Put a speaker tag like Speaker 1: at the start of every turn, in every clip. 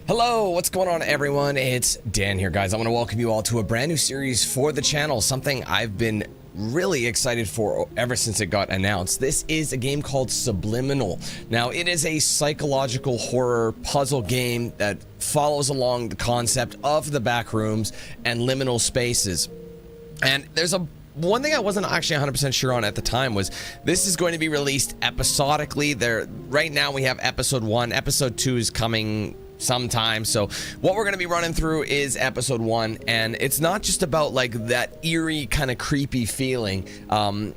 Speaker 1: Hello, what's going on everyone? It's Dan here, guys. I want to welcome you all to a brand new series for the channel, something I've been really excited for ever since it got announced. This is a game called Subliminal. Now, it is a psychological horror puzzle game that follows along the concept of the Backrooms and liminal spaces. And there's one thing I wasn't actually 100% sure on at the time was this is going to be released episodically. Right now we have episode 1, episode 2 is coming sometime. So what we're going to be running through is episode 1, and it's not just about like that eerie kind of creepy feeling.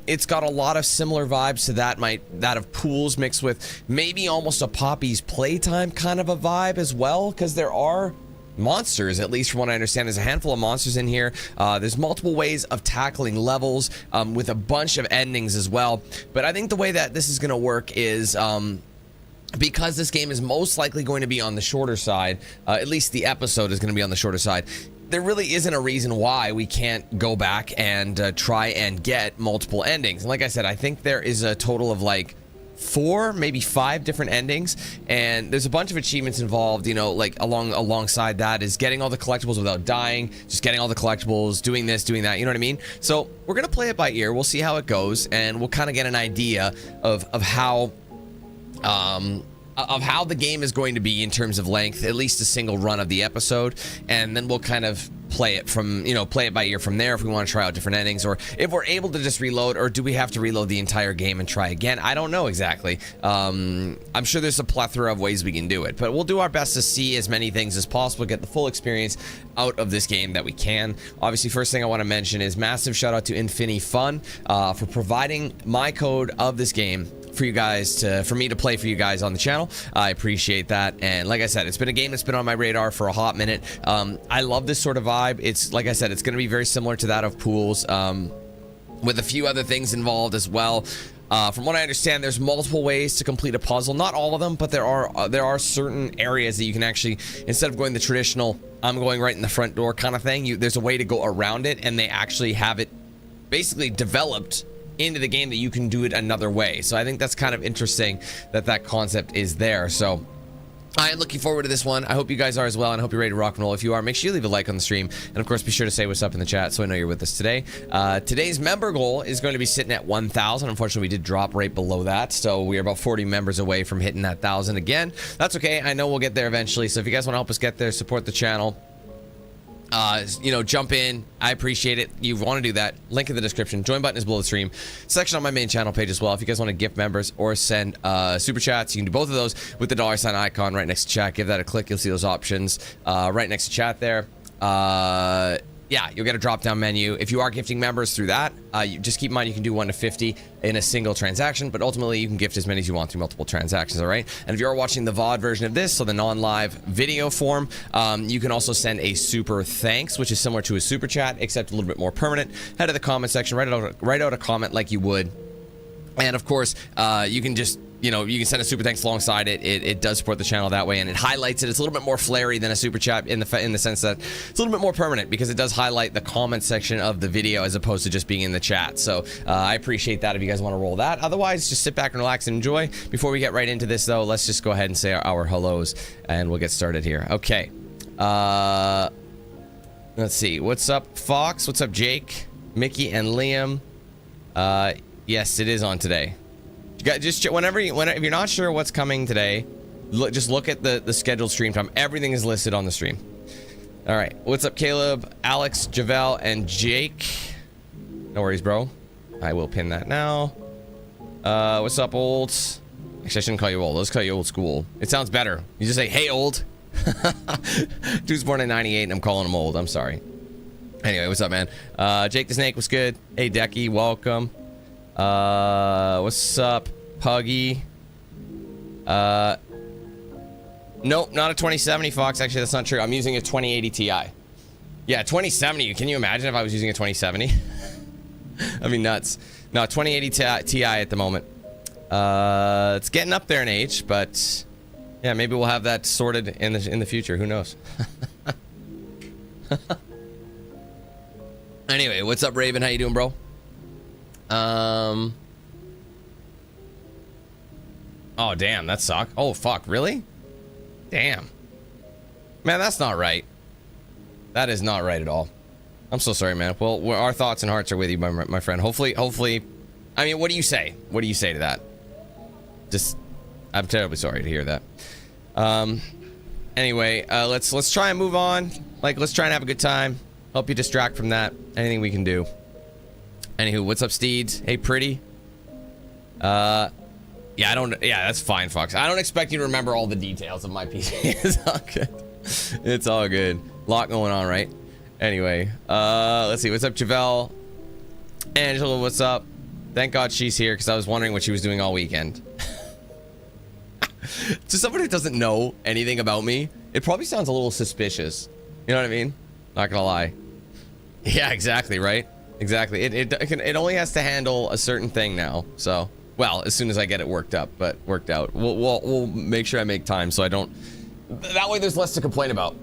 Speaker 1: It's got a lot of similar vibes to that of Pools mixed with maybe almost a Poppy's Playtime kind of a vibe as well, because there are monsters, at least from what I understand. There's a handful of monsters in here. There's multiple ways of tackling levels with a bunch of endings as well. But I think the way that this is going to work is because this game is most likely going to be on the shorter side, at least the episode is going to be on the shorter side, there really isn't a reason why we can't go back and try and get multiple endings. And like I said, I think there is a total of like 4, maybe 5 different endings, and there's a bunch of achievements involved, you know, like alongside that is getting all the collectibles without dying, just getting all the collectibles, doing this, doing that, you know what I mean? So we're gonna play it by ear. We'll see how it goes, and we'll kind of get an idea of how the game is going to be in terms of length, at least a single run of the episode, and then we'll kind of play it by ear from there if we want to try out different endings, or if we're able to just reload, or do we have to reload the entire game and try again? I don't know exactly. I'm sure there's a plethora of ways we can do it, but we'll do our best to see as many things as possible, get the full experience out of this game that we can. Obviously, first thing I want to mention is massive shout out to Fun for providing my code of this game for you guys for me to play for you guys on the channel. I appreciate that. And like I said, it's been a game that's been on my radar for a hot minute. I love this sort of vibe. It's like I said, it's going to be very similar to that of Pools, with a few other things involved as well. From what I understand, there's multiple ways to complete a puzzle. Not all of them, but there are certain areas that you can actually, instead of going the traditional I'm going right in the front door kind of thing, there's a way to go around it, and they actually have it basically developed into the game that you can do it another way. So I think that's kind of interesting that concept is there. So I am looking forward to this one. I hope you guys are as well, and I hope you're ready to rock and roll. If you are, make sure you leave a like on the stream, and of course be sure to say what's up in the chat so I know you're with us today. Today's member goal is going to be sitting at 1,000. Unfortunately, we did drop right below that, so we are about 40 members away from hitting that 1,000 again. That's okay. I know we'll get there eventually. So if you guys want to help us get there, support the channel, jump in. I appreciate it. You want to do that, link in the description. Join button is below the stream. Section on my main channel page as well. If you guys want to gift members or send super chats, you can do both of those with the $ icon right next to chat. Give that a click. You'll see those options right next to chat there. Yeah, you'll get a drop-down menu. If you are gifting members through that, you just keep in mind you can do 1 to 50 in a single transaction, but ultimately you can gift as many as you want through multiple transactions, all right? And if you are watching the VOD version of this, so the non-live video form, you can also send a super thanks, which is similar to a super chat, except a little bit more permanent. Head to the comment section, write out a comment like you would. And of course, you can just, you can send a super thanks alongside it. It does support the channel that way, and it highlights it. It's a little bit more flary than a super chat in the sense that it's a little bit more permanent, because it does highlight the comment section of the video as opposed to just being in the chat. So I appreciate that if you guys want to roll that. Otherwise, just sit back and relax and enjoy. Before we get right into this, though, let's just go ahead and say our hellos, and we'll get started here. Okay. Let's see. What's up, Fox? What's up, Jake, Mickey, and Liam? Yes, it is on today. Just whenever if you're not sure what's coming today, just look at the scheduled stream time. Everything is listed on the stream. All right, what's up, Caleb, Alex, Javel, and Jake? No worries, bro. I will pin that now. What's up, old? Actually, I shouldn't call you old. Let's call you old school. It sounds better. You just say, hey, old. Dude's born in 98, and I'm calling him old. I'm sorry. Anyway, what's up, man? Jake the Snake, what's good? Hey, Decky, welcome. What's up, Puggy? Nope, not a 2070, Fox. Actually, that's not true. I'm using a 2080 Ti. Yeah, 2070. Can you imagine if I was using a 2070? That'd be nuts. No, 2080 Ti at the moment. It's getting up there in age, but yeah, maybe we'll have that sorted in the future. Who knows? Anyway, what's up, Raven? How you doing, bro? Oh, damn, that sucked. Oh, fuck, really? Damn. Man, that's not right. That is not right at all. I'm so sorry, man. Well, our thoughts and hearts are with you, my friend. Hopefully, I mean, what do you say? What do you say to that? Just, I'm terribly sorry to hear that. Anyway, let's try and move on. Like, let's try and have a good time. Help you distract from that. Anything we can do. Anywho, what's up, Steeds? Hey, pretty. Yeah, that's fine, Fox. I don't expect you to remember all the details of my PC. It's all good. It's all good. Lot going on, right? Anyway, let's see. What's up, Javelle? Angela, what's up? Thank God she's here, because I was wondering what she was doing all weekend. To someone who doesn't know anything about me, it probably sounds a little suspicious. You know what I mean? Not gonna lie. Yeah, exactly, right? Exactly. It only has to handle a certain thing now. So, well, as soon as I get it worked out. We'll make sure I make time so I don't. That way, there's less to complain about.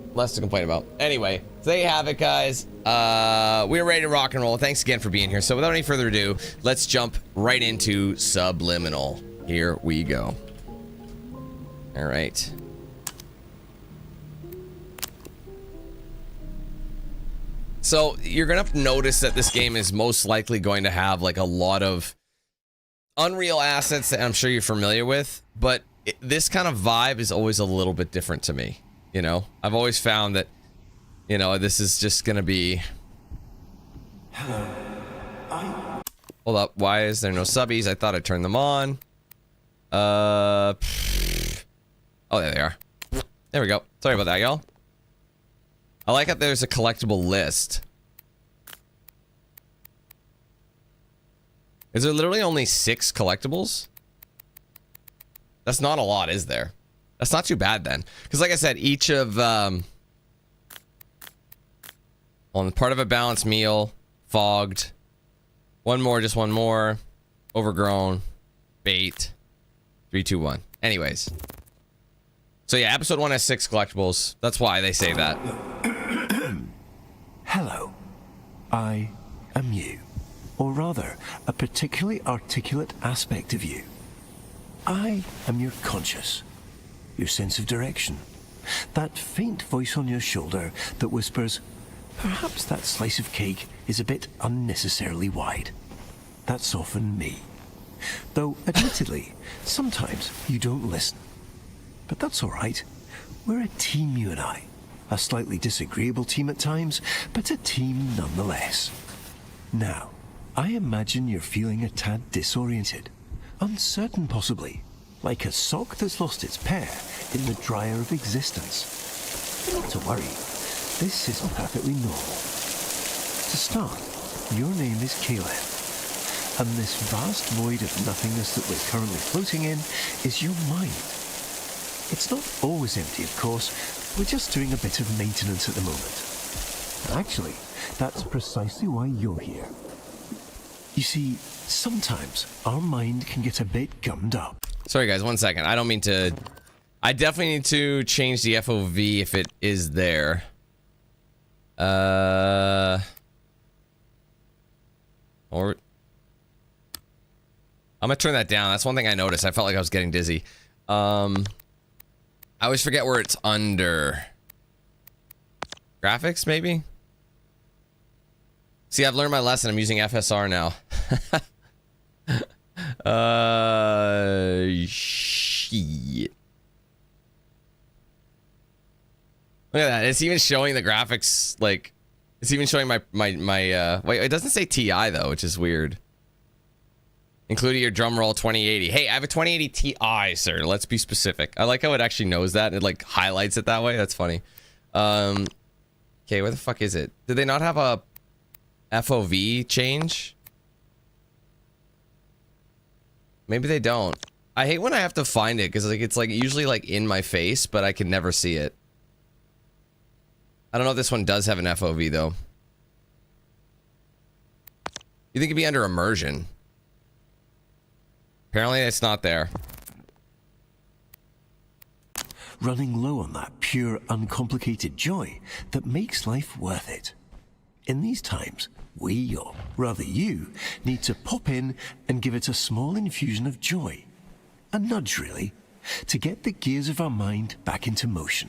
Speaker 1: Anyway, so there you have it, guys. We're ready to rock and roll. Thanks again for being here. So, without any further ado, let's jump right into Subliminal. Here we go. All right. So you're gonna notice that this game is most likely going to have like a lot of Unreal assets that I'm sure you're familiar with, but this kind of vibe is always a little bit different to me. You know, I've always found that, you know, this is just gonna be.
Speaker 2: Hello.
Speaker 1: Hold up, why is there no subbies? I thought I turned them on. Oh, there they are. There we go. Sorry about that, y'all. I like that there's a collectible list. Is there literally only 6 collectibles? That's not a lot, is there? That's not too bad then. Because like I said, each of... on part of a balanced meal, fogged, one more, just one more, overgrown, bait, 3, 2, 1. Anyways. So yeah, episode 1 has 6 collectibles. That's why they say that.
Speaker 2: Hello. I am you. Or rather, a particularly articulate aspect of you. I am your conscious. Your sense of direction. That faint voice on your shoulder that whispers, perhaps that slice of cake is a bit unnecessarily wide. That's often me. Though, admittedly, sometimes you don't listen. But that's all right. We're a team, you and I. A slightly disagreeable team at times, but a team nonetheless. Now, I imagine you're feeling a tad disoriented. Uncertain, possibly. Like a sock that's lost its pair in the dryer of existence. But not to worry. This is perfectly normal. To start, your name is Caleb. And this vast void of nothingness that we're currently floating in is your mind. It's not always empty, of course. We're just doing a bit of maintenance at the moment. Actually, that's precisely why you're here. You see, sometimes our mind can get a bit gummed up.
Speaker 1: Sorry guys, 1 second. I don't mean to... I definitely need to change the FOV if it is there. Or... I'm gonna turn that down. That's one thing I noticed. I felt like I was getting dizzy. I always forget where it's under. Graphics, maybe? See, I've learned my lesson. I'm using FSR now. Shit. Look at that. It's even showing the graphics, like... It's even showing my wait, it doesn't say TI, though, which is weird. Including your drum roll 2080. Hey, I have a 2080 Ti, sir. Let's be specific. I like how it actually knows that. It like highlights it that way. That's funny. Okay, where the fuck is it? Did they not have a FOV change? Maybe they don't. I hate when I have to find it because like it's like usually like in my face, but I can never see it. I don't know if this one does have an FOV though. You think it'd be under immersion? Apparently it's not there.
Speaker 2: Running low on that pure, uncomplicated joy that makes life worth it. In these times, we, or rather you, need to pop in and give it a small infusion of joy. A nudge, really, to get the gears of our mind back into motion.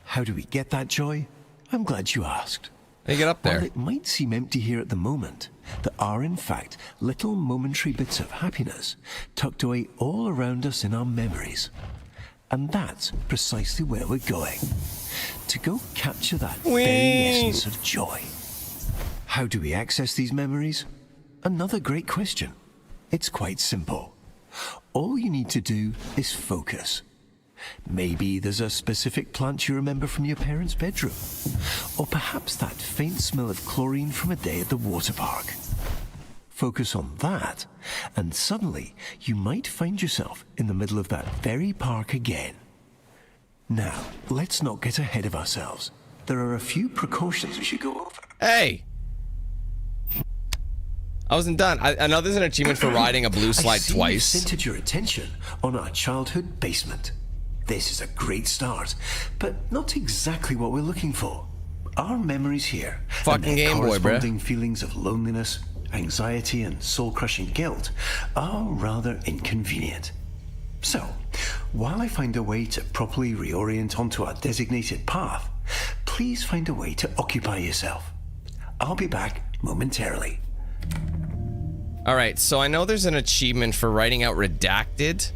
Speaker 2: How do we get that joy? I'm glad you asked.
Speaker 1: How do you get up there?
Speaker 2: While it might seem empty here at the moment, there are in fact little momentary bits of happiness tucked away all around us in our memories. And that's precisely where we're going. To go capture that very essence of joy. How do we access these memories? Another great question. It's quite simple. All you need to do is focus. Maybe there's a specific plant you remember from your parents' bedroom. Or perhaps that faint smell of chlorine from a day at the water park. Focus on that, and suddenly you might find yourself in the middle of that very park again. Now, let's not get ahead of ourselves. There are a few precautions we should go over.
Speaker 1: Hey! I wasn't done. I know there's an achievement for riding a blue slide twice.
Speaker 2: You've centered your attention on our childhood basement. This is a great start, but not exactly what we're looking for. Our memories here,
Speaker 1: fucking Game Boy, bruh.
Speaker 2: Corresponding feelings of loneliness, anxiety, and soul-crushing guilt are rather inconvenient. So, while I find a way to properly reorient onto our designated path, please find a way to occupy yourself. I'll be back momentarily.
Speaker 1: Alright, so I know there's an achievement for writing out redacted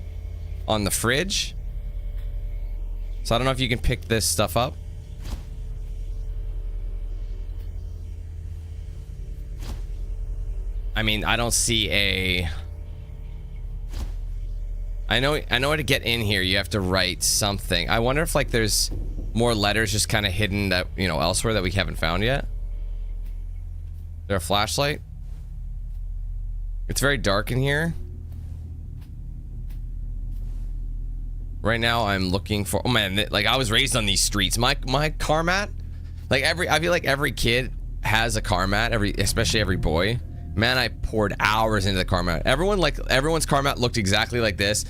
Speaker 1: on the fridge. So I don't know if you can pick this stuff up. I mean, I don't see a... I know how to get in here. You have to write something. I wonder if like there's more letters just kind of hidden that, you know, elsewhere that we haven't found yet. Is there a flashlight? It's very dark in here. Right now I'm looking for, oh man, like I was raised on these streets. My car mat, like I feel like every kid has a car mat, especially every boy. Man, I poured hours into the car mat. Everyone's car mat looked exactly like this.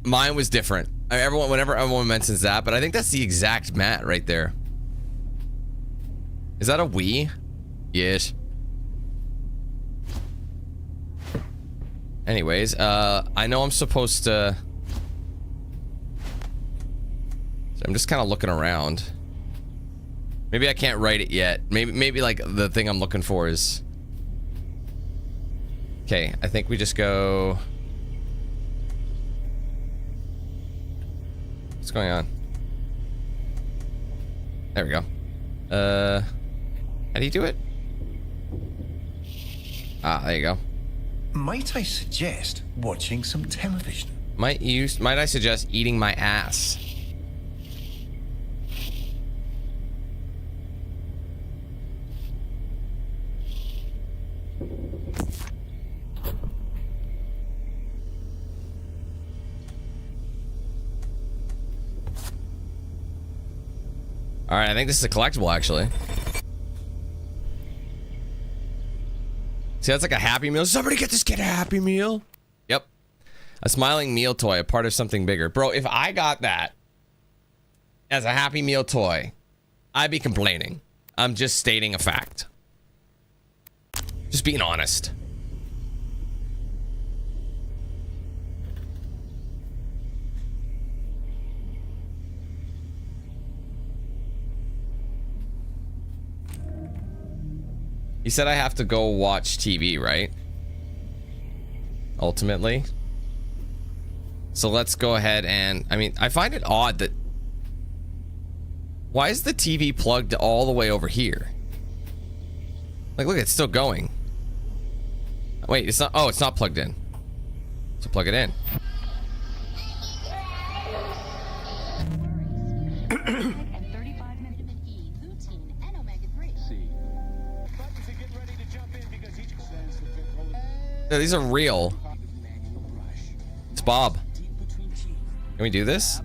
Speaker 1: Mine was different. Whenever everyone mentions that, but I think that's the exact mat right there. Is that a Wii? Yes. Anyways, I know I'm supposed to... So I'm just kind of looking around. Maybe I can't write it yet. Maybe like the thing I'm looking for is... Okay, I think we just go... What's going on? There we go. How do you do it? Ah, there you go.
Speaker 2: Might I suggest watching some television?
Speaker 1: Might I suggest eating my ass? All right, I think this is a collectible, actually. See, that's like a Happy Meal. Somebody get this kid a Happy Meal. Yep. A smiling meal toy, a part of something bigger. Bro, if I got that as a Happy Meal toy, I'd be complaining. I'm just stating a fact. Just being honest. He said I have to go watch TV, right? Ultimately. So let's go ahead and... I mean, I find it odd that... Why is the TV plugged all the way over here? Like, look, it's still going. Wait, it's not... Oh, it's not plugged in. So plug it in. Yeah, these are real. It's Bob. Can we do this?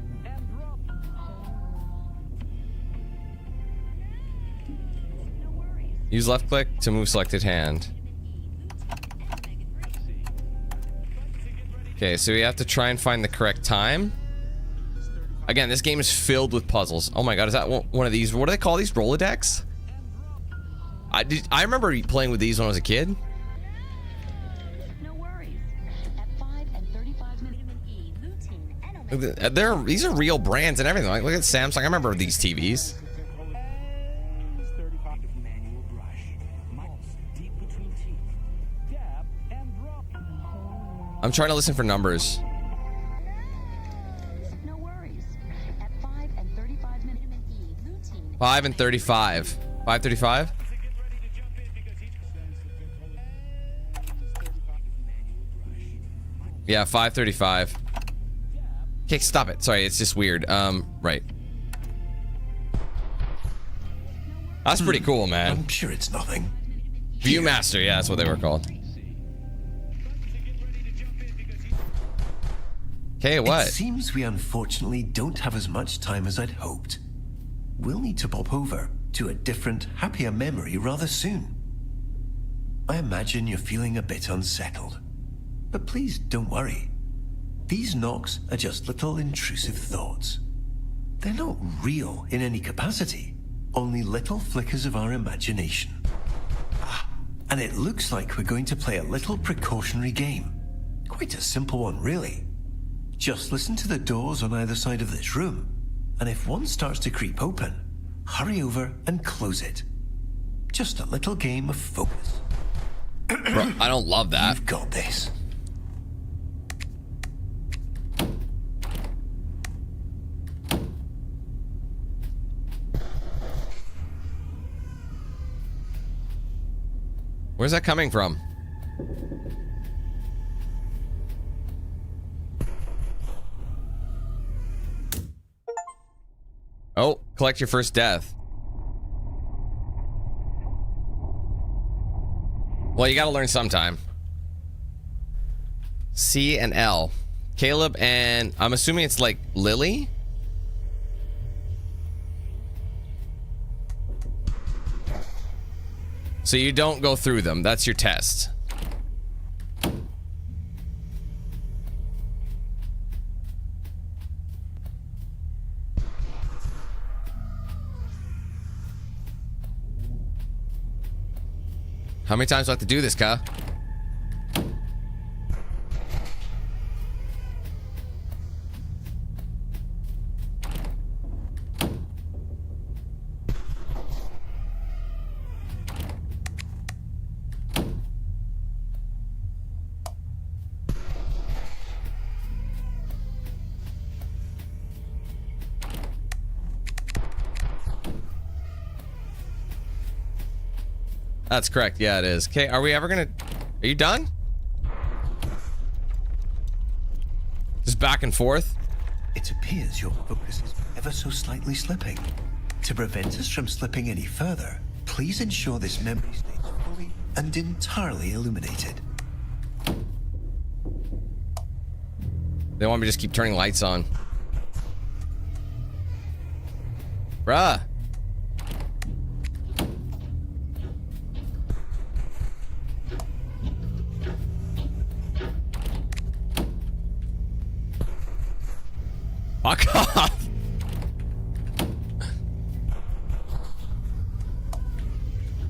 Speaker 1: Use left click to move selected hand. Okay, so we have to try and find the correct time. Again, this game is filled with puzzles. Oh my god, is that one of these? What do they call these? Rolodex? I remember playing with these when I was a kid. These are real brands and everything. Like, look at Samsung. I remember these TVs. I'm trying to listen for numbers.
Speaker 3: No worries. At 5 and 35 minutes routine.
Speaker 1: 5 and 35. 5:35? Yeah, 5:35. Okay, stop it. Sorry, it's just weird. Right. That's pretty cool, man.
Speaker 2: I'm sure it's nothing.
Speaker 1: Viewmaster, yeah, that's what they were called. Okay, what?
Speaker 2: It seems we unfortunately don't have as much time as I'd hoped. We'll need to pop over to a different, happier memory rather soon. I imagine you're feeling a bit unsettled. But please don't worry. These knocks are just little intrusive thoughts. They're not real in any capacity, only little flickers of our imagination. And it looks like we're going to play a little precautionary game. Quite a simple one, really. Just listen to the doors on either side of this room, and if one starts to creep open, hurry over and close it. Just a little game of focus.
Speaker 1: Bro, I don't love that.
Speaker 2: You've got this.
Speaker 1: Where's that coming from? Oh, collect your first death. Well, you gotta learn sometime. C and L. Caleb and I'm assuming it's like Lily? So you don't go through them. That's your test. How many times do I have to do this, Ka? That's correct. Yeah, it is. Okay, are we ever gonna... Are you done? Just back and forth?
Speaker 2: It appears your focus is ever so slightly slipping. To prevent us from slipping any further, please ensure this memory stays fully and entirely illuminated.
Speaker 1: They want me to just keep turning lights on. Bruh. Fuck off.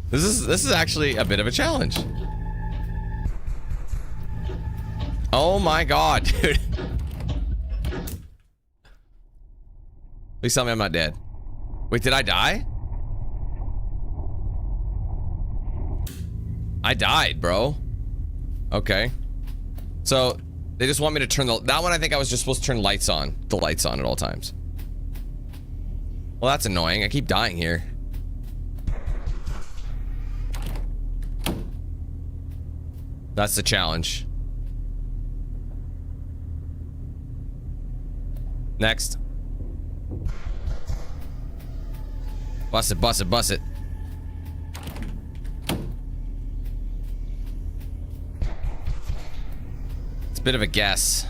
Speaker 1: This is actually a bit of a challenge. Oh my god, dude. Please tell me I'm not dead. Wait, did I die? I died, bro. Okay. So they just want me to turn that one. I think I was just supposed to turn the lights on at all times. Well, that's annoying. I keep dying here. That's the challenge. Next. Bust it, bust it, bust it. It's a bit of a guess.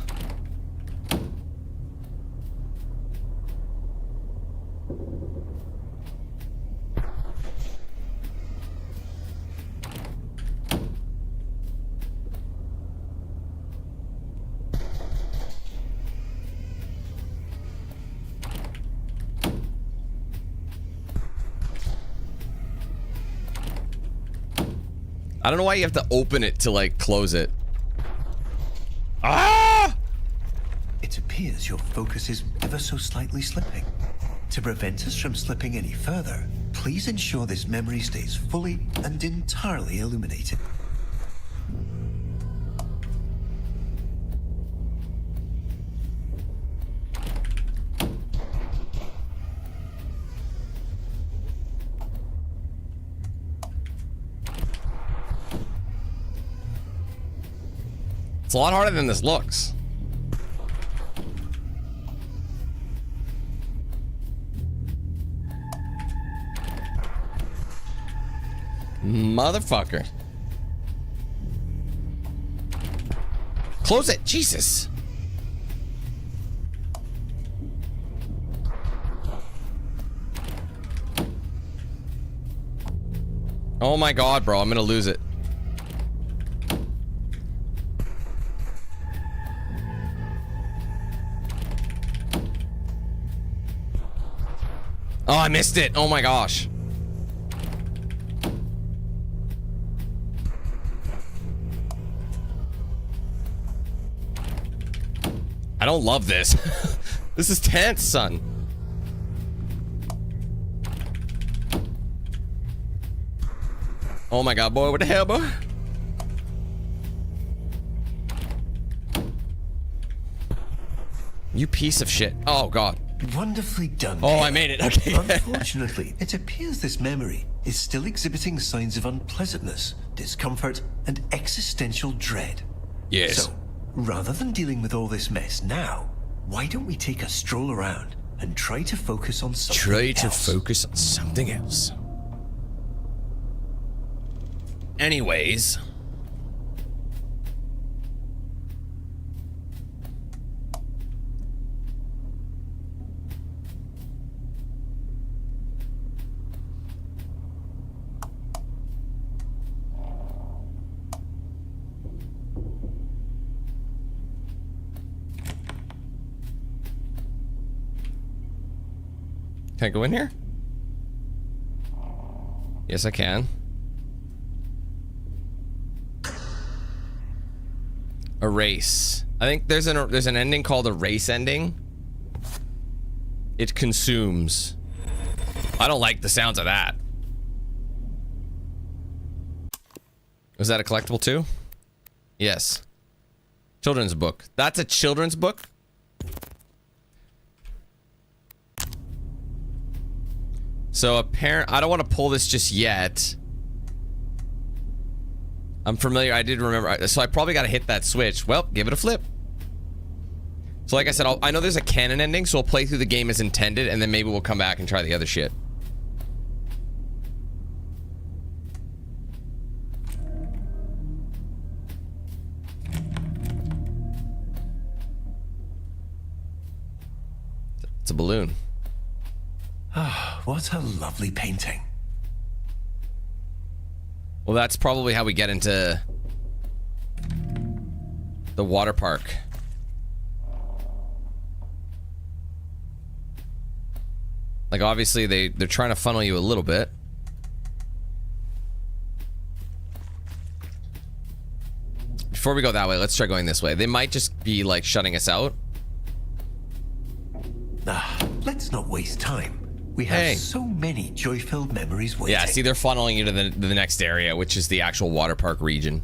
Speaker 1: I don't know why you have to open it to like close it. Ah!
Speaker 2: It appears appears your focus is ever so slightly slipping. To prevent us from slipping any further, please ensure this memory stays fully and entirely illuminated.
Speaker 1: It's a lot harder than this looks. Motherfucker. Close it, Jesus. Oh my God, bro, I'm gonna lose it. Oh, I missed it. Oh my gosh. I don't love this. This is tense, son. Oh my God, boy, what the hell, boy? You piece of shit. Oh God.
Speaker 2: Wonderfully done.
Speaker 1: Oh, I made it. Okay.
Speaker 2: Unfortunately, it appears this memory is still exhibiting signs of unpleasantness, discomfort, and existential dread.
Speaker 1: Yes.
Speaker 2: So, rather than dealing with all this mess now, why don't we take a stroll around and try to focus on something
Speaker 1: else? Anyways. Can I go in here? Yes, I can. Erase. I think there's an ending called erase ending. It consumes. I don't like the sounds of that. Was that a collectible too? Yes. Children's book. That's a children's book? So I don't want to pull this just yet. I'm familiar. I did remember. So I probably got to hit that switch. Well, give it a flip. So like I said, I know there's a canon ending, so we'll play through the game as intended, and then maybe we'll come back and try the other shit. It's a balloon.
Speaker 2: Ah, what a lovely painting.
Speaker 1: Well, that's probably how we get into the water park. Like, obviously, they're trying to funnel you a little bit. Before we go that way, let's try going this way. They might just be, like, shutting us out.
Speaker 2: Let's not waste time. We have so many joy-filled memories waiting.
Speaker 1: Yeah, see, they're funneling you to the next area, which is the actual water park region.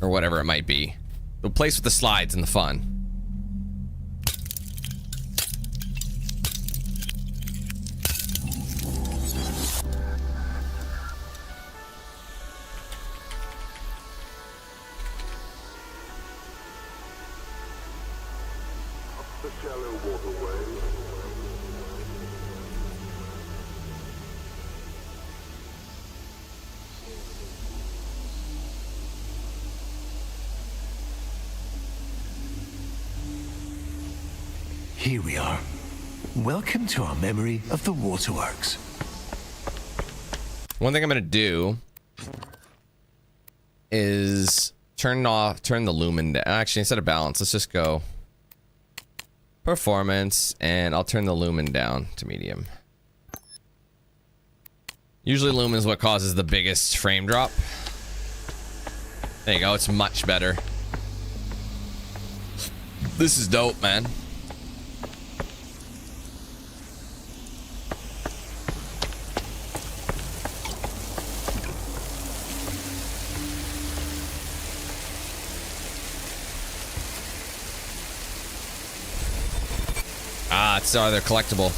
Speaker 1: Or whatever it might be. The place with the slides and the fun.
Speaker 4: The shallow waterway.
Speaker 2: Here we are. Welcome to our memory of the waterworks.
Speaker 1: One thing I'm gonna do is turn the lumen down. Actually, instead of balance, let's just go performance, and I'll turn the lumen down to medium. Usually lumen is what causes the biggest frame drop. There you go, it's much better. This is dope, man. Ah, it's our other collectible.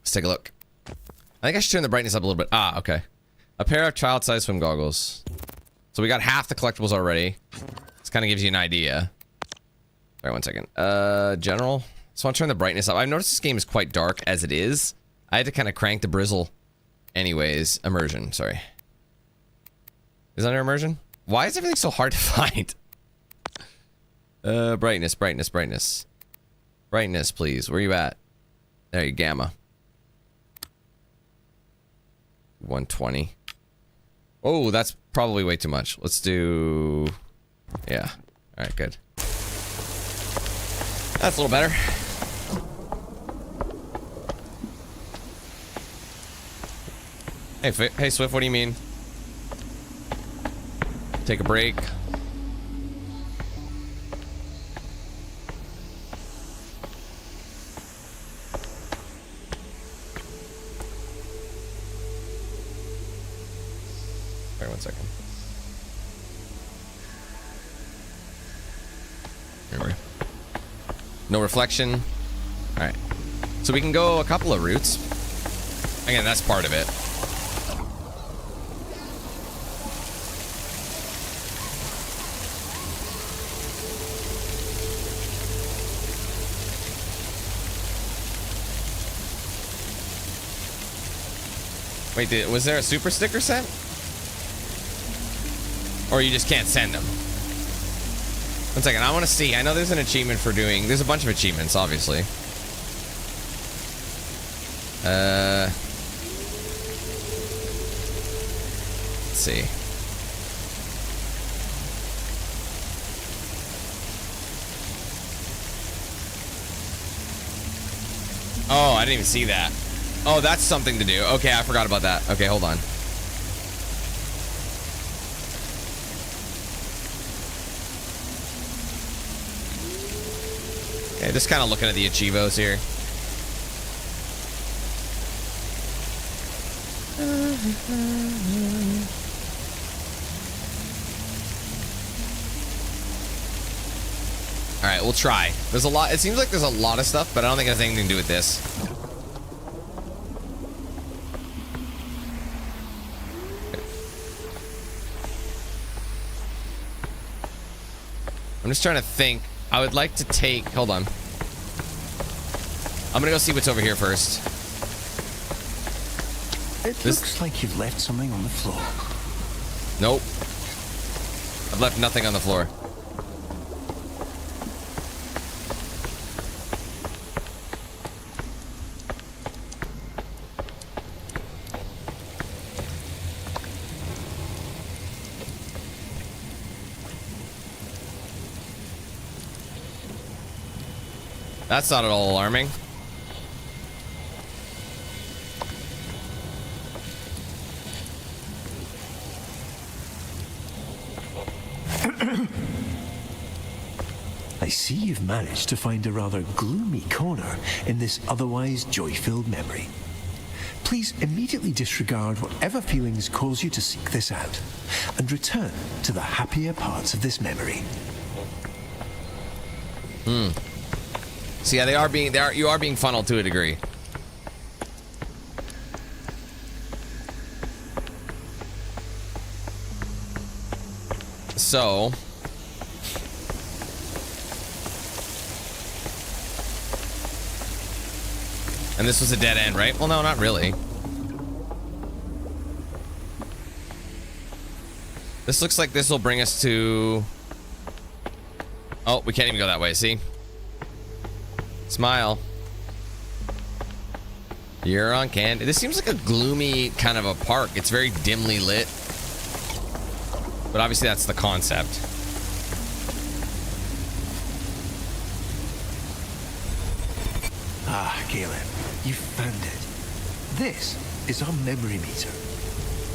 Speaker 1: Let's take a look. I think I should turn the brightness up a little bit. Ah, okay. A pair of child-sized swim goggles. So we got half the collectibles already. This kind of gives you an idea. All right, 1 second. General. So I'll turn the brightness up. I've noticed this game is quite dark as it is. I had to kind of crank the brizzle. Anyways, immersion. Sorry. Is that under immersion? Why is everything so hard to find? Brightness, brightness, brightness. Brightness, please. Where are you at? There you gamma. 120. Oh, that's probably way too much. Let's do... Yeah. All right, good. That's a little better. Hey, Swift, what do you mean? Take a break. All right, 1 second. Here we go. No reflection. All right. So we can go a couple of routes. Again, that's part of it. Wait, was there a super sticker set? Or you just can't send them? 1 second, I want to see. I know there's an achievement for doing... There's a bunch of achievements, obviously. Let's see. Oh, I didn't even see that. Oh, that's something to do. Okay, I forgot about that. Okay, hold on. Okay, just kind of looking at the Achievos here. All right, we'll try. There's a lot. It seems like there's a lot of stuff, but I don't think it has anything to do with this. I'm just trying to think. I would like to take... Hold on. I'm gonna go see what's over here first.
Speaker 2: It looks like you've left something on the floor.
Speaker 1: Nope. I've left nothing on the floor. That's not at all alarming.
Speaker 2: I see you've managed to find a rather gloomy corner in this otherwise joy-filled memory. Please immediately disregard whatever feelings cause you to seek this out, and return to the happier parts of this memory.
Speaker 1: So yeah, you are being funneled to a degree. So and this was a dead end, right? Well, no, not really. This looks like this will bring us to... Oh, we can't even go that way, see? Smile. You're on Candy. This seems like a gloomy kind of a park. It's very dimly lit. But obviously that's the concept.
Speaker 2: Ah, Galen, you found it. This is our memory meter.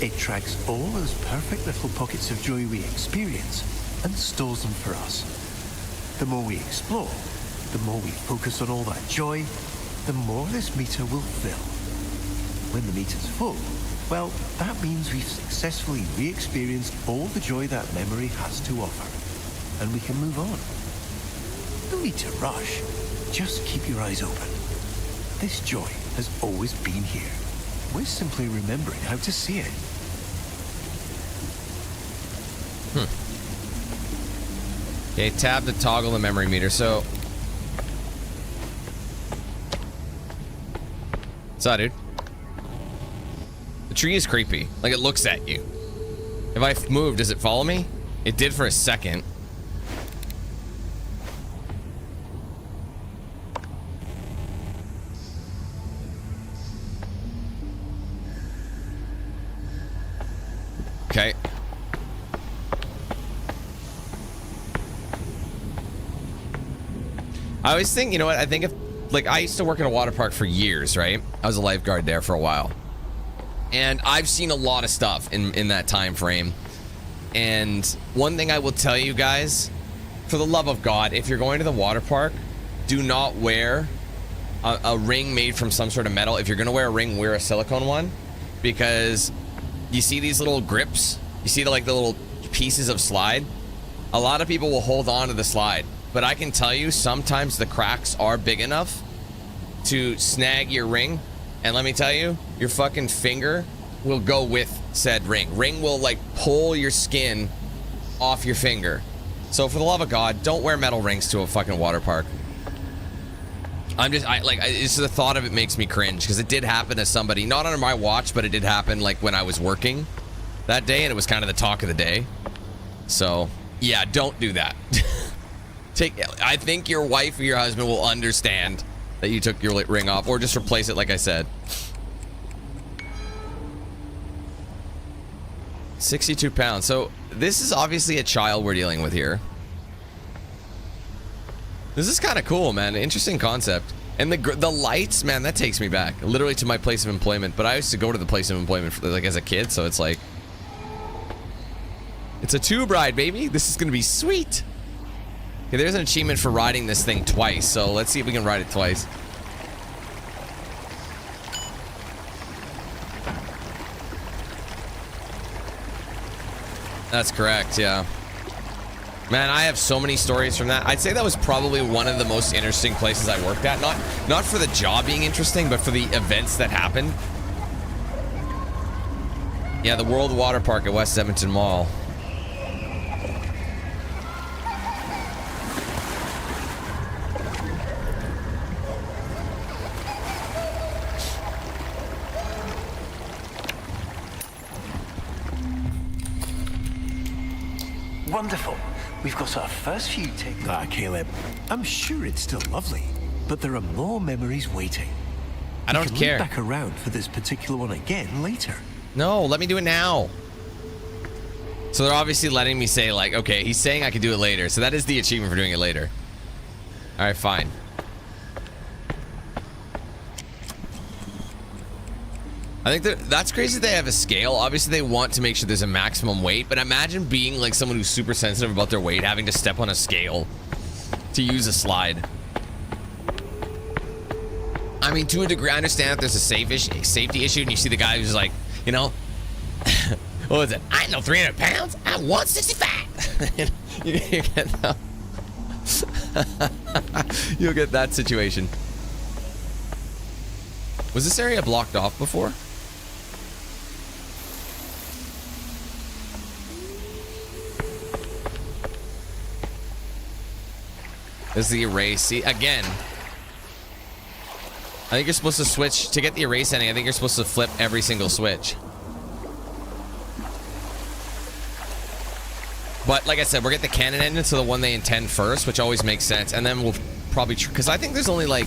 Speaker 2: It tracks all those perfect little pockets of joy we experience and stores them for us. The more we explore, the more we focus on all that joy, the more this meter will fill. When the meter's full, well, that means we've successfully re-experienced all the joy that memory has to offer. And we can move on. No need to rush. Just keep your eyes open. This joy has always been here. We're simply remembering how to see it.
Speaker 1: Okay, tab to toggle the memory meter. So, what's that, dude? The tree is creepy. Like, it looks at you. If I move, does it follow me? It did for a second. Okay. I always think, you know what? I think if, like, I used to work in a water park for years, right? I was a lifeguard there for a while. And I've seen a lot of stuff in that time frame. And one thing I will tell you guys, for the love of God, if you're going to the water park, do not wear a ring made from some sort of metal. If you're going to wear a ring, wear a silicone one. Because you see these little grips? You see the little pieces of slide? A lot of people will hold on to the slide. But I can tell you, sometimes the cracks are big enough to snag your ring. And let me tell you, your fucking finger will go with said ring. Ring will, like, pull your skin off your finger. So for the love of God, don't wear metal rings to a fucking water park. It's the thought of it makes me cringe, because it did happen to somebody, not under my watch, but it did happen, like, when I was working that day, and it was kind of the talk of the day. So, yeah, don't do that. I think your wife or your husband will understand that you took your ring off, or just replace it like I said. 62 pounds. So this is obviously a child we're dealing with here. This is kind of cool, man. Interesting concept. And the lights, man, that takes me back literally to my place of employment. But I used to go to the place of employment like as a kid, so it's like, it's a tube ride, baby. This is gonna be sweet. Okay, there's an achievement for riding this thing twice, so let's see if we can ride it twice. That's correct, yeah. Man, I have so many stories from that. I'd say that was probably one of the most interesting places I worked at. Not for the job being interesting, but for the events that happened. Yeah, the World Water Park at West Edmonton Mall.
Speaker 2: Wonderful. We've got our first few takes. Ah, Caleb, I'm sure it's still lovely, but there are more memories waiting.
Speaker 1: I don't care.
Speaker 2: Look back around for this particular one again later.
Speaker 1: No, let me do it now. So they're obviously letting me say, like, okay, he's saying I can do it later. So that is the achievement for doing it later. All right, fine. I think that's crazy they have a scale. Obviously, they want to make sure there's a maximum weight, but imagine being like someone who's super sensitive about their weight, having to step on a scale to use a slide. I mean, to a degree, I understand that there's a safety issue, and you see the guy who's like, you know, what is it? I ain't no 300 pounds. I'm 165. you get that. You'll get that situation. Was this area blocked off before? This is the erase. See, again. I think you're supposed to switch. To get the erase ending, I think you're supposed to flip every single switch. But like I said, we're getting the Canon Endings, so the one they intend first, which always makes sense. And then we'll probably... Because I think there's only like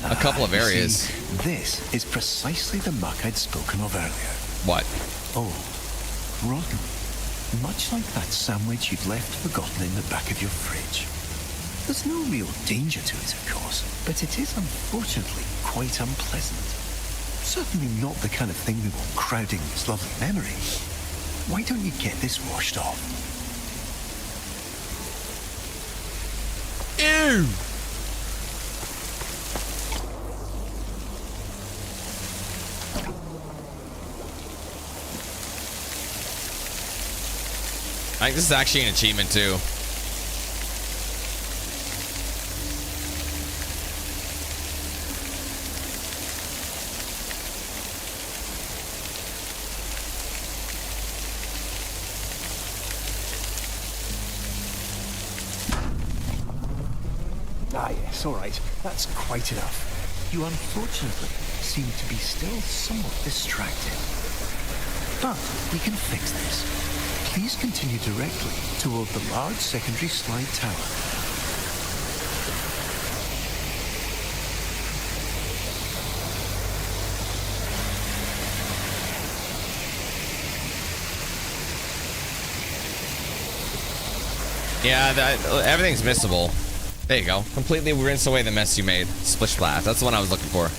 Speaker 1: a couple of areas.
Speaker 2: See, this is precisely the muck I'd spoken of earlier.
Speaker 1: What?
Speaker 2: Oh, rotten. Much like that sandwich you'd left forgotten in the back of your fridge. There's no real danger to it, of course, but it is unfortunately quite unpleasant. Certainly not the kind of thing we want crowding this lovely memory. Why don't you get this washed off?
Speaker 1: Ew! I think this is actually an achievement too.
Speaker 2: Ah, yes, all right. That's quite enough. You unfortunately seem to be still somewhat distracted. But we can fix this. Please continue directly toward the large secondary slide tower.
Speaker 1: Yeah, everything's missable. There you go. Completely rinse away the mess you made. Splish splash. That's the one I was looking for.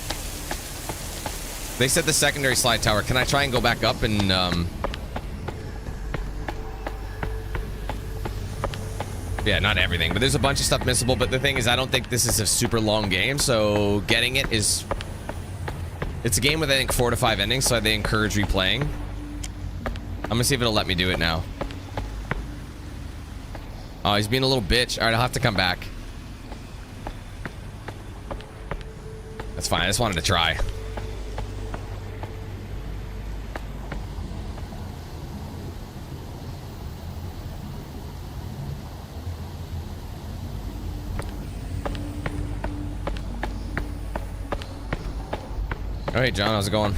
Speaker 1: They said the secondary slide tower. Can I try and go back up and yeah, not everything, but there's a bunch of stuff missable. But the thing is, I don't think this is a super long game, so getting it is... It's a game with, I think, 4 to 5 endings, so they encourage replaying. I'm gonna see if it'll let me do it now. Oh, he's being a little bitch. All right, I'll have to come back. That's fine. I just wanted to try. All right, John, how's it going?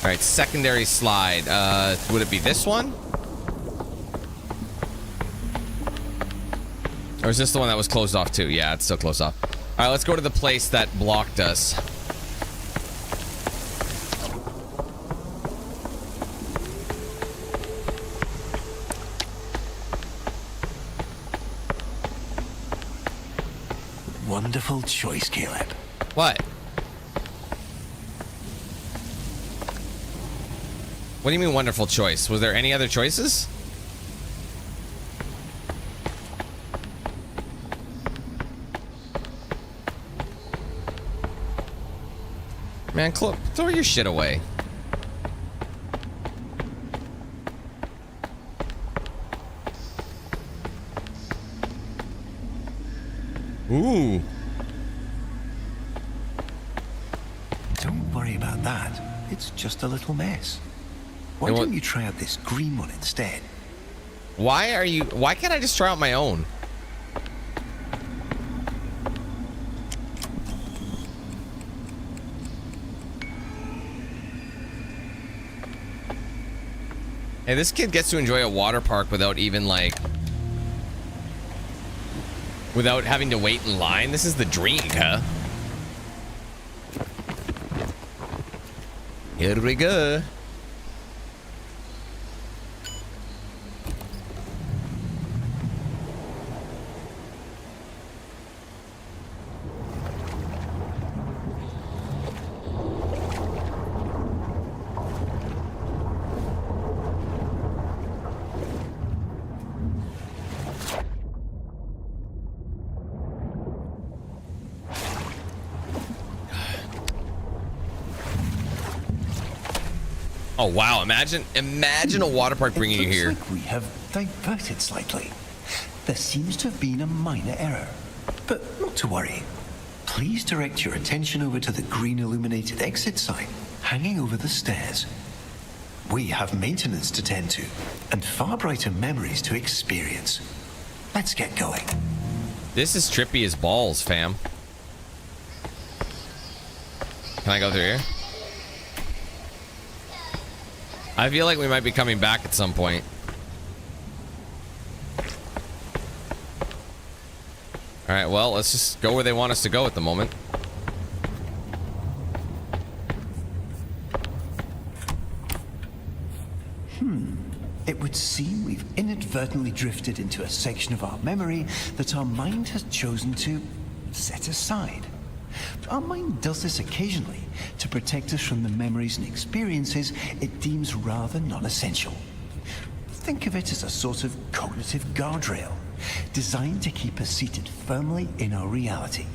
Speaker 1: All right, secondary slide. Would it be this one? Or is this the one that was closed off too? Yeah, it's still closed off. All right, let's go to the place that blocked us.
Speaker 2: Wonderful choice, Caleb.
Speaker 1: What? What do you mean wonderful choice? Was there any other choices? Man, throw your shit away. Ooh.
Speaker 2: Don't worry about that. It's just a little mess. Why don't you try out this green one instead?
Speaker 1: Why can't I just try out my own? Hey, this kid gets to enjoy a water park without even without having to wait in line. This is the dream, huh? Here we go. Oh wow, imagine a water park bringing you here.
Speaker 2: Like we have diverted slightly. There seems to have been a minor error, but not to worry. Please direct your attention over to the green illuminated exit sign hanging over the stairs. We have maintenance to tend to and far brighter memories to experience. Let's get going.
Speaker 1: This is trippy as balls, fam. Can I go through here? I feel like we might be coming back at some point. All right, well, let's just go where they want us to go at the moment.
Speaker 2: It would seem we've inadvertently drifted into a section of our memory that our mind has chosen to set aside. Our mind does this occasionally to protect us from the memories and experiences it deems rather non-essential. Think of it as a sort of cognitive guardrail, designed to keep us seated firmly in our reality.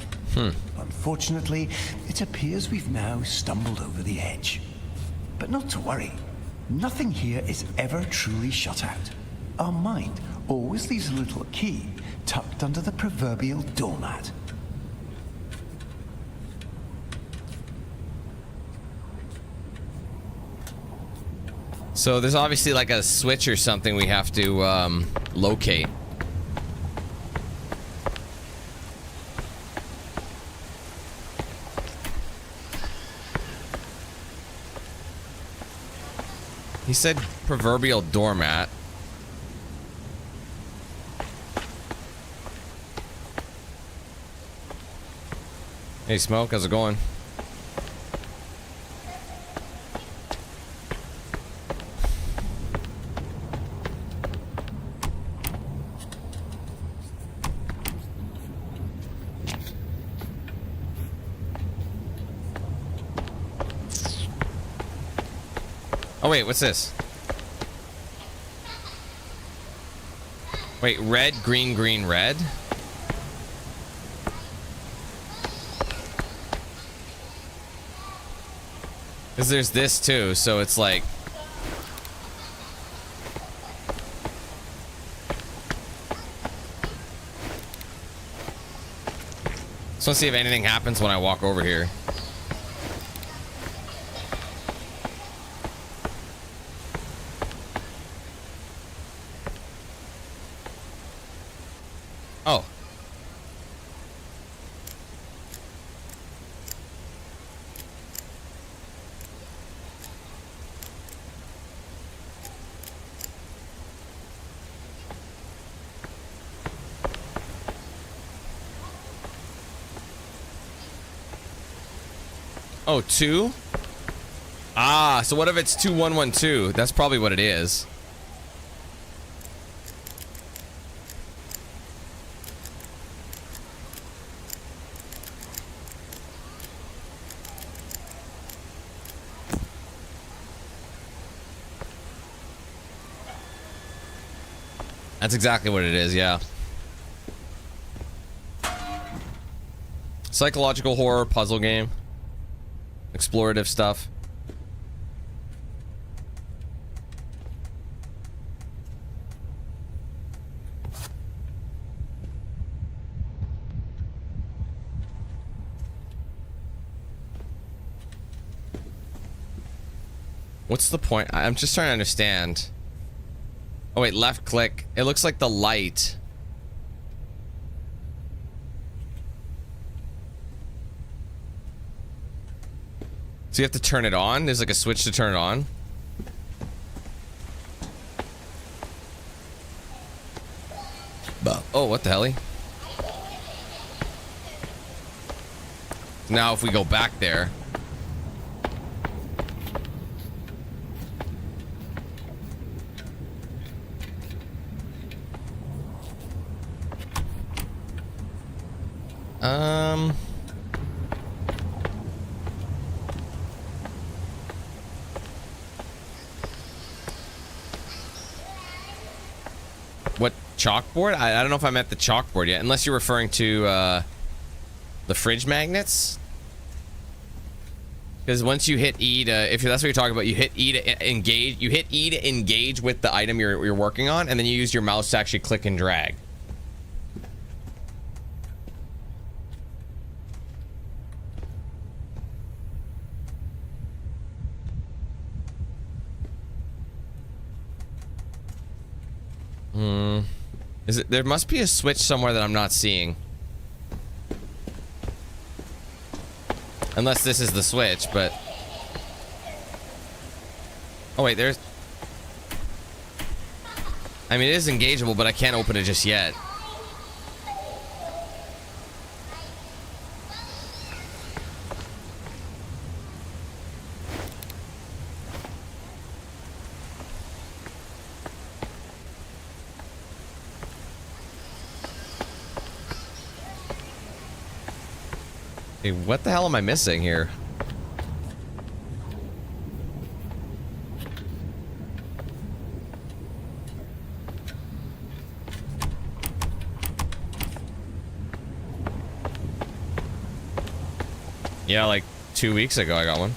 Speaker 2: Unfortunately, it appears we've now stumbled over the edge. But not to worry. Nothing here is ever truly shut out. Our mind always leaves a little key tucked under the proverbial doormat.
Speaker 1: So there's obviously like a switch or something we have to locate. He said proverbial doormat. Hey, Smoke, how's it going? Oh wait, what's this? Wait, red, green, green, red? Because there's this too, so it's like... Just want to see if anything happens when I walk over here. Oh. Oh, 2? Ah, so what if it's 2112? That's probably what it is. That's exactly what it is, yeah. Psychological horror puzzle game. Explorative stuff. What's the point? I'm just trying to understand. Oh wait, left click. It looks like the light. So you have to turn it on? There's like a switch to turn it on? Oh, what the hell? Now if we go back there... What, chalkboard? I don't know if I'm at the chalkboard yet, unless you're referring to the fridge magnets. Because once you hit E to, if that's what you're talking about, you hit E to engage. You hit E to engage with the item you're working on, and then you use your mouse to actually click and drag. Is it? There must be a switch somewhere that I'm not seeing. Unless this is the switch, but... Oh wait, there's... I mean, it is engageable, but I can't open it just yet. Hey, what the hell am I missing here? Yeah, like 2 weeks ago I got one.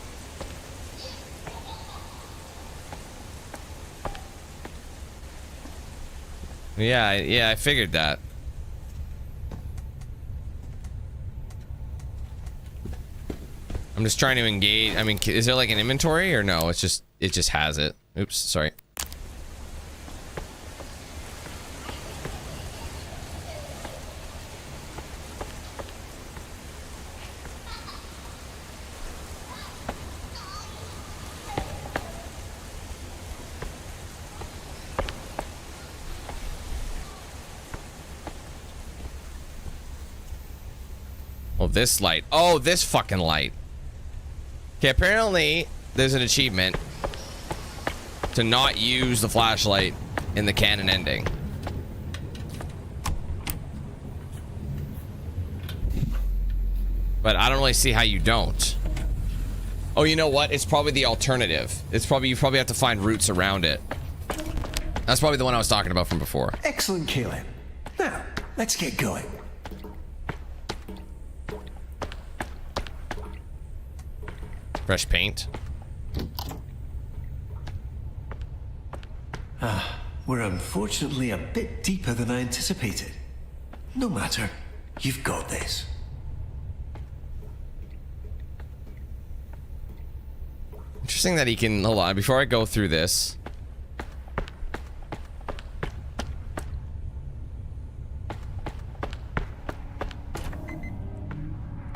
Speaker 1: Yeah, I figured that. I'm just trying to engage. I mean, is there like an inventory or no? It just has it. Oops, sorry. Oh, this light. Oh, this fucking light. Okay, apparently there's an achievement to not use the flashlight in the canon ending. But I don't really see how you don't. Oh, you know what? It's probably the alternative. It's probably, you probably have to find routes around it. That's probably the one I was talking about from before.
Speaker 2: Excellent, Caleb. Now, let's get going.
Speaker 1: Fresh paint.
Speaker 2: We're unfortunately a bit deeper than I anticipated. No matter, you've got this.
Speaker 1: Interesting that he can, hold on, before I go through this.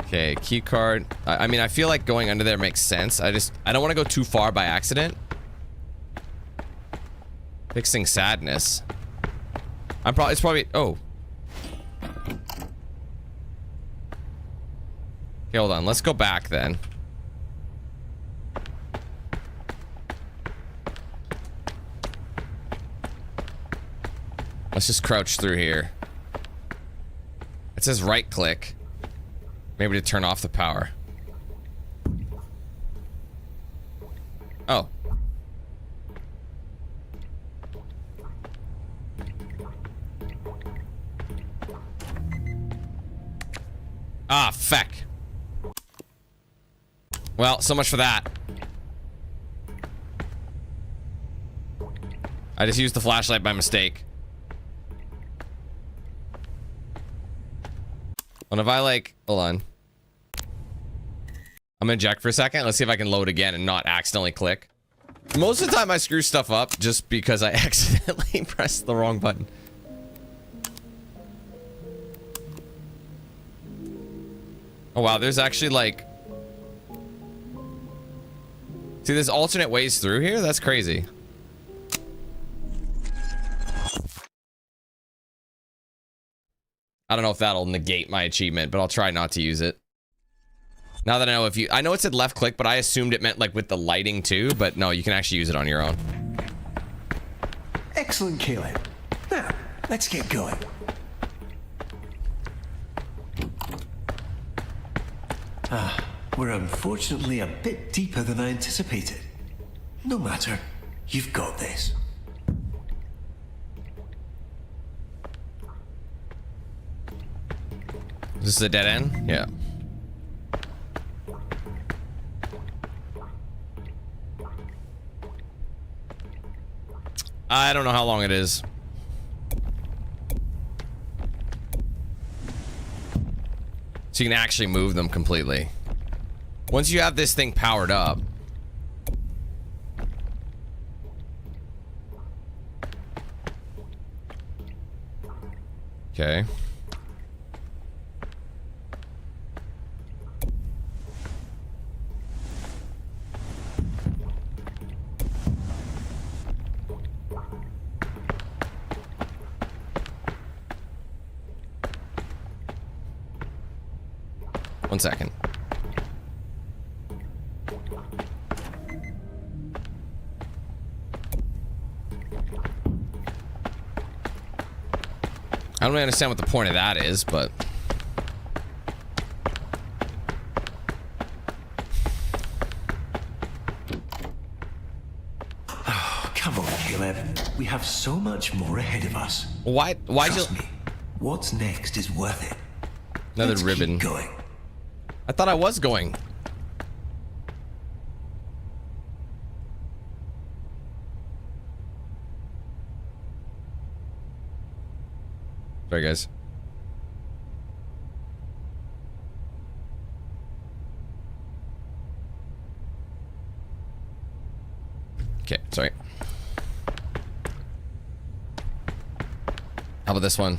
Speaker 1: Okay, key card. I mean, I feel like going under there makes sense. I don't want to go too far by accident. Fixing sadness. It's probably, oh. Okay, hold on. Let's go back then. Let's just crouch through here. It says right click. Maybe to turn off the power. Oh. Ah, feck. Well, so much for that. I just used the flashlight by mistake. And if I like, hold on. I'm gonna eject for a second. Let's see if I can load again and not accidentally click. Most of the time I screw stuff up just because I accidentally pressed the wrong button. Oh wow, there's actually like... See, there's alternate ways through here? That's crazy. I don't know if that'll negate my achievement, but I'll try not to use it. Now that I know I know it said left click, but I assumed it meant like with the lighting too, but no, you can actually use it on your own.
Speaker 2: Excellent, Caleb. Now, let's get going. We're unfortunately a bit deeper than I anticipated. No matter, you've got this.
Speaker 1: Is this a dead end? Yeah. I don't know how long it is. So you can actually move them completely. Once you have this thing powered up. Okay. One second. I don't really understand what the point of that is, but...
Speaker 2: have so much more ahead of us.
Speaker 1: Why'd you...
Speaker 2: Trust me, what's next is worth it.
Speaker 1: Another
Speaker 2: Let's
Speaker 1: ribbon.
Speaker 2: Keep going.
Speaker 1: I thought I was going. Sorry, guys. Okay, sorry. How about this one?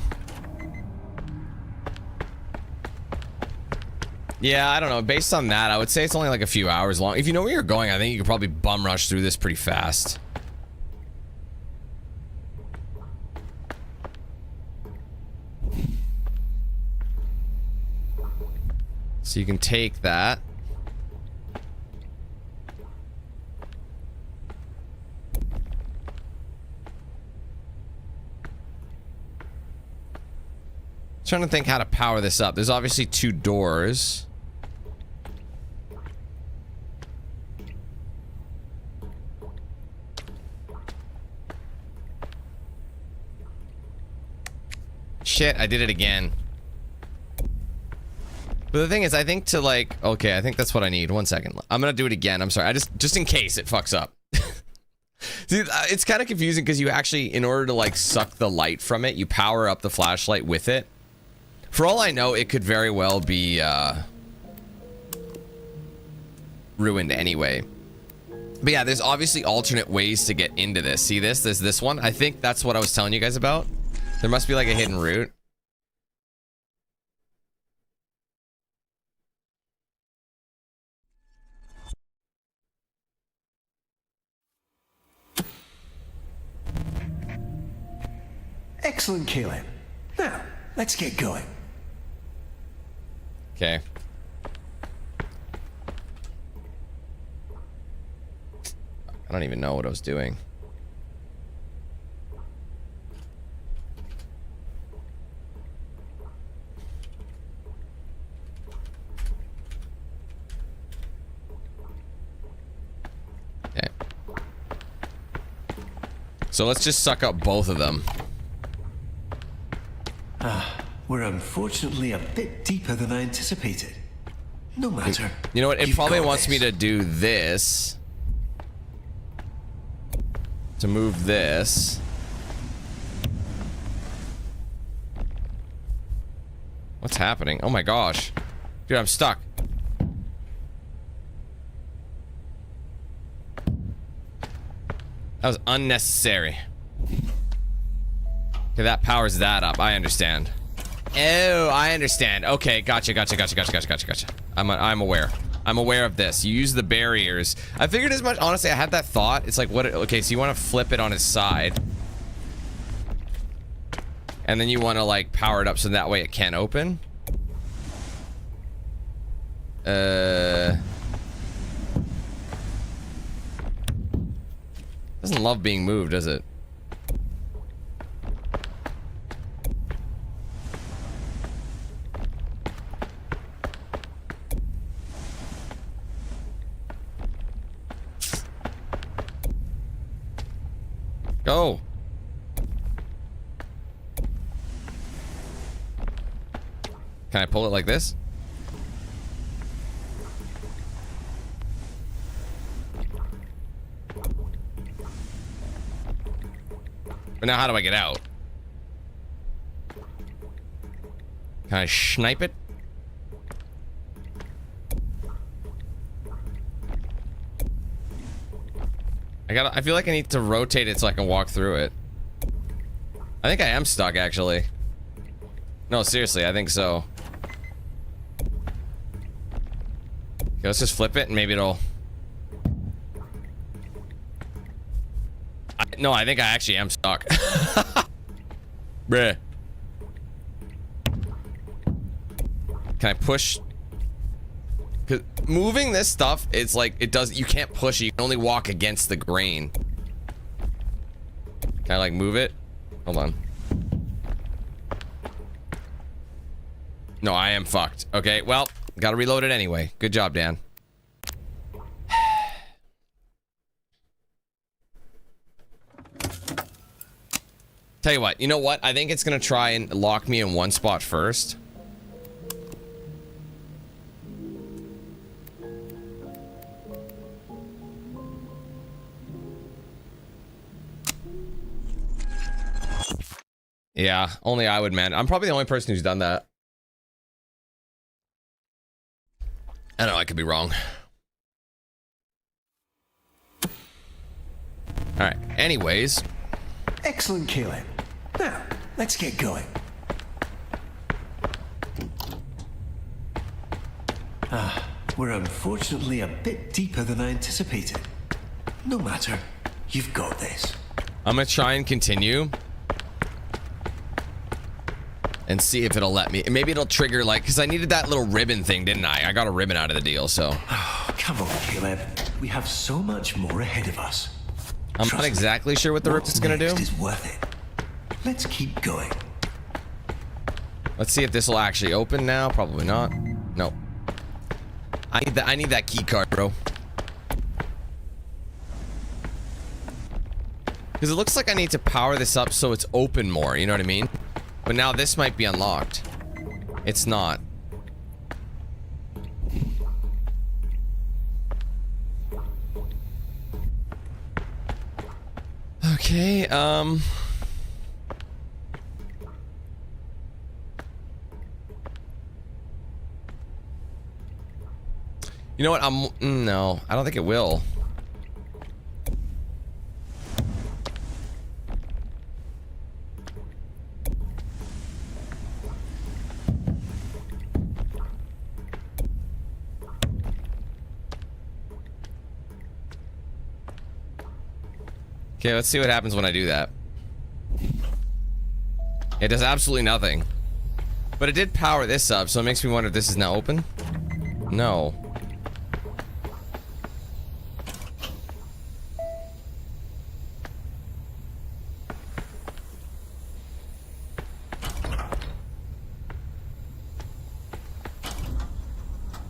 Speaker 1: Yeah, I don't know. Based on that, I would say it's only like a few hours long. If you know where you're going, I think you could probably bum rush through this pretty fast. So you can take that. Trying to think how to power this up. There's obviously 2 doors. Shit, I did it again. But the thing is, I think to like, okay, I think that's what I need. 1 second. I'm gonna do it again. I'm sorry. Just in case it fucks up. Dude, it's kind of confusing because you actually, in order to like suck the light from it, you power up the flashlight with it. For all I know, it could very well be ruined anyway. But yeah, there's obviously alternate ways to get into this. See this? There's this one. I think that's what I was telling you guys about. There must be like a hidden route.
Speaker 2: Excellent, Caleb. Now, let's get going.
Speaker 1: Okay. I don't even know what I was doing. Okay. So let's just suck up both of them.
Speaker 2: We're unfortunately a bit deeper than I anticipated. No matter.
Speaker 1: You know what? It
Speaker 2: You've
Speaker 1: probably
Speaker 2: got
Speaker 1: wants me
Speaker 2: this.
Speaker 1: to do this. To move this. What's happening? Oh my gosh. Dude, I'm stuck. That was unnecessary. Okay, that powers that up. I understand. Oh, I understand. Okay, gotcha. I'm aware. I'm aware of this. You use the barriers. I figured as much. Honestly, I had that thought. It's like, what? Okay, so you want to flip it on its side. And then you want to, like, power it up so that way it can't open. Doesn't love being moved, does it? Go. Can I pull it like this? But now how do I get out? Can I snipe it? I feel like I need to rotate it so I can walk through it. I think I am stuck, actually. No, seriously, I think so. Okay, let's just flip it and maybe it'll... No, I think I actually am stuck. Bruh. Can I push? Cause moving this stuff, it's like it does. You can't push it. You can only walk against the grain. Can I like move it? Hold on. No, I am fucked. Okay, well, gotta reload it anyway. Good job, Dan. Tell you what, you know what? I think it's gonna try and lock me in one spot first. Yeah, only I would, man. I'm probably the only person who's done that. I know, I could be wrong. Alright, anyways.
Speaker 2: Excellent, Caleb. Now, let's get going. We're unfortunately a bit deeper than I anticipated. No matter, you've got this.
Speaker 1: I'm gonna try and continue. And see if it'll let me. Maybe it'll trigger, like, because I needed that little ribbon thing, didn't I? I got a ribbon out of the deal, so.
Speaker 2: Oh, come on, Caleb. We have so much more ahead of us.
Speaker 1: I'm not exactly sure what the ribbon's gonna do.
Speaker 2: Is worth it. Let's keep going.
Speaker 1: Let's see if this will actually open now. Probably not. Nope. I need that key card, bro. Because it looks like I need to power this up so it's open more, you know what I mean? But now this might be unlocked. It's not. Okay, you know what? No, I don't think it will. Okay, let's see what happens when I do that. It does absolutely nothing. But it did power this up, so it makes me wonder if this is now open. No.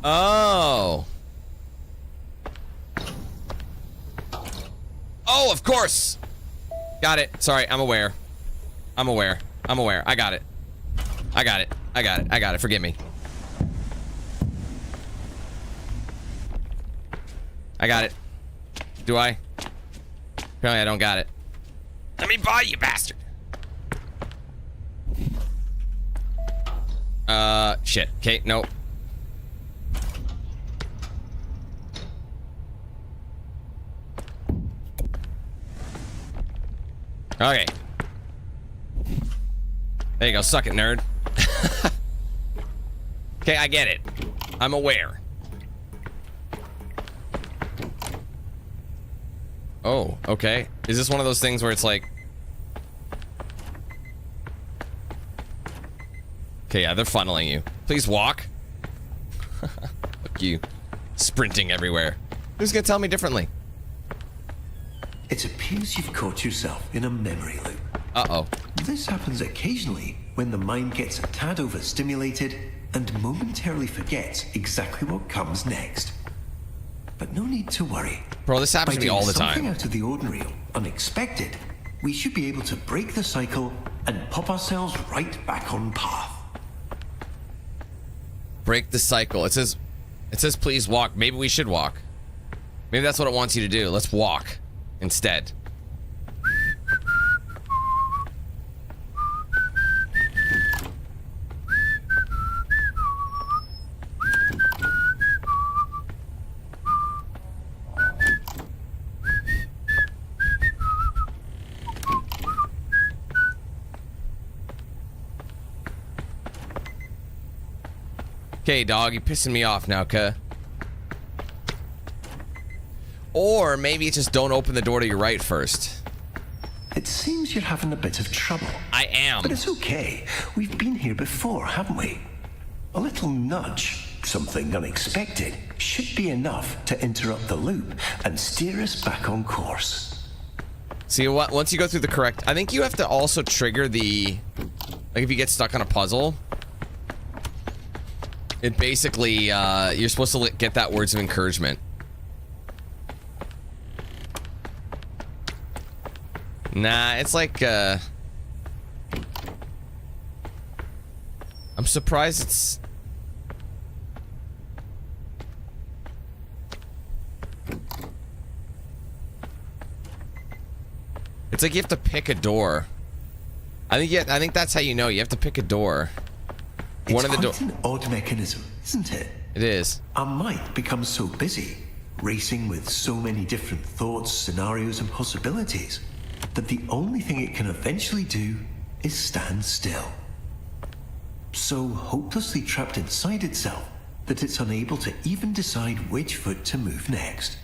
Speaker 1: Oh. Oh, of course. Got it. Sorry, I'm aware. I'm aware. I'm aware. I got it. I got it. I got it. I got it. Forgive me. I got it. Do I? Apparently I don't got it. Let me buy you, bastard. Shit. Okay, nope. Okay. There you go. Suck it, nerd. Okay, I get it. I'm aware. Oh, okay. Is this one of those things where it's like... Okay, yeah, they're funneling you. Please walk. Look, you sprinting everywhere. Who's gonna tell me differently?
Speaker 2: It appears you've caught yourself in a memory loop.
Speaker 1: Uh-oh.
Speaker 2: This happens occasionally when the mind gets a tad overstimulated and momentarily forgets exactly what comes next. But no need to worry.
Speaker 1: Bro, this happens to me all the time.
Speaker 2: By doing something out of the ordinary or unexpected, we should be able to break the cycle and pop ourselves right back on path.
Speaker 1: Break the cycle. It says please walk. Maybe we should walk. Maybe that's what it wants you to do. Let's walk instead. Okay, dog, you're pissing me off now, cuh. Or maybe it's just don't open the door to your right first.
Speaker 2: It seems you're having a bit of trouble.
Speaker 1: I am.
Speaker 2: But it's okay. We've been here before, haven't we? A little nudge, something unexpected, should be enough to interrupt the loop and steer us back on course.
Speaker 1: See what? Once you go through the correct... I think you have to also trigger the... Like, if you get stuck on a puzzle... It basically, you're supposed to get that words of encouragement. Nah, it's like, I'm surprised it's... It's like you have to pick a door. I think that's how you know. You have to pick a door.
Speaker 2: It's quite an odd mechanism, isn't it?
Speaker 1: It is.
Speaker 2: Our mind becomes so busy, racing with so many different thoughts, scenarios, and possibilities, that the only thing it can eventually do is stand still. So hopelessly trapped inside itself that it's unable to even decide which foot to move next.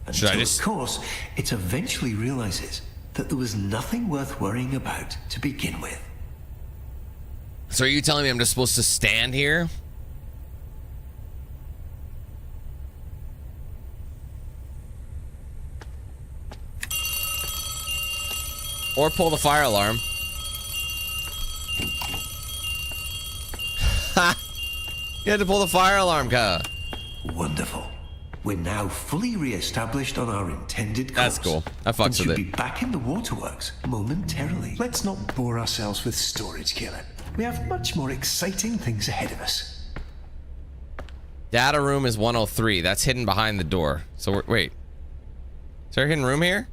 Speaker 2: Until, of course, it eventually realizes that there was nothing worth worrying about to begin with.
Speaker 1: So are you telling me I'm just supposed to stand here? Or pull the fire alarm. Ha! You had to pull the fire alarm, Ka.
Speaker 2: Wonderful. We're now fully re-established on our intended course.
Speaker 1: That's cool. I fucks with it.
Speaker 2: Should be back in the waterworks momentarily. Let's not bore ourselves with storage, Caleb. We have much more exciting things ahead of us.
Speaker 1: Data room is 103. That's hidden behind the door. So wait. Is there a hidden room here?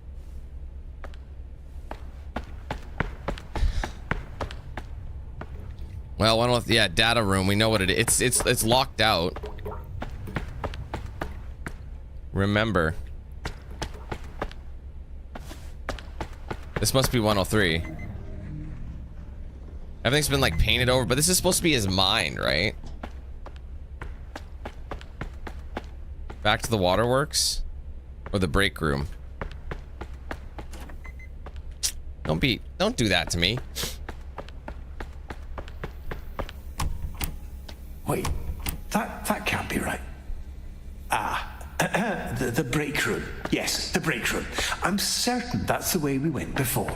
Speaker 1: Well, yeah, data room. We know what it is. It's locked out. Remember. This must be 103. Everything's been like painted over, but this is supposed to be his mind, right? Back to the waterworks or the break room. Don't do that to me.
Speaker 2: Wait, that can't be right. The break room. Yes, the break room. I'm certain that's the way we went before.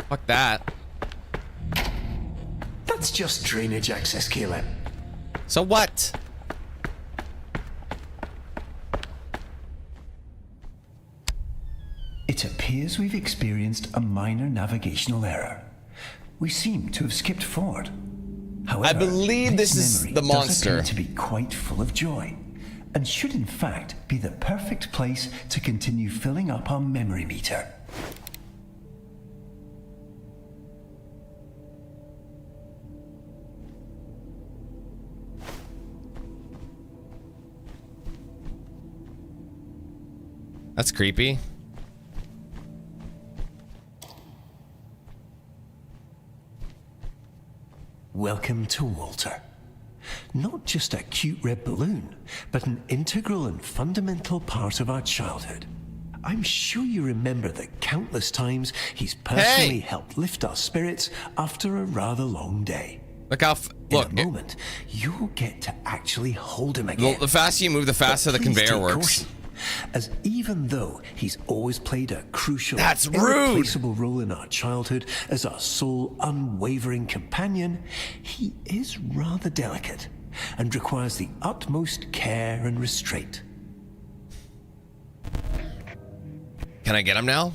Speaker 1: Fuck that.
Speaker 2: That's just drainage access, Caleb.
Speaker 1: So what?
Speaker 2: It appears we've experienced a minor navigational error. We seem to have skipped forward. However,
Speaker 1: I believe this is
Speaker 2: memory
Speaker 1: the
Speaker 2: does
Speaker 1: monster.
Speaker 2: appear to be quite full of joy, and should in fact be the perfect place to continue filling up our memory meter.
Speaker 1: That's creepy.
Speaker 2: Welcome to Walter. Not just a cute red balloon, but an integral and fundamental part of our childhood. I'm sure you remember the countless times he's personally helped lift our spirits after a rather long day.
Speaker 1: Look how look.
Speaker 2: In a moment, you'll get to actually hold him again.
Speaker 1: The faster you move, the faster the conveyor works.
Speaker 2: Caution, as even though he's always played a crucial,
Speaker 1: rude.
Speaker 2: irreplaceable role in our childhood as our sole, unwavering companion, he is rather delicate and requires the utmost care and restraint.
Speaker 1: Can I get him now?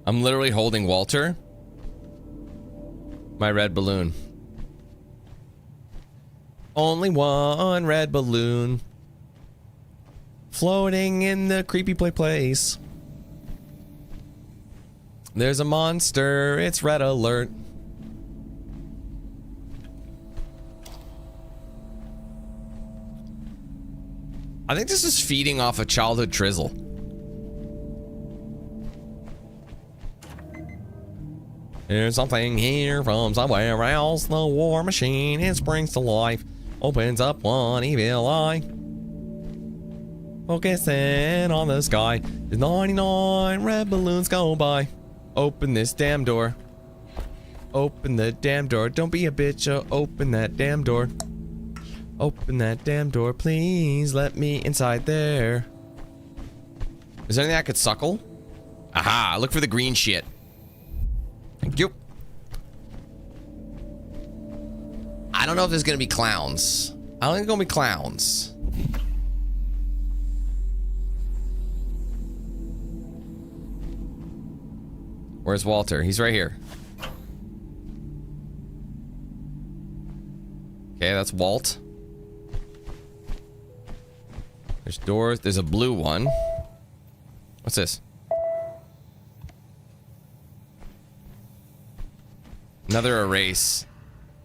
Speaker 1: I'm literally holding Walter. My red balloon. Only one red balloon. Floating in the creepy place. There's a monster. It's red alert. I think this is feeding off a childhood drizzle. There's something here from somewhere else. The war machine, it springs to life. Opens up one evil eye. Focusing on the sky. There's 99 red balloons go by. Open this damn door. Open the damn door. Don't be a bitch. Open that damn door. Open that damn door, please. Let me inside there. Is there anything I could suckle? Aha, look for the green shit. Thank you. I don't know if there's gonna be clowns. I don't think there's gonna be clowns. Where's Walter? He's right here. Okay, that's Walt. There's doors. There's a blue one. What's this? Another erase.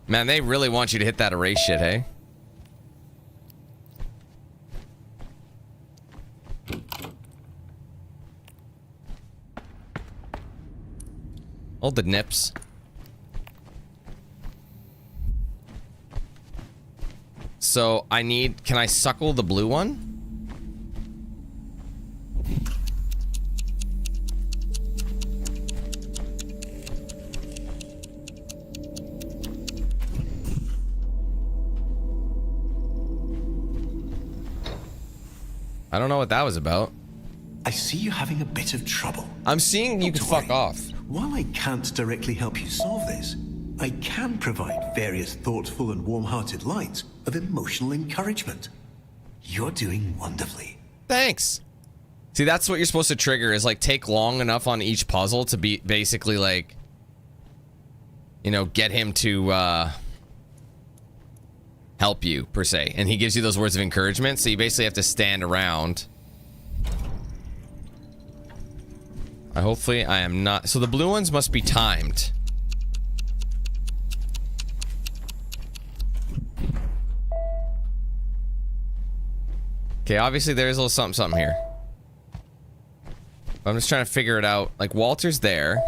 Speaker 1: Man, they really want you to hit that erase shit, hey? Hold the nips. So I need, can I suckle the blue one? I don't know what that was about.
Speaker 2: I see you having a bit of trouble.
Speaker 1: I'm seeing you
Speaker 2: Not
Speaker 1: can
Speaker 2: to
Speaker 1: fuck
Speaker 2: worry.
Speaker 1: off.
Speaker 2: While I can't directly help you solve this, I can provide various thoughtful and warm-hearted lines of emotional encouragement. You're doing wonderfully.
Speaker 1: Thanks. See, that's what you're supposed to trigger, is like take long enough on each puzzle to be basically like, you know, get him to help you per se. And he gives you those words of encouragement, so you basically have to stand around. Hopefully I am not. So the blue ones must be timed. Okay, obviously there's a little something here. I'm just trying to figure it out. Like, Walter's there.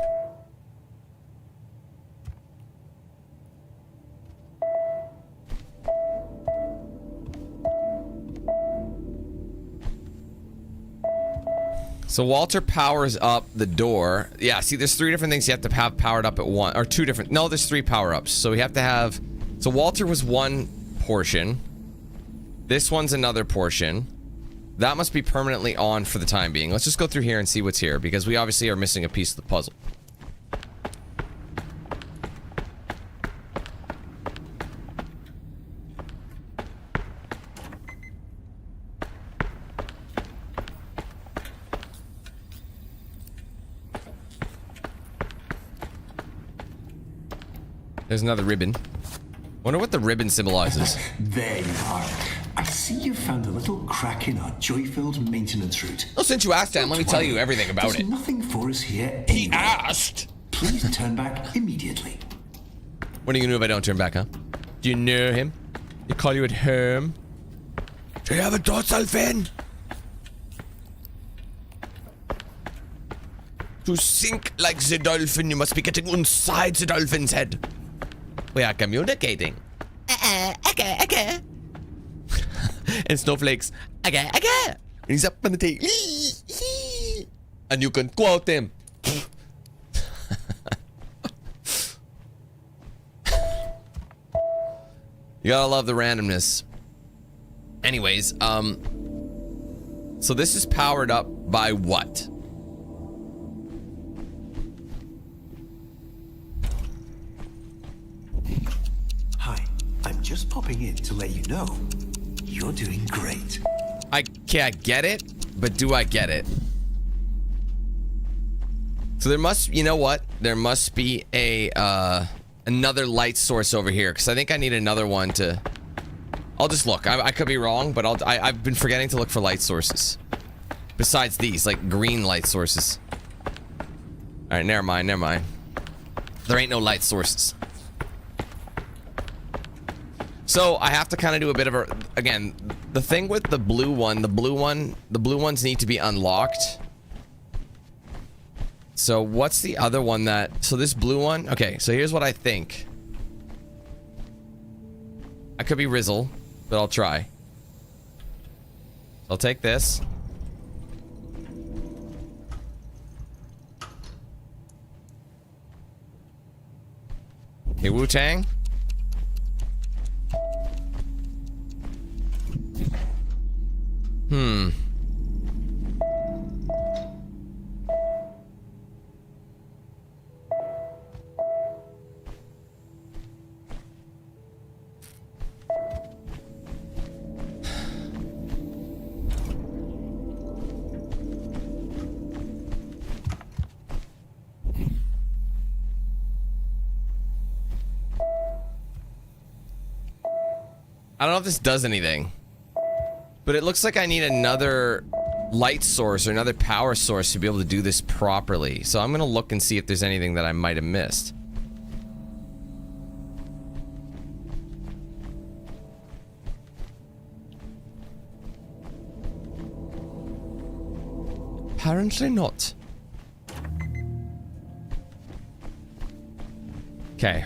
Speaker 1: So Walter powers up the door. Yeah, see, there's 3 different things you have to have powered up at one, or 2 different. No, there's 3 power-ups. So we have to have. So Walter was one portion. This one's another portion. That must be permanently on for the time being. Let's just go through here and see what's here, because we obviously are missing a piece of the puzzle. There's another ribbon. Wonder what the ribbon symbolizes.
Speaker 2: There you are. I see you found a little crack in our joy-filled maintenance route.
Speaker 1: Well, since you asked, Dan, let me tell you everything about
Speaker 2: There's
Speaker 1: it.
Speaker 2: nothing for us here
Speaker 1: He
Speaker 2: anyway.
Speaker 1: asked.
Speaker 2: Please turn back immediately.
Speaker 1: What are you gonna do if I don't turn back, huh? Do you know him? He call you at home? Do you have a dorsal fin? To sink like the dolphin, you must be getting inside the dolphin's head. We are communicating. Okay. And Snowflakes. Okay. And he's up on the tail. And you can quote him. You gotta love the randomness. Anyways, so this is powered up by what?
Speaker 2: Hi, I'm just popping in to let you know you're doing great.
Speaker 1: I get it, but do I get it? So there must, you know what? There must be a another light source over here, because I think I need another one to. I'll just look. I could be wrong, but I've been forgetting to look for light sources. Besides these, like green light sources. All right, never mind. There ain't no light sources. So I have to kind of do a bit of a, again, the thing with the blue ones need to be unlocked. So what's the other one that, so this blue one, okay, so here's what I think. I could be Rizzle, but I'll try. I'll take this. Okay, Wu-Tang. I don't know if this does anything, but it looks like I need another light source or another power source to be able to do this properly. So I'm gonna look and see if there's anything that I might have missed. Apparently not. Okay.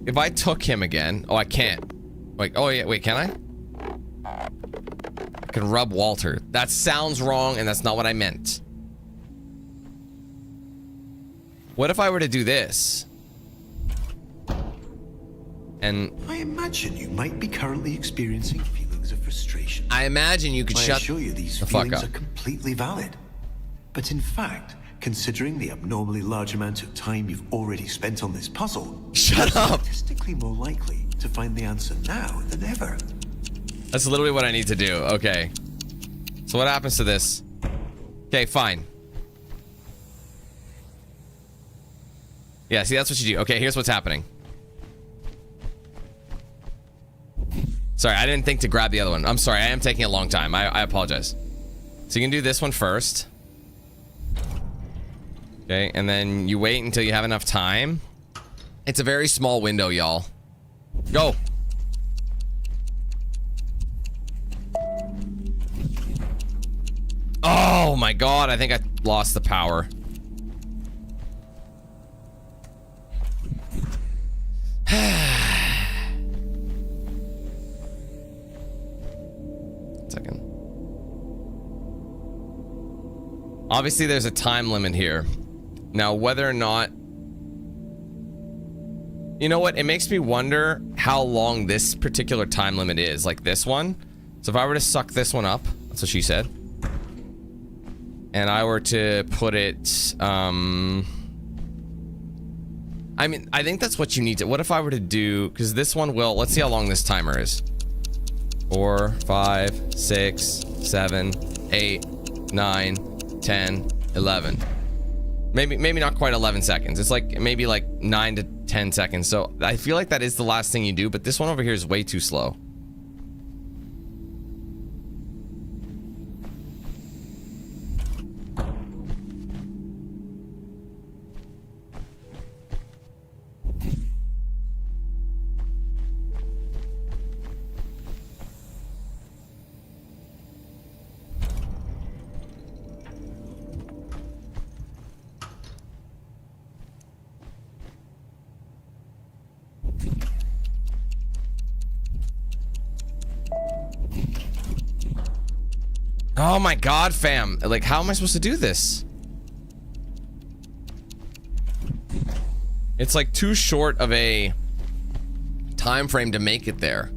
Speaker 1: If I took him again... Oh, I can't. Wait, oh yeah, wait, can I? I can rub Walter. That sounds wrong, and that's not what I meant. What if I were to do this? And...
Speaker 2: I imagine you might be currently experiencing feelings of frustration.
Speaker 1: I imagine you could
Speaker 2: I
Speaker 1: shut
Speaker 2: assure you these
Speaker 1: the fuck
Speaker 2: feelings
Speaker 1: up.
Speaker 2: are completely valid. But in fact, considering the abnormally large amount of time you've already spent on this puzzle,
Speaker 1: Shut up!
Speaker 2: statistically more likely to find the answer now than ever.
Speaker 1: That's literally what I need to do. Okay. So what happens to this? Okay, fine. Yeah, see, that's what you do. Okay, here's what's happening. Sorry, I didn't think to grab the other one. I'm sorry, I am taking a long time. I apologize. So you can do this one first. Okay, and then you wait until you have enough time. It's a very small window, y'all. Go. Oh my god, I think I lost the power. Second. Obviously, there's a time limit here. Now, whether or not... You know what? It makes me wonder how long this particular time limit is. Like this one. So if I were to suck this one up, that's what she said. And I were to put it... I mean, I think that's what you need to... What if I were to do... Because this one will... Let's see how long this timer is. 4, 5, 6, 7, 8, 9, 10, 11. Maybe not quite 11 seconds. It's like maybe like 9 to 10 seconds. So I feel like that is the last thing you do, but this one over here is way too slow. Oh my god, fam. Like, how am I supposed to do this? It's like too short of a time frame to make it there.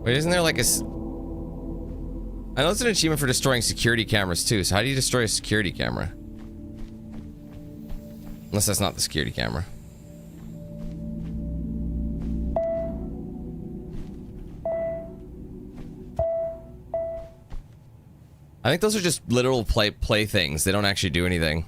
Speaker 1: Wait, isn't there like a... I know it's an achievement for destroying security cameras too, so how do you destroy a security camera? Unless that's not the security camera. I think those are just literal play things. They don't actually do anything.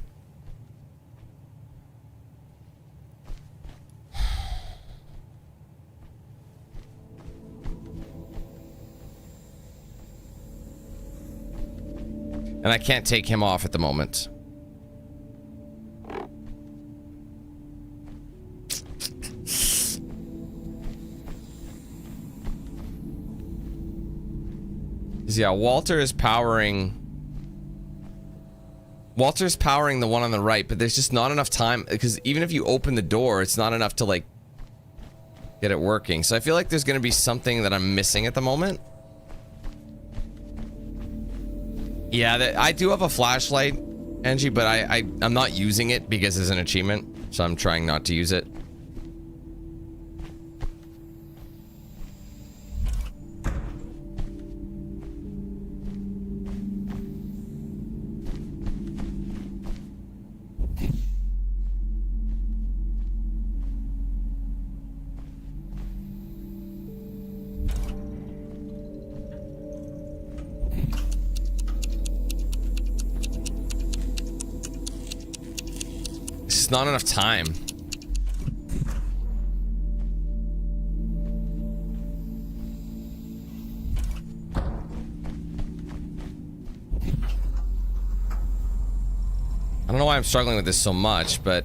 Speaker 1: And I can't take him off at the moment. Yeah, Walter's powering the one on the right, but there's just not enough time, because even if you open the door, it's not enough to like get it working. So I feel like there's gonna be something that I'm missing at the moment. Yeah, I do have a flashlight, Angie, but I'm not using it because it's an achievement. So I'm trying not to use it. It's not enough time. I don't know why I'm struggling with this so much, but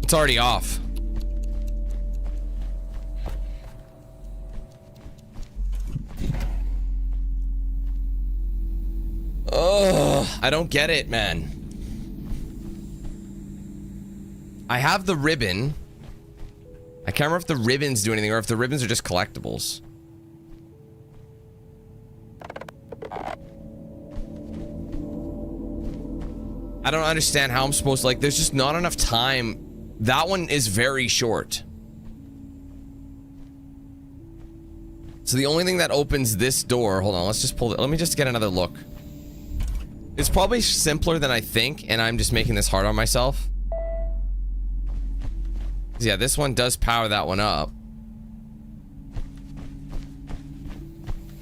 Speaker 1: it's already off. Ugh, I don't get it, man. I have the ribbon. I can't remember if the ribbons do anything or if the ribbons are just collectibles. I don't understand how I'm supposed to, like, there's just not enough time. That one is very short. So the only thing that opens this door, hold on, let's just pull it. Let me just get another look. It's probably simpler than I think, and I'm just making this hard on myself. Yeah, this one does power that one up.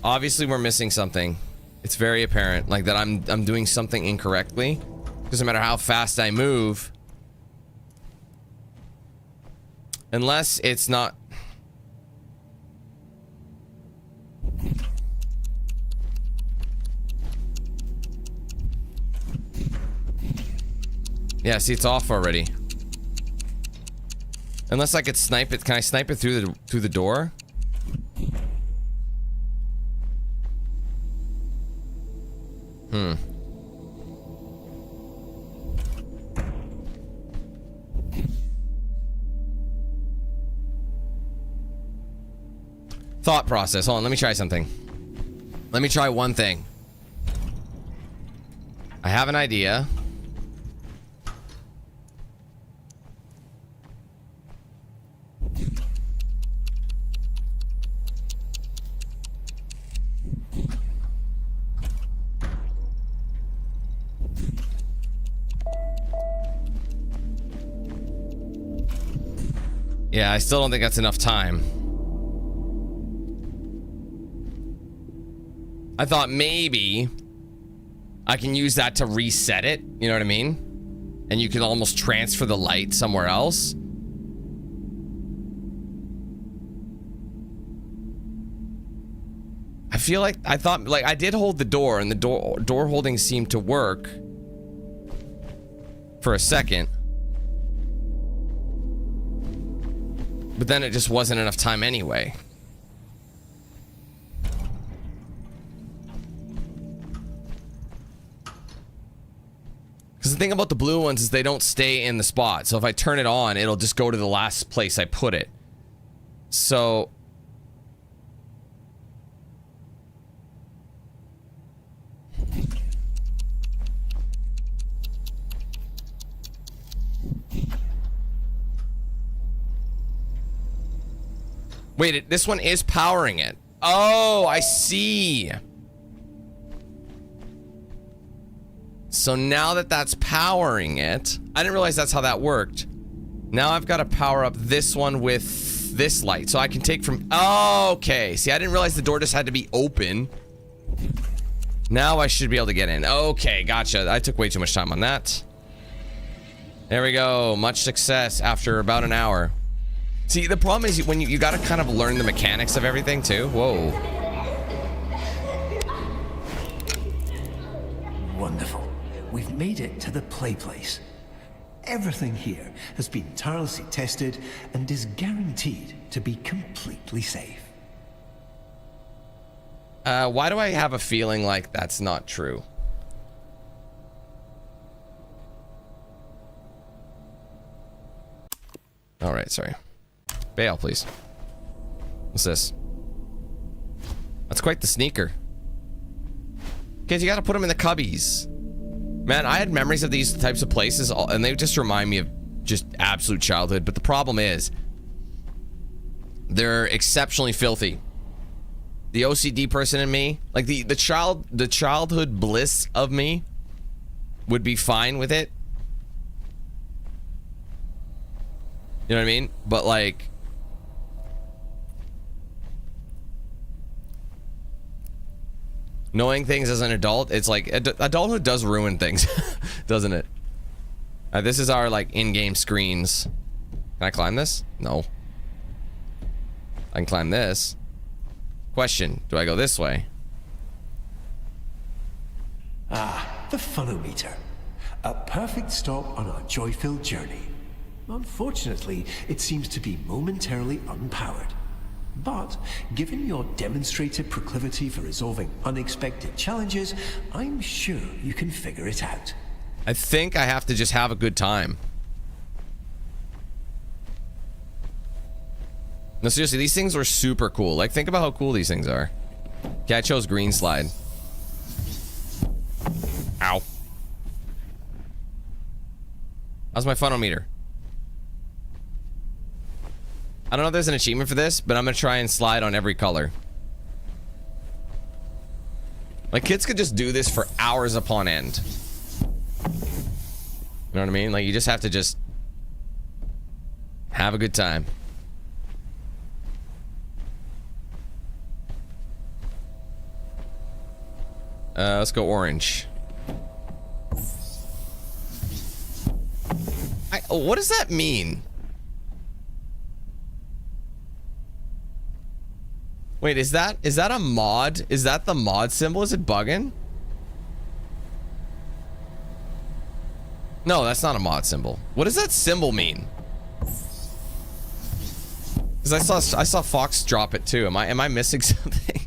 Speaker 1: Obviously, we're missing something. It's very apparent, like that I'm doing something incorrectly. Doesn't matter how fast I move. Unless it's not... Yeah, see, it's off already. Unless I could snipe it. Can I snipe it through the door? Thought process. Hold on, let me try something. Let me try one thing. I have an idea. Yeah, I still don't think that's enough time. I thought maybe I can use that to reset it, you know what I mean? And you can almost transfer the light somewhere else. I feel like I thought, like, I did hold the door and the door holding seemed to work for a second. But then it just wasn't enough time anyway. Because the thing about the blue ones is they don't stay in the spot. So if I turn it on, it'll just go to the last place I put it. So... Wait, this one is powering it. Oh, I see. So now that that's powering it, I didn't realize that's how that worked. Now I've got to power up this one with this light. So I can take from... Oh, okay. See, I didn't realize the door just had to be open. Now I should be able to get in. Okay, gotcha. I took way too much time on that. There we go. Much success after about an hour. See, the problem is when you got to kind of learn the mechanics of everything too. Whoa.
Speaker 2: Wonderful. We've made it to the play place. Everything here has been tirelessly tested and is guaranteed to be completely safe.
Speaker 1: Why do I have a feeling like that's not true? All right, sorry. Bail, please. What's this? That's quite the sneaker. Kids, you gotta put them in the cubbies. Man, I had memories of these types of places, and they just remind me of just absolute childhood. But the problem is, they're exceptionally filthy. The OCD person in me, like the childhood bliss of me, would be fine with it. You know what I mean? But like, knowing things as an adult, it's like adulthood does ruin things, doesn't it? This is our like in-game screens. Can I climb this? No. I can climb this. Question, do I go this way?
Speaker 2: Ah, the funometer. A perfect stop on our joy-filled journey. Unfortunately, it seems to be momentarily unpowered. But, given your demonstrated proclivity for resolving unexpected challenges, I'm sure you can figure it out.
Speaker 1: I think I have to just have a good time. No, seriously, these things were super cool. Like, think about how cool these things are. Okay, I chose green slide. Ow. How's my funometer? I don't know if there's an achievement for this, but I'm gonna try and slide on every color. Like, kids could just do this for hours upon end. You know what I mean? Like, you just have to just have a good time. Let's go orange. What does that mean? Wait, is that a mod? Is that the mod symbol? Is it bugging? No, that's not a mod symbol. What does that symbol mean? Because I saw Fox drop it too. Am I missing something?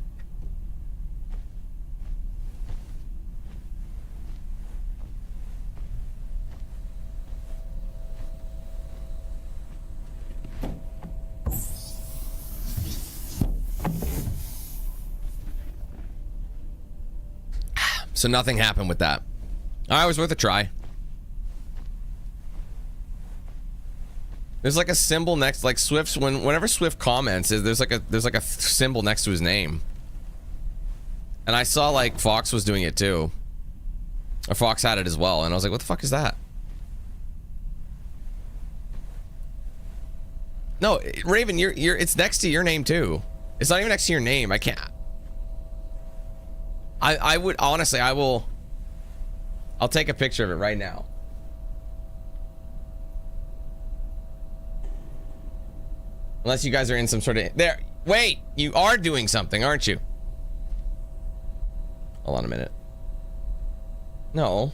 Speaker 1: So nothing happened with that. Alright, it was worth a try. There's like a symbol next, like Swift's, whenever Swift comments, there's like a symbol next to his name. And I saw like Fox was doing it too. Or Fox had it as well, and I was like, what the fuck is that? No, Raven, it's next to your name too. It's not even next to your name. I can't. I would honestly, I'll take a picture of it right now. Unless you guys are in some sort of there. Wait, you are doing something, aren't you? Hold on a minute. No.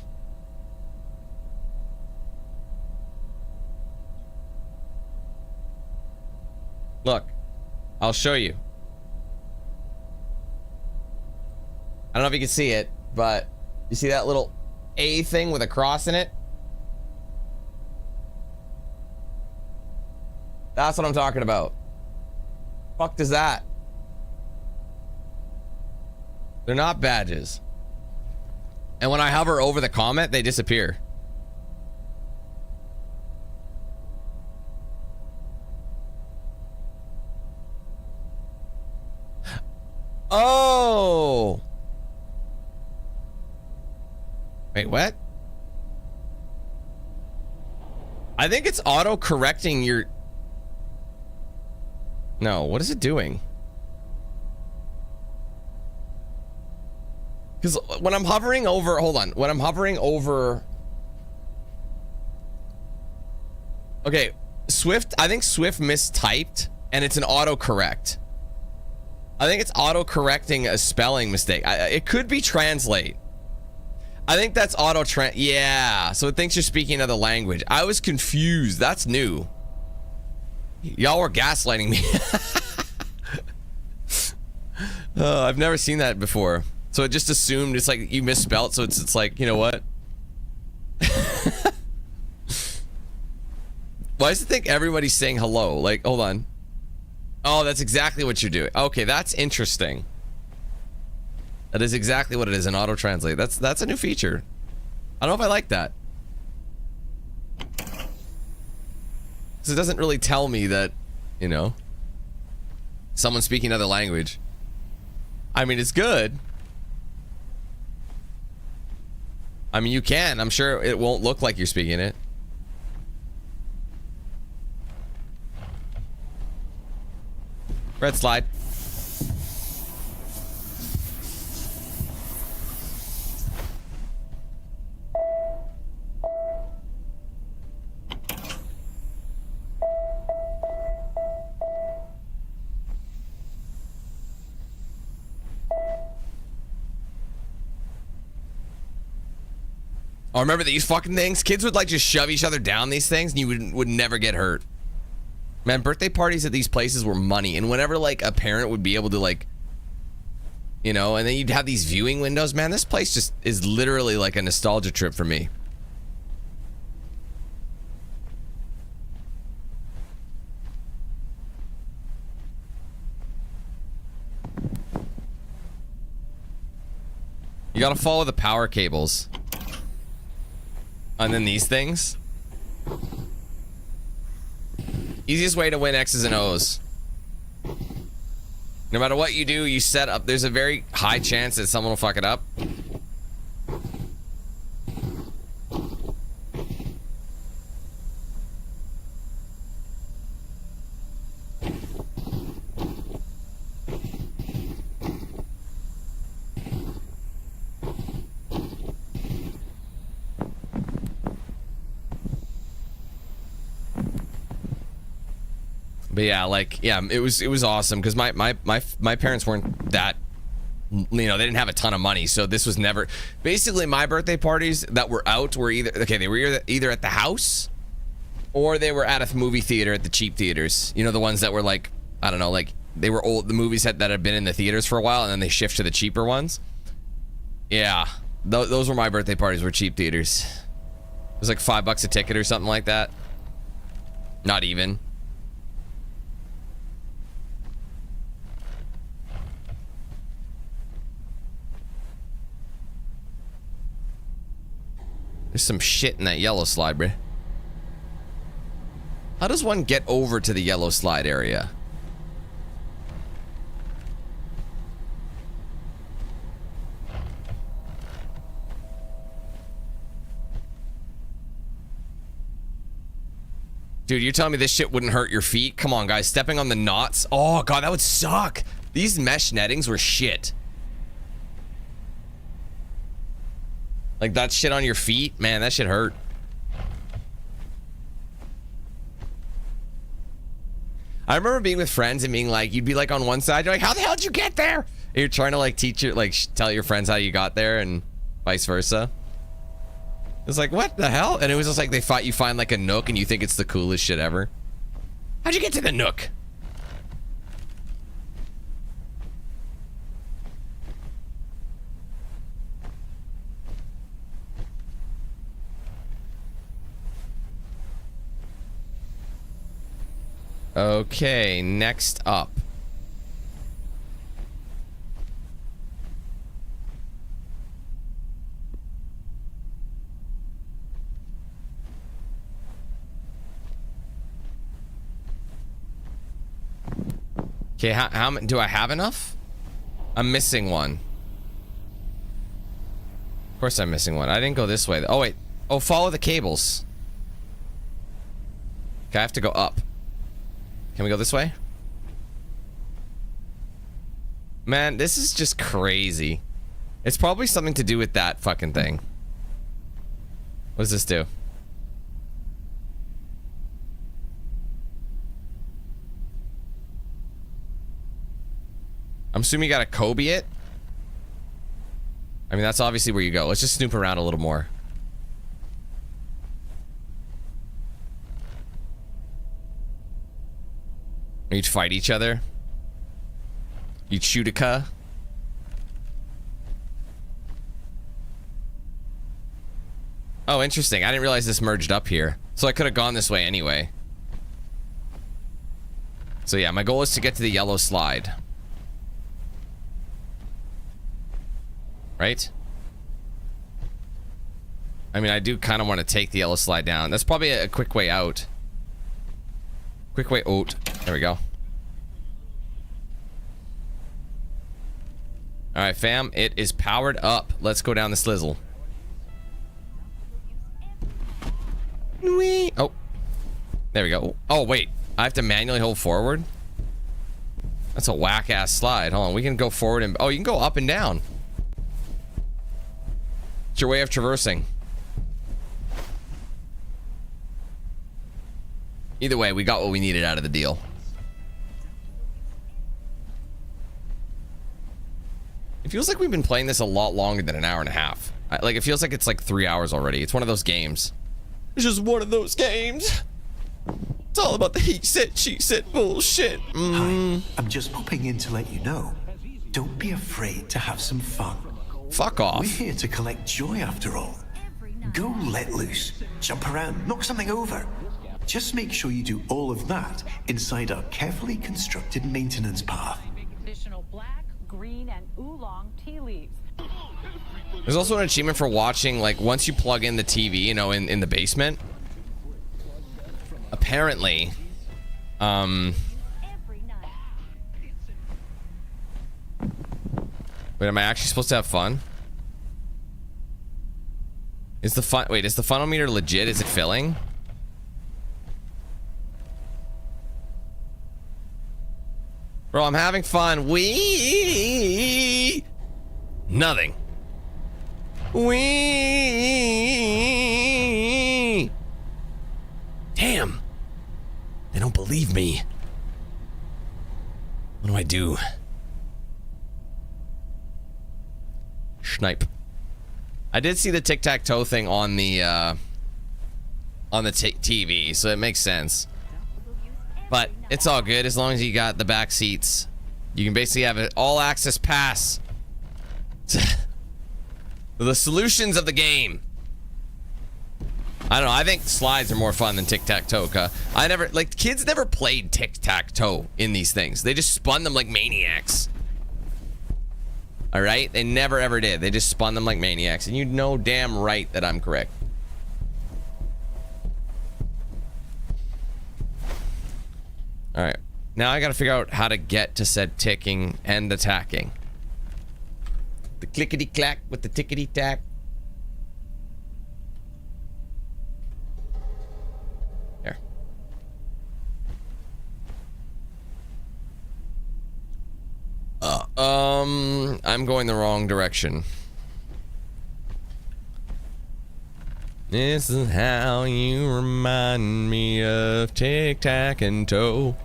Speaker 1: Look, I'll show you. I don't know if you can see it, but you see that little A thing with a cross in it? That's what I'm talking about. Fuck does that? They're not badges. And when I hover over the comment, they disappear. Oh! Wait, what? I think it's auto-correcting your... No, what is it doing? Because when I'm hovering over... Hold on. When I'm hovering over... Okay, Swift... I think Swift mistyped, and it's an autocorrect. I think it's auto-correcting a spelling mistake. It could be translate. I think that's yeah, so it thinks you're speaking another language. I was confused. That's new. Y'all were gaslighting me. I've never seen that before. So it just assumed it's like you misspelled, so it's like, you know what? Why does it think everybody's saying hello? Like, hold on. Oh, that's exactly what you're doing. Okay, that's interesting. That is exactly what it is in auto translate. That's a new feature. I don't know if I like that. Because it doesn't really tell me that, you know, someone's speaking another language. I mean, it's good. I mean, you can. I'm sure it won't look like you're speaking it. Red slide. Oh, remember these fucking things? Kids would like just shove each other down these things and you would never get hurt. Man, birthday parties at these places were money. And whenever like a parent would be able to like, you know, and then you'd have these viewing windows. Man, this place just is literally like a nostalgia trip for me. You gotta follow the power cables. And then these things. Easiest way to win X's and O's. No matter what you do, you set up. There's a very high chance that someone will fuck it up. But yeah, like, yeah, it was awesome because my parents weren't that, you know, they didn't have a ton of money, so this was never. Basically, my birthday parties that were out were they were either at the house or they were at a movie theater at the cheap theaters. You know, the ones that were like, I don't know, like they were old, the movies that had been in the theaters for a while and then they shift to the cheaper ones. Yeah, those were my birthday parties, were cheap theaters. It was like $5 a ticket or something like that. Not even. There's some shit in that yellow slide, bruh. How does one get over to the yellow slide area? Dude, you're telling me this shit wouldn't hurt your feet? Come on, guys. Stepping on the knots. Oh, God, that would suck. These mesh nettings were shit. Like that shit on your feet? Man, that shit hurt. I remember being with friends and being like, you'd be like on one side, you're like, how the hell did you get there? And you're trying to like teach your, like tell your friends how you got there and vice versa. It's like, what the hell? And it was just like you find like a nook and you think it's the coolest shit ever. How'd you get to the nook? Okay, next up. Okay, how do I have enough? I'm missing one. Of course I'm missing one. I didn't go this way. Oh, wait. Oh, follow the cables. Okay, I have to go up. Can we go this way? Man, this is just crazy. It's probably something to do with that fucking thing. What does this do? I'm assuming you gotta Kobe it. I mean, that's obviously where you go. Let's just snoop around a little more. You'd fight each other. You'd shoot a cuh. Oh, interesting. I didn't realize this merged up here. So I could have gone this way anyway. So yeah, my goal is to get to the yellow slide. Right? I mean, I do kind of want to take the yellow slide down. That's probably a quick way out. Quick way out. There we go. Alright, fam. It is powered up. Let's go down the slizzle. Whee! Oh. There we go. Oh, wait. I have to manually hold forward? That's a whack-ass slide. Hold on. We can go forward and... Oh, you can go up and down. It's your way of traversing. Either way, we got what we needed out of the deal. It feels like we've been playing this a lot longer than an hour and a half. Like, it feels like it's like 3 hours already. It's one of those games. It's just one of those games. It's all about the he said, she said bullshit.
Speaker 2: Hi, I'm just popping in to let you know. Don't be afraid to have some fun.
Speaker 1: Fuck off.
Speaker 2: We're here to collect joy after all. Go let loose, jump around, knock something over. Just make sure you do all of that inside our carefully constructed maintenance path.
Speaker 3: Additional black, green, and oolong tea leaves.
Speaker 1: There's also an achievement for watching, like, once you plug in the TV, you know, in the basement. Apparently, wait, am I actually supposed to have fun? Is the fun... Wait, is the funometer legit? Is it filling? Bro, I'm having fun. Wee! Nothing. Wee! Damn. They don't believe me. What do I do? Snipe. I did see the tic-tac-toe thing on the TV, so it makes sense. But it's all good as long as you got the back seats. You can basically have an all-access pass to the solutions of the game. I don't know. I think slides are more fun than tic-tac-toe. I never, like, kids never played tic-tac-toe in these things. They just spun them like maniacs. All right? They never ever did. They just spun them like maniacs. And you know damn right that I'm correct. All right. Now I got to figure out how to get to said ticking and attacking. The clickety-clack with the tickety-tack. There. I'm going the wrong direction. This is how you remind me of tic-tac-and-toe.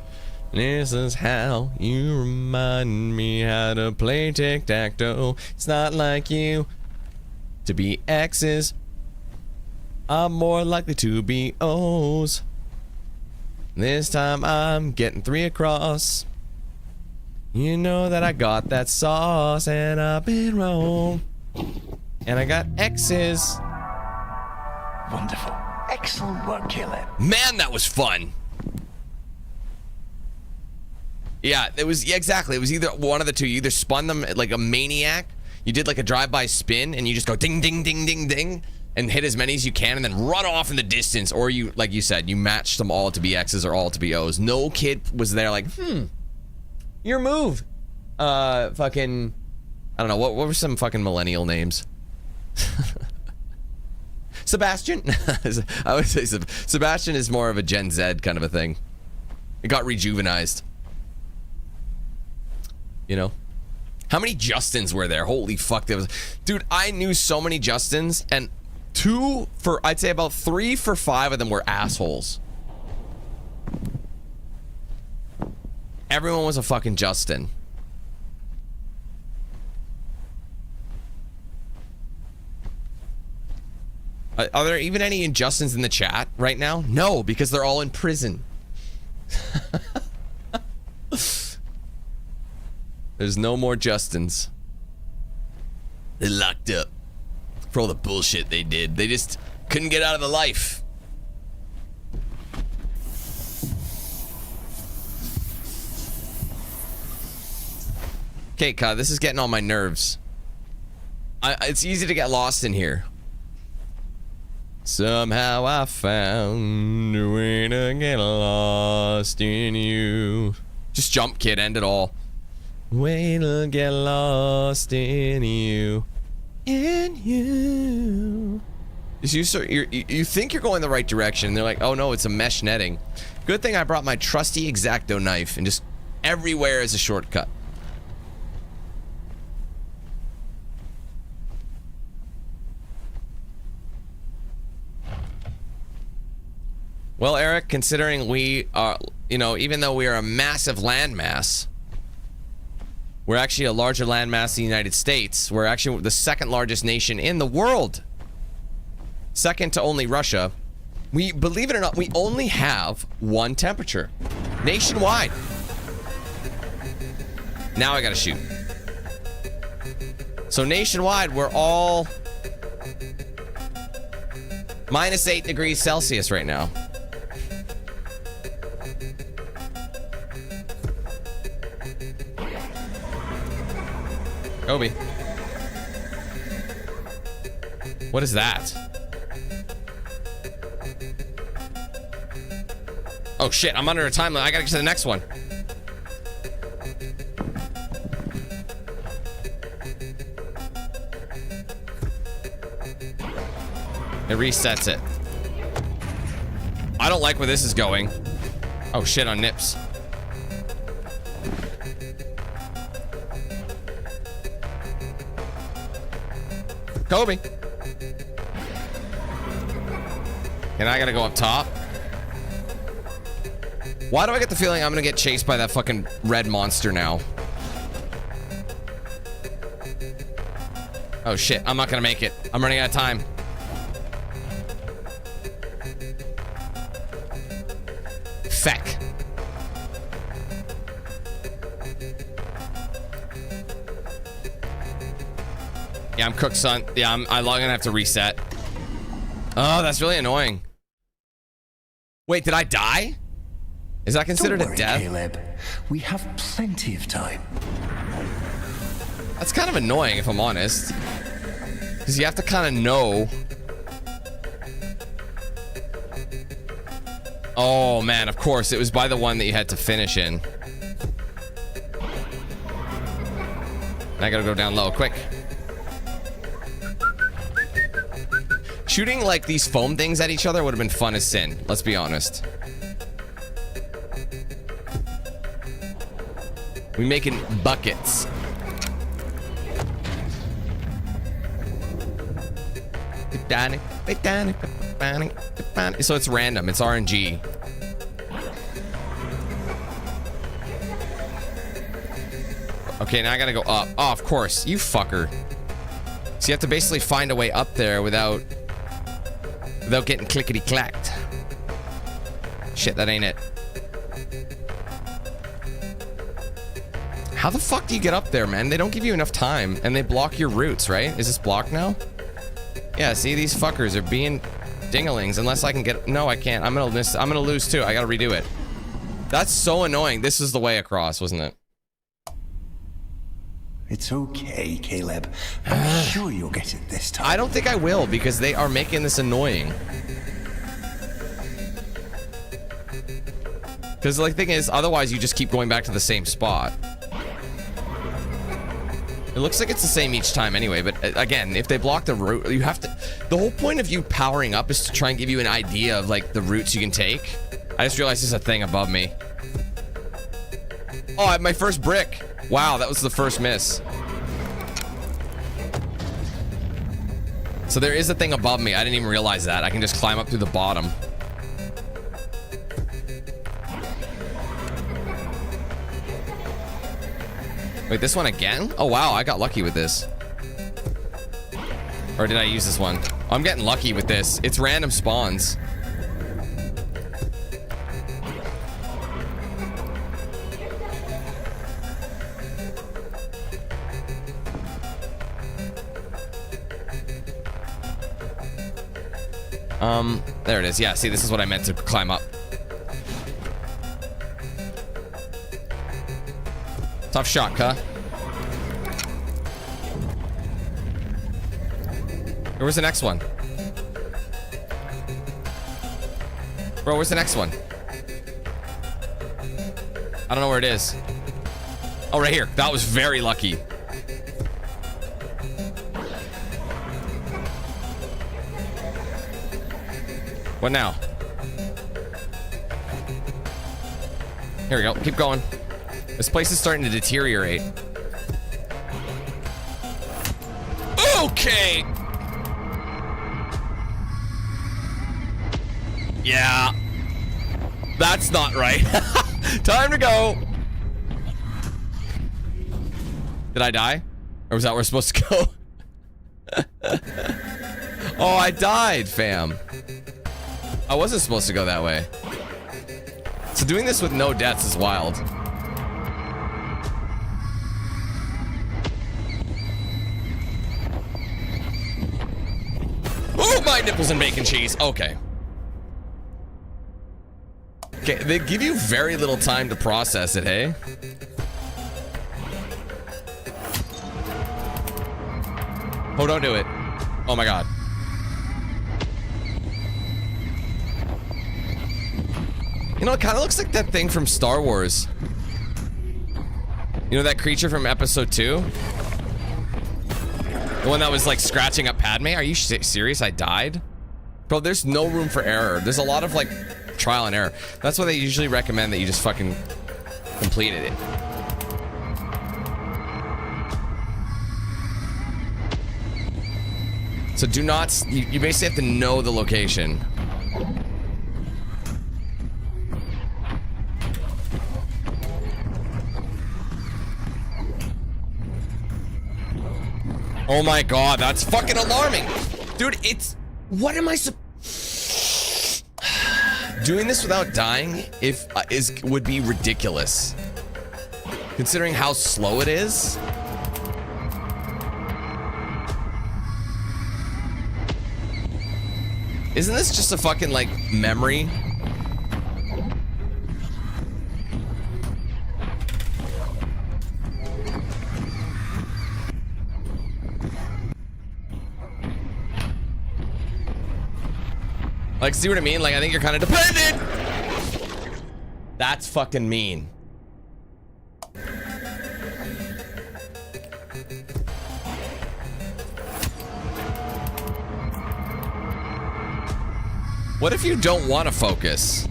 Speaker 1: This is how you remind me how to play tic-tac-toe. It's not like you to be X's. I'm more likely to be O's. This time I'm getting 3 across. You know that I got that sauce and I've been wrong. And I got X's.
Speaker 2: Wonderful. Excellent work, Caleb.
Speaker 1: Man, that was fun. Yeah, it was, yeah, exactly. It was either one of the two. You either spun them like a maniac, you did like a drive-by spin, and you just go ding, ding, ding, ding, ding, and hit as many as you can, and then run off in the distance. Or you, like you said, you matched them all to be X's or all to be O's. No kid was there like, your move. Fucking, I don't know, what were some fucking millennial names? Sebastian? I would say Sebastian is more of a Gen Z kind of a thing. It got rejuvenized. You know? How many Justins were there? Holy fuck, there was... Dude, I knew so many Justins, and I'd say about 3 for 5 of them were assholes. Everyone was a fucking Justin. Are there even any Justins in the chat right now? No, because they're all in prison. There's no more Justins. They're locked up for all the bullshit they did. They just couldn't get out of the life. Okay, Ka, this is getting on my nerves. It's easy to get lost in here. Somehow I found a way to get lost in you. Just jump, kid, end it all. Way to get lost in you. In you. You think you're going the right direction, and they're like, oh no, it's a mesh netting. Good thing I brought my trusty X-Acto knife, and just everywhere is a shortcut. Well, Eric, considering we are, you know, even though we are a massive landmass, we're actually a larger landmass than the United States. We're actually the second largest nation in the world. Second to only Russia. We, believe it or not, we only have one temperature. Nationwide. Now I gotta shoot. So nationwide, we're all -8 degrees Celsius right now. Kobe. What is that? Oh shit, I'm under a time limit. I gotta get to the next one. It resets it. I don't like where this is going. Oh shit, on nips. Kobe. And I gotta go up top. Why do I get the feeling I'm gonna get chased by that fucking red monster now? Oh shit, I'm not gonna make it. I'm running out of time. Feck. Yeah, I'm cooked, son. Yeah, I'm gonna have to reset. Oh, that's really annoying. Wait, did I die? Is that considered
Speaker 2: Don't worry,
Speaker 1: a death?
Speaker 2: Caleb. We have plenty of time.
Speaker 1: That's kind of annoying, if I'm honest. Because you have to kind of know. Oh, man, of course. It was by the one that you had to finish in. I gotta go down low, quick. Shooting, like, these foam things at each other would have been fun as sin. Let's be honest. We making buckets. So it's random. It's RNG. Okay, now I gotta go up. Oh, of course. You fucker. So you have to basically find a way up there without getting clickety-clacked. Shit, that ain't it. How the fuck do you get up there, man? They don't give you enough time, and they block your routes, right? Is this blocked now? Yeah, see, these fuckers are being dinglings unless I can get... No, I can't. I'm gonna miss... I'm gonna lose, too. I gotta redo it. That's so annoying. This is the way across, wasn't it?
Speaker 2: It's okay, Caleb. I'm sure you'll get it this time.
Speaker 1: I don't think I will, because they are making this annoying. Because, like, the thing is, otherwise you just keep going back to the same spot. It looks like it's the same each time anyway, but again, if they block the route, you have to... The whole point of you powering up is to try and give you an idea of, like, the routes you can take. I just realized there's a thing above me. Oh, I have my first brick. Wow, that was the first miss. So there is a thing above me. I didn't even realize that. I can just climb up through the bottom. Wait, this one again? Oh, wow, I got lucky with this. Or did I use this one? Oh, I'm getting lucky with this. It's random spawns. There it is. Yeah, see, this is what I meant to climb up. Tough shot, huh? Where's the next one? Bro, where's the next one? I don't know where it is. Oh, right here. That was very lucky. What now? Here we go. Keep going. This place is starting to deteriorate. Okay. Yeah. That's not right. Time to go. Did I die? Or was that where we're supposed to go? Oh, I died, fam. I wasn't supposed to go that way. So doing this with no deaths is wild. Oh, my nipples and bacon cheese. Okay. Okay, they give you very little time to process it, hey? Oh, don't do it. Oh my god. You know, it kind of looks like that thing from Star Wars. You know that creature from episode 2? The one that was like scratching up Padme? Are you serious? I died? Bro, there's no room for error. There's a lot of like trial and error. That's why they usually recommend that you just fucking completed it. So do not, you basically have to know the location. Oh my god, that's fucking alarming. Dude, it's, what am I doing this without dying would be ridiculous. Considering how slow it is. Isn't this just a fucking, like, memory? Like, see what I mean? Like, I think you're kind of dependent! That's fucking mean. What if you don't want to focus?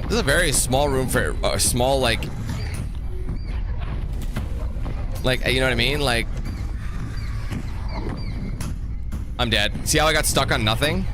Speaker 1: This is a very small room for a small, like, you know what I mean? Like, I'm dead. See how I got stuck on nothing?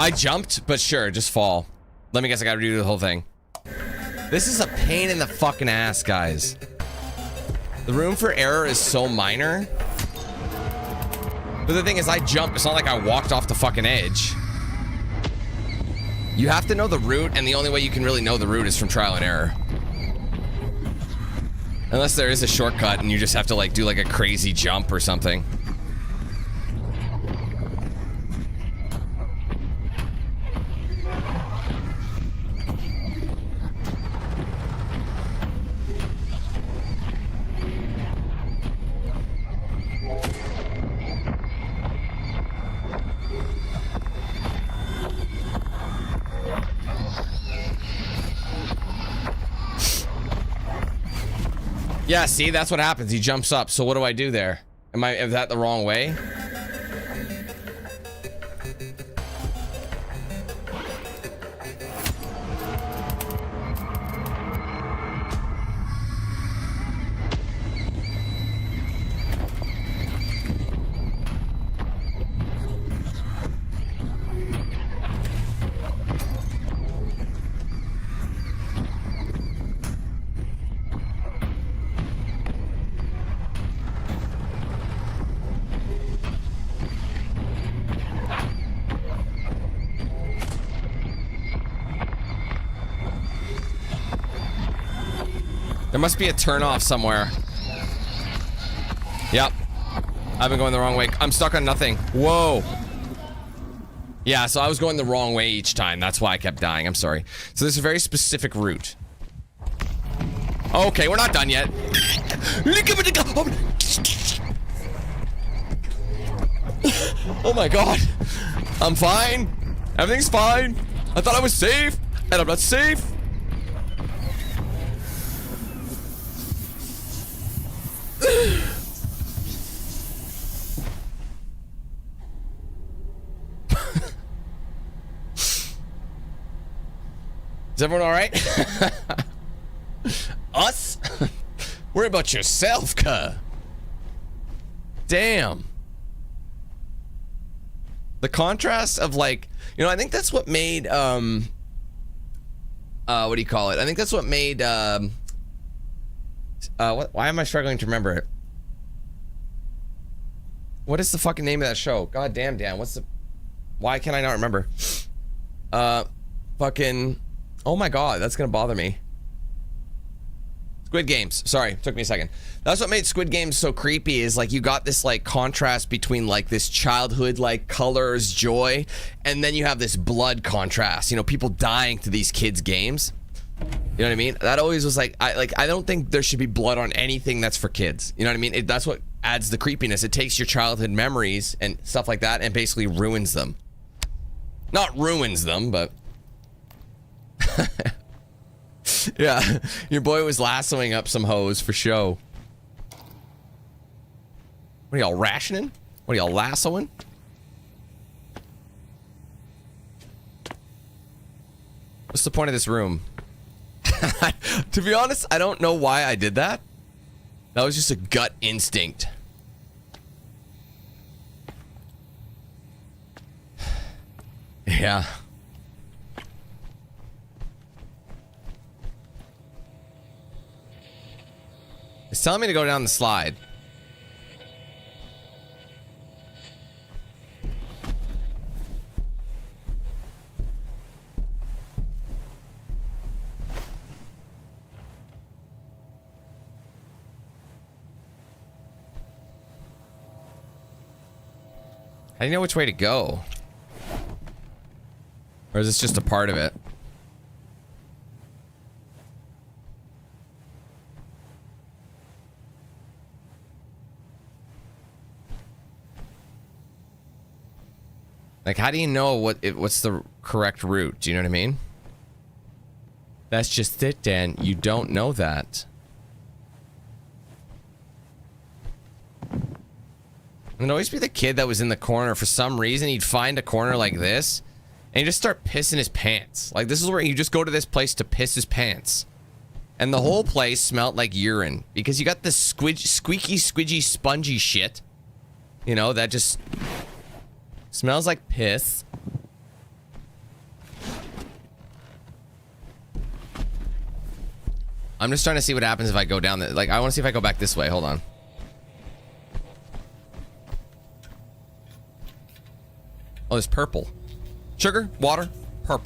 Speaker 1: I jumped, but sure, just fall. Let me guess, I gotta redo the whole thing. This is a pain in the fucking ass, guys. The room for error is so minor. But the thing is, I jumped. It's not like I walked off the fucking edge. You have to know the route, and the only way you can really know the route is from trial and error. Unless there is a shortcut and you just have to, like, do like a crazy jump or something. Yeah, see, that's what happens. He jumps up. So what do I do there? Is that the wrong way? There must be a turn off somewhere. Yep. I've been going the wrong way. I'm stuck on nothing. Whoa. Yeah, so I was going the wrong way each time. That's why I kept dying. I'm sorry. So there's a very specific route. Okay, we're not done yet. Oh my god. I'm fine. Everything's fine. I thought I was safe, and I'm not safe. Is everyone all right? Us? Worry about yourself, cuh. Damn. The contrast of, like, you know, I think that's what made what do you call it? I think that's what made why am I struggling to remember it? What is the fucking name of that show? God damn, Dan. Why can I not remember? Fucking, oh my god, that's gonna bother me. Squid Games. Sorry, took me a second. That's what made Squid Games so creepy, is like you got this like contrast between like this childhood like colors, joy, and then you have this blood contrast. You know, people dying to these kids' games. You know what I mean? That always was like I don't think there should be blood on anything that's for kids. You know what I mean? That's what adds the creepiness. It takes your childhood memories and stuff like that and basically ruins them. Not ruins them, but yeah, your boy was lassoing up some hoes for show. What are y'all rationing? What are y'all lassoing? What's the point of this room? To be honest, I don't know why I did that. That was just a gut instinct. Yeah. It's telling me to go down the slide. How do you know which way to go? Or is this just a part of it? Like, how do you know what's the correct route? Do you know what I mean? That's just it, Dan. You don't know that. And it'd always be the kid that was in the corner. For some reason, he'd find a corner like this, and he'd just start pissing his pants. Like, this is where you just go to this place to piss his pants. And the whole place smelled like urine. Because you got this squeaky, squidgy, spongy shit. You know, that just smells like piss. I'm just trying to see what happens if I go down there. Like, I want to see if I go back this way. Hold on. Oh, there's purple. Sugar, water, purple.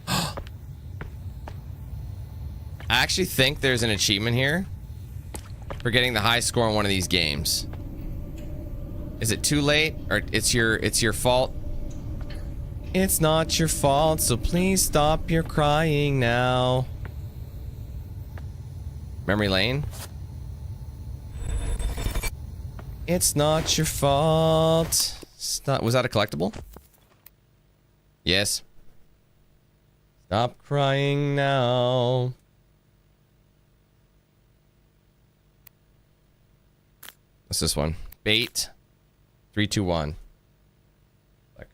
Speaker 1: I actually think there's an achievement here for getting the high score on one of these games. Is it too late? Or it's your fault? It's not your fault, so please stop your crying now. Memory lane. It's not your fault. Stop. Was that a collectible? Yes. Stop crying now. What's this one? Bait. 3, 2, 1. Click.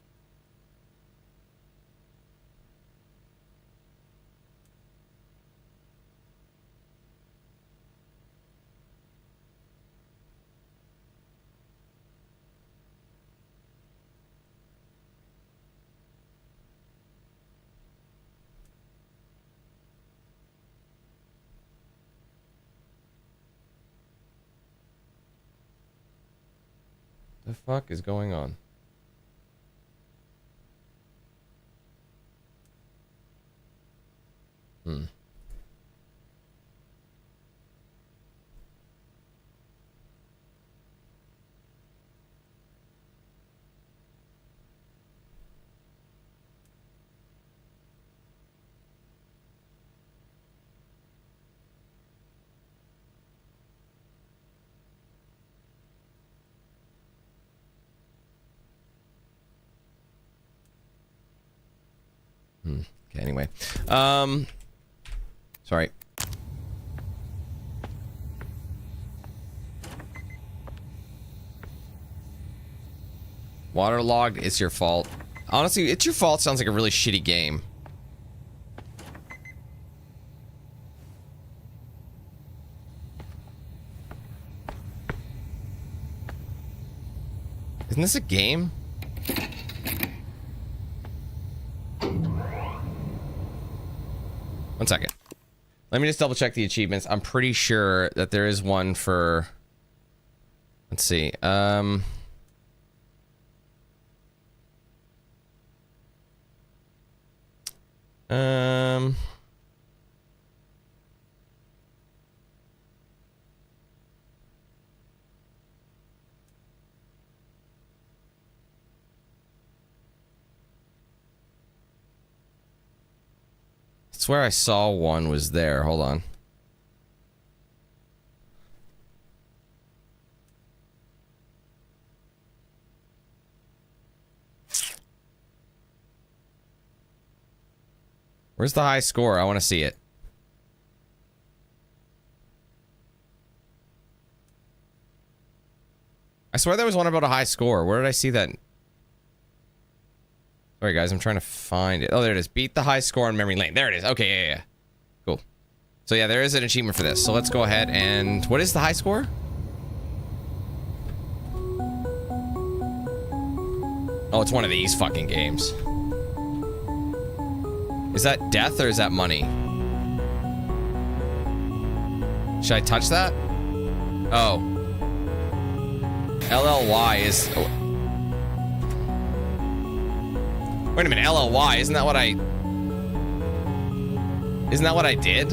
Speaker 1: The fuck is going on? Okay, anyway. Sorry. Waterlogged, it's your fault. Honestly, it's your fault sounds like a really shitty game. Isn't this a game? One second. Let me just double check the achievements. I'm pretty sure that there is one for... Let's see. I swear I saw one was there. Hold on. Where's the high score? I want to see it. I swear there was one about a high score. Where did I see that? Sorry, guys. I'm trying to find it. Oh, there it is. Beat the high score on memory lane. There it is. Okay, yeah. Cool. So, yeah, there is an achievement for this. So, let's go ahead and... What is the high score? Oh, it's one of these fucking games. Is that death or is that money? Should I touch that? Oh. LLY is... Oh. Wait a minute, LLY, isn't that what I... Isn't that what I did?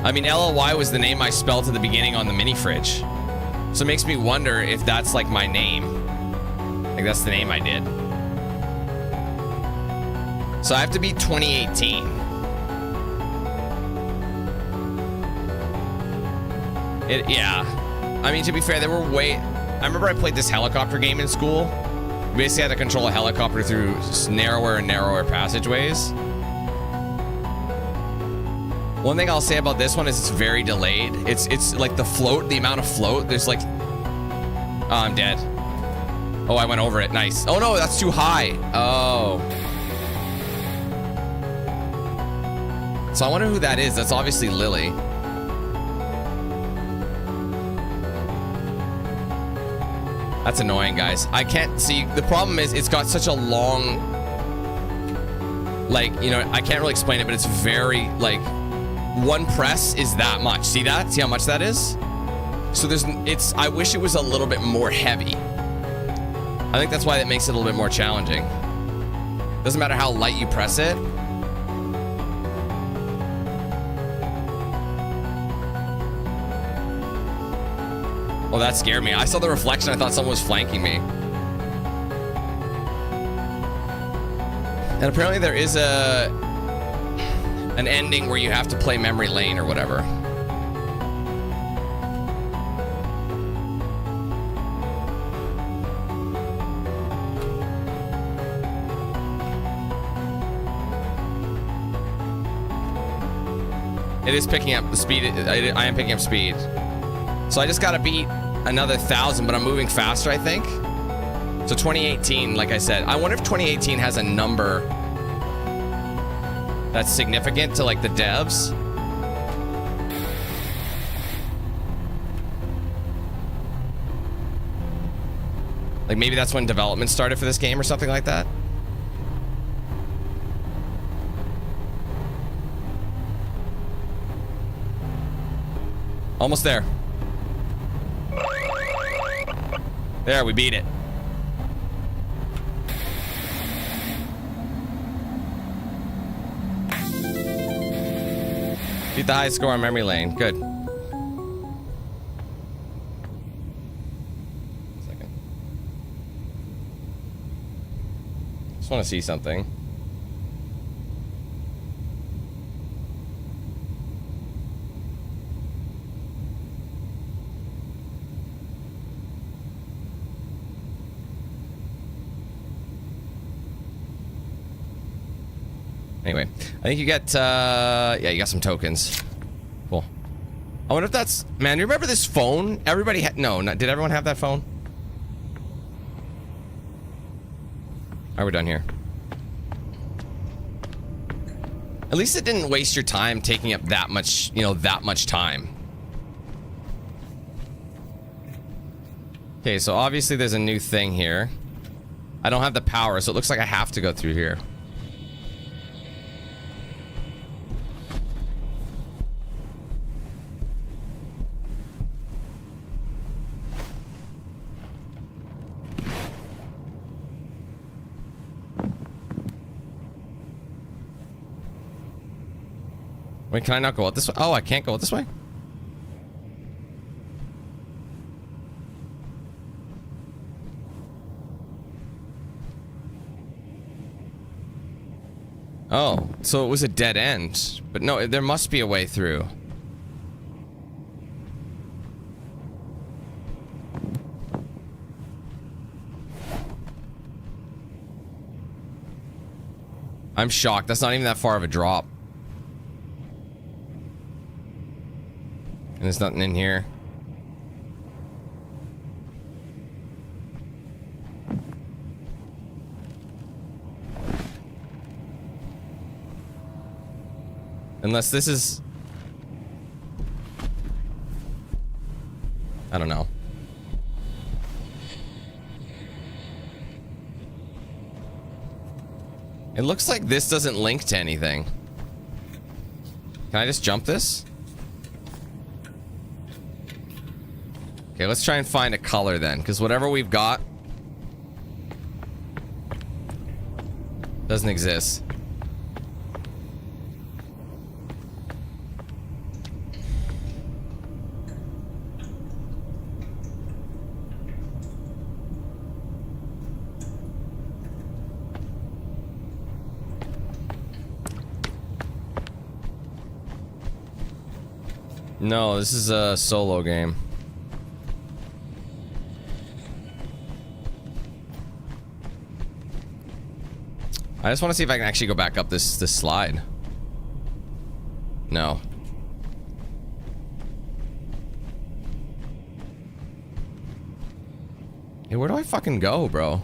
Speaker 1: I mean, LLY was the name I spelled at the beginning on the mini fridge. So it makes me wonder if that's like my name. Like that's the name I did. So I have to beat 2018. Yeah. I mean, to be fair, there were I remember I played this helicopter game in school. You basically had to control a helicopter through narrower and narrower passageways. One thing I'll say about this one is it's very delayed. It's like the float, the amount of float. There's like... Oh, I'm dead. Oh, I went over it. Nice. Oh, no, that's too high. Oh. So I wonder who that is. That's obviously Lily. That's annoying, guys. I can't see. The problem is it's got such a long... Like, you know, I can't really explain it, but it's very, like... One press is that much. See that? See how much that is? So I wish it was a little bit more heavy. I think that's why that makes it a little bit more challenging. Doesn't matter how light you press it. Oh, that scared me. I saw the reflection. I thought someone was flanking me. And apparently there is an ending where you have to play memory lane or whatever. It is picking up the speed. I am picking up speed. So I just gotta beat another 1,000, but I'm moving faster, I think. So 2018, like I said, I wonder if 2018 has a number that's significant to like the devs. Like maybe that's when development started for this game or something like that. Almost there. There, we beat it. Beat the highest score on memory lane. Good. Second. Just want to see something. Anyway, I think you get, yeah, you got some tokens. Cool. I wonder if that's, man, you remember this phone? Everybody had, no, not, did everyone have that phone? Alright, we're done here. At least it didn't waste your time taking up that much, you know, that much time. Okay, so obviously there's a new thing here. I don't have the power, so it looks like I have to go through here. Wait, can I not go out this way? Oh, I can't go out this way? Oh, so it was a dead end. But no, there must be a way through. I'm shocked. That's not even that far of a drop. And there's nothing in here. Unless this is... I don't know. It looks like this doesn't link to anything. Can I just jump this? Okay, let's try and find a color then, because whatever we've got doesn't exist. No, this is a solo game. I just want to see if I can actually go back up this slide. No. Hey, where do I fucking go, bro?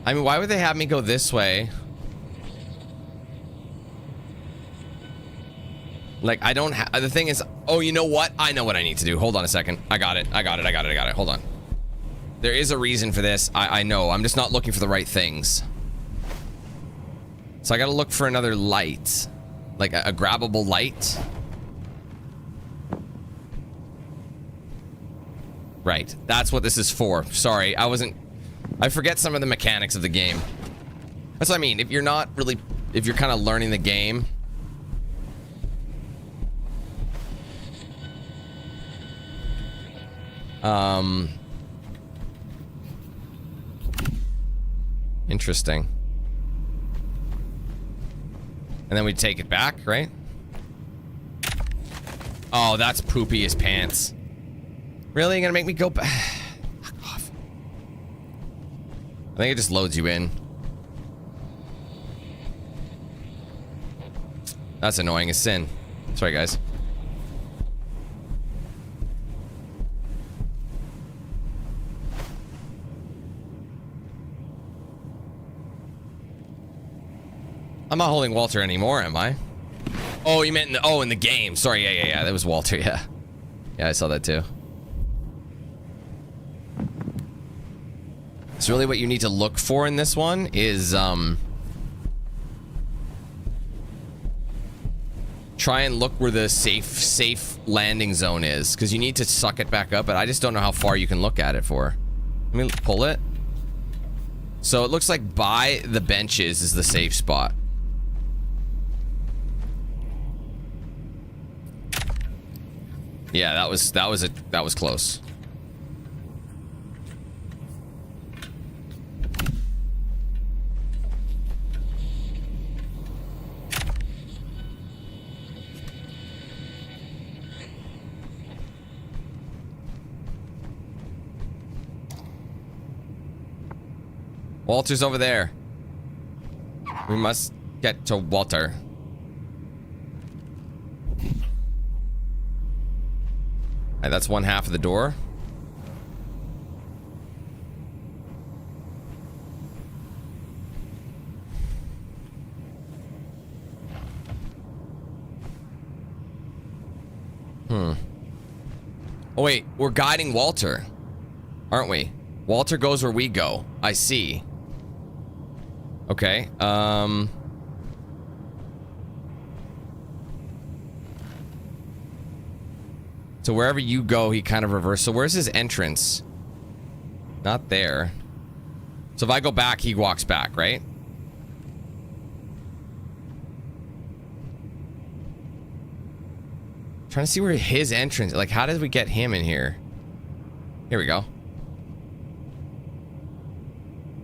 Speaker 1: I mean, why would they have me go this way? Like, I don't have... The thing is... Oh, you know what? I know what I need to do. Hold on a second. I got it. Hold on. There is a reason for this. I know. I'm just not looking for the right things. So I gotta look for another light. Like, a grabbable light. Right. That's what this is for. Sorry, I wasn't... I forget some of the mechanics of the game. That's what I mean. If you're not really... If you're kind of learning the game... Interesting. And then we take it back, right? Oh, that's poopy as pants. Really? You're gonna make me go back? Fuck off. I think it just loads you in. That's annoying as sin. Sorry, guys. I'm not holding Walter anymore, am I? Oh, you meant in the, in the game. Sorry, yeah. That was Walter, yeah. Yeah, I saw that too. So really what you need to look for in this one is try and look where the safe landing zone is, because you need to suck it back up, but I just don't know how far you can look at it for. Let me pull it. So it looks like by the benches is the safe spot. Yeah, that was close. Walter's over there. We must get to Walter. Alright, that's one half of the door. Oh wait, we're guiding Walter, aren't we? Walter goes where we go. I see. Okay, so wherever you go, he kind of reverses. So where's his entrance? Not there. So if I go back, he walks back, right? Trying to see where his entrance, like, how did we get him in here? Here we go.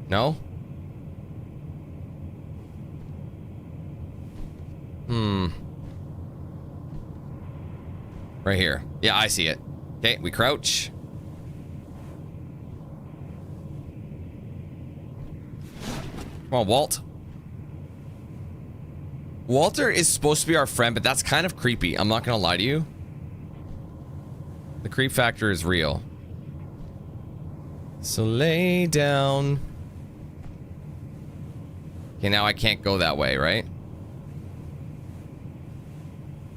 Speaker 1: No? Right here. Yeah, I see it. Okay, we crouch. Come on, Walt. Walter is supposed to be our friend, but that's kind of creepy. I'm not gonna lie to you. The creep factor is real. So lay down. Okay, now I can't go that way, right?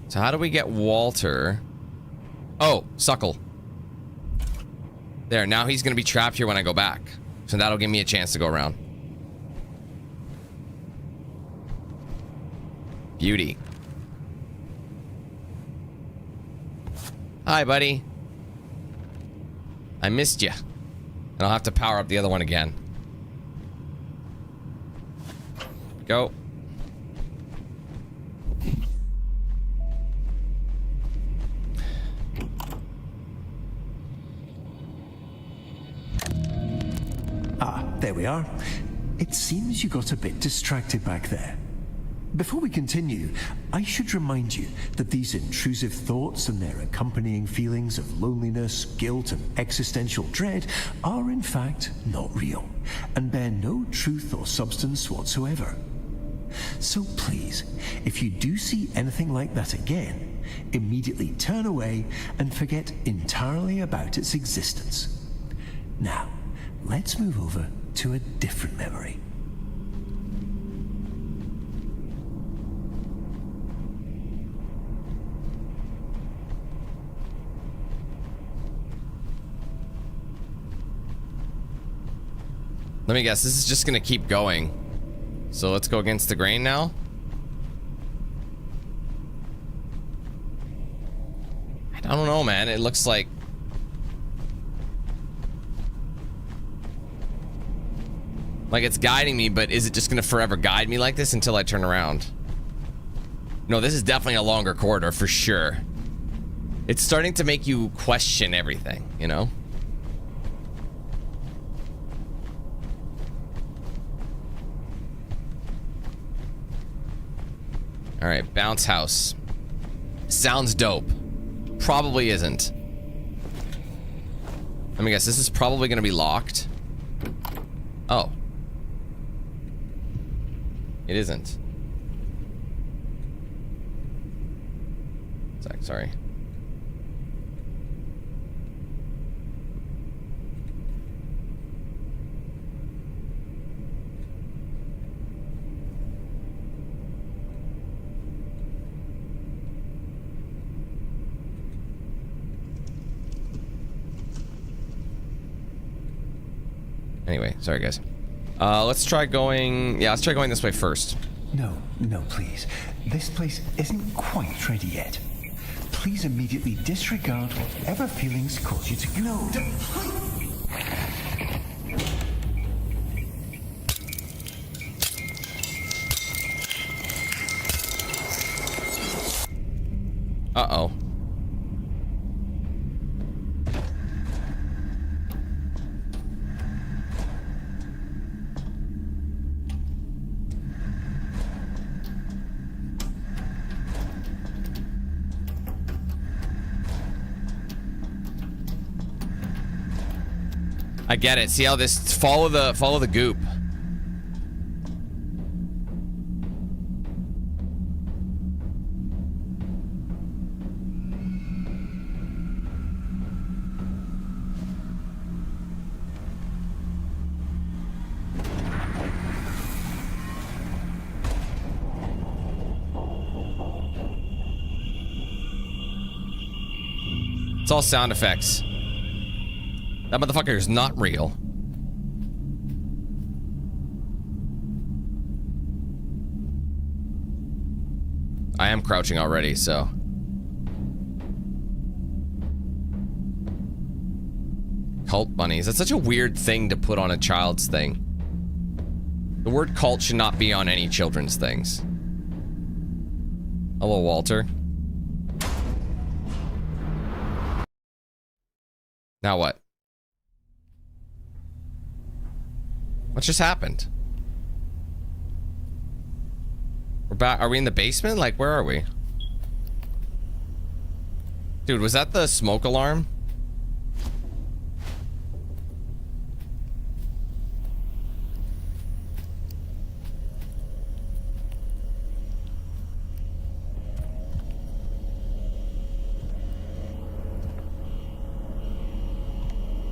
Speaker 1: So how do we get Walter? Oh, suckle. There, now he's gonna be trapped here when I go back. So that'll give me a chance to go around. Beauty. Hi, buddy. I missed you. And I'll have to power up the other one again. Go.
Speaker 2: Ah, there we are. It seems you got a bit distracted back there. Before we continue, I should remind you that these intrusive thoughts and their accompanying feelings of loneliness, guilt, and existential dread are in fact not real, and bear no truth or substance whatsoever. So please, if you do see anything like that again, immediately turn away and forget entirely about its existence. Now, let's move over to a different memory.
Speaker 1: Let me guess, this is just gonna keep going. So let's go against the grain now. I don't know, man. It looks like... it's guiding me, but is it just gonna forever guide me like this until I turn around? No, this is definitely a longer corridor for sure. It's starting to make you question everything, you know? All right, bounce house. Sounds dope. Probably isn't. Let me guess, this is probably gonna be locked. Oh. It isn't. Sorry. Anyway, sorry guys. Let's try going... Yeah, let's try going this way first.
Speaker 2: No, no, please. This place isn't quite ready yet. Please immediately disregard whatever feelings cause you to glow.
Speaker 1: Uh-oh. I get it. See how this follow the goop. It's all sound effects. That motherfucker is not real. I am crouching already, so. Cult bunnies. That's such a weird thing to put on a child's thing. The word cult should not be on any children's things. Hello, Walter. Now what? What just happened? We're back. Are we in the basement? Like, where are we? Dude, was that the smoke alarm?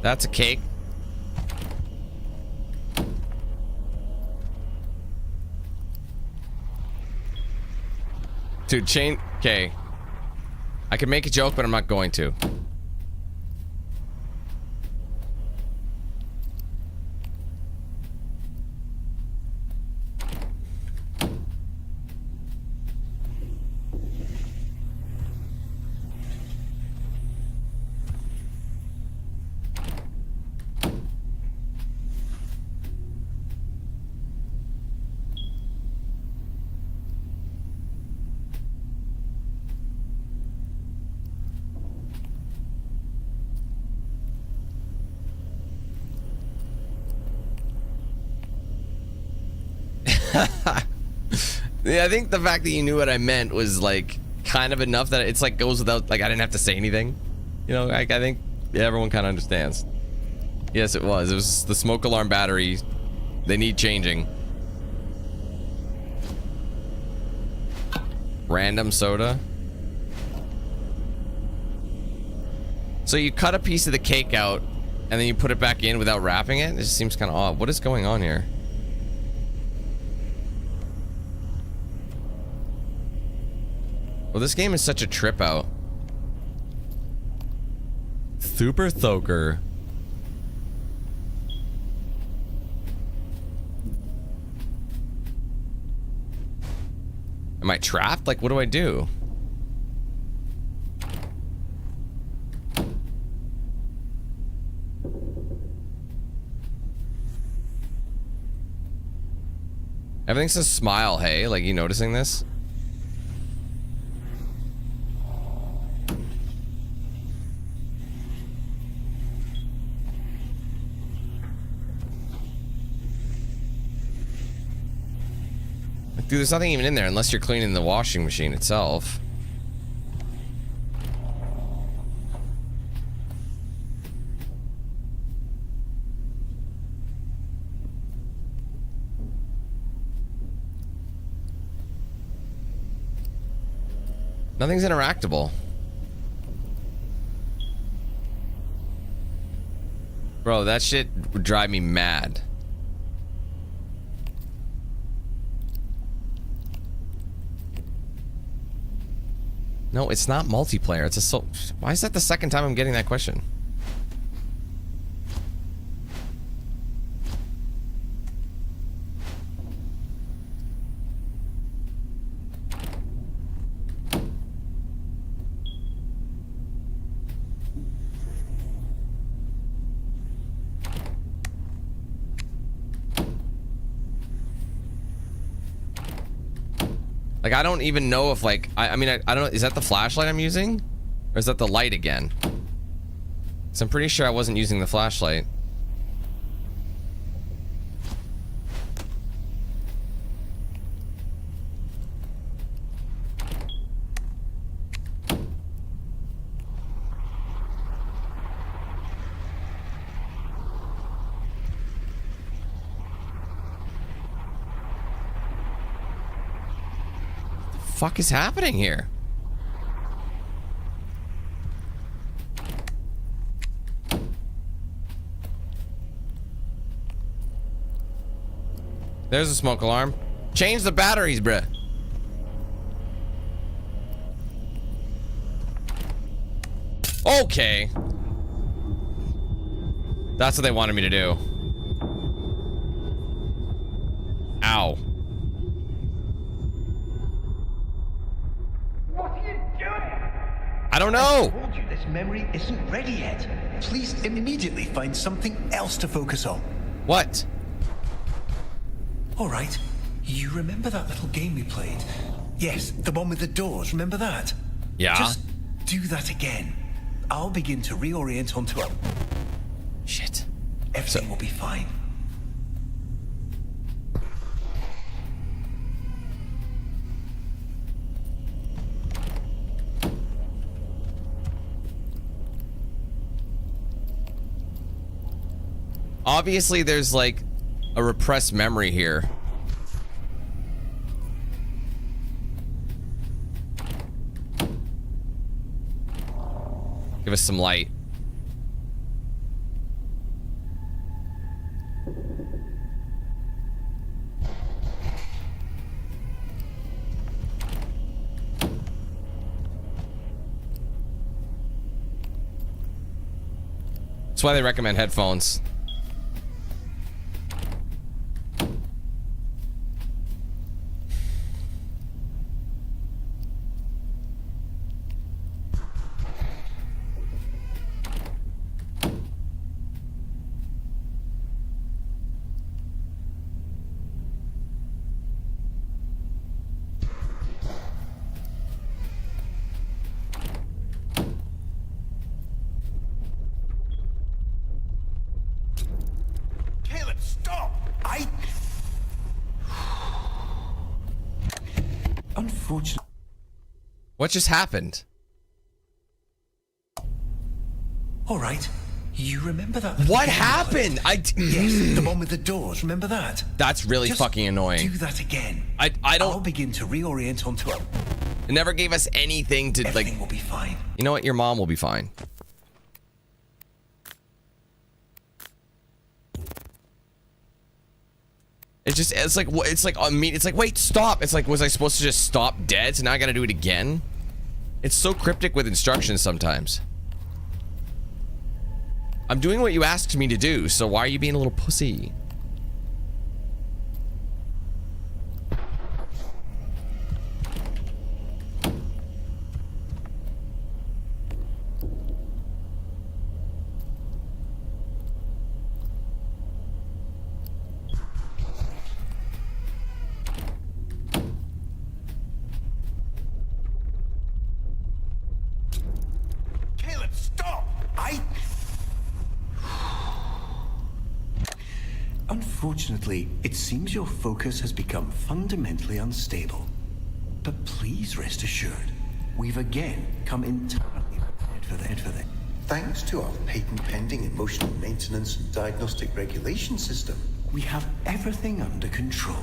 Speaker 1: That's a cake. Dude, chain... Okay. I can make a joke, but I'm not going to. Yeah, I think the fact that you knew what I meant was like kind of enough that it's like goes without, like I didn't have to say anything. You know, I think yeah, everyone kind of understands. Yes, it was. It was the smoke alarm battery. They need changing. Random soda. So you cut a piece of the cake out and then you put it back in without wrapping it? It just seems kind of odd. What is going on here? Well, this game is such a trip out. Super Thoker. Am I trapped? Like, what do I do? Everything says smile, hey? Like, you noticing this? Dude, there's nothing even in there unless you're cleaning the washing machine itself. Nothing's interactable. Bro, that shit would drive me mad. No, it's not multiplayer. It's a so... Why is that the second time I'm getting that question? Like, I don't even know if, like, I mean, I don't know. Is that the flashlight I'm using? Or is that the light again? So I'm pretty sure I wasn't using the flashlight. Fuck is happening here? There's a smoke alarm. Change the batteries, bruh. Okay. That's what they wanted me to do. Ow.
Speaker 2: What are you doing?
Speaker 1: I don't know.
Speaker 2: I told you this memory isn't ready yet. Please immediately find something else to focus on.
Speaker 1: What?
Speaker 2: All right. You remember that little game we played? Yes, the one with the doors. Remember that?
Speaker 1: Yeah.
Speaker 2: Just do that again. I'll begin to reorient onto a...
Speaker 1: Shit.
Speaker 2: Everything will be fine.
Speaker 1: Obviously, there's like a repressed memory here. Give us some light. That's why they recommend headphones.
Speaker 2: Unfortunately.
Speaker 1: What just happened?
Speaker 2: All right. You remember that?
Speaker 1: What happened?
Speaker 2: Yes, the one with the doors. Remember that?
Speaker 1: That's really
Speaker 2: Just
Speaker 1: fucking annoying.
Speaker 2: Do that again.
Speaker 1: I don't.
Speaker 2: I'll begin to reorient onto it.
Speaker 1: It never gave us anything to
Speaker 2: Everything
Speaker 1: like.
Speaker 2: will be fine.
Speaker 1: You know what? Your mom will be fine. It's like on me. It's like, wait, stop. It's like, was I supposed to just stop dead? So now I gotta do it again? It's so cryptic with instructions sometimes. I'm doing what you asked me to do, so why are you being a little pussy?
Speaker 2: Unfortunately, it seems your focus has become fundamentally unstable. But please rest assured, we've again come entirely prepared for that.
Speaker 5: Thanks to our patent-pending emotional maintenance and diagnostic regulation system,
Speaker 2: We have everything under control.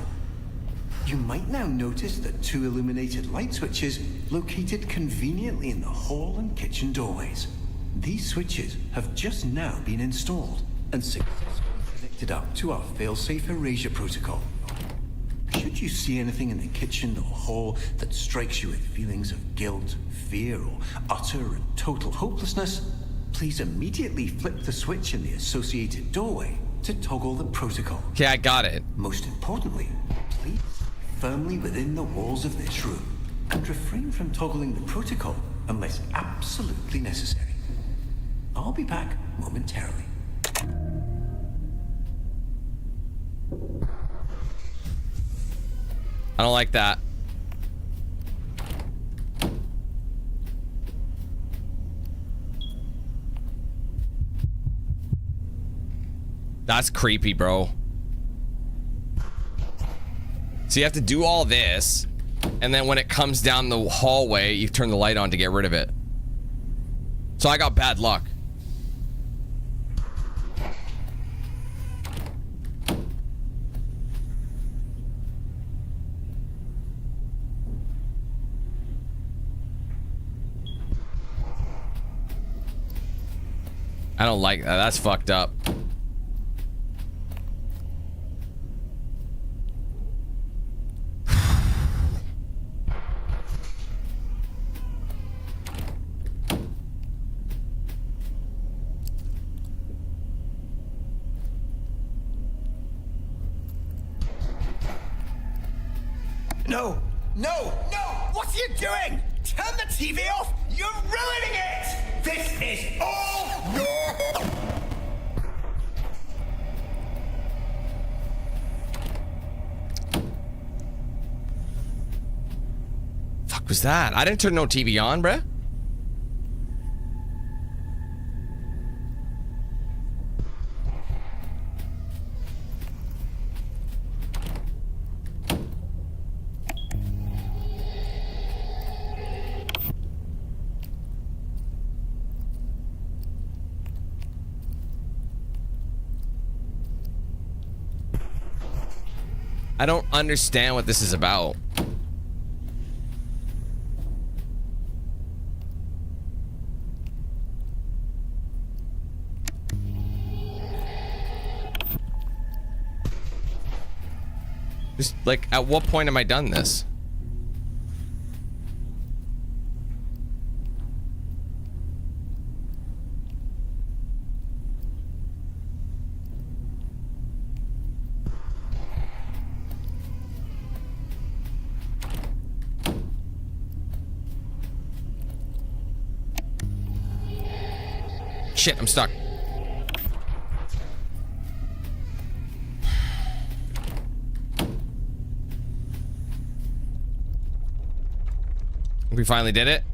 Speaker 2: You might now notice the 2 illuminated light switches located conveniently in the hall and kitchen doorways. These switches have just now been installed and successfully connected up to our fail-safe erasure protocol. Should you see anything in the kitchen or hall that strikes you with feelings of guilt, fear, or utter and total hopelessness, please immediately flip the switch in the associated doorway to toggle the protocol.
Speaker 1: Okay, I got it.
Speaker 2: Most importantly, please stay firmly within the walls of this room and refrain from toggling the protocol unless absolutely necessary. I'll be back momentarily.
Speaker 1: I don't like that. That's creepy, bro. So you have to do all this, and then when it comes down the hallway, you turn the light on to get rid of it. So I got bad luck. I don't like that. That's fucked up.
Speaker 6: No! No! No! What are you doing? Turn the TV off! You're ruining it! This is all your...
Speaker 1: Fuck was that? I didn't turn no TV on, bruh. I don't understand what this is about. Just like, at what point am I done this? Shit, I'm stuck. We finally did it.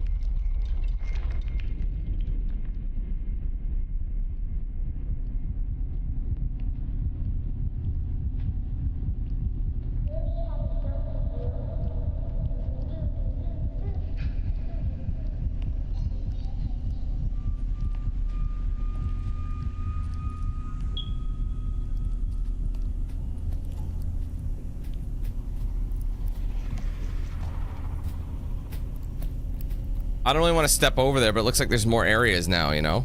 Speaker 1: I don't really want to step over there, but it looks like there's more areas now, you know?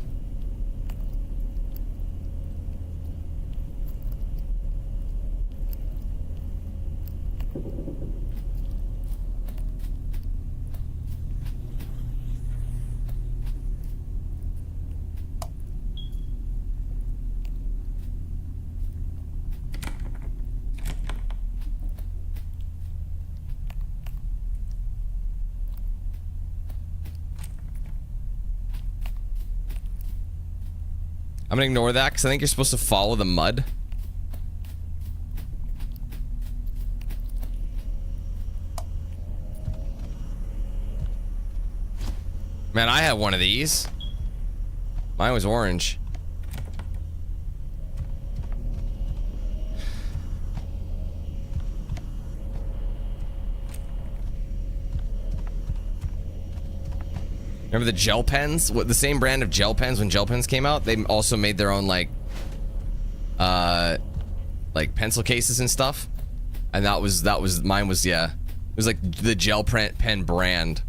Speaker 1: I'm gonna ignore that because I think you're supposed to follow the mud. Man, I had one of these. Mine was orange. Remember the gel pens? What, the same brand of gel pens when gel pens came out? They also made their own like pencil cases and stuff. And that was mine was, yeah. It was like the gel pen brand.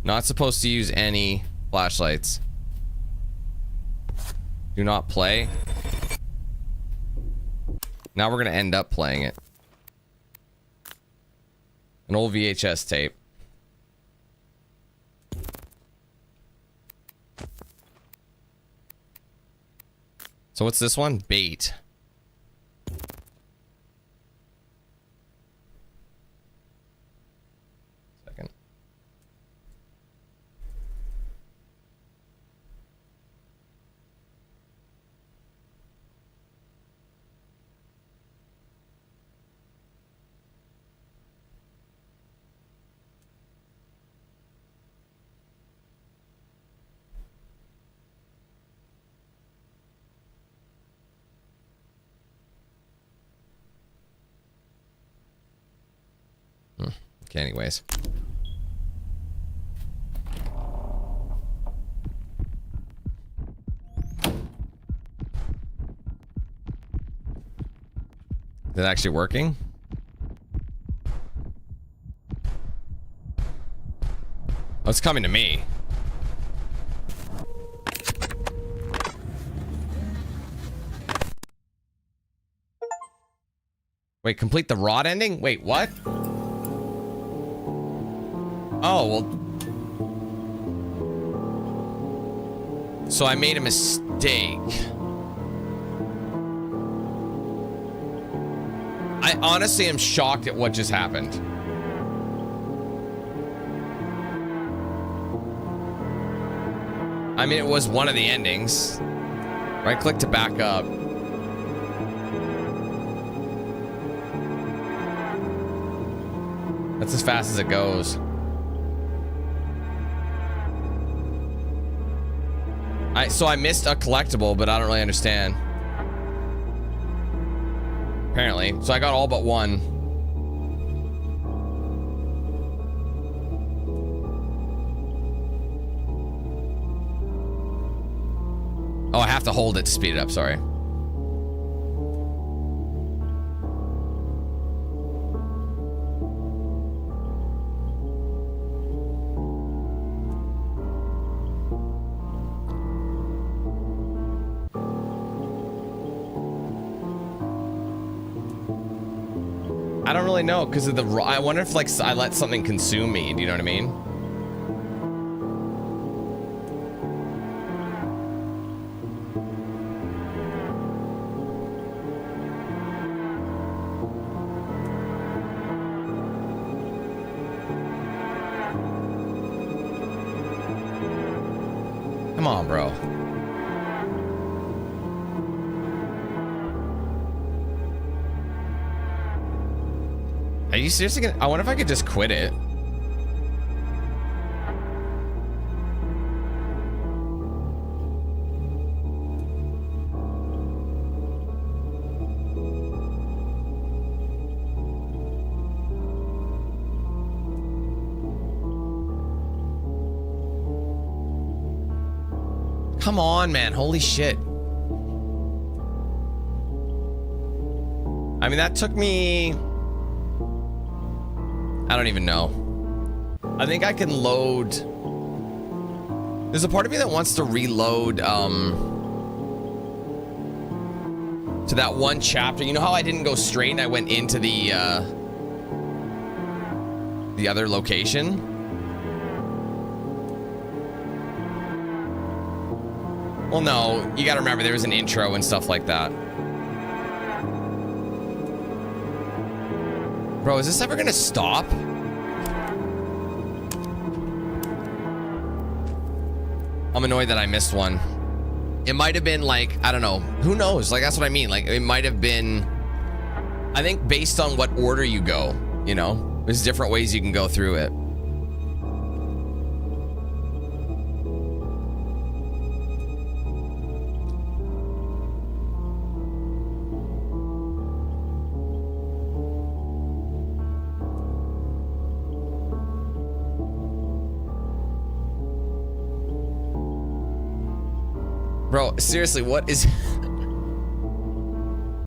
Speaker 1: Not supposed to use any flashlights. Do not play. Now we're gonna end up playing it. An old VHS tape. So what's this one? Bait. Second. Okay, anyways. Is it actually working? Oh, it's coming to me. Wait, complete the rod ending? Wait, what? Oh, well. So I made a mistake. I honestly am shocked at what just happened. I mean, it was one of the endings. Right click to back up. That's as fast as it goes. So I missed a collectible, but I don't really understand. Apparently. So I got all but one. Oh, I have to hold it to speed it up, sorry. I don't really know because of the. I wonder if like I let something consume me. Do you know what I mean? Come on, bro. Are you seriously gonna? I wonder if I could just quit it. Come on, man. Holy shit. I mean, that took me... I don't even know. I think I can load... There's a part of me that wants to reload, to that one chapter. You know how I didn't go straight and I went into the other location? Well, no. You gotta remember, there was an intro and stuff like that. Bro, is this ever gonna stop? I'm annoyed that I missed one. It might have been like, I don't know. Who knows? Like, that's what I mean. Like, it might have been, I think based on what order you go, you know? There's different ways you can go through it. Bro, seriously, what is...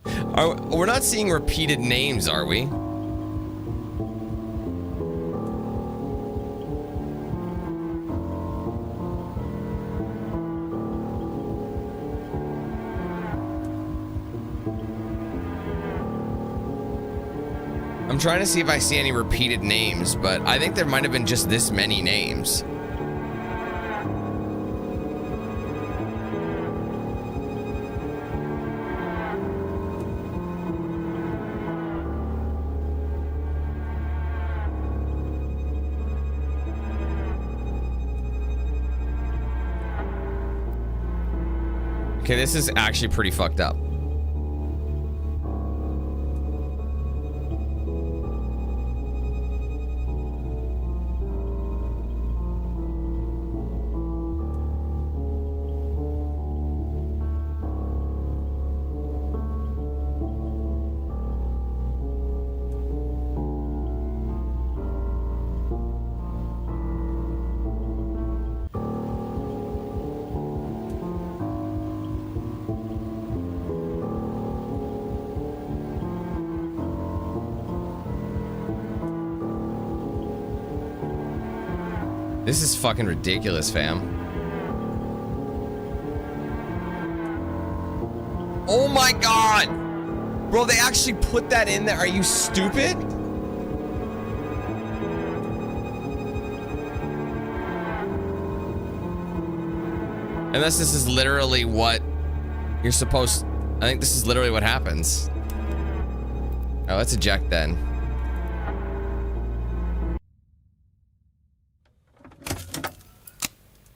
Speaker 1: We're not seeing repeated names, are we? I'm trying to see if I see any repeated names, but I think there might have been just this many names. Okay, this is actually pretty fucked up. This is fucking ridiculous, fam. Oh my god! Bro, they actually put that in there. Are you stupid? Unless this is literally what you're supposed... I think this is literally what happens. Oh, let's eject then.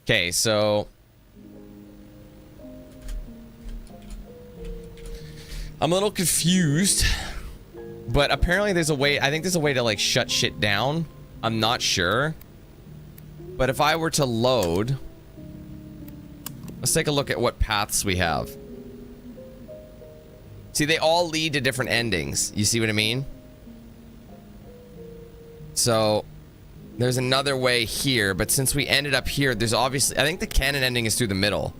Speaker 1: Okay, so... I'm a little confused, but apparently there's a way... I think there's a way to, like, shut shit down. I'm not sure. But if I were to load... Let's take a look at what paths we have. See, they all lead to different endings. You see what I mean? So, there's another way here, but since we ended up here, there's obviously... I think the canon ending is through the middle.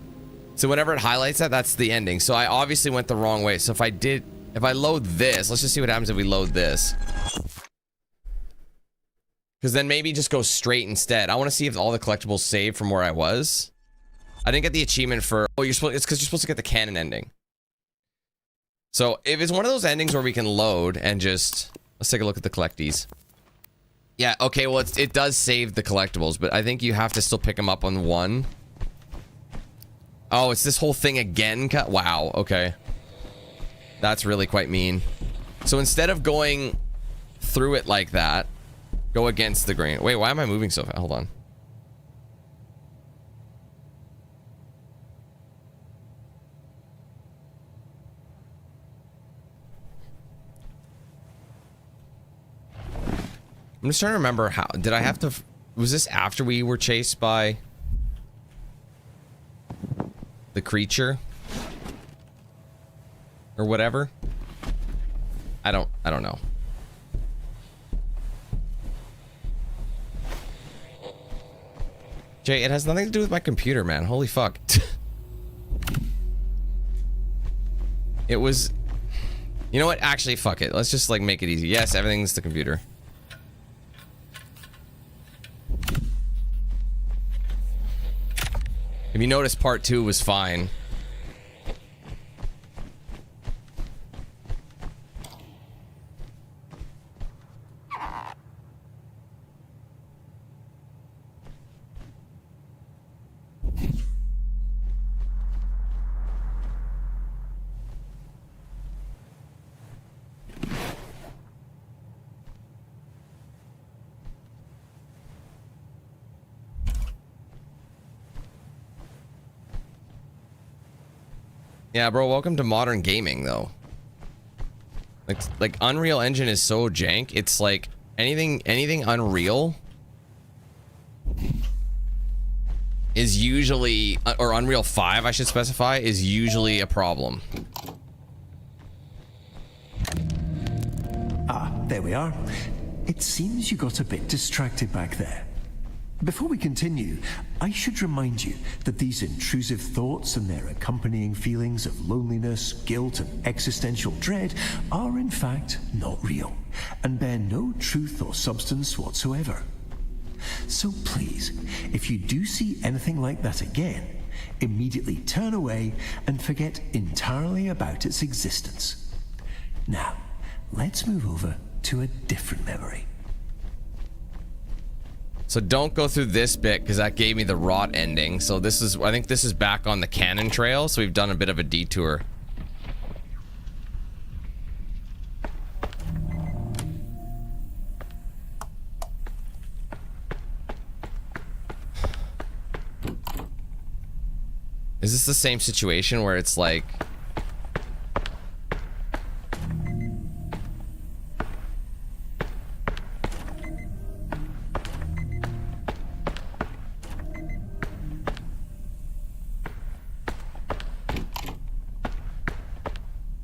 Speaker 1: So whenever it highlights that, that's the ending. So I obviously went the wrong way. So if I load this, let's just see what happens if we load this. Because then maybe just go straight instead. I want to see if all the collectibles save from where I was. I didn't get the achievement for... Oh, it's because you're supposed to get the canon ending. So if it's one of those endings where we can load and just... Let's take a look at the collecties. Yeah, okay, well, it does save the collectibles, but I think you have to still pick them up on one. Oh, it's this whole thing again? Wow, okay. That's really quite mean. So instead of going through it like that, go against the grain. Wait, why am I moving so fast? Hold on. I'm just trying to remember how... Did I have to... Was this after we were chased by... the creature? Or whatever? I don't know. Jay, it has nothing to do with my computer, man. Holy fuck. It was... You know what? Actually, fuck it. Let's just, like, make it easy. Yes, everything's the computer. If you notice, part 2 was fine. Yeah, bro, welcome to modern gaming, though. Like Unreal Engine is so jank. It's like anything Unreal is usually, or Unreal 5, I should specify, is usually a problem.
Speaker 2: Ah, there we are. It seems you got a bit distracted back there. Before we continue, I should remind you that these intrusive thoughts and their accompanying feelings of loneliness, guilt, and existential dread are in fact not real, and bear no truth or substance whatsoever. So please, if you do see anything like that again, immediately turn away and forget entirely about its existence. Now, let's move over to a different memory.
Speaker 1: So don't go through this bit because that gave me the rot ending. So this is, I think this is back on the Canon trail. So we've done a bit of a detour. Is this the same situation where it's like...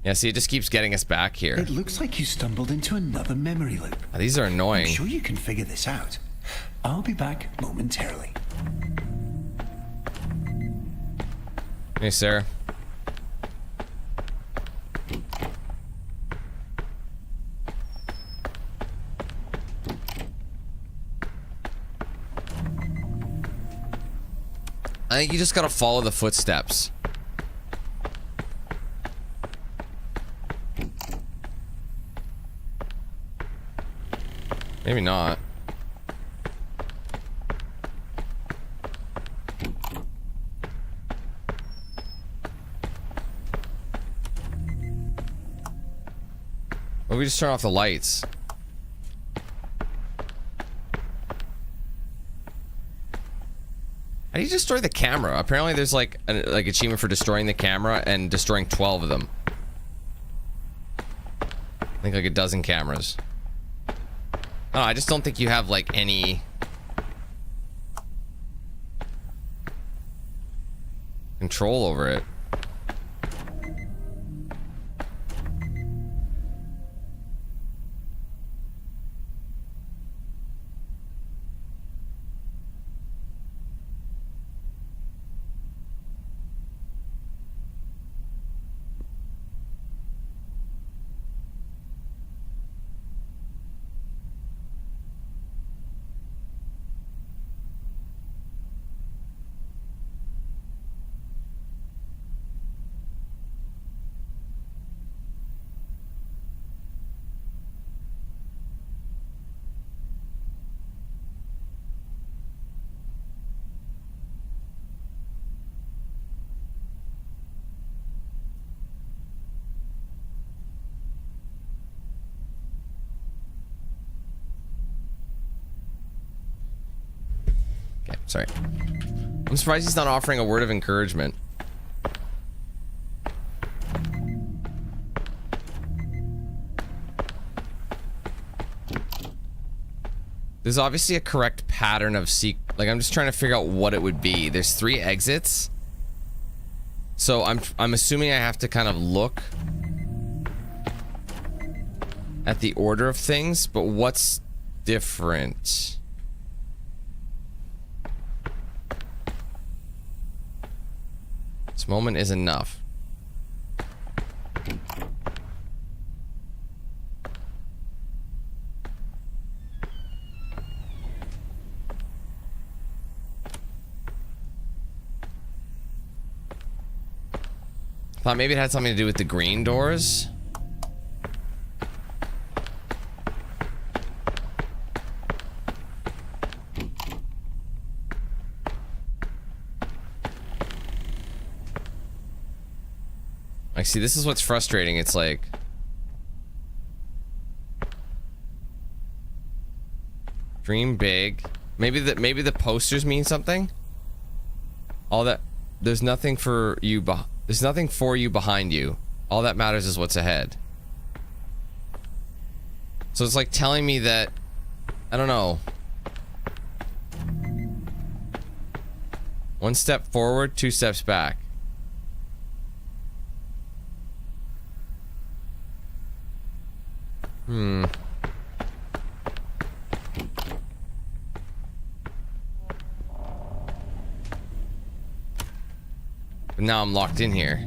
Speaker 1: Yeah, see, it just keeps getting us back here.
Speaker 2: It looks like you stumbled into another memory loop.
Speaker 1: Oh, these are annoying.
Speaker 2: I'm sure you can figure this out. I'll be back momentarily.
Speaker 1: Hey, Sarah. I think you just gotta follow the footsteps. Maybe not. Or we just turn off the lights. How do you destroy the camera? Apparently there's like an achievement for destroying the camera and destroying 12 of them. I think like a dozen cameras. Oh, I just don't think you have like any control over it. Sorry. I'm surprised he's not offering a word of encouragement. There's obviously a correct pattern of like I'm just trying to figure out what it would be. There's 3 exits. So I'm assuming I have to kind of look at the order of things, but what's different? This moment is enough. Thought maybe it had something to do with the green doors. Like, see, this is what's frustrating. It's like dream big. Maybe the posters mean something. All that there's nothing for you there's nothing for you behind you. All that matters is what's ahead. So it's like telling me that, I don't know. 1 step forward, 2 steps back. But now I'm locked in here.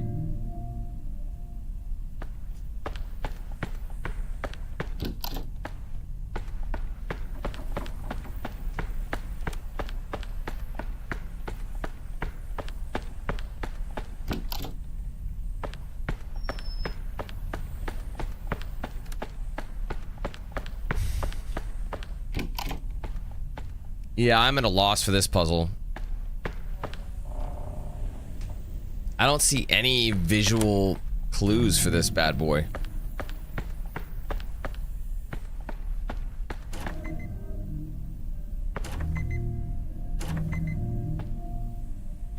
Speaker 1: Yeah, I'm at a loss for this puzzle. I don't see any visual clues for this bad boy.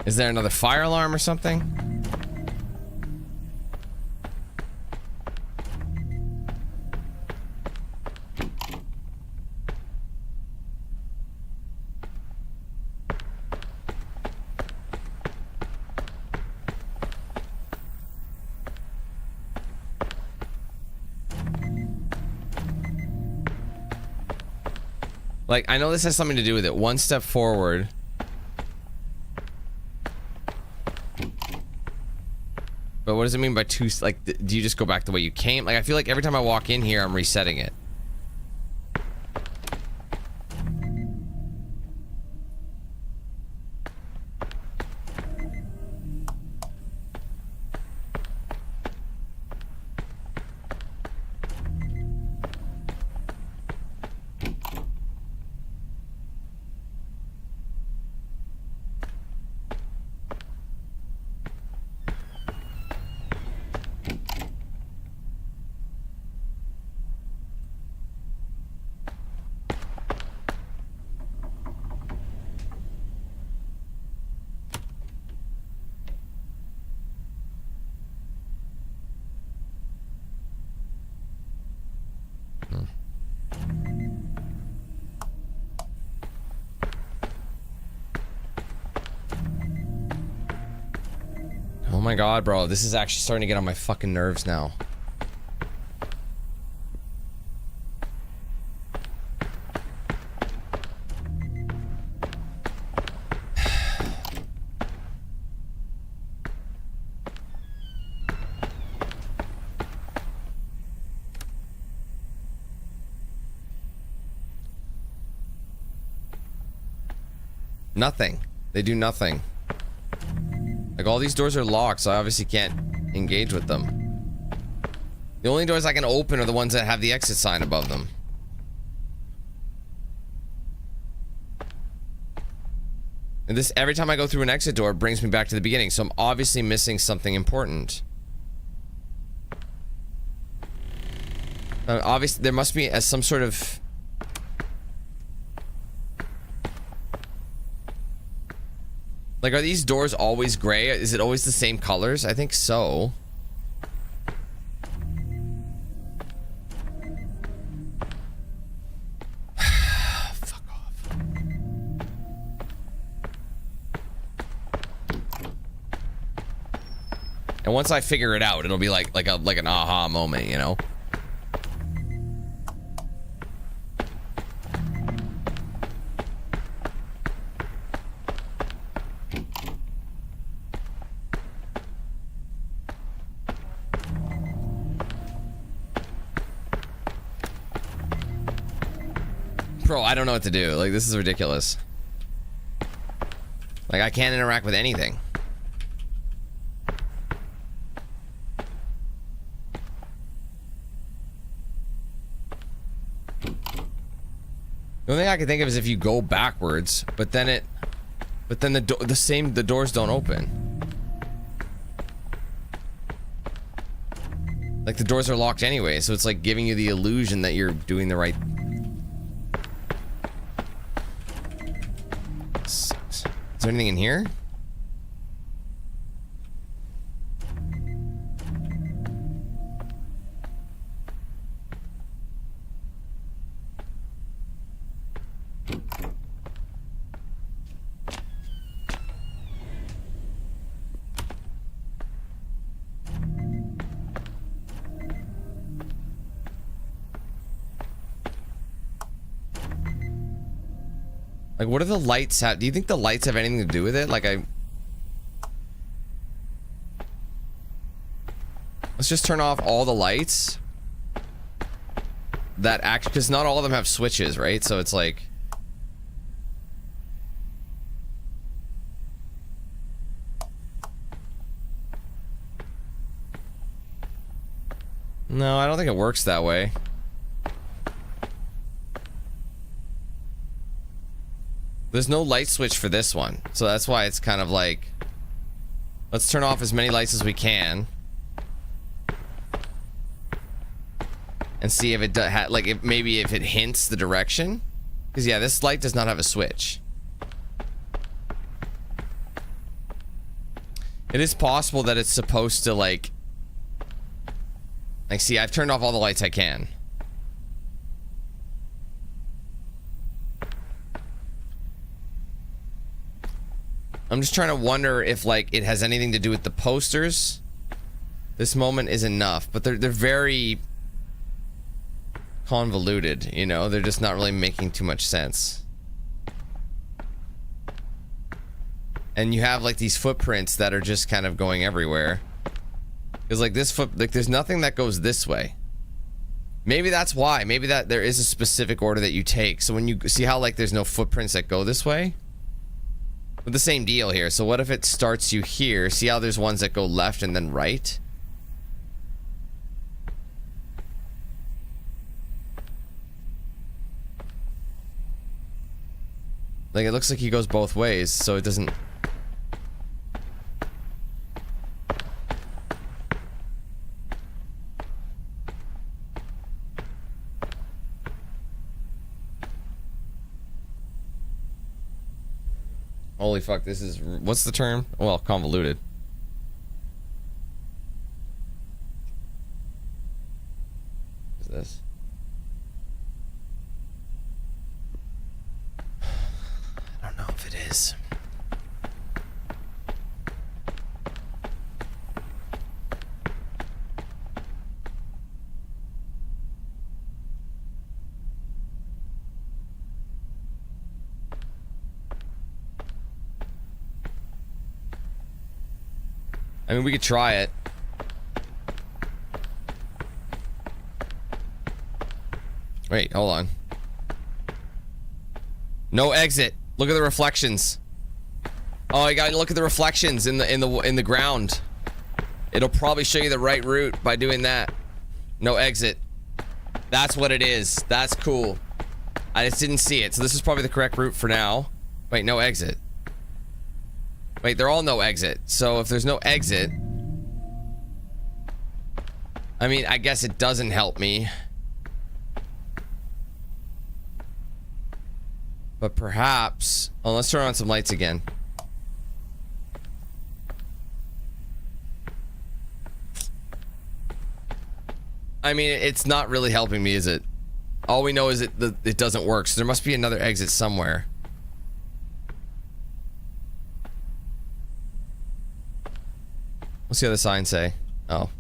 Speaker 1: Is there another fire alarm or something? Like, I know this has something to do with it. 1 step forward. But what does it mean by 2? Like, do you just go back the way you came? Like, I feel like every time I walk in here, I'm resetting it. my god, bro. This is actually starting to get on my fucking nerves now. Nothing. They do nothing. Like, all these doors are locked, so I obviously can't engage with them. The only doors I can open are the ones that have the exit sign above them. And this, every time I go through an exit door, it brings me back to the beginning, so I'm obviously missing something important. Obviously, there must be some sort of... Like, are these doors always gray? Is it always the same colors? I think so. Fuck off. And once I figure it out, it'll be like an aha moment, you know? Bro, I don't know what to do. Like, this is ridiculous. Like, I can't interact with anything. The only thing I can think of is if you go backwards, but then the doors don't open. Like, the doors are locked anyway, so it's like giving you the illusion that you're doing the right. Is there anything in here? Like, what do the lights have? Do you think the lights have anything to do with it? Like, let's just turn off all the lights. That act, because not all of them have switches, right? So it's like... No, I don't think it works that way. There's no light switch for this one, so that's why it's kind of like, let's turn off as many lights as we can and see if it like, if maybe if it hints the direction, because yeah, this light does not have a switch. It is possible that it's supposed to like see, I've turned off all the lights I can. I'm just trying to wonder if, like, it has anything to do with the posters. This moment is enough, but they're very convoluted, you know? They're just not really making too much sense. And you have, like, these footprints that are just kind of going everywhere. Because, like, there's nothing that goes this way. Maybe that's why. Maybe that there is a specific order that you take. So when you see how, like, there's no footprints that go this way? With the same deal here. So what if it starts you here? See how there's ones that go left and then right? Like, it looks like he goes both ways, so it doesn't... Holy fuck, this is... What's the term? Well, convoluted. What is this? I don't know if it is. I mean, we could try it. Wait, hold on. No exit. Look at the reflections. Oh, you gotta look at the reflections in the ground. It'll probably show you the right route by doing that. No exit. That's what it is. That's cool. I just didn't see it, so this is probably the correct route for now. Wait, no exit. Wait, they're all no exit. So if there's no exit, I mean, I guess it doesn't help me. But perhaps... Oh, let's turn on some lights again. I mean, it's not really helping me, is it? All we know is it doesn't work, so there must be another exit somewhere. What's the other sign say? Oh.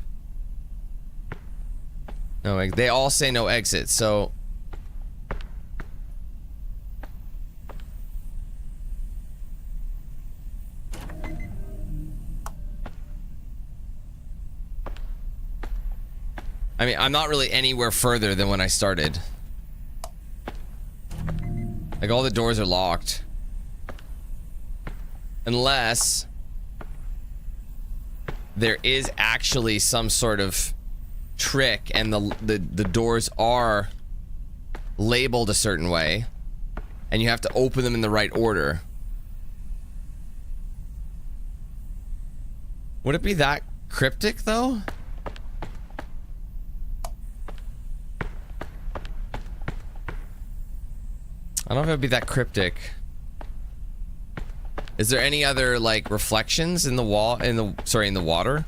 Speaker 1: No, they all say no exit, so... I mean, I'm not really anywhere further than when I started. Like, all the doors are locked. Unless there is actually some sort of trick and the doors are labeled a certain way and you have to open them in the right order. Would it be that cryptic, though? I don't know if it'd be that cryptic. Is there any other, like, reflections in the wall, in the water?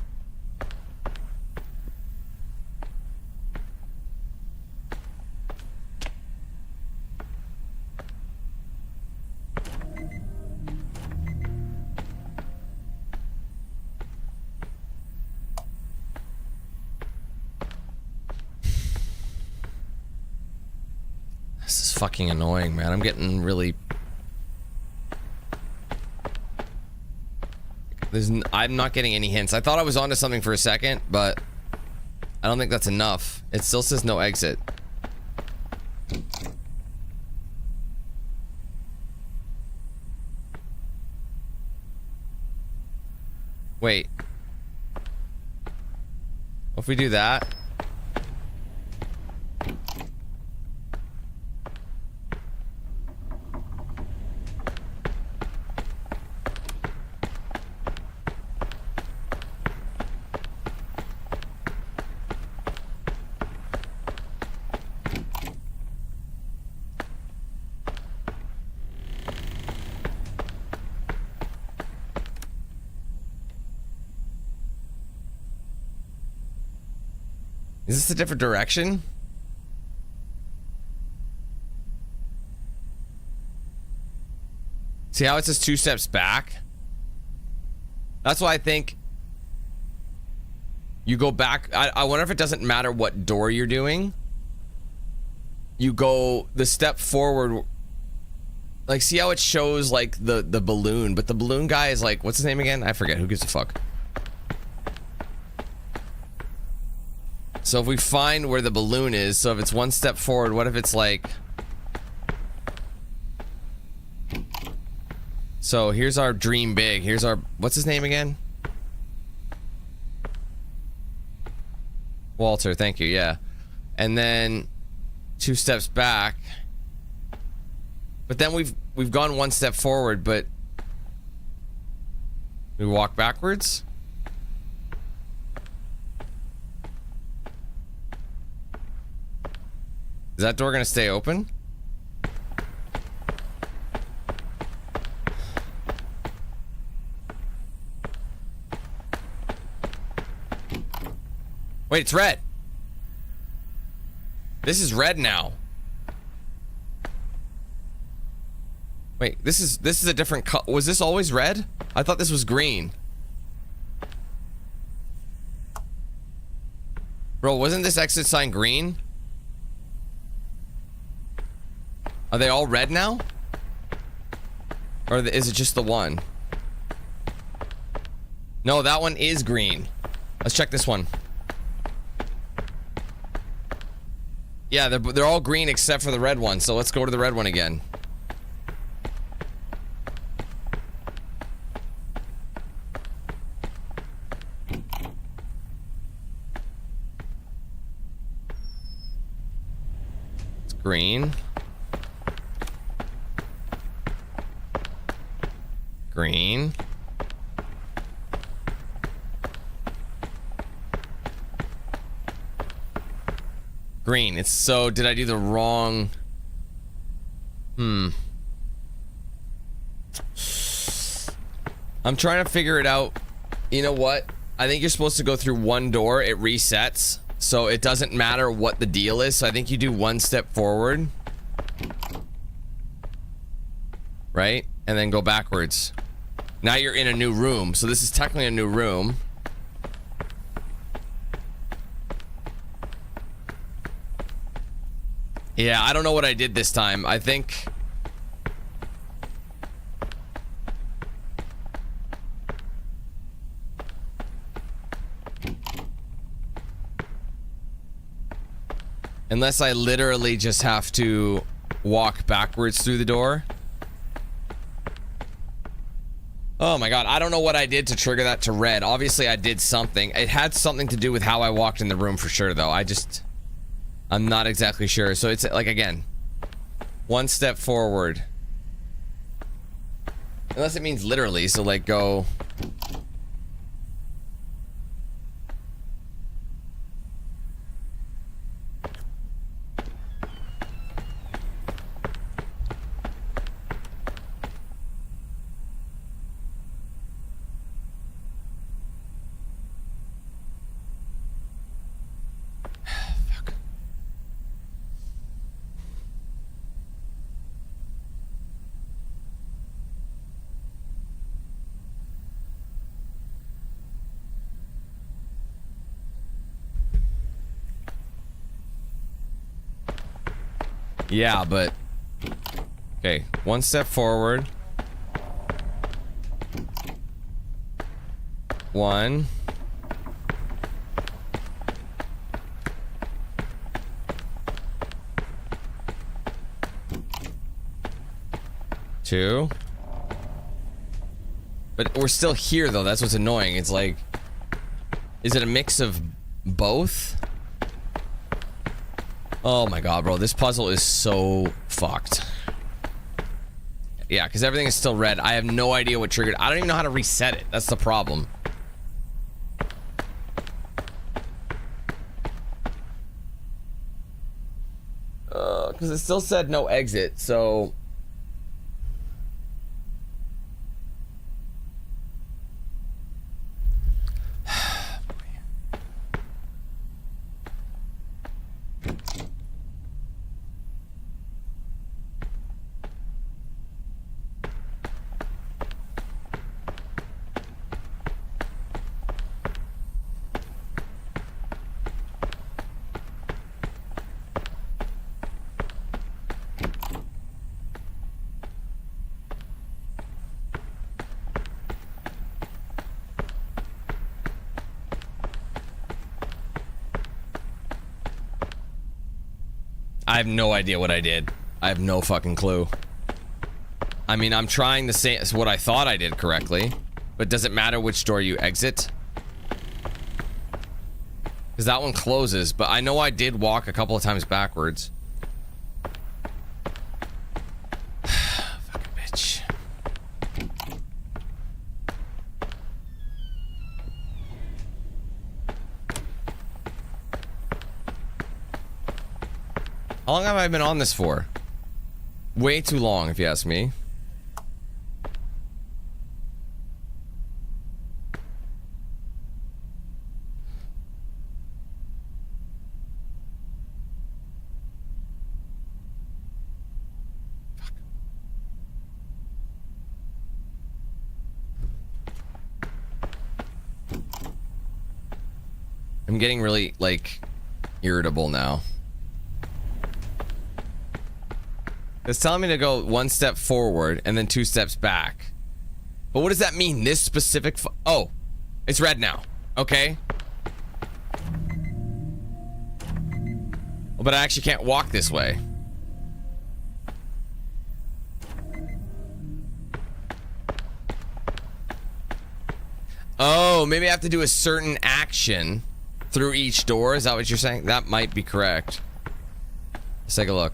Speaker 1: This is fucking annoying, man. I'm getting really... I'm not getting any hints. I thought I was onto something for a second, but I don't think that's enough. It still says no exit. Wait. If we do that... Is this a different direction? See how it says 2 steps back? That's why I think you go back. I wonder if it doesn't matter what door you're doing. You go the step forward. Like, see how it shows, like, the balloon, but the balloon guy is like, what's his name again? I forget. Who gives a fuck? So if we find where the balloon is, so if it's 1 step forward, what if it's like... So here's our dream big. Here's our... What's his name again? Walter, thank you, yeah. And then 2 steps back. But then we've gone 1 step forward, but... We walk backwards? Is that door gonna stay open? Wait, it's red. This is red now. Wait, this is a different color. Was this always red? I thought this was green. Bro, wasn't this exit sign green? Are they all red now? Or is it just the one? No, that one is green. Let's check this one. Yeah, they're all green except for the red one. So let's go to the red one again. It's green. Green. Green. It's so, did I do the wrong? I'm trying to figure it out. You know what? I think you're supposed to go through one door. It resets. So it doesn't matter what the deal is. So I think you do one step forward. Right? And then go backwards. Now you're in a new room. So this is technically a new room. Yeah, I don't know what I did this time. I think... Unless I literally just have to walk backwards through the door. Oh my god, I don't know what I did to trigger that to red. Obviously, I did something. It had something to do with how I walked in the room for sure, though. I'm not exactly sure. So it's like, again, one step forward. Unless it means literally, so like go... Yeah, but... Okay, one step forward. One. Two. But we're still here, though. That's what's annoying. It's like... Is it a mix of both? Oh my god, bro. This puzzle is so fucked. Yeah, because everything is still red. I have no idea what triggered. I don't even know how to reset it. That's the problem. Because it still said no exit, so... I have no idea what I did. I have no fucking clue. I mean, I'm trying to say what I thought I did correctly, but does it matter which door you exit? Because that one closes, but I know I did walk a couple of times backwards. Fucking bitch. How long have I been on this for? Way too long, if you ask me. Fuck. I'm getting really, like, irritable now. It's telling me to go one step forward and then two steps back. But what does that mean? This specific... Oh. It's red now. Okay. But I actually can't walk this way. Oh, maybe I have to do a certain action through each door. Is that what you're saying? That might be correct. Let's take a look.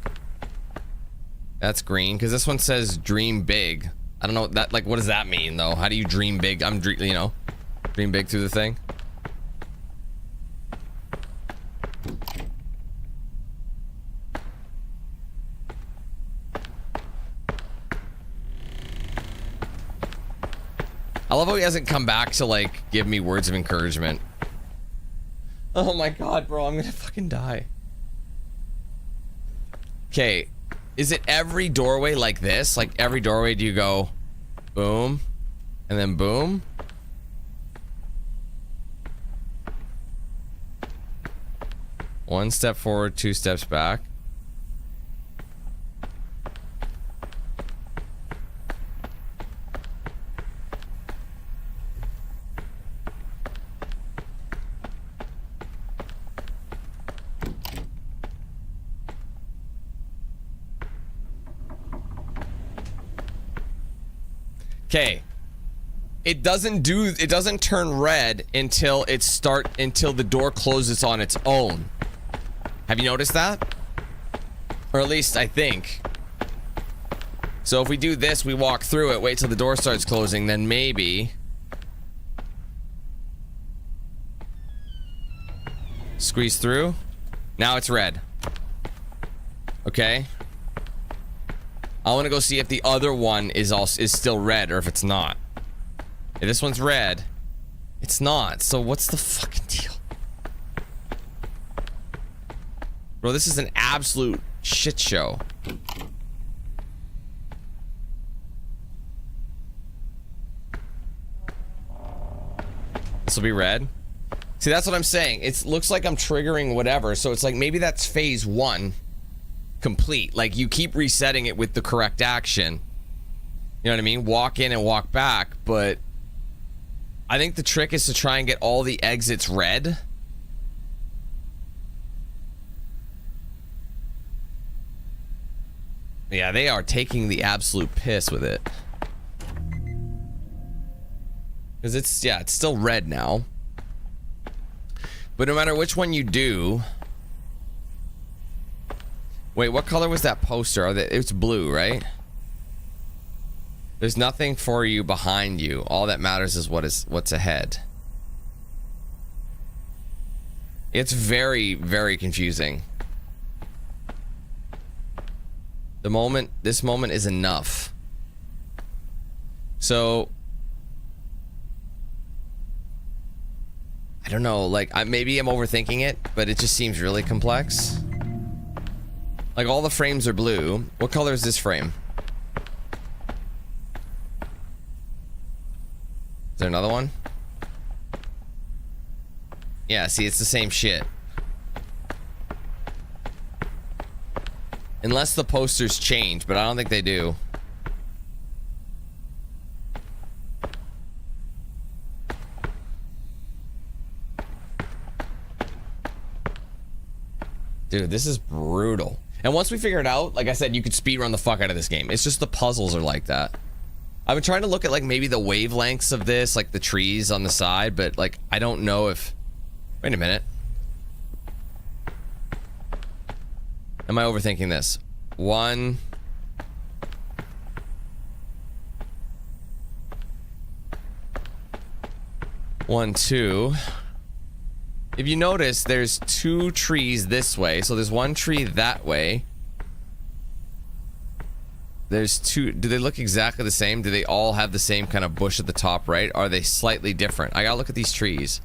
Speaker 1: That's green, because this one says dream big. I don't know that, like, what does that mean though? How do you dream big? You know, dream big through the thing. I love how he hasn't come back to, like, give me words of encouragement. Oh my god, bro, I'm gonna fucking die. Okay, is it every doorway like this? Like, every doorway do you go boom, and then boom? One step forward, 2 steps back. Okay. It doesn't turn red until the door closes on its own. Have you noticed that? Or at least I think. So if we do this, we walk through it, wait till the door starts closing, then maybe squeeze through. Now it's red. Okay. I want to go see if the other one is still red, or if it's not. If this one's red, it's not. So what's the fucking deal? Bro, this is an absolute shit show. This will be red. See, that's what I'm saying. It looks like I'm triggering whatever, so it's like maybe that's phase 1 complete. Like, you keep resetting it with the correct action. You know what I mean? Walk in and walk back, but I think the trick is to try and get all the exits red. Yeah, they are taking the absolute piss with it. Because it's still red now. But no matter which one you do... Wait, what color was that poster? It's blue, right? There's nothing for you behind you. All that matters is what's ahead. It's very, very confusing. This moment is enough. So I don't know, like, maybe I'm overthinking it, but it just seems really complex. Like, all the frames are blue. What color is this frame? Is there another one? Yeah, see, it's the same shit. Unless the posters change, but I don't think they do. Dude, this is brutal. And once we figure it out, like I said, you could speedrun the fuck out of this game. It's just the puzzles are like that. I've been trying to look at, like, maybe the wavelengths of this, like the trees on the side, but, like, I don't know if... Wait a minute. Am I overthinking this? 1... One, 2... If you notice, there's 2 trees this way. So there's 1 tree that way. There's 2. Do they look exactly the same? Do they all have the same kind of bush at the top right? Are they slightly different? I gotta look at these trees.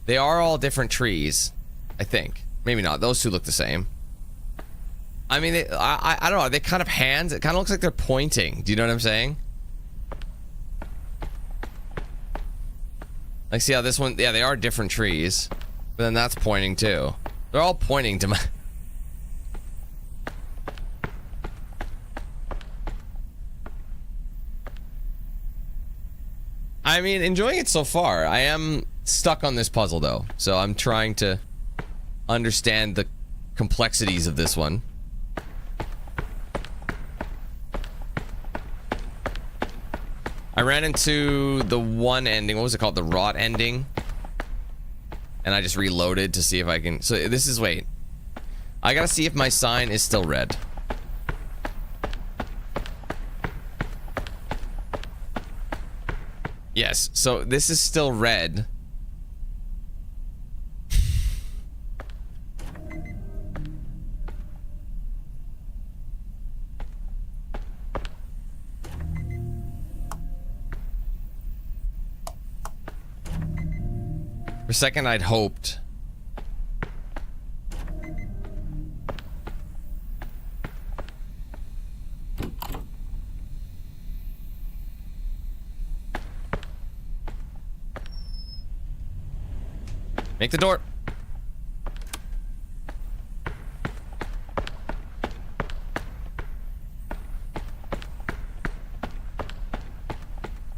Speaker 1: They are all different trees, I think. Maybe not. Those 2 look the same. I mean, I don't know. They kind of hands. It kind of looks like they're pointing. Do you know what I'm saying? Like, see how this one... Yeah, they are different trees. But then that's pointing, too. They're all pointing to my... I mean, enjoying it so far. I am stuck on this puzzle, though. So I'm trying to understand the complexities of this one. I ran into the one ending. What was it called? The rot ending. And I just reloaded to see if I can... So this is... Wait. I gotta see if my sign is still red. Yes, so this is still red. For a second, I'd hoped. Make the door.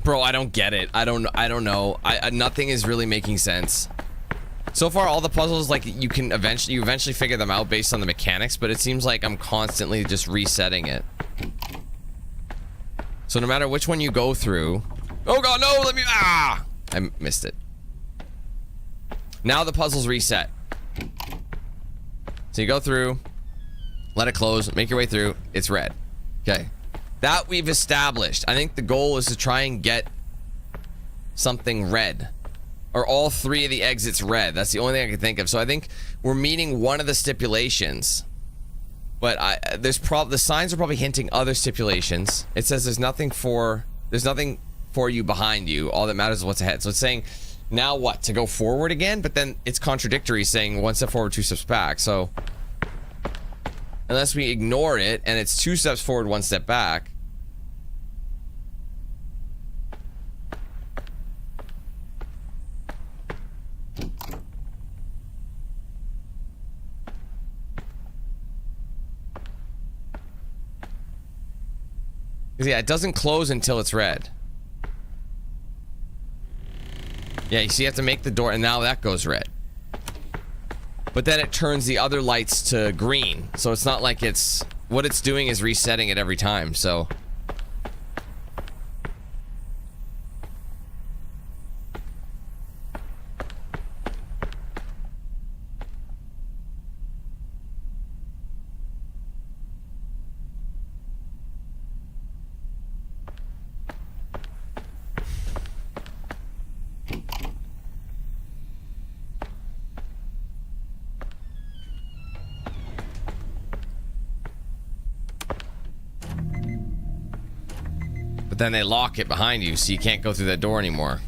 Speaker 1: Bro, I don't get it. I don't know. Nothing is really making sense. So far, all the puzzles, like, you eventually figure them out based on the mechanics, but it seems like I'm constantly just resetting it. So no matter which one you go through... Oh god, no! Let me... Ah! I missed it. Now the puzzle's reset. So you go through, let it close, make your way through, it's red. Okay. That we've established. I think the goal is to try and get something red. Or all three of the exits red. That's the only thing I can think of. So I think we're meeting one of the stipulations. But the signs are probably hinting other stipulations. It says there's nothing for you behind you. All that matters is what's ahead. So it's saying... Now what? To go forward again? But then it's contradictory, saying 1 step forward, 2 steps back. So unless we ignore it and it's 2 steps forward, 1 step back. Yeah, it doesn't close until it's red. Yeah, you see, you have to make the door, and now that goes red. But then it turns the other lights to green. So it's not like it's... What it's doing is resetting it every time, so... But then they lock it behind you, so you can't go through that door anymore.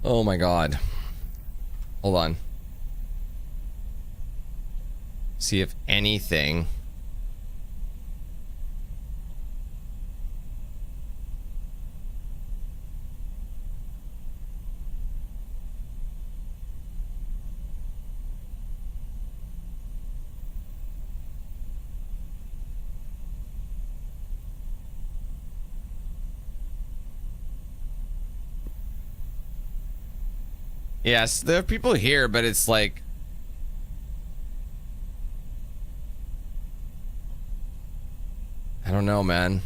Speaker 1: Oh my god. Hold on. See if anything... Yes, there are people here, but it's like... I don't know, man.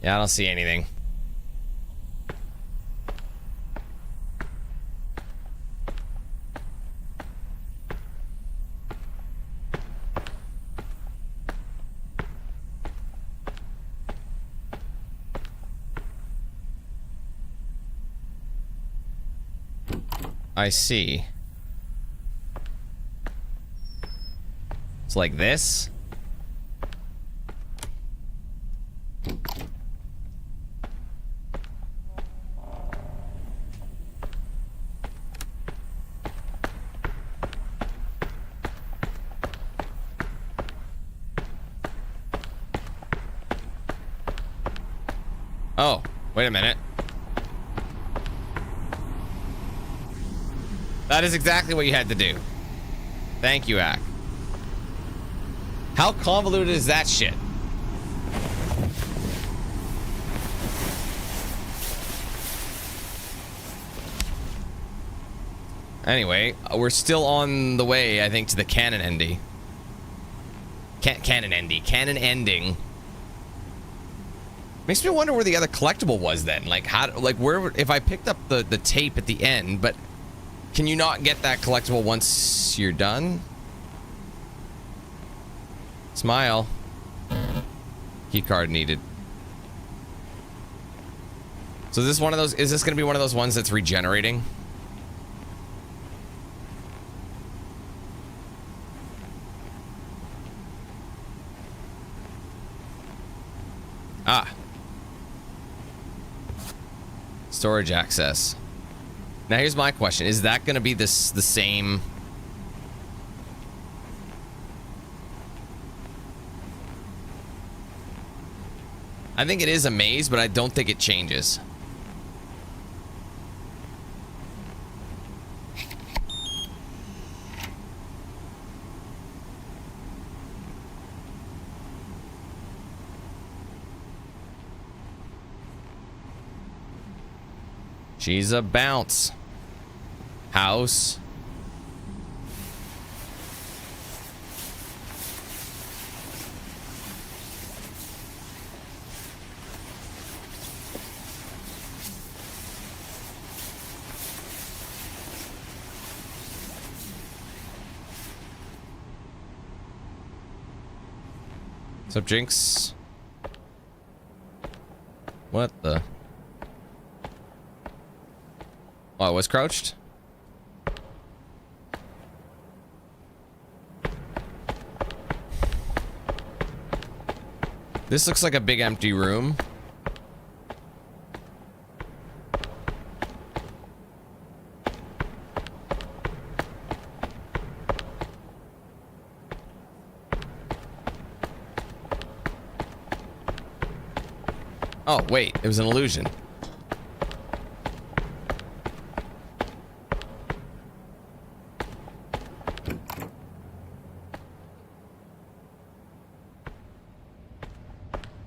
Speaker 1: Yeah, I don't see anything. I see. It's like this. Oh, wait a minute. That is exactly what you had to do. Thank you, Ack. How convoluted is that shit? Anyway, we're still on the way, I think, to the Canon Ending. Canon Ending. Makes me wonder where the other collectible was then. Like, how, like, where, if I picked up the tape at the end, but can you not get that collectible once you're done? Smile. Key card needed. So this is one of those, is this going to be one of those ones that's regenerating? Ah. Storage access. Now here's my question. Is that going to be the same? I think it is a maze, but I don't think it changes. She's a bounce. House. What's up, Jinx? What the? Oh, I was crouched? This looks like a big empty room. Oh, wait, it was an illusion.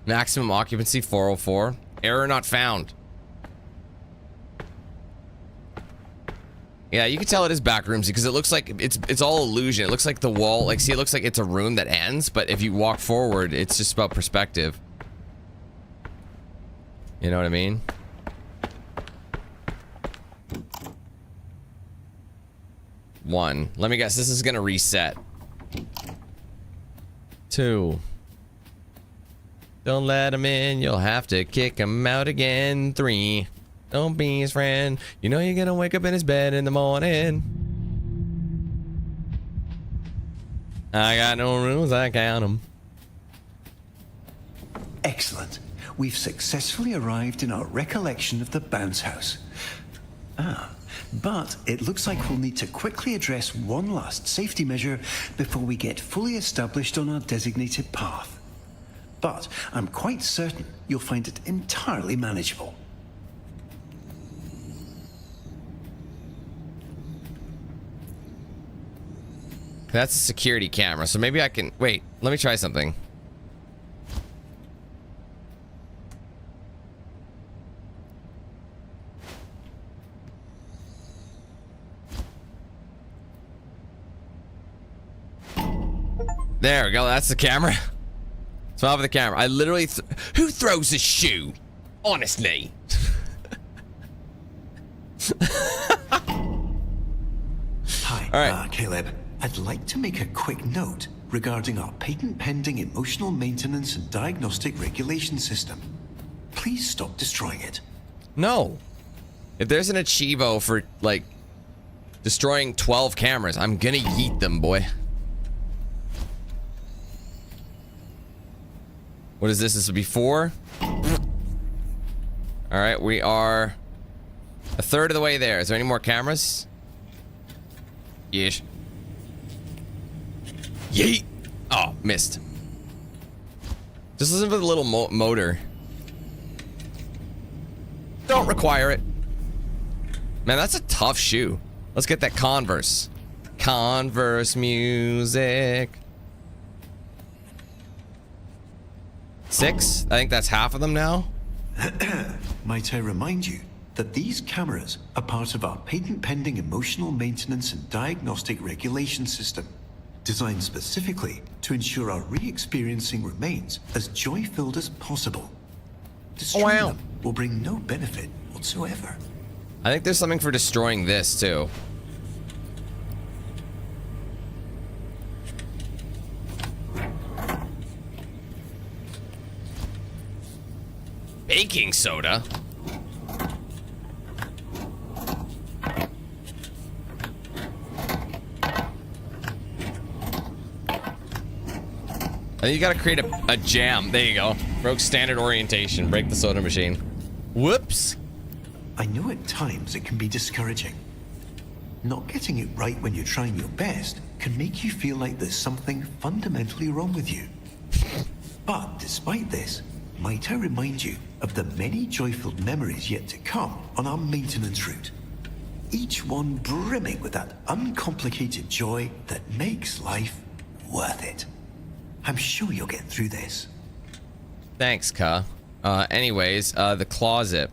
Speaker 1: Maximum occupancy 404. Error not found. Yeah, you can tell it is Backrooms because it looks like it's all illusion. It looks like the wall, like, see, it looks like it's a room that ends, but if you walk forward, it's just about perspective. You know what I mean? One. Let me guess, this is gonna reset. 2. Don't let him in, you'll have to kick him out again. 3. Don't be his friend. You know you're gonna wake up in his bed in the morning. I got no rules, I count them.
Speaker 2: Excellent. We've successfully arrived in our recollection of the bounce house. But it looks like we'll need to quickly address one last safety measure before we get fully established on our designated path. But I'm quite certain you'll find it entirely manageable.
Speaker 1: That's a security camera, so maybe I can... Wait, let me try something. There we go, that's the camera. Swap the camera. I literally... Who throws a shoe? Honestly.
Speaker 2: Hi,
Speaker 1: all right.
Speaker 2: Caleb. I'd like to make a quick note regarding our patent-pending emotional maintenance and diagnostic regulation system. Please stop destroying it.
Speaker 1: No. If there's an achievo for, like, destroying 12 cameras, I'm gonna yeet them, boy. What is this? This will be 4. Alright, we are a third of the way there. Is there any more cameras? Yeesh. Yeet! Oh, missed. Just listen for the little motor. don't require it. Man, that's a tough shoe. Let's get that Converse. Converse music. 6? I think that's half of them now.
Speaker 2: Might I remind you that these cameras are part of our patent-pending emotional maintenance and diagnostic regulation system, designed specifically to ensure our re-experiencing remains as joy-filled as possible. Destroying them will bring no benefit whatsoever.
Speaker 1: I think there's something for destroying this too. Baking soda? And you gotta create a jam. There you go. Broke standard orientation. Break the soda machine. Whoops.
Speaker 2: I know at times it can be discouraging. Not getting it right when you're trying your best can make you feel like there's something fundamentally wrong with you. But despite this, might I remind you of the many joy-filled memories yet to come on our maintenance route. Each one brimming with that uncomplicated joy that makes life worth it. I'm sure you'll get through this.
Speaker 1: Thanks, Ka. Anyways, the closet.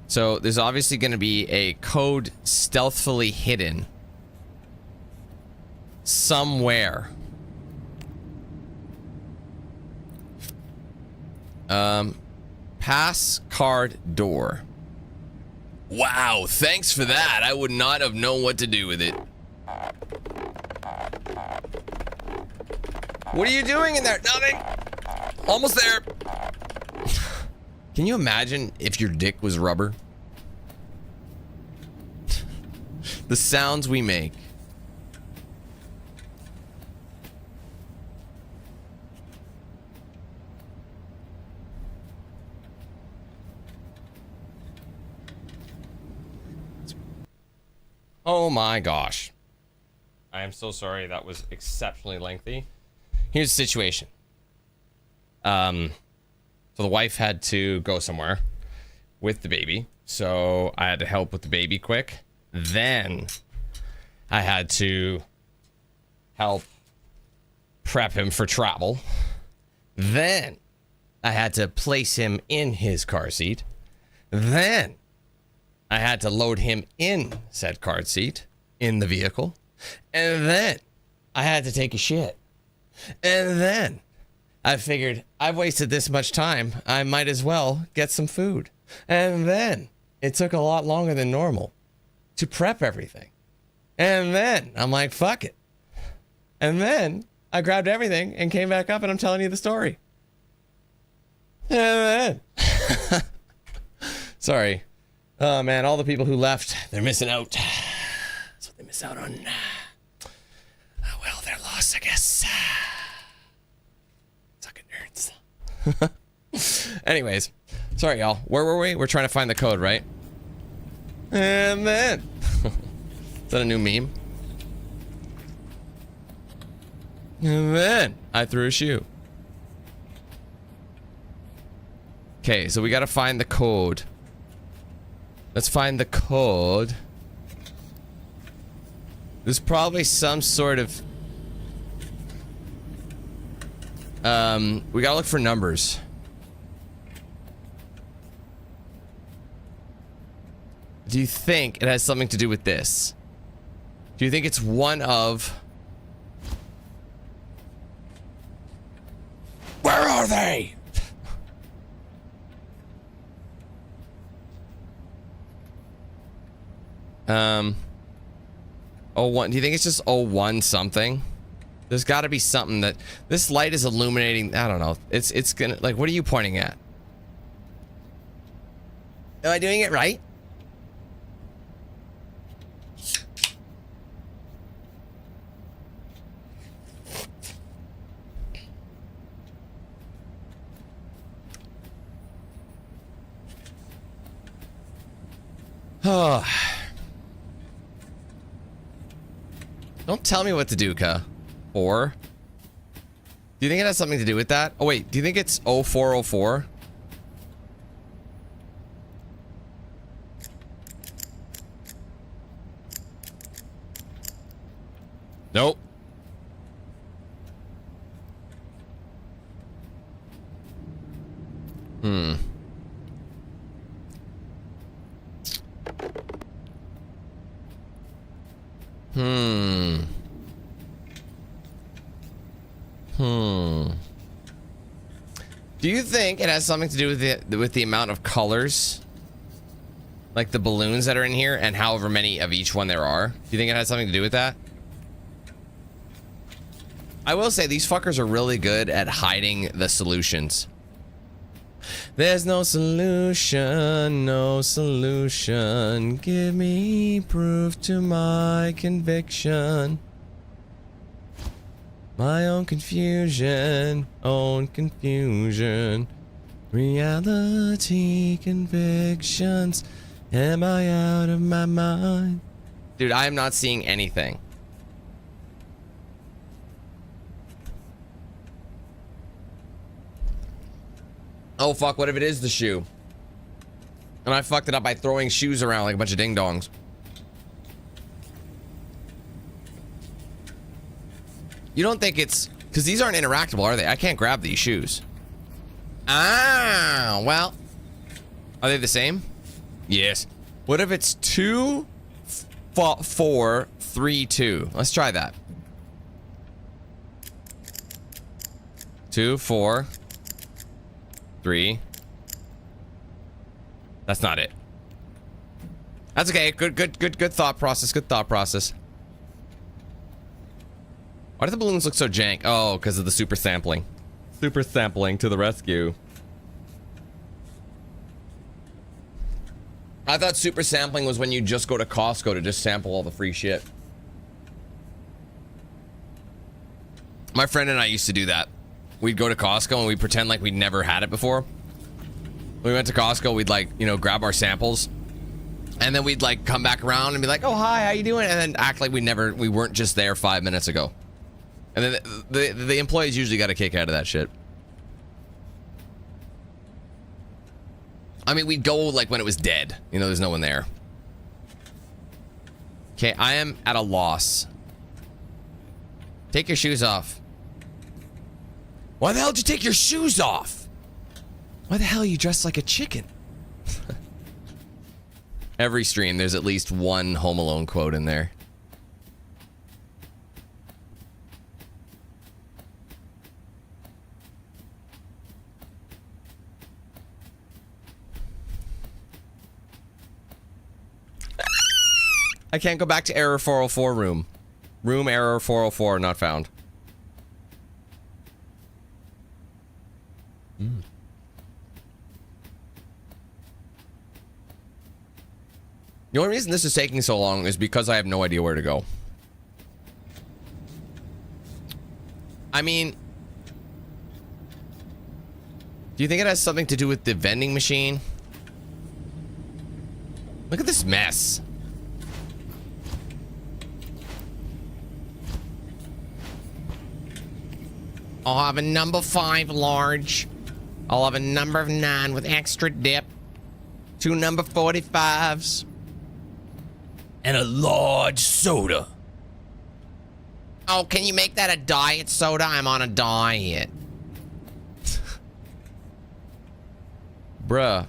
Speaker 1: So there's obviously going to be a code stealthily hidden somewhere. Pass card door. Wow, thanks for that. I would not have known what to do with it. What are you doing in there? Nothing. Almost there. Can you imagine if your dick was rubber? The sounds we make. Oh my gosh. I am so sorry. That was exceptionally lengthy. Here's the situation. So the wife had to go somewhere with the baby. So I had to help with the baby quick. Then I had to help prep him for travel. Then I had to place him in his car seat. Then I had to load him in said car seat in the vehicle. And then I had to take a shit. And then I figured I've wasted this much time. I might as well get some food. And then it took a lot longer than normal to prep everything. And then I'm like, fuck it. And then I grabbed everything and came back up and I'm telling you the story. And then sorry. Oh man, all the people who left, they're missing out. That's what they miss out on. Oh, well, they're lost, I guess. Sucking nerds. Anyways, sorry y'all. Where were we? We're trying to find the code, right? And then is that a new meme? And then I threw a shoe. Okay, so we gotta find the code. Let's find the code. There's probably some sort of we gotta look for numbers. Do you think it has something to do with this? Do you think it's one of... Where are they? Oh, one. Do you think it's just 01 something? There's got to be something that this light is illuminating. I don't know. It's gonna, like, what are you pointing at? Am I doing it right? Oh. Don't tell me what to do, Ka. Or do you think it has something to do with that? Oh wait, do you think it's 0404? Nope. Hmm. Hmm. Hmm. Do you think it has something to do with the amount of colors? Like the balloons that are in here and however many of each one there are? Do you think it has something to do with that? I will say these fuckers are really good at hiding the solutions. There's no solution, no solution. Give me proof to my conviction. My own confusion, own confusion. Reality convictions. Am I out of my mind? Dude, I am not seeing anything. Oh fuck, what if it is the shoe? And I fucked it up by throwing shoes around like a bunch of ding-dongs. You don't think it's... Because these aren't interactable, are they? I can't grab these shoes. Ah, well. Are they the same? Yes. What if it's 2, 4, 3, 2? Let's try that. 2, 4, 3. That's not it. That's okay. Good thought process. Good thought process. Why do the balloons look so jank? Oh, because of the super sampling. Super sampling to the rescue. I thought super sampling was when you just go to Costco to just sample all the free shit. My friend and I used to do that. We'd go to Costco and we'd pretend like we'd never had it before. When we went to Costco, we'd like, you know, grab our samples. And then we'd like come back around and be like, oh, hi, how you doing? And then act like we weren't just there 5 minutes ago. And then the employees usually got a kick out of that shit. I mean, we'd go like when it was dead. You know, there's no one there. Okay, I am at a loss. Take your shoes off. Why the hell did you take your shoes off? Why the hell are you dressed like a chicken? Every stream, there's at least one Home Alone quote in there. I can't go back to error 404 room. Room error 404 not found. The only reason this is taking so long is because I have no idea where to go. I mean, do you think it has something to do with the vending machine? Look at this mess. I'll have a number 5 large. I'll have a number of 9 with extra dip. 2 number 45s. And a large soda. Oh, can you make that a diet soda? I'm on a diet. Bruh,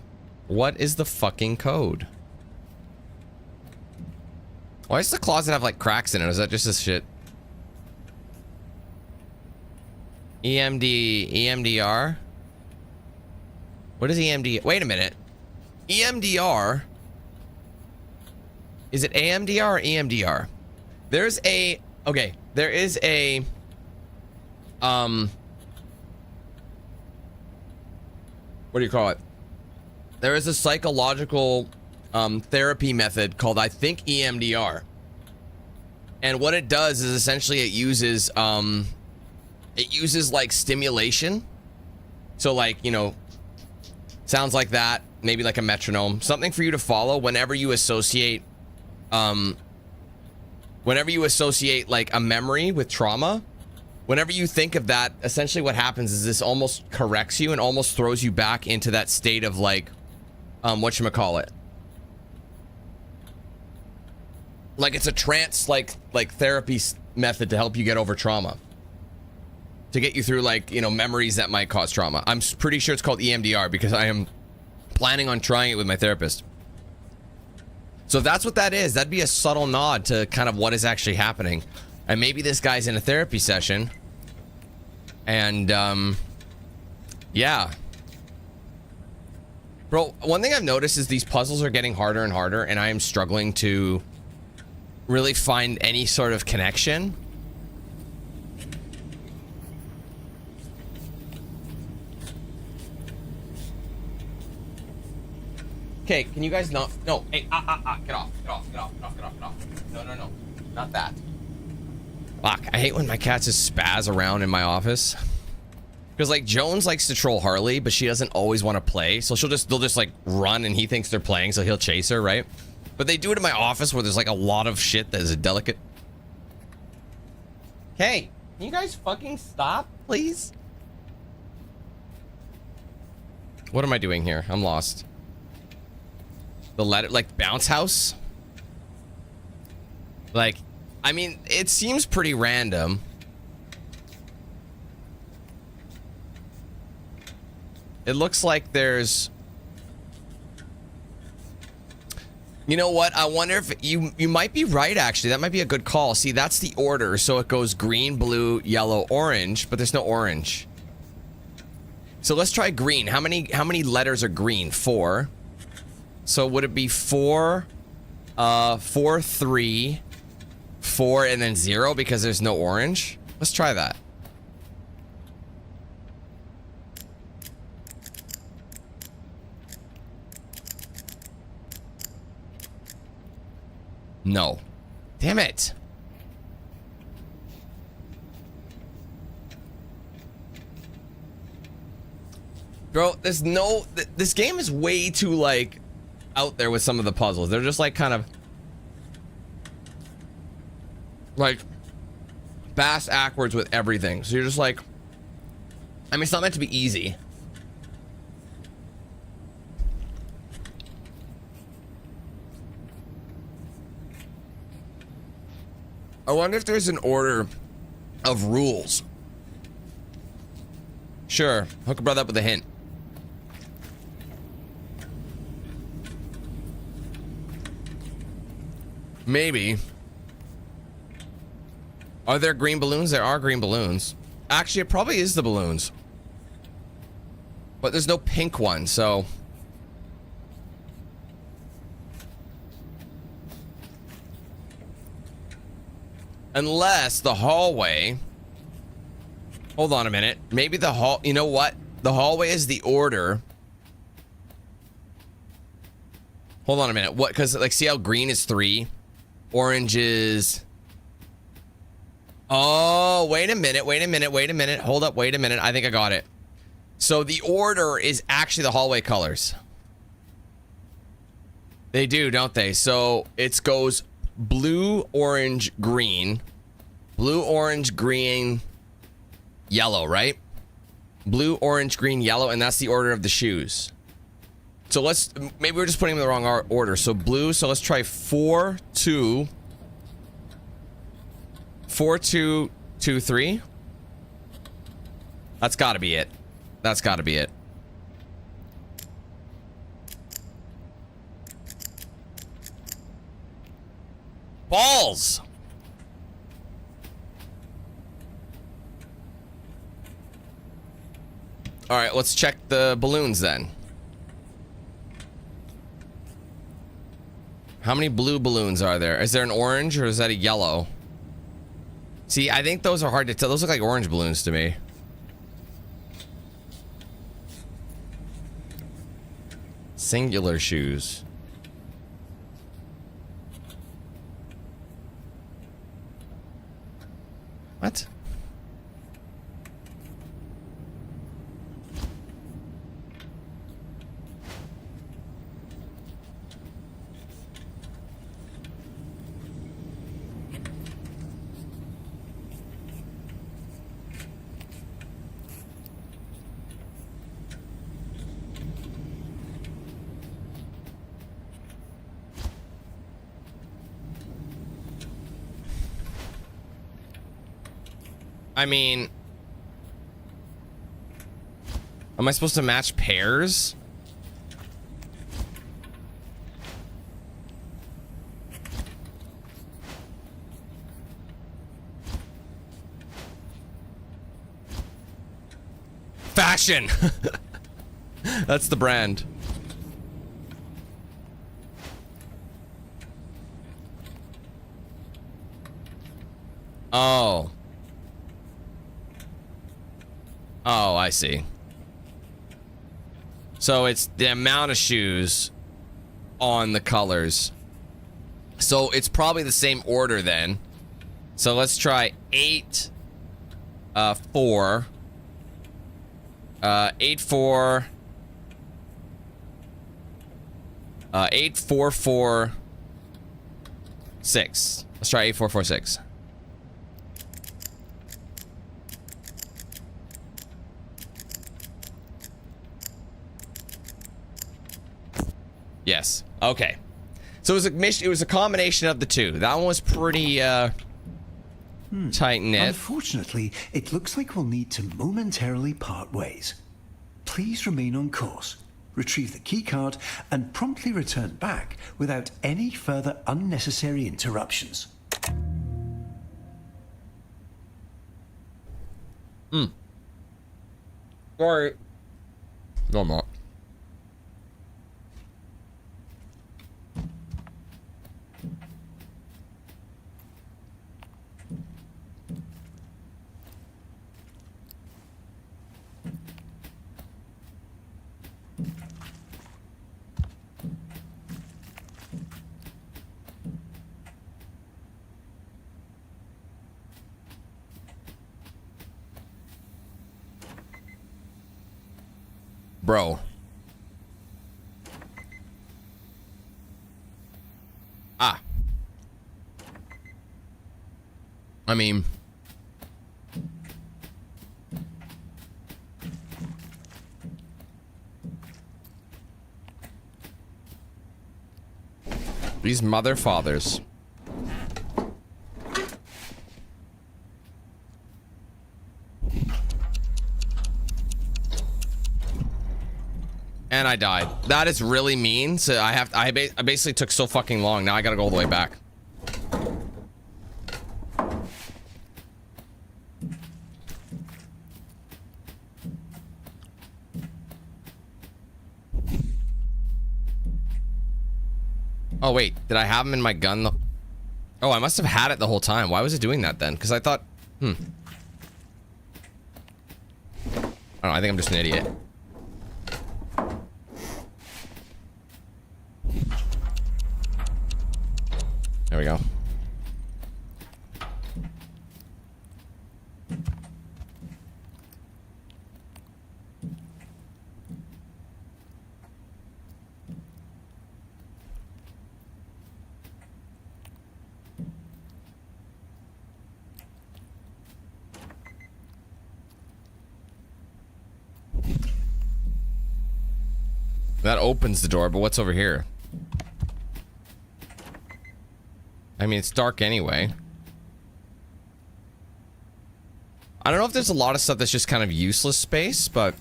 Speaker 1: what is the fucking code? Why does the closet have like cracks in it? Is that just this shit? EMDR? What is EMD? Wait a minute. EMDR? Is it AMDR or EMDR? There's a... Okay, there is a... What do you call it? There is a psychological therapy method called, I think, EMDR. And what it does is essentially it uses like stimulation. So like, you know, sounds like that, maybe like a metronome, something for you to follow whenever you associate like a memory with trauma. Whenever you think of that, essentially what happens is this almost corrects you and almost throws you back into that state of like whatchamacallit. Like it's a trance like therapy method to help you get over trauma. To get you through, like, you know, memories that might cause trauma. I'm pretty sure it's called EMDR because I am planning on trying it with my therapist. So if that's what that is, that'd be a subtle nod to kind of what is actually happening. And maybe this guy's in a therapy session. And, yeah. Bro, one thing I've noticed is these puzzles are getting harder and harder, and I am struggling to really find any sort of connection. Okay, can you guys not? No, hey, get off, get off, get off, get off, get off, get off. No, not that. Fuck, I hate when my cats just spaz around in my office. Because, like, Jones likes to troll Harley, but she doesn't always want to play. So they'll just, like, run and he thinks they're playing, so he'll chase her, right? But they do it in my office where there's, like, a lot of shit that is a delicate. Hey, can you guys fucking stop, please? What am I doing here? I'm lost. The letter, like, bounce house? Like, I mean, it seems pretty random. It looks like there's... You know what? I wonder if you might be right, actually. That might be a good call. See, that's the order. So it goes green, blue, yellow, orange, but there's no orange. So let's try green. How many letters are green? 4. So would it be 4, 4, 3, 4, and then 0 because there's no orange? Let's try that. No. Damn it. Bro, there's no... This game is way too, like, out there with some of the puzzles. They're just, like, kind of... like, bass backwards with everything. So you're just like... I mean, it's not meant to be easy. I wonder if there's an order of rules. Sure, hook a brother up with a hint. Maybe. Are there green balloons? There are green balloons. Actually, it probably is the balloons. But there's no pink one, so... Unless the hallway... Hold on a minute. Maybe the hall... You know what? The hallway is the order. Hold on a minute. What? Because, like, see how green is 3? Orange is... Oh, wait a minute. Hold up, wait a minute. I think I got it. So the order is actually the hallway colors. They do, don't they? So it goes blue, orange, green. Blue, orange, green, yellow, right? Blue, orange, green, yellow, and that's the order of the shoes. So let's... Maybe we're just putting them in the wrong order. So blue, so let's try 4, 2... 4, 2, 2, 3. That's gotta be it. That's gotta be it. Balls! Alright, let's check the balloons then. How many blue balloons are there? Is there an orange or is that a yellow? See, I think those are hard to tell. Those look like orange balloons to me. Singular shoes. What? I mean, am I supposed to match pairs? Fashion. That's the brand. Oh. Oh, I see. So it's the amount of shoes on the colors. So it's probably the same order then. So let's try 8, 4, 8, 4, 8, 4, 4, 6. Let's try 8, 4, 4, 6. Yes. Okay. So it was a mission. It was a combination of the two. That one was pretty tight knit.
Speaker 2: Unfortunately, it looks like we'll need to momentarily part ways. Please remain on course, retrieve the keycard, and promptly return back without any further unnecessary interruptions.
Speaker 1: Sorry. No, I'm not. Bro. Ah. I mean. These mother fathers. And I died. That is really mean. So I basically took so fucking long. Now I gotta go all the way back. Oh wait, did I have him in my gun? Oh, I must have had it the whole time. Why was it doing that then? Because I thought, I don't know. I think I'm just an idiot. There we go. That opens the door, but what's over here? I mean, it's dark anyway. I don't know if there's a lot of stuff that's just kind of useless space, but...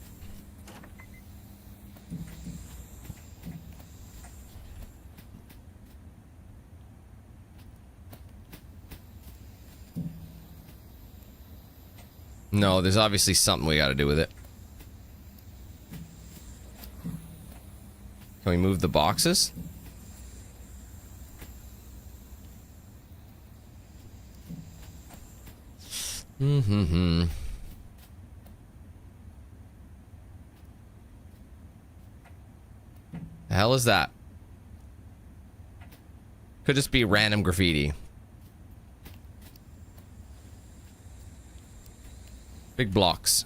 Speaker 1: No, there's obviously something we gotta do with it. Can we move the boxes? The hell is that? Could just be random graffiti. Big blocks.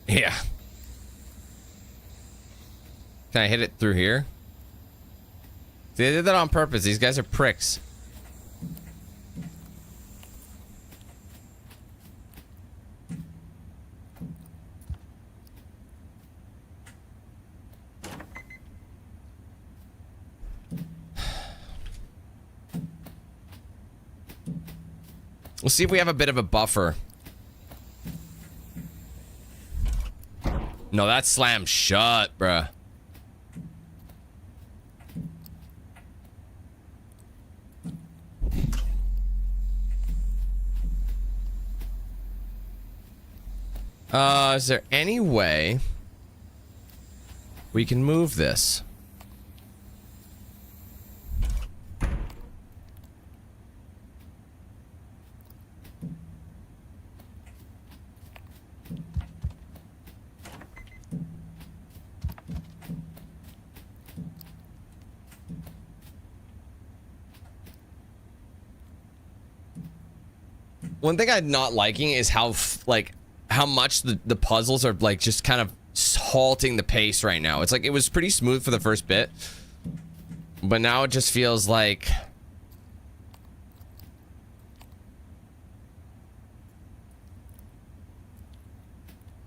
Speaker 1: Yeah. Can I hit it through here? They did that on purpose. These guys are pricks. We'll see if we have a bit of a buffer. No, that's slammed shut, bruh. Is there any way we can move this? One thing I'm not liking is how how much the puzzles are like just kind of halting the pace right now. It's like it was pretty smooth for the first bit, but now it just feels like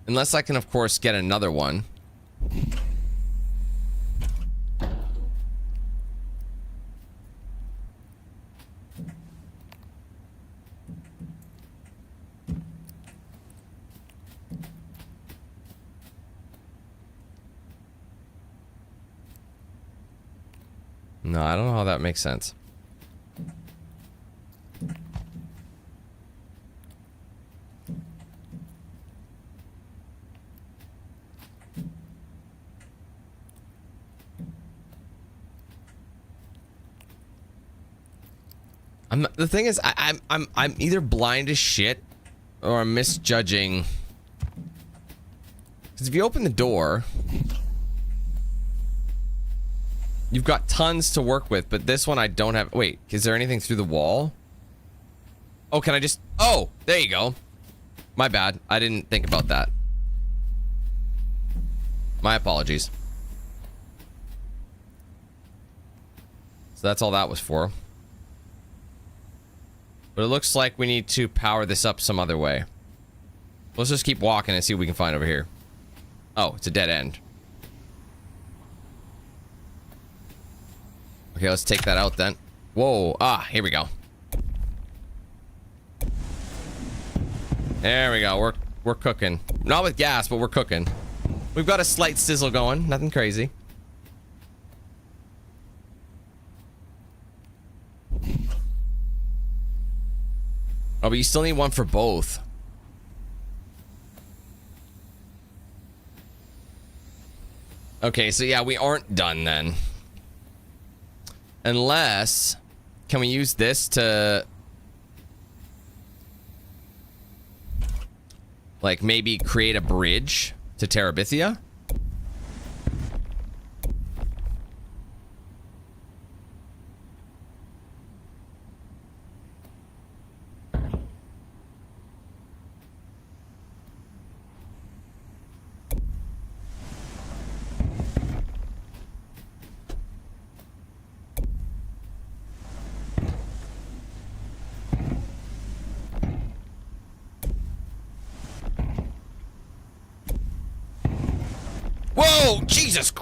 Speaker 1: unless I can of course get another one. No, I don't know how that makes sense. The thing is, I'm either blind as shit or I'm misjudging. Because if you open the door, you've got tons to work with, but this one I don't have. Wait, is there anything through the wall? Oh, can I just... Oh, there you go. My bad. I didn't think about that. My apologies. So that's all that was for. But it looks like we need to power this up some other way. Let's just keep walking and see what we can find over here. Oh, it's a dead end. Okay, let's take that out then. Whoa. Ah, here we go. There we go. We're cooking. Not with gas, but we're cooking. We've got a slight sizzle going. Nothing crazy. Oh, but you still need one for both. Okay, so yeah, we aren't done then. Unless, can we use this to like maybe create a bridge to Terabithia? Whoa, Jesus.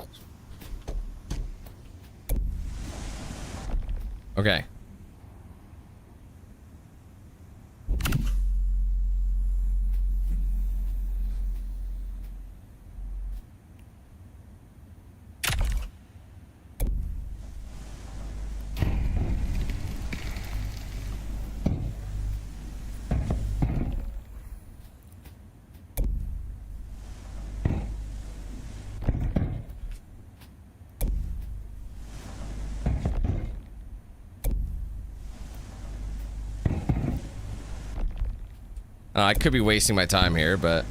Speaker 1: Okay. I could be wasting my time here, but...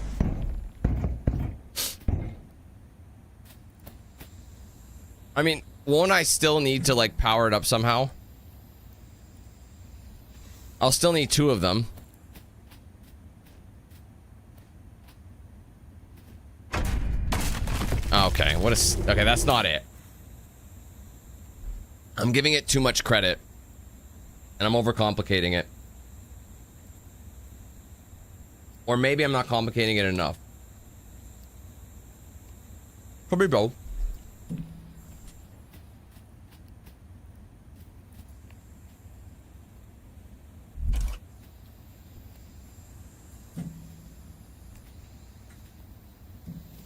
Speaker 1: I mean, won't I still need to, like, power it up somehow? I'll still need 2 of them. Okay, What is... Okay, that's not it. I'm giving it too much credit. And I'm overcomplicating it. Or maybe I'm not complicating it enough. Could be both.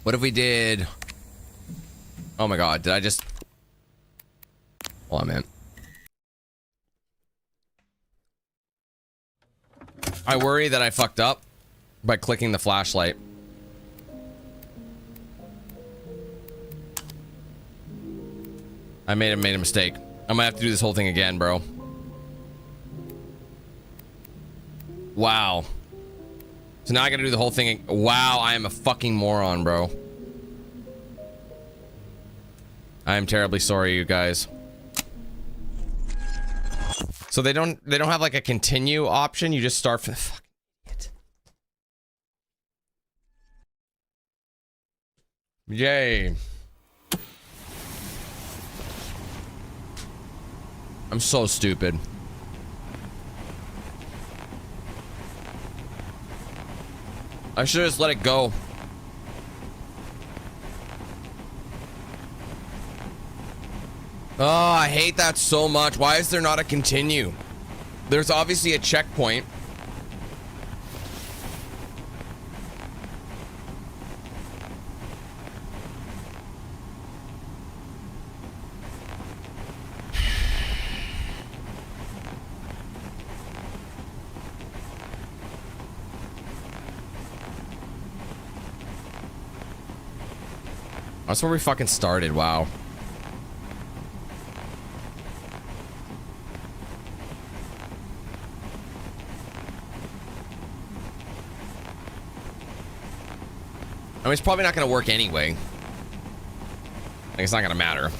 Speaker 1: What if we did... Oh my god, did I just... Hold on, man. I worry that I fucked up by clicking the flashlight. I made a mistake. I might have to do this whole thing again, bro. Wow. So now I gotta do the whole thing. Wow, I am a fucking moron, bro. I am terribly sorry, you guys. So they don't have like a continue option. You just start from the fucking idiot. Yay. I'm so stupid. I should just let it go. Oh, I hate that so much. Why is there not a continue? There's obviously a checkpoint. That's where we fucking started. Wow. I mean, it's probably not going to work anyway. Like, it's not going to matter.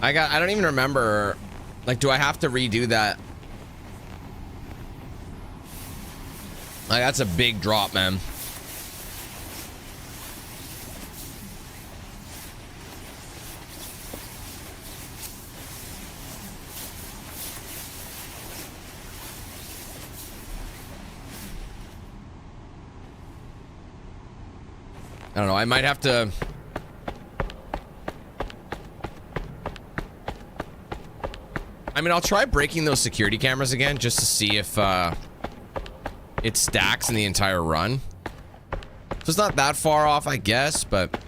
Speaker 1: I don't even remember. Like, do I have to redo that? Like, that's a big drop, man. I don't know. I might have to... I mean, I'll try breaking those security cameras again just to see if it stacks in the entire run. So it's not that far off, I guess, but...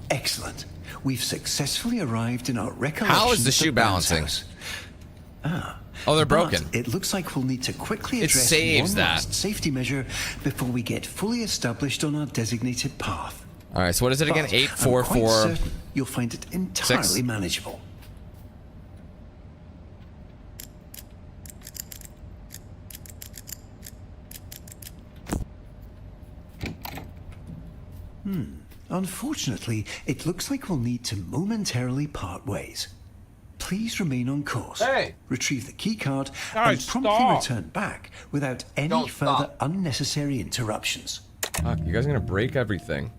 Speaker 2: Excellent. We've successfully arrived in our recollection.
Speaker 1: How is the shoe balancing? Oh, they're broken.
Speaker 2: It looks like we'll need to quickly
Speaker 1: It
Speaker 2: address
Speaker 1: saves
Speaker 2: one
Speaker 1: that.
Speaker 2: last safety measure before we get fully established on our designated path.
Speaker 1: All right, so what is it again?
Speaker 2: But
Speaker 1: 844.
Speaker 2: I'm quite certain you'll find it entirely manageable. Unfortunately, it looks like we'll need to momentarily part ways. Please remain on course.
Speaker 1: Hey.
Speaker 2: Retrieve the keycard
Speaker 1: Guys,
Speaker 2: and promptly
Speaker 1: stop.
Speaker 2: return back without any
Speaker 1: Don't
Speaker 2: further
Speaker 1: stop.
Speaker 2: unnecessary interruptions.
Speaker 1: Fuck, you guys are gonna break everything.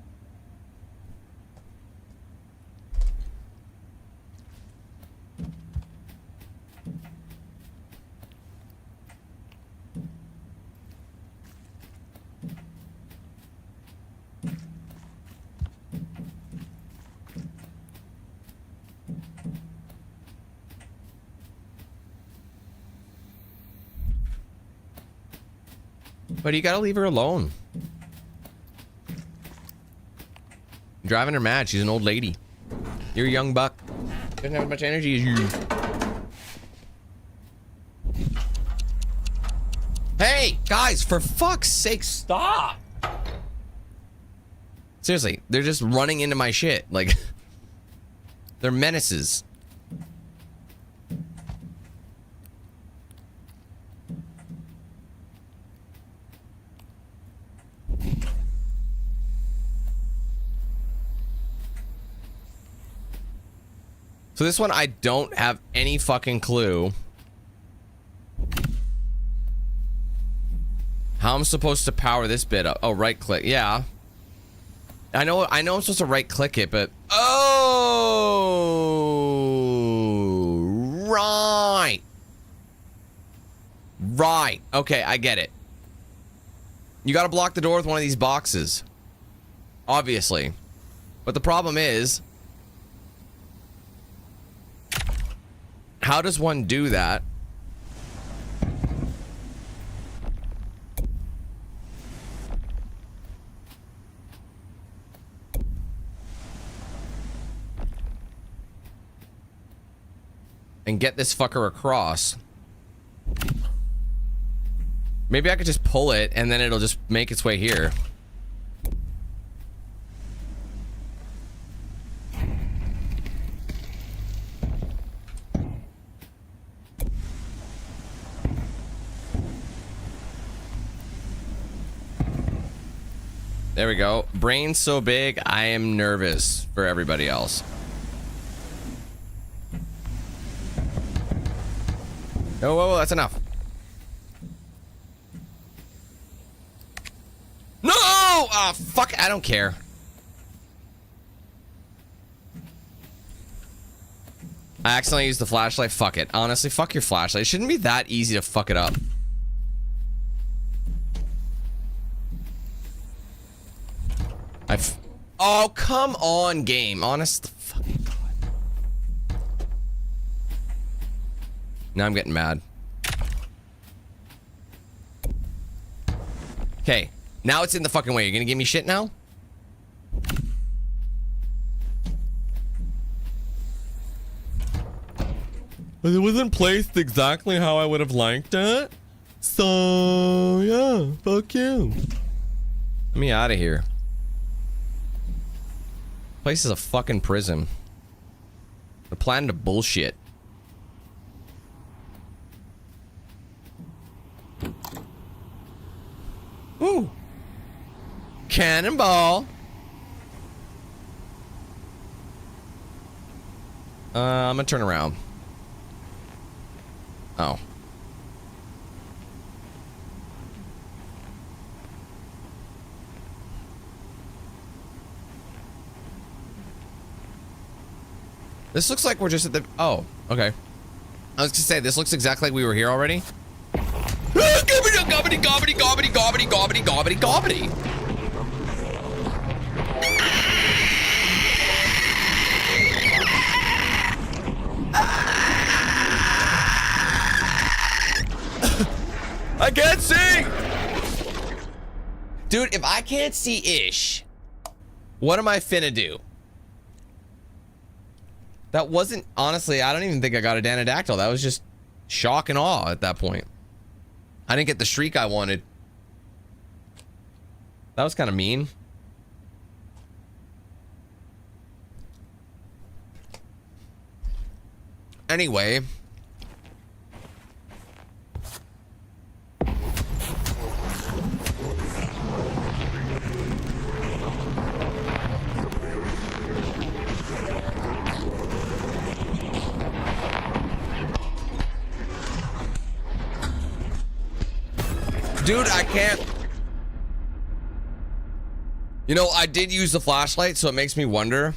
Speaker 1: But you gotta leave her alone. Driving her mad. She's an old lady. You're a young buck. Doesn't have as much energy as you. Hey, guys, for fuck's sake, stop. Seriously, they're just running into my shit. Like, they're menaces. So this one, I don't have any fucking clue how I'm supposed to power this bit up. Oh, right click. Yeah. I know I'm supposed to right click it, but oh, right. Right. Okay, I get it. You got to block the door with one of these boxes. Obviously. But the problem is, how does one do that? And get this fucker across. Maybe I could just pull it and then it'll just make its way here. There we go. Brain's so big, I am nervous for everybody else. Oh, whoa, whoa, that's enough. No! Ah, fuck, I don't care. I accidentally used the flashlight. Fuck it. Honestly, fuck your flashlight. It shouldn't be that easy to fuck it up. Oh, come on, game. Honest fucking God. Now I'm getting mad. Okay. Now it's in the fucking way. You're gonna give me shit now? But it wasn't placed exactly how I would have liked it. So, yeah. Fuck you. Get me out of here. Place is a fucking prison. They're planning to bullshit. Ooh. Cannonball. I'm gonna turn around. Oh. This looks like we're just at the... Oh, okay. I was gonna say, this looks exactly like we were here already. Gobbity, gobbity, gobbity, gobbity, gobbity, gobbity, gobbity. I can't see! Dude, if I can't see Ish, what am I finna do? That wasn't, honestly, I don't even think I got a Danadactyl. That was just shock and awe at that point. I didn't get the shriek I wanted. That was kind of mean. Anyway. Dude, I can't. You know, I did use the flashlight, so it makes me wonder.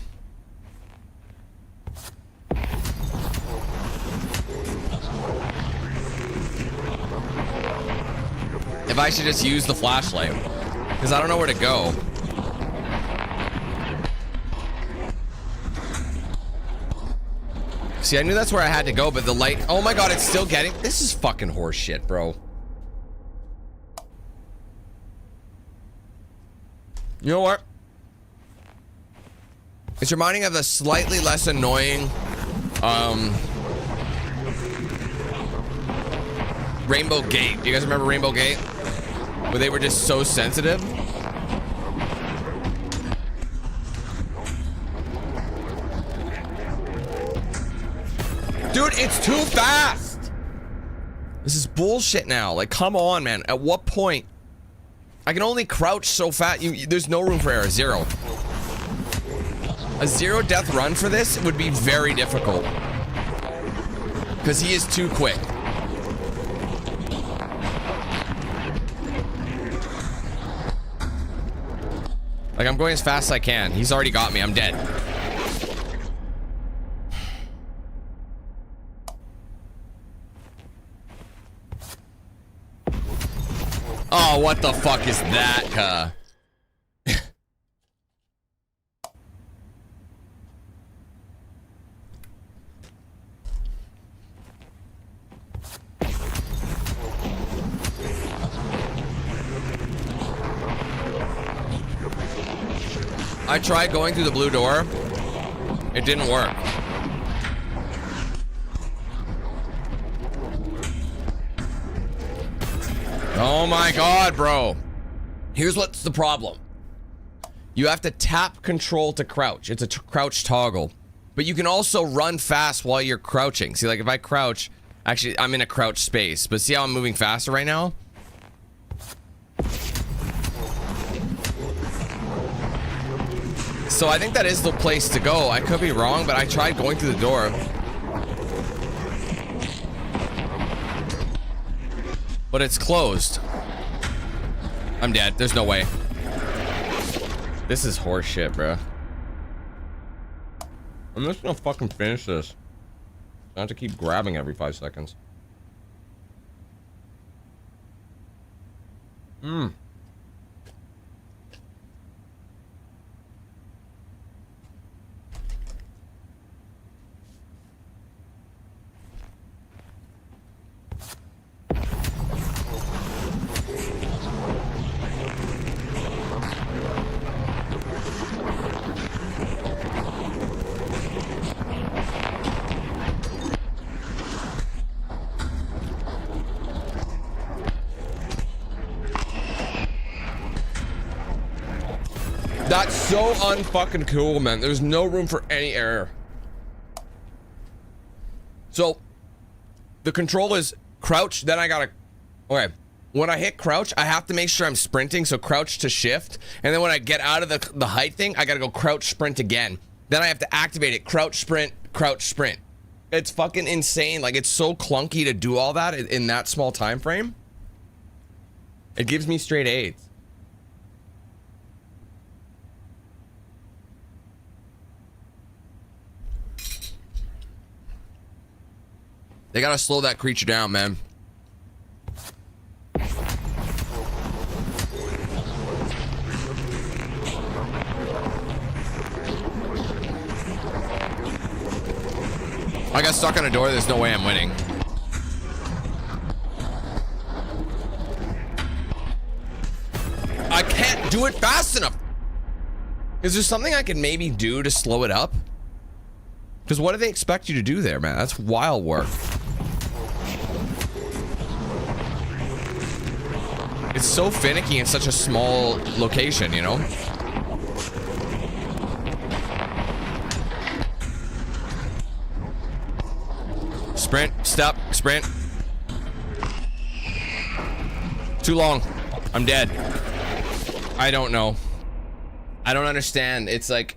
Speaker 1: If I should just use the flashlight. Because I don't know where to go. See, I knew that's where I had to go, but the light... Oh my god, it's still getting... This is fucking horse shit, bro. You know what? It's reminding of a slightly less annoying Rainbow Gate. Do you guys remember Rainbow Gate? Where they were just so sensitive? Dude, it's too fast! This is bullshit now. Like, come on, man. At what point? I can only crouch so fast. There's no room for error. Zero. A zero death run for this would be very difficult. Because he is too quick. Like, I'm going as fast as I can. He's already got me. I'm dead. Oh, what the fuck is that, I tried going through the blue door. It didn't work. Oh my god, bro. Here's what's the problem. You have to tap control to crouch. It's a crouch toggle. But you can also run fast while you're crouching. See, like if I crouch, actually I'm in a crouch space, but see how I'm moving faster right now? So I think that is the place to go. I could be wrong, but I tried going through the door. But it's closed. I'm dead. There's no way. This is horse shit, bro. I'm just gonna fucking finish this. I have to keep grabbing every 5 seconds. That's so unfucking cool, man. There's no room for any error. So, the control is crouch, then I gotta... Okay, when I hit crouch, I have to make sure I'm sprinting, so crouch to shift. And then when I get out of the height thing, I gotta go crouch sprint again. Then I have to activate it, crouch sprint, crouch sprint. It's fucking insane. Like, it's so clunky to do all that in that small time frame. It gives me straight AIDS. They gotta slow that creature down, man. I got stuck on a door. There's no way I'm winning. I can't do it fast enough. Is there something I can maybe do to slow it up? Because what do they expect you to do there, man? That's wild work. It's so finicky in such a small location, you know? Sprint, stop, sprint. Too long. I'm dead. I don't know. I don't understand. It's like,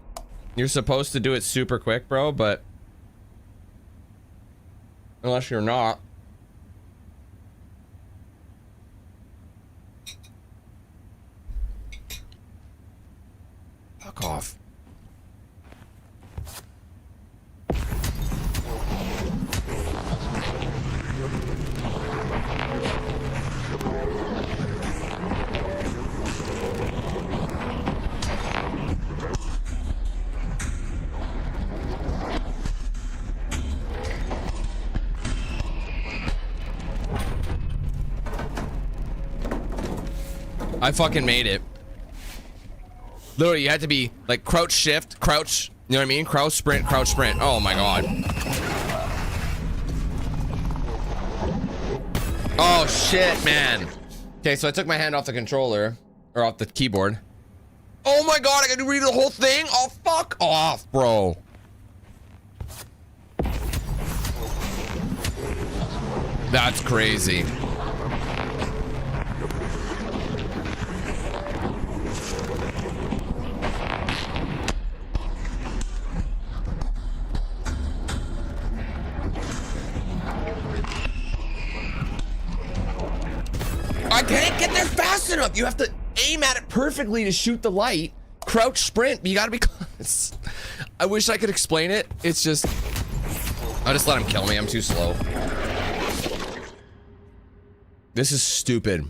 Speaker 1: you're supposed to do it super quick, bro, but unless you're not. Fuck off. I fucking made it. Literally, you had to be like crouch, shift, crouch. You know what I mean? Crouch, sprint, crouch, sprint. Oh my god. Oh shit, man. Okay, so I took my hand off the controller, or off the keyboard. Oh my god, I gotta read the whole thing? Oh, fuck off, bro. That's crazy. I can't get there fast enough. You have to aim at it perfectly to shoot the light. Crouch, sprint, but you gotta be close. I wish I could explain it. It's just, I'll just let him kill me. I'm too slow. This is stupid.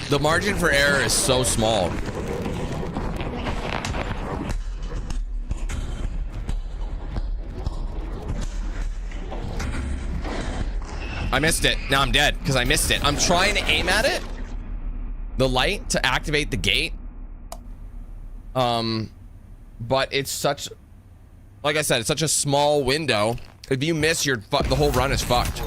Speaker 1: The margin for error is so small. I missed it. Now I'm dead because I missed it. I'm trying to aim at it, the light, to activate the gate. But it's such, like I said, it's such a small window. If you miss, the whole run is fucked.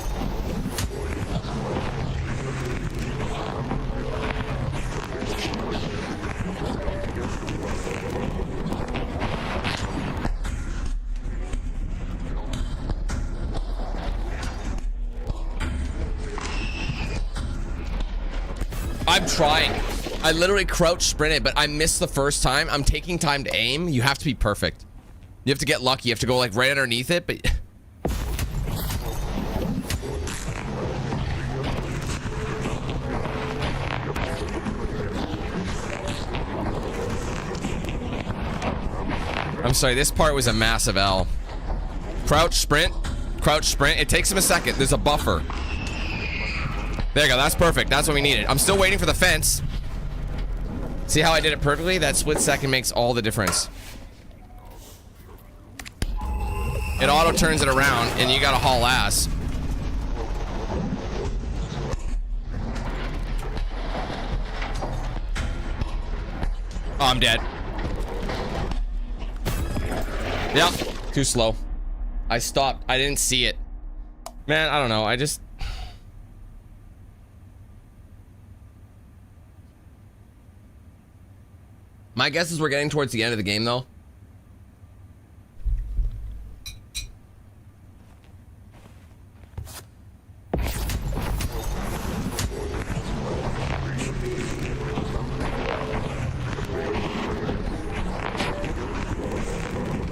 Speaker 1: I'm trying. I literally crouch sprinted, but I missed the first time. I'm taking time to aim. You have to be perfect. You have to get lucky. You have to go like right underneath it, but I'm sorry, this part was a massive L. Crouch sprint. Crouch sprint. It takes him a second. There's a buffer. There you go. That's perfect. That's what we needed. I'm still waiting for the fence. See how I did it perfectly? That split second makes all the difference. It auto turns it around and you gotta haul ass. Oh, I'm dead. Yep. Too slow. I stopped. I didn't see it. Man, I don't know. I just... My guess is we're getting towards the end of the game, though.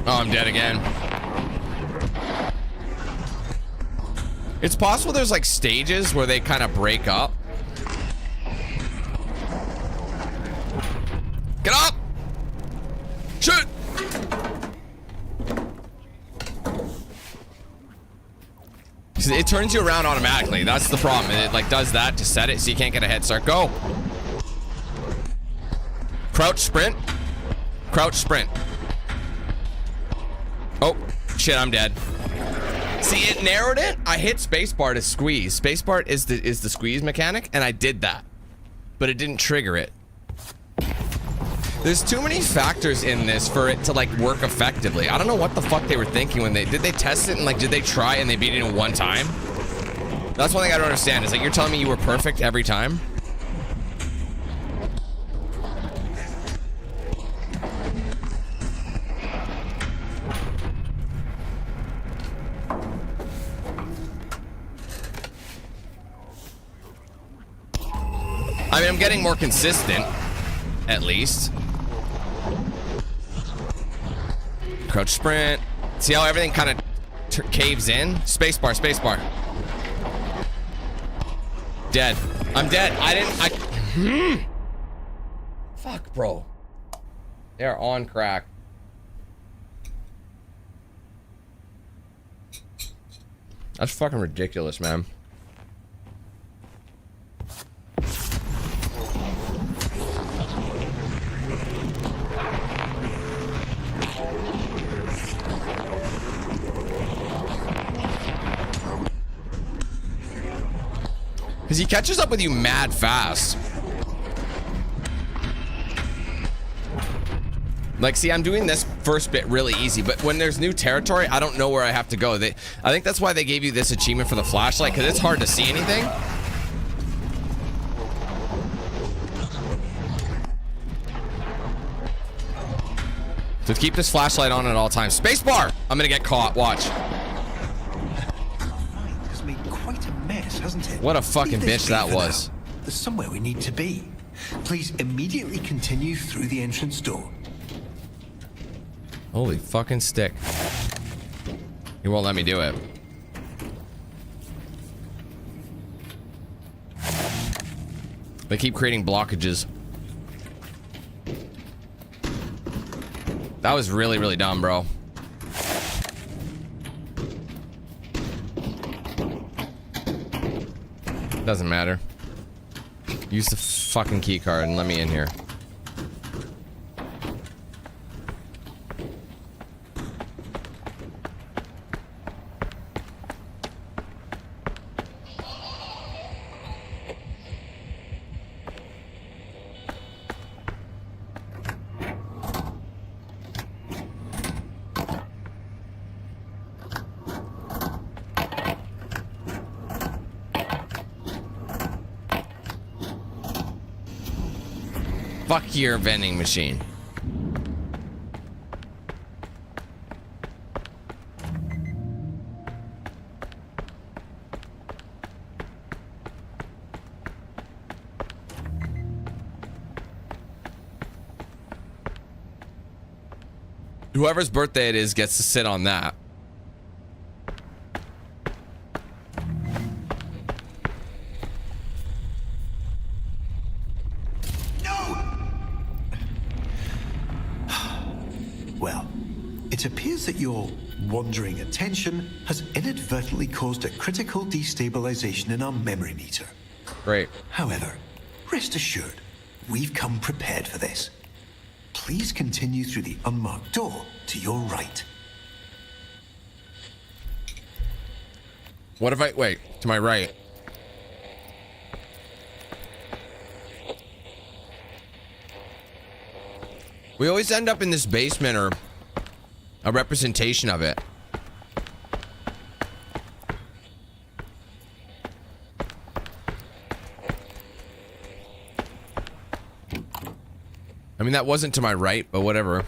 Speaker 1: Oh, I'm dead again. It's possible there's like stages where they kind of break up. Get up! Shoot! It turns you around automatically. That's the problem. It like does that to set it so you can't get a head start. Go! Crouch sprint. Crouch sprint. Oh, shit, I'm dead. See, it narrowed it. I hit spacebar to squeeze. Spacebar is the squeeze mechanic, and I did that. But it didn't trigger it. There's too many factors in this for it to like work effectively. I don't know what the fuck they were thinking when did they test it and like did they try and they beat it in one time? That's one thing I don't understand is like you're telling me you were perfect every time? I mean, I'm getting more consistent, at least. Crouch sprint. See how everything kind of caves in? Spacebar, spacebar. Dead. I'm dead. Fuck, bro. They are on crack. That's fucking ridiculous, man. Because he catches up with you mad fast. Like, see, I'm doing this first bit really easy, but when there's new territory, I don't know where I have to go. I think that's why they gave you this achievement for the flashlight, because it's hard to see anything. So keep this flashlight on at all times. Spacebar! I'm gonna get caught, watch.
Speaker 5: Has made quite a mess, hasn't it?
Speaker 1: What a fucking
Speaker 5: Leave this
Speaker 1: bitch that
Speaker 5: be for
Speaker 1: was.
Speaker 5: now. There's somewhere we need to be. Please immediately continue through the entrance door.
Speaker 1: Holy fucking stick. He won't let me do it. They keep creating blockages. That was really, really dumb, bro. Doesn't matter. Use the fucking key card and let me in here. Fuck your vending machine. Whoever's birthday it is gets to sit on that.
Speaker 5: Well, it appears that your wandering attention has inadvertently caused a critical destabilization in our memory meter.
Speaker 1: Great.
Speaker 5: However, rest assured, we've come prepared for this. Please continue through the unmarked door to your right.
Speaker 1: What if I wait to my right? We always end up in this basement or a representation of it. I mean, that wasn't to my right, but whatever.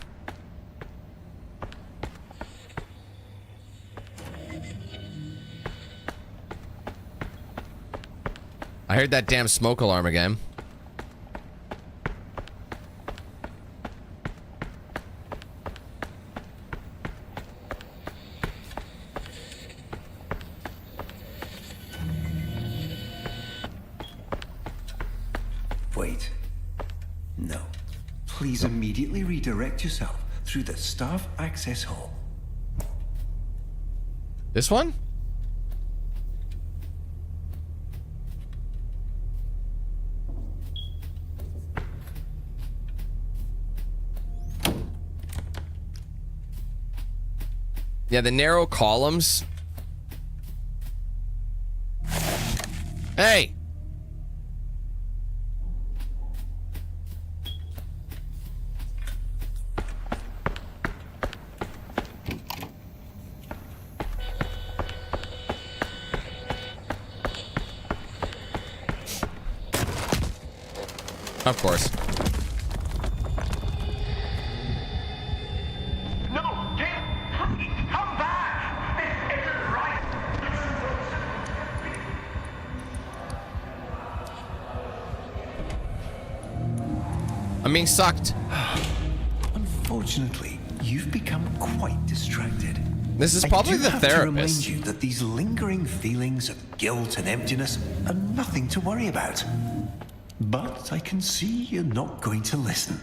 Speaker 1: I heard that damn smoke alarm again.
Speaker 5: Wait. No. Please immediately redirect yourself through the staff access hall.
Speaker 1: This one? Yeah, the narrow columns. Hey! Of course.
Speaker 6: No, Jim! Come back! This isn't right!
Speaker 1: I'm being sucked.
Speaker 5: Unfortunately, you've become quite distracted.
Speaker 1: This is
Speaker 5: I
Speaker 1: probably
Speaker 5: do
Speaker 1: the
Speaker 5: have to remind
Speaker 1: therapist.
Speaker 5: you that these lingering feelings of guilt and emptiness are nothing to worry about. But I can see you're not going to listen.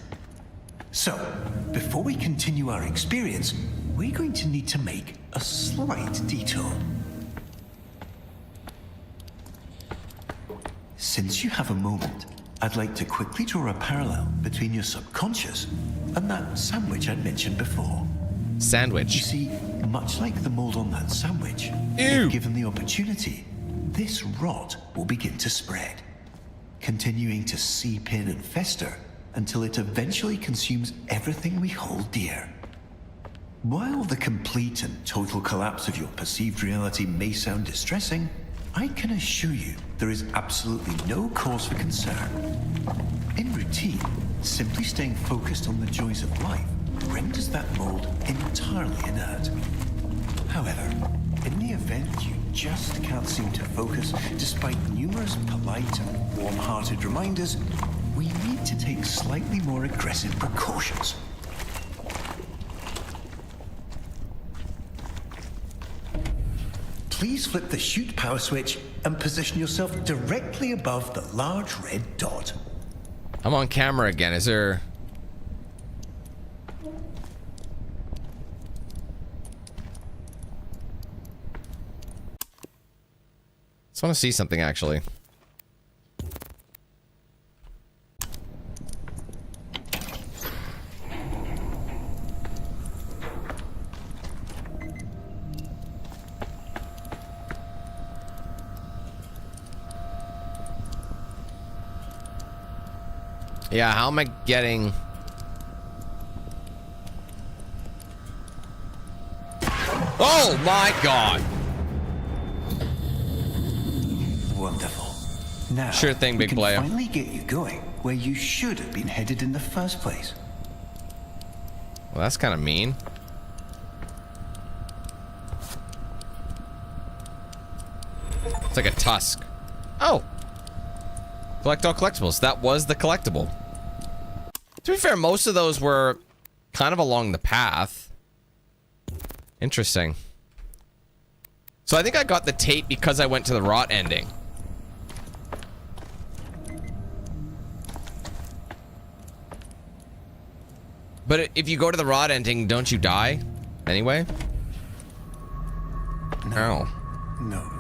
Speaker 5: So, before we continue our experience, we're going to need to make a slight detour. Since you have a moment, I'd like to quickly draw a parallel between your subconscious and that sandwich I mentioned before. You
Speaker 1: Sandwich.
Speaker 5: see, much like the mold on that sandwich,
Speaker 1: Ew.
Speaker 5: if given the opportunity, this rot will begin to spread, continuing to seep in and fester until it eventually consumes everything we hold dear. While the complete and total collapse of your perceived reality may sound distressing, I can assure you there is absolutely no cause for concern. In routine, simply staying focused on the joys of life renders that mold entirely inert. However, in the event you just can't seem to focus despite numerous polite and warm-hearted reminders, we need to take slightly more aggressive precautions. Please flip the shoot power switch and position yourself directly above the large red dot.
Speaker 1: I'm on camera again. Is there... Just want to see something, actually. Yeah, how am I getting... Oh my god!
Speaker 5: Wonderful. Now,
Speaker 1: Sure thing, big
Speaker 5: we can
Speaker 1: player.
Speaker 5: finally get you going where you should have been headed in the first place.
Speaker 1: Well, that's kind of mean. It's like a tusk. Oh! Collect all collectibles. That was the collectible. To be fair, most of those were kind of along the path. Interesting. So I think I got the tape because I went to the rot ending. But if you go to the rot ending, don't you die? Anyway? No.
Speaker 5: No.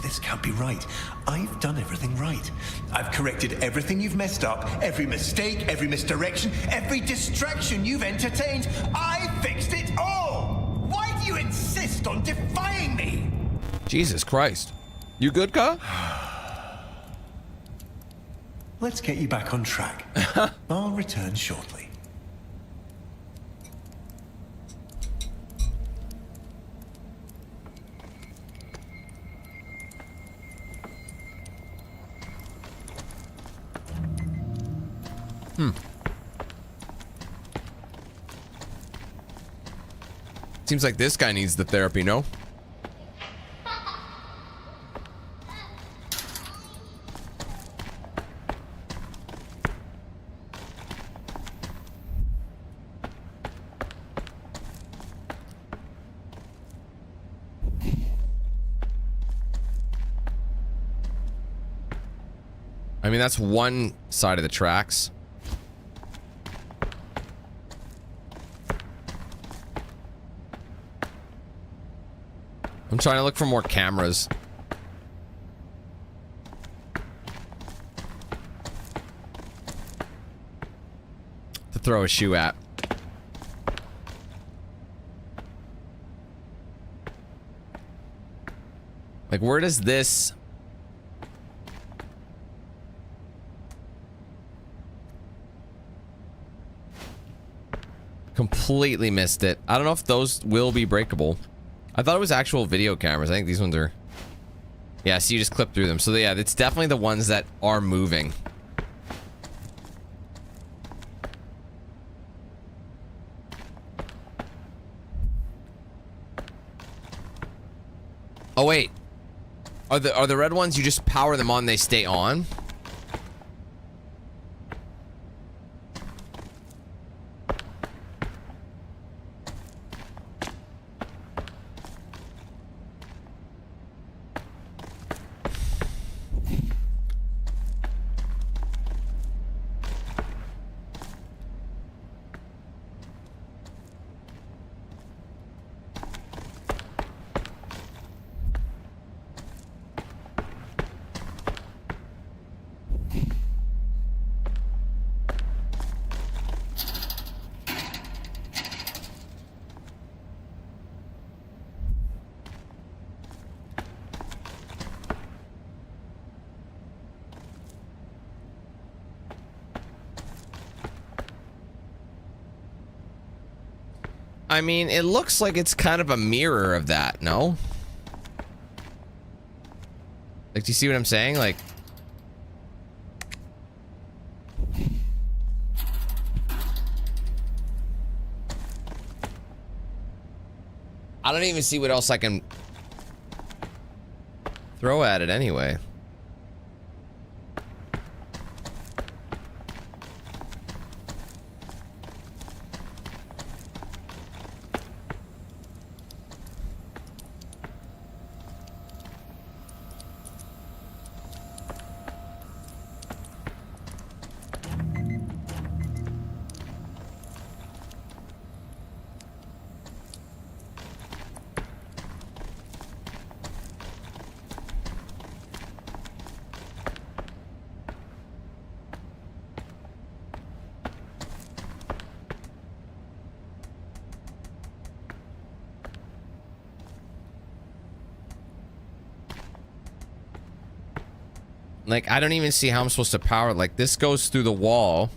Speaker 5: This can't be right. I've done everything right. I've corrected everything you've messed up, every mistake, every misdirection, every distraction you've entertained. I fixed it all! Why do you insist on defying me?
Speaker 1: Jesus Christ. You good, Ka?
Speaker 5: Let's get you back on track. I'll return shortly.
Speaker 1: Seems like this guy needs the therapy, no? I mean, that's one side of the tracks. I'm trying to look for more cameras. To throw a shoe at. Like, where does this... Completely missed it. I don't know if those will be breakable. I thought it was actual video cameras. I think these ones are... Yeah, so you just clip through them. So yeah, it's definitely the ones that are moving. Oh wait. Are the red ones, you just power them on, they stay on? I mean, it looks like it's kind of a mirror of that, no? Like, do you see what I'm saying? Like, I don't even see what else I can throw at it anyway. Like, I don't even see how I'm supposed to power it. Like, this goes through the wall.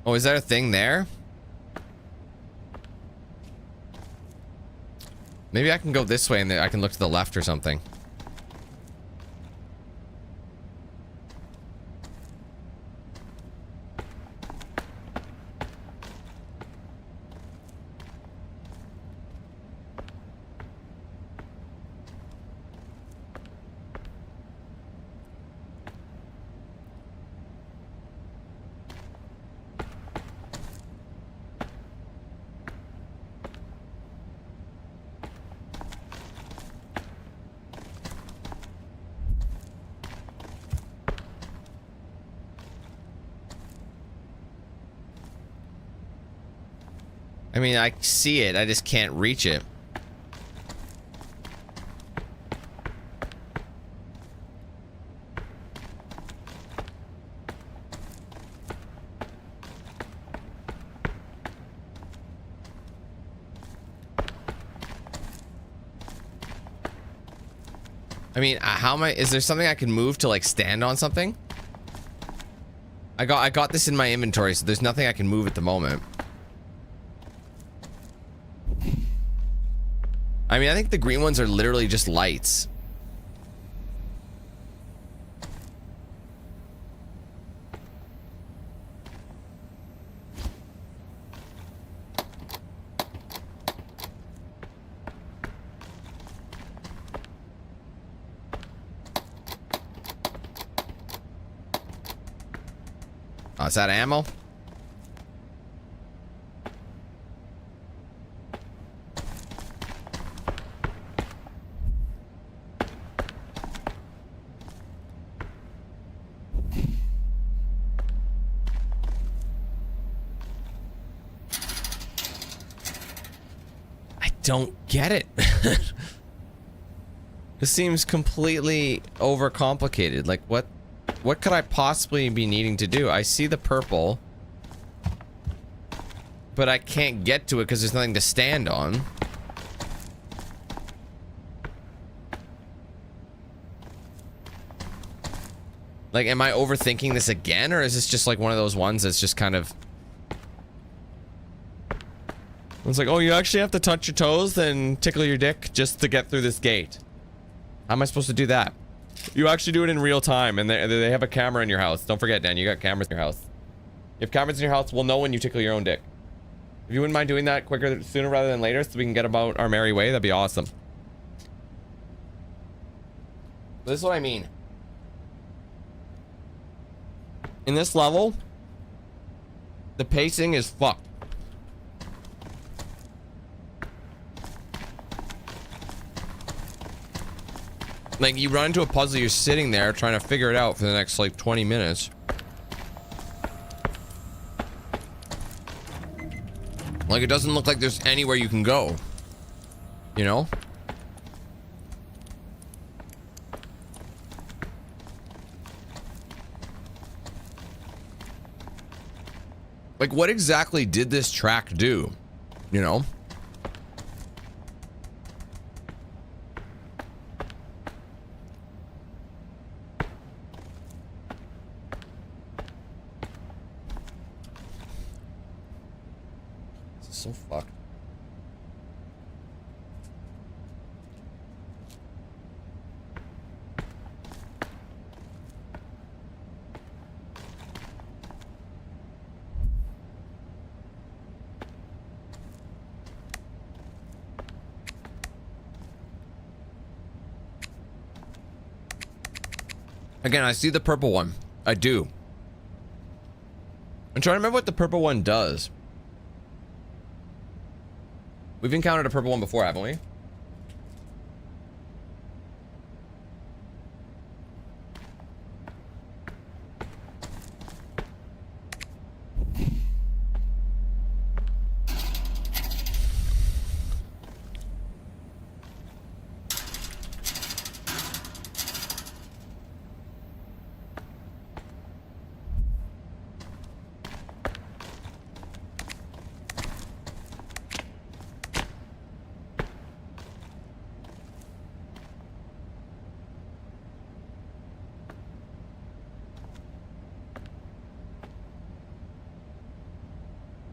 Speaker 1: Oh, is there a thing there? Maybe I can go this way and then I can look to the left or something. I mean, I see it. I just can't reach it. I mean, how am I? Is there something I can move to like stand on something? I got this in my inventory, so there's nothing I can move at the moment. I mean, I think the green ones are literally just lights. Oh, is that ammo? Don't get it. This seems completely overcomplicated. Like, what could I possibly be needing to do? I see the purple, but I can't get to it because there's nothing to stand on. Like, am I overthinking this again, or is this just like one of those ones that's just kind of... It's like, oh, you actually have to touch your toes and tickle your dick just to get through this gate. How am I supposed to do that? You actually do it in real time, and they have a camera in your house. Don't forget, Dan, you got cameras in your house. You have cameras in your house, we'll know when you tickle your own dick. If you wouldn't mind doing that quicker, sooner rather than later, so we can get about our merry way, that'd be awesome. This is what I mean. In this level, the pacing is fucked. Like, you run into a puzzle, you're sitting there trying to figure it out for the next, like, 20 minutes. Like, it doesn't look like there's anywhere you can go. You know? Like, what exactly did this track do? You know? This is so fucked. Again, I see the purple one. I do. I'm trying to remember what the purple one does. We've encountered a purple one before, haven't we?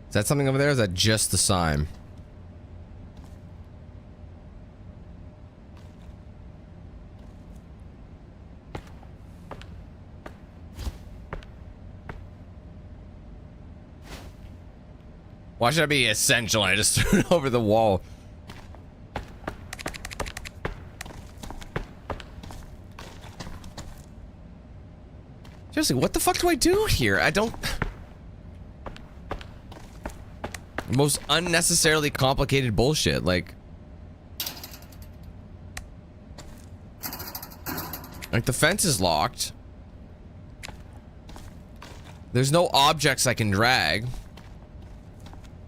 Speaker 1: Is that something over there? Or is that just the sign? Why should I be essential? I just threw it over the wall. Seriously, what the fuck do I do here? I don't... Most unnecessarily complicated bullshit, like the fence is locked. There's no objects I can drag.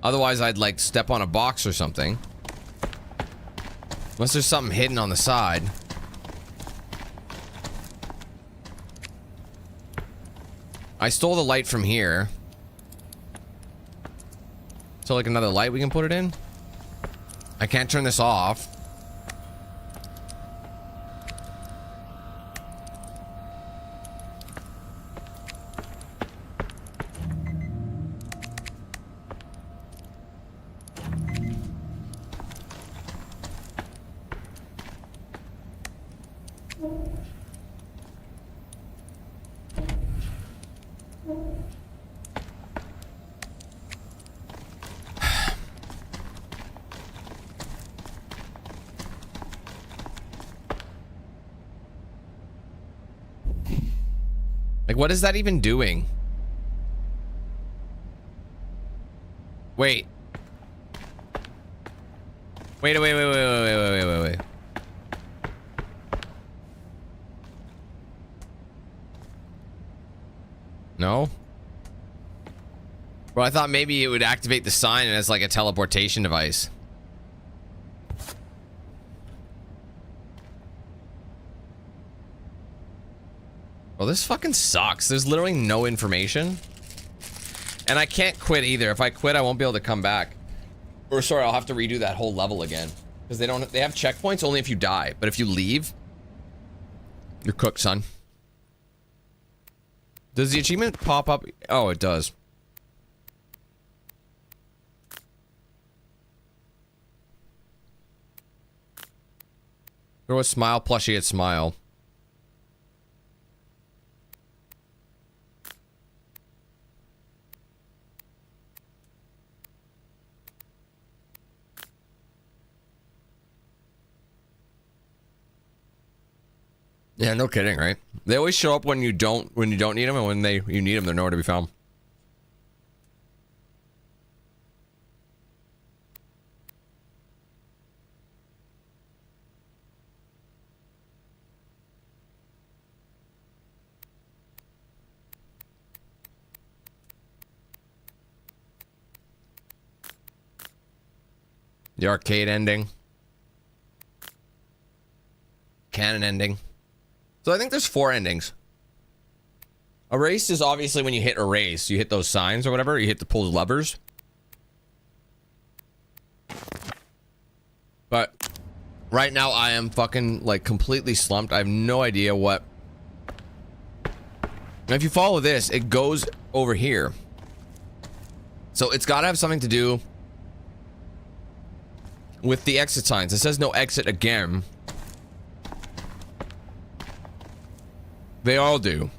Speaker 1: Otherwise I'd like step on a box or something. Unless there's something hidden on the side. I stole the light from here. So like another light we can put it in? I can't turn this off. Like, what is that even doing? Wait. Wait. No? Well, I thought maybe it would activate the sign as like a teleportation device. Well, this fucking sucks. There's literally no information. And I can't quit either. If I quit, I won't be able to come back. Or sorry, I'll have to redo that whole level again. Because they have checkpoints only if you die. But if you leave, you're cooked, son. Does the achievement pop up? Oh, it does. Throw a smile plushie at smile. Yeah, no kidding, right? They always show up when you don't need them, and when you need them, they're nowhere to be found. The arcade ending. Canon ending. So I think there's 4 endings. Erase is obviously when you hit erase. You hit those signs or whatever. You hit the pull levers. But right now I am fucking like completely slumped. I have no idea what. And if you follow this, it goes over here. So it's got to have something to do with the exit signs. It says no exit again. They all do.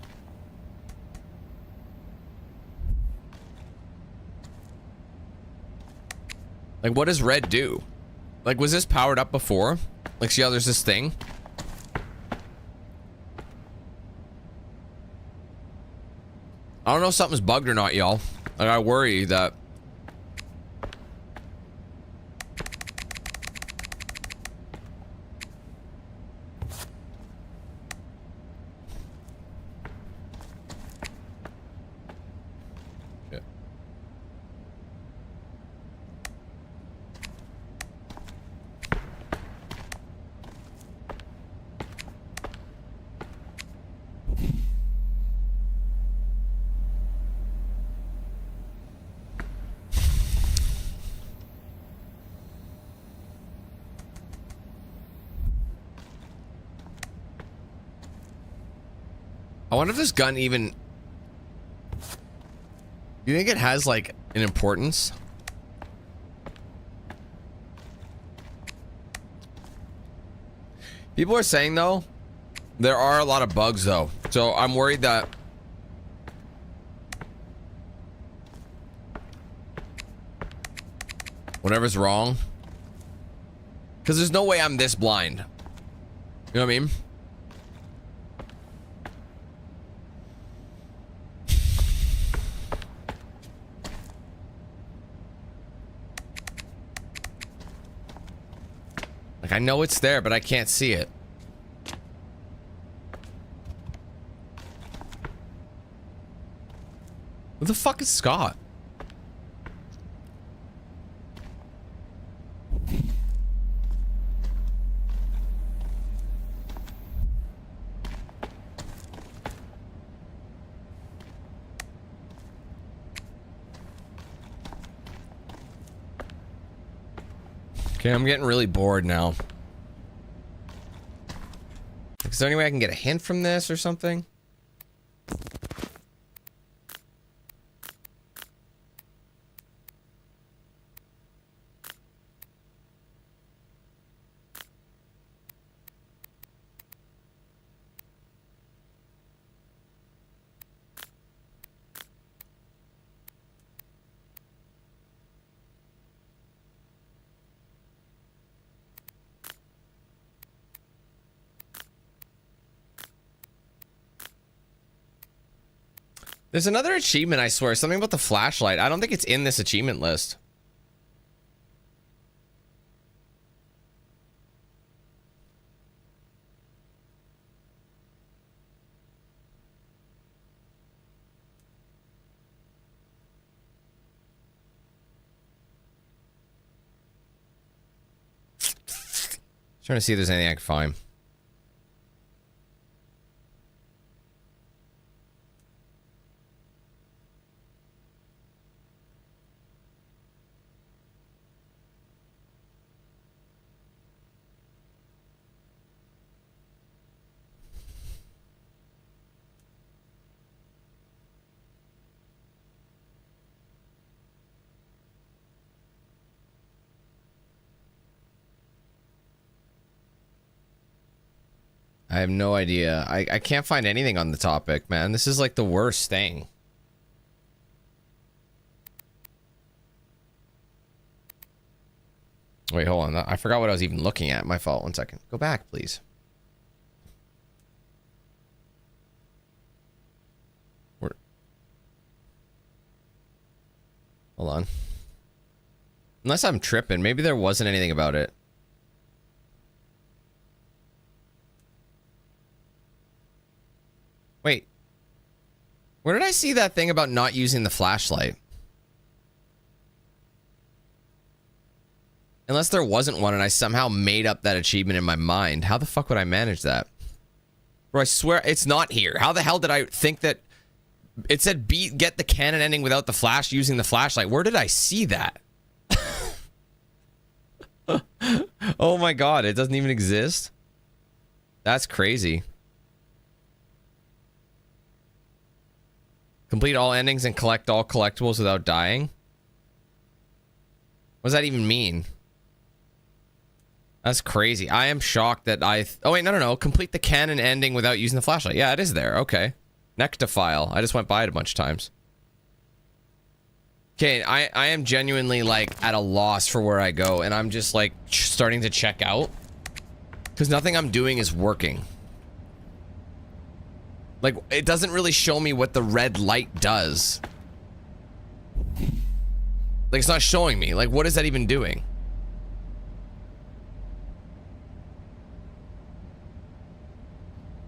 Speaker 1: Like, what does red do? Like, was this powered up before? Like, see how there's this thing? I don't know if something's bugged or not, y'all. Like, I worry that... Shit. I wonder if this gun even... You think it has, like, an importance? People are saying, though, there are a lot of bugs, though. So I'm worried that... whatever's wrong... Because there's no way I'm this blind. You know what I mean? Like, I know it's there, but I can't see it. Who the fuck is Scott? Okay, I'm getting really bored now. Is there any way I can get a hint from this or something? There's another achievement, I swear. Something about the flashlight. I don't think it's in this achievement list. Trying to see if there's anything I can find. I have no idea. I can't find anything on the topic, man. This is like the worst thing. Wait, hold on. I forgot what I was even looking at. My fault. 1 second. Go back, please. Hold on. Unless I'm tripping. Maybe there wasn't anything about it. Wait. Where did I see that thing about not using the flashlight? Unless there wasn't one and I somehow made up that achievement in my mind. How the fuck would I manage that? Bro, I swear it's not here. How the hell did I think that... It said get the Canon ending without the flash using the flashlight. Where did I see that? Oh my god, it doesn't even exist? That's crazy. Complete all endings and collect all collectibles without dying? What does that even mean? That's crazy. I am shocked that oh wait, no. Complete the Canon ending without using the flashlight. Yeah, it is there. Okay. Nectophile. I just went by it a bunch of times. Okay, I am genuinely, like, at a loss for where I go, and I'm just, like, starting to check out. Because nothing I'm doing is working. Like, it doesn't really show me what the red light does. Like, it's not showing me. Like, what is that even doing?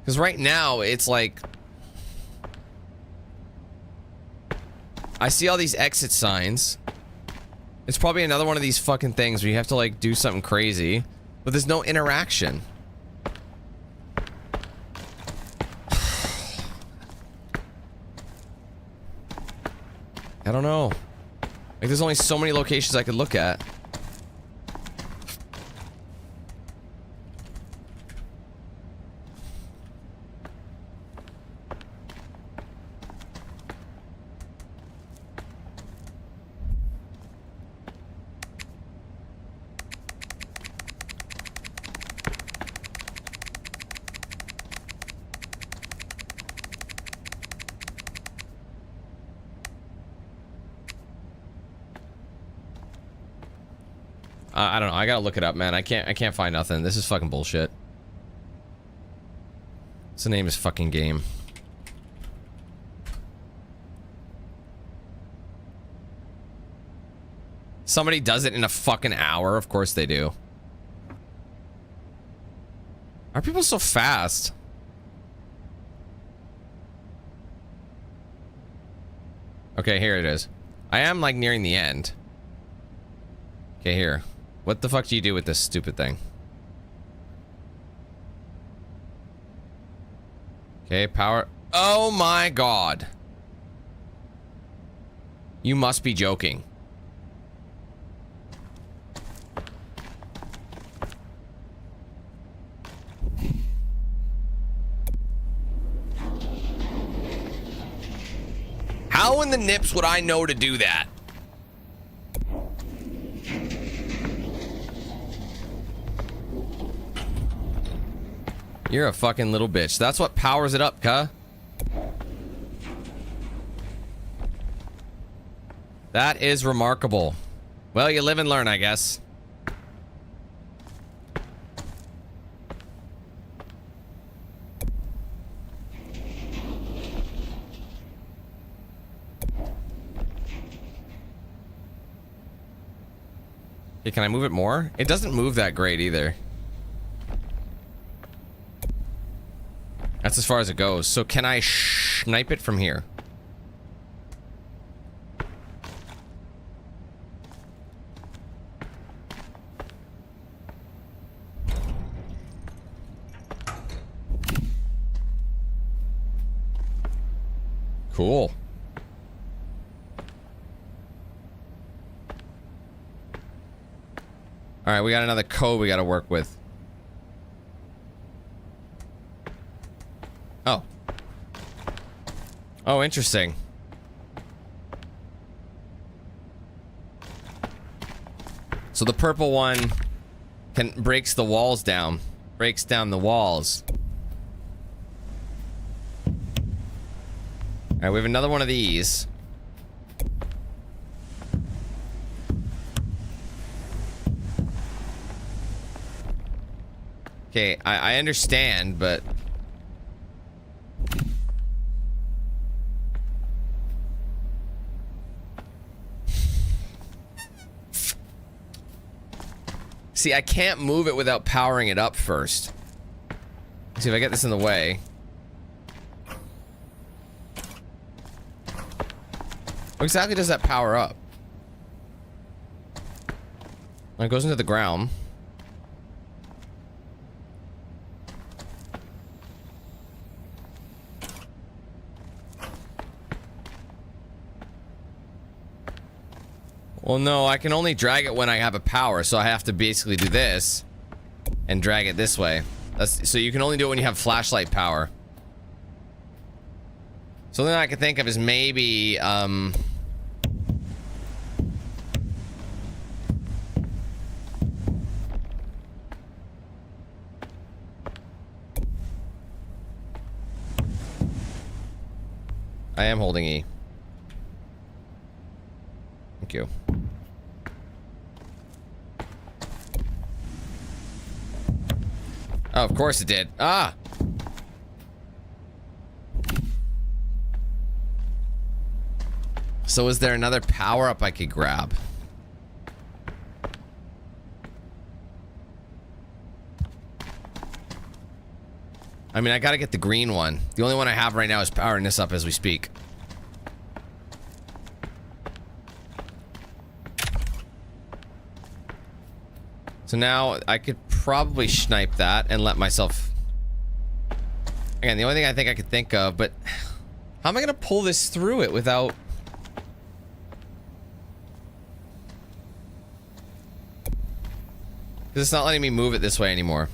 Speaker 1: Because right now, it's like... I see all these exit signs. It's probably another one of these fucking things where you have to, like, do something crazy. But there's no interaction. I don't know. Like, there's only so many locations I could look at. I don't know. I gotta look it up, man. I can't find nothing. This is fucking bullshit. What's the name of this fucking game? Somebody does it in a fucking hour. Of course they do. Are people so fast? Okay, here it is. I am, like, nearing the end. Okay, here. What the fuck do you do with this stupid thing? Okay, power. Oh my god. You must be joking. How in the nips would I know to do that? You're a fucking little bitch. That's what powers it up, cuh. That is remarkable. Well, you live and learn, I guess. Okay, can I move it more? It doesn't move that great either. That's as far as it goes. So can I snipe it from here? Cool. All right, we got another code we got to work with. Oh. Oh, interesting. So the purple one breaks the walls down. Breaks down the walls. All right, we have another one of these. Okay, I understand, but... See, I can't move it without powering it up first. Let's see if I get this in the way. What exactly does that power up? When it goes into the ground. Well, no, I can only drag it when I have a power, so I have to basically do this and drag it this way. So you can only do it when you have flashlight power. Something I can think of is maybe, I am holding E. Thank you. Oh, of course it did. Ah! So is there another power-up I could grab? I mean, I gotta get the green one. The only one I have right now is powering this up as we speak. So now I could probably snipe that and let myself... Again, the only thing I think I could think of, but... How am I gonna pull this through it without... Because it's not letting me move it this way anymore.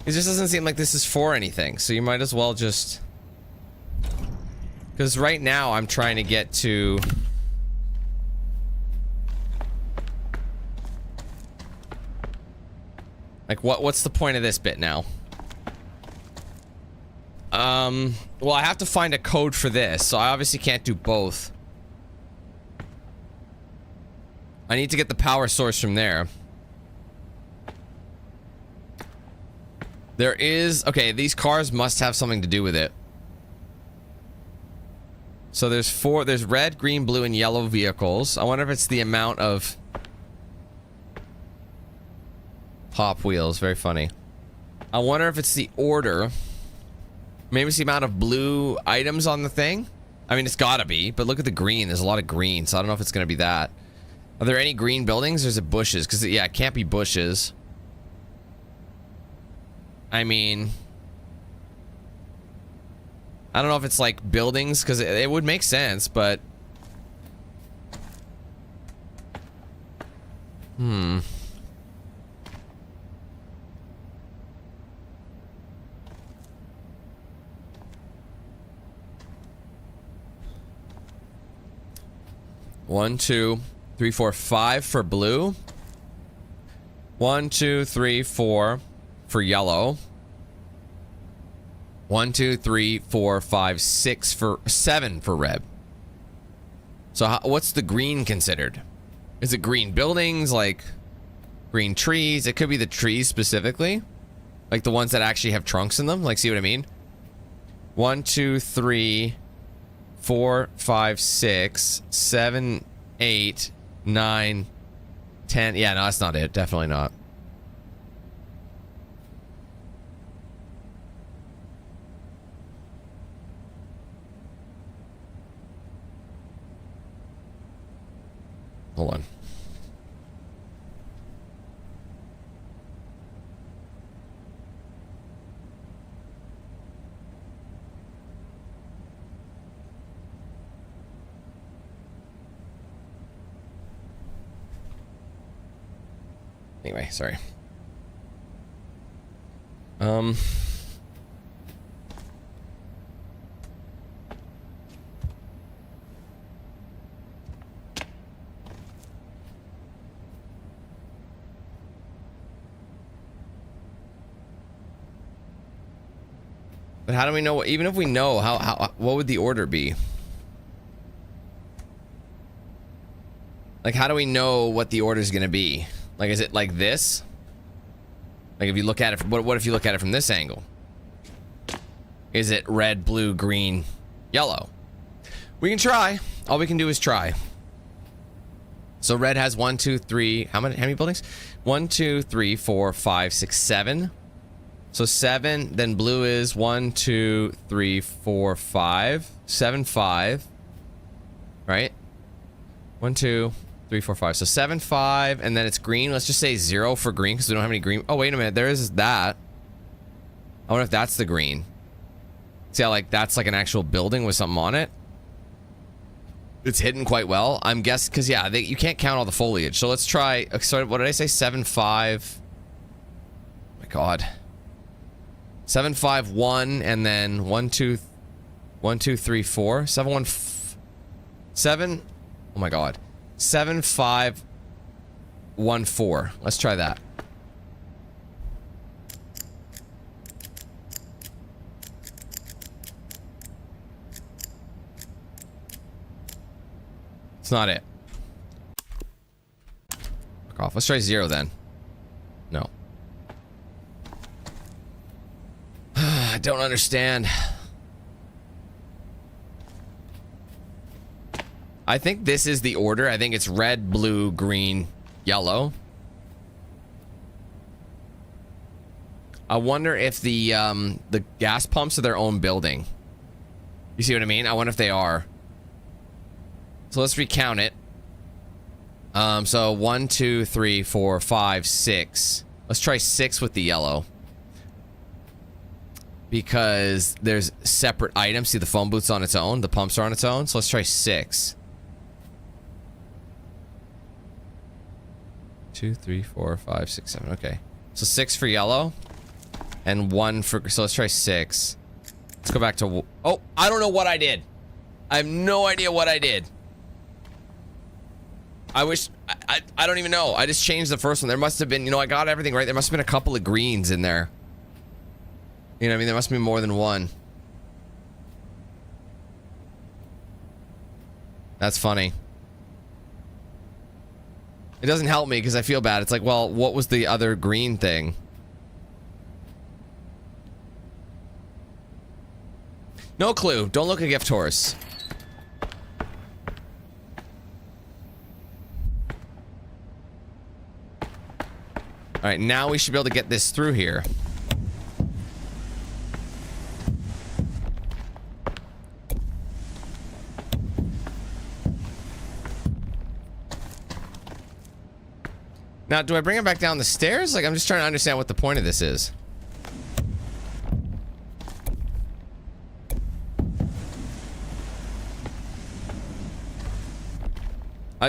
Speaker 1: It just doesn't seem like this is for anything, so you might as well just... Because right now I'm trying to get to... Like, what's the point of this bit now? Well, I have to find a code for this, so I obviously can't do both. I need to get the power source from there. There is... Okay, these cars must have something to do with it. So there's four... There's red, green, blue, and yellow vehicles. I wonder if it's the amount of... Pop wheels. Very funny. I wonder if it's the order. Maybe it's the amount of blue items on the thing. I mean, it's gotta be. But look at the green. There's a lot of green, so I don't know if it's gonna be that. Are there any green buildings, or is it bushes? Because, yeah, it can't be bushes. I mean... I don't know if it's like buildings, because it would make sense, but... Hmm. One, two, three, four, five for blue. 1, 2, 3, 4 for yellow. 1, 2, 3, 4, 5, 6 for 7 for red. So what's the green considered? Is it green buildings, like green trees? It could be the trees specifically, like the ones that actually have trunks in them. Like, see what I mean? 1, 2, 3, 4, 5, 6, 7, 8, 9, 10. Yeah, no, that's not it. Definitely not. Hold on. Anyway, sorry. But how do we know? Even if we know, how what would the order be? Like, how do we know what the order is going to be? Like, is it like this? Like, if you look at it, what if you look at it from this angle? Is it red, blue, green, yellow? We can try. All we can do is try. So red has 1, 2, 3. How many buildings? 1, 2, 3, 4, 5, 6, 7. So 7. Then blue is 1, 2, 3, 4, 5. 7, 5. Right? 1, 2, 3, 4, 5. So 7, 5, and then it's green. Let's just say 0 for green because we don't have any green. Oh, wait a minute. There is that. I wonder if that's the green. See how, like, that's like an actual building with something on it? It's hidden quite well. I'm guessing, because, yeah, you can't count all the foliage. So let's try. So what did I say? 7, 5. Oh, my God. 7, 5, 1, and then 1, 2, 3, 4. 7, 1, 7. Oh, my God. 7, 5, 1, 4. Let's try that. It's not it. Fuck off. Let's try 0 then. No. I don't understand. I think this is the order. I think it's red, blue, green, yellow. I wonder if the gas pumps are their own building. You see what I mean? I wonder if they are. So let's recount it. So 1, 2, 3, 4, 5, 6. Let's try 6 with the yellow. Because there's separate items. See, the phone booth's on its own. The pumps are on its own. So let's try 6. 2, 3, 4, 5, 6, 7. Okay. So 6 for yellow. And 1 for... So let's try 6. Let's go back to... Oh, I don't know what I did. I have no idea what I did. I wish... I don't even know. I just changed the first one. There must have been... You know, I got everything right. There must have been a couple of greens in there. You know what I mean? There must be more than one. That's funny. It doesn't help me because I feel bad. It's like, well, what was the other green thing? No clue. Don't look at gift horse. Alright, now we should be able to get this through here. Now, do I bring it back down the stairs? Like, I'm just trying to understand what the point of this is.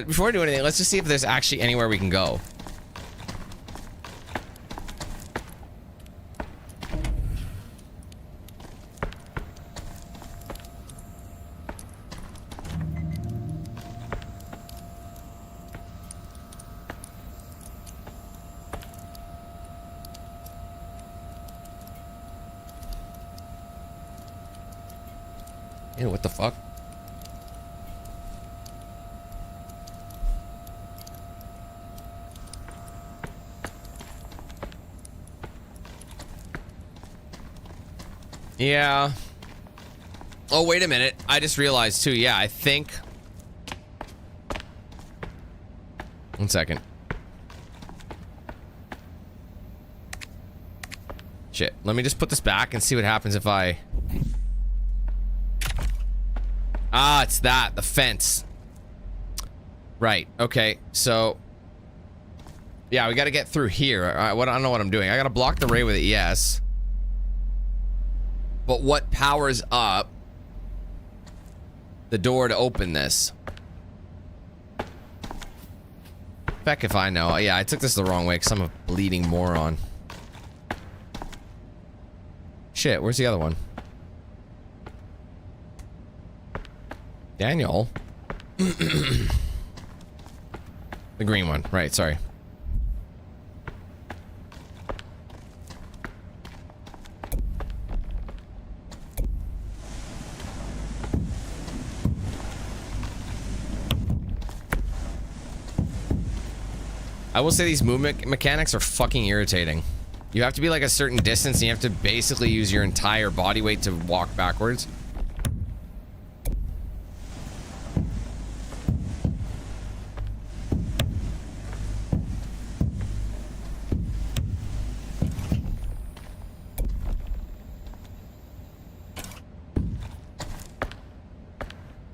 Speaker 1: Before I do anything, let's just see if there's actually anywhere we can go. Ew, what the fuck? Yeah. Oh, wait a minute. I just realized too. Yeah, I think... 1 second. Shit. Let me just put this back and see what happens if I... Ah, it's that. The fence. Right. Okay. So... Yeah, we gotta get through here. I don't know what I'm doing. I gotta block the ray with it, yes. But what powers up the door to open this? Heck if I know. Yeah, I took this the wrong way because I'm a bleeding moron. Shit, where's the other one? Daniel? The green one. Right, sorry. I will say these movement mechanics are fucking irritating. You have to be like a certain distance and you have to basically use your entire body weight to walk backwards.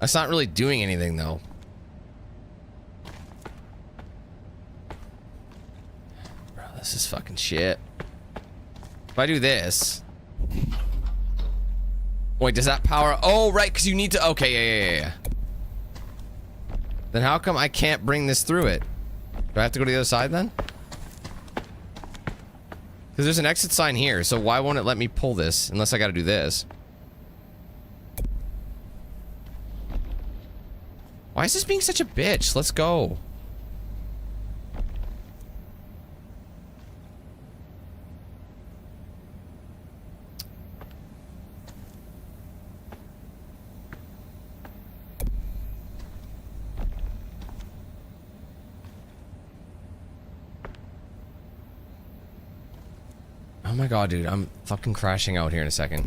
Speaker 1: That's not really doing anything though. This is fucking shit. If I do this... Wait, does that power... Oh, right, because you need to... Okay, yeah. Then how come I can't bring this through it? Do I have to go to the other side then? Because there's an exit sign here, so why won't it let me pull this unless I gotta do this? Why is this being such a bitch? Let's go. Oh my god, dude. I'm fucking crashing out here in a second.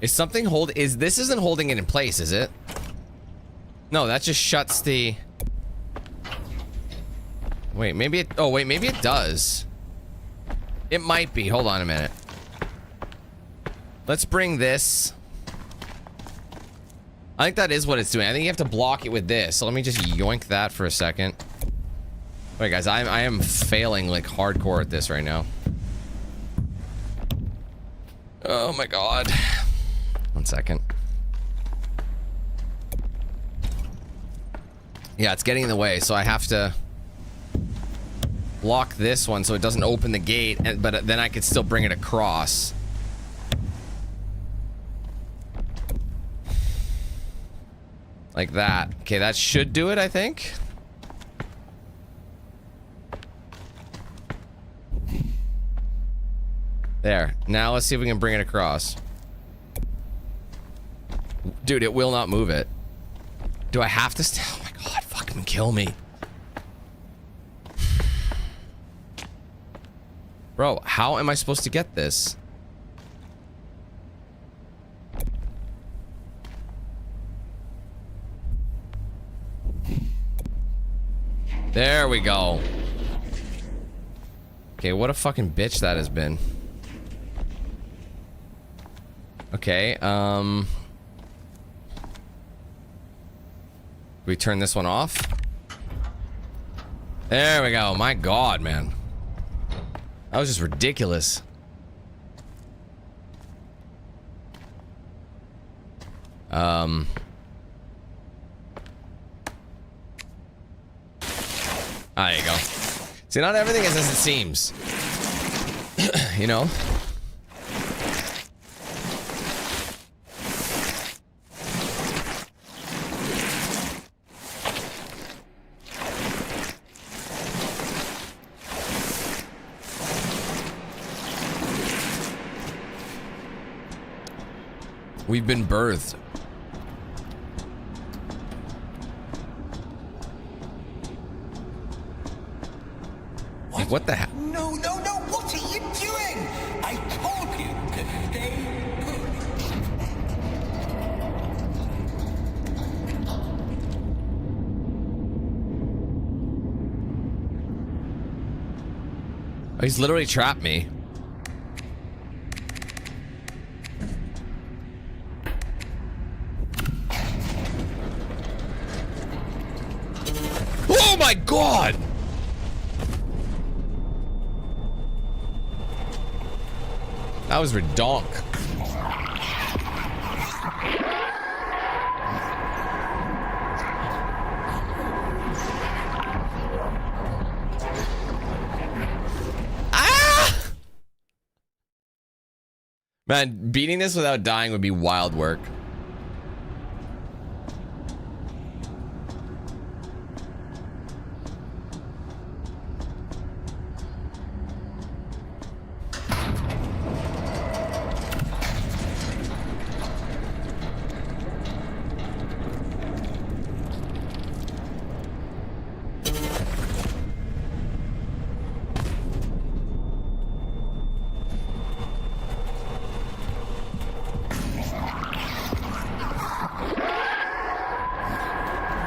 Speaker 1: Is something this isn't holding it in place, is it? No, that just shuts the... Wait, maybe it... Oh, wait, maybe it does. It might be. Hold on a minute. Let's bring this. I think that is what it's doing. I think you have to block it with this. So let me just yoink that for a second. Wait, guys, I am failing like hardcore at this right now. Oh my god. 1 second. Yeah, it's getting in the way, so I have to block this one so it doesn't open the gate, but then I could still bring it across. Like that. Okay, that should do it, I think. There. Now let's see if we can bring it across. Dude, it will not move it. Do I have to oh my god, fucking kill me. Bro, how am I supposed to get this? There we go. Okay, what a fucking bitch that has been. Okay, we turn this one off. There we go. My god, man. That was just ridiculous. There you go. See, not everything is as it seems. You know? We've been birthed. Like, what the hell?
Speaker 6: No, no, no! What are you doing? I told you to stay
Speaker 1: Oh, he's literally trapped me. Oh my god! That was redonk. Ah! Man, beating this without dying would be wild work.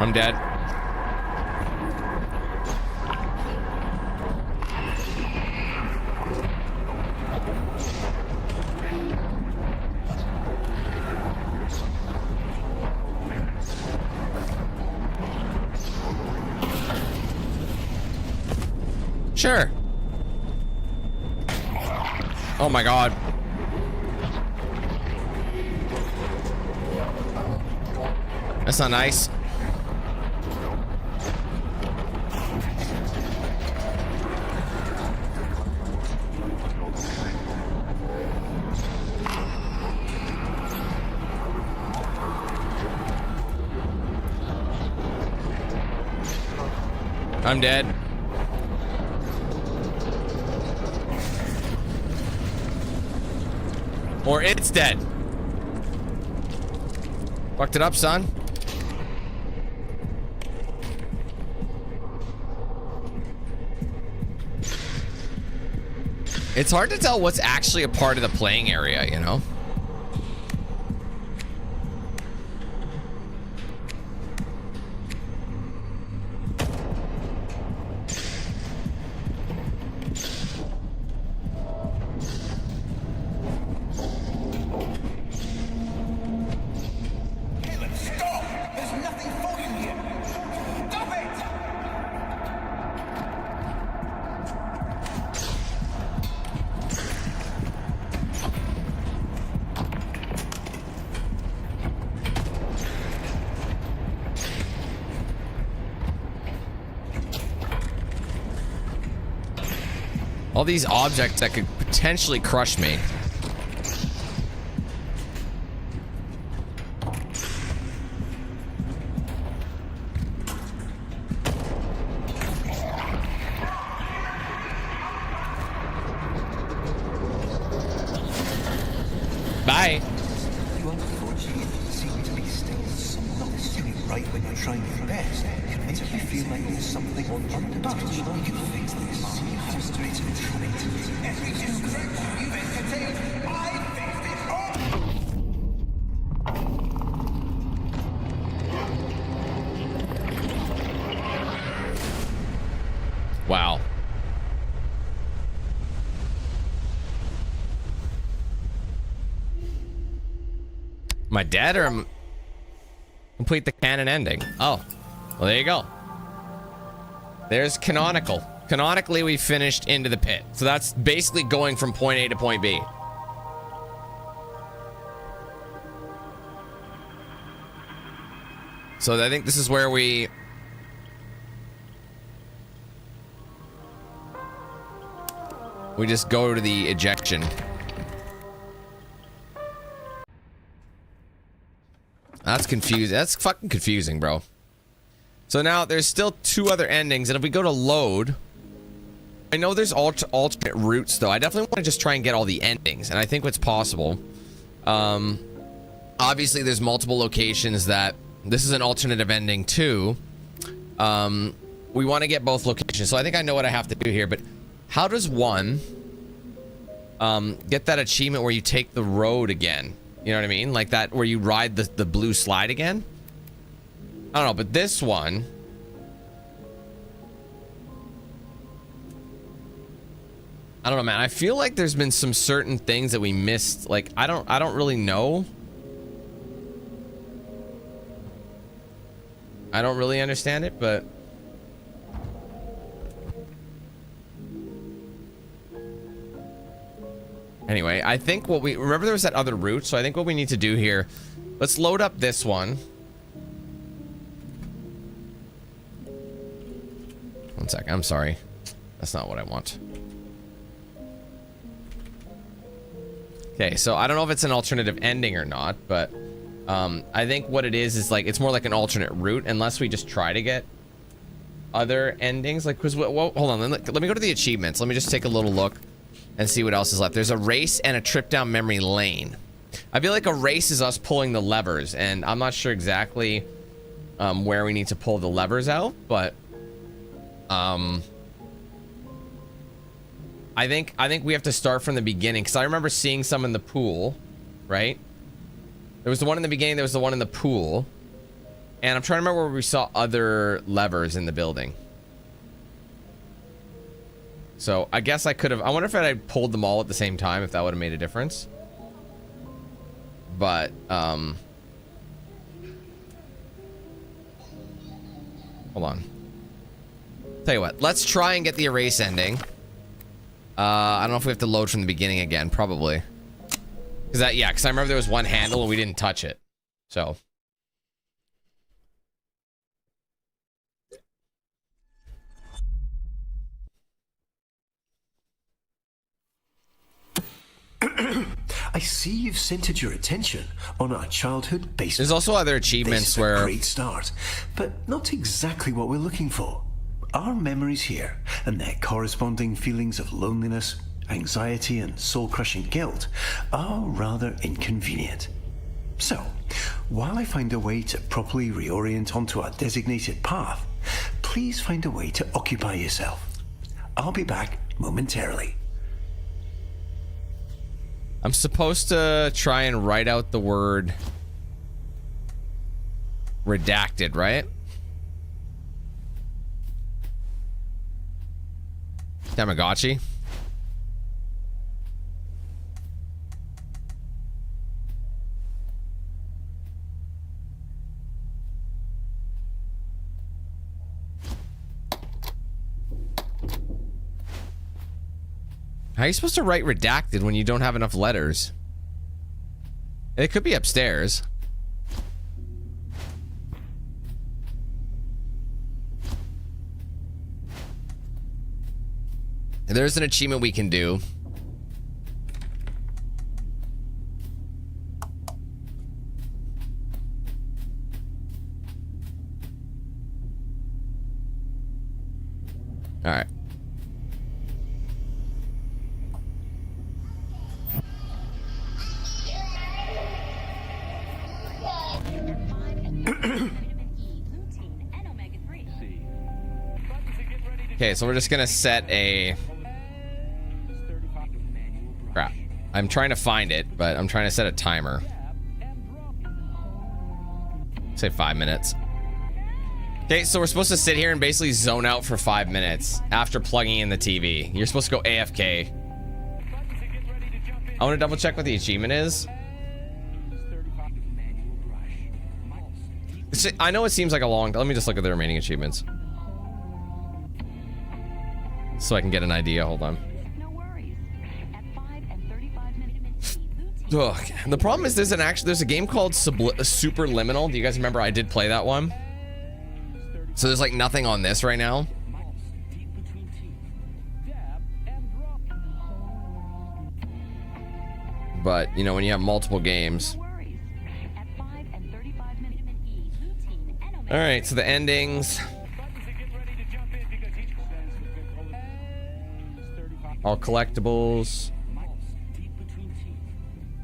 Speaker 1: I'm dead. Sure. Oh my god. That's not nice. I'm dead. Or it's dead. Fucked it up, son. It's hard to tell what's actually a part of the playing area, you know? All these objects that could potentially crush me. Bye.
Speaker 5: You unfortunately seem to be still not doing right when you're trying your best. It makes you feel like there's something on untouched. You can fix this. You have to try to every distraction you've entertained. I fixed it all.
Speaker 1: Wow. Am I dead or complete the canon ending? Oh, well, there you go. There's canonical. Canonically, we finished Into the Pit. So that's basically going from point A to point B. So I think this is where we just go to the ejection. That's confusing. That's fucking confusing, bro. So now there's still two other endings, and if we go to load, I know there's alternate routes, though. I definitely want to just try and get all the endings, and I think what's possible. Obviously, there's multiple locations that this is an alternative ending too. We want to get both locations, so I think I know what I have to do here. But how does one get that achievement where you take the road again? You know what I mean? Like that, where you ride the blue slide again? I don't know, but this one... I don't know, man. I feel like there's been some certain things that we missed. Like, I don't really know. I don't really understand it, but... Anyway, I think what we... Remember there was that other route, so I think what we need to do here... Let's load up this one. One sec, I'm sorry. That's not what I want. Okay, so I don't know if it's an alternative ending or not, but... I think what it is like... It's more like an alternate route, unless we just try to get... other endings. Like, cause, hold on, let me go to the achievements. Let me just take a little look... and see what else is left. There's a race and a trip down memory lane. I feel like a race is us pulling the levers, and I'm not sure exactly where we need to pull the levers out, but I think we have to start from the beginning, because I remember seeing some in the pool, right? There was the one in the beginning, there was the one in the pool, and I'm trying to remember where we saw other levers in the building. So, I guess I could have... I wonder if I had pulled them all at the same time, if that would have made a difference. But, hold on. Tell you what, let's try and get the erase ending. I don't know if we have to load from the beginning again, probably. Because I remember there was one handle and we didn't touch it. So...
Speaker 2: I see you've centered your attention on our childhood basement.
Speaker 1: There's also other achievements where...
Speaker 2: This is a great start, but not exactly what we're looking for. Our memories here, and their corresponding feelings of loneliness, anxiety, and soul-crushing guilt, are rather inconvenient. So, while I find a way to properly reorient onto our designated path, please find a way to occupy yourself. I'll be back momentarily.
Speaker 1: I'm supposed to try and write out the word redacted, right? Tamagotchi. How are you supposed to write redacted when you don't have enough letters? It could be upstairs. There's an achievement we can do. All right. Okay, so we're just gonna set a... Crap. I'm trying to find it, but I'm trying to set a timer. Say 5 minutes. Okay, so we're supposed to sit here and basically zone out for 5 minutes after plugging in the TV. You're supposed to go AFK. I want to double check what the achievement is. I know it seems like a long... Let me just look at the remaining achievements. So I can get an idea. Hold on.
Speaker 3: No worries. At 5 and 35 minutes,
Speaker 1: Ugh. The problem is there's a game called Subliminal. Do you guys remember I did play that one? So there's like nothing on this right now. But, you know, when you have multiple games. All right, so the endings. All collectibles.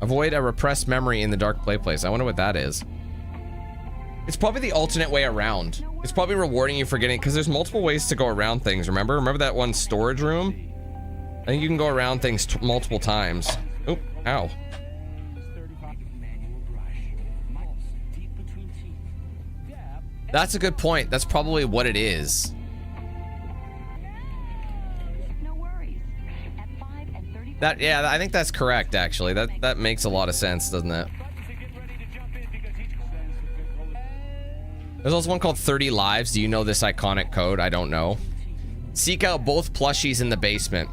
Speaker 1: Avoid a repressed memory in the dark play place. I wonder what that is. It's probably the alternate way around. It's probably rewarding you for getting, because there's multiple ways to go around things. Remember that one storage room? I think you can go around things multiple times. Oop, ow. That's a good point. That's probably what it is. Yeah, I think that's correct, actually. That makes a lot of sense, doesn't it? There's also one called 30 Lives. Do you know this iconic code? I don't know. Seek out both plushies in the basement.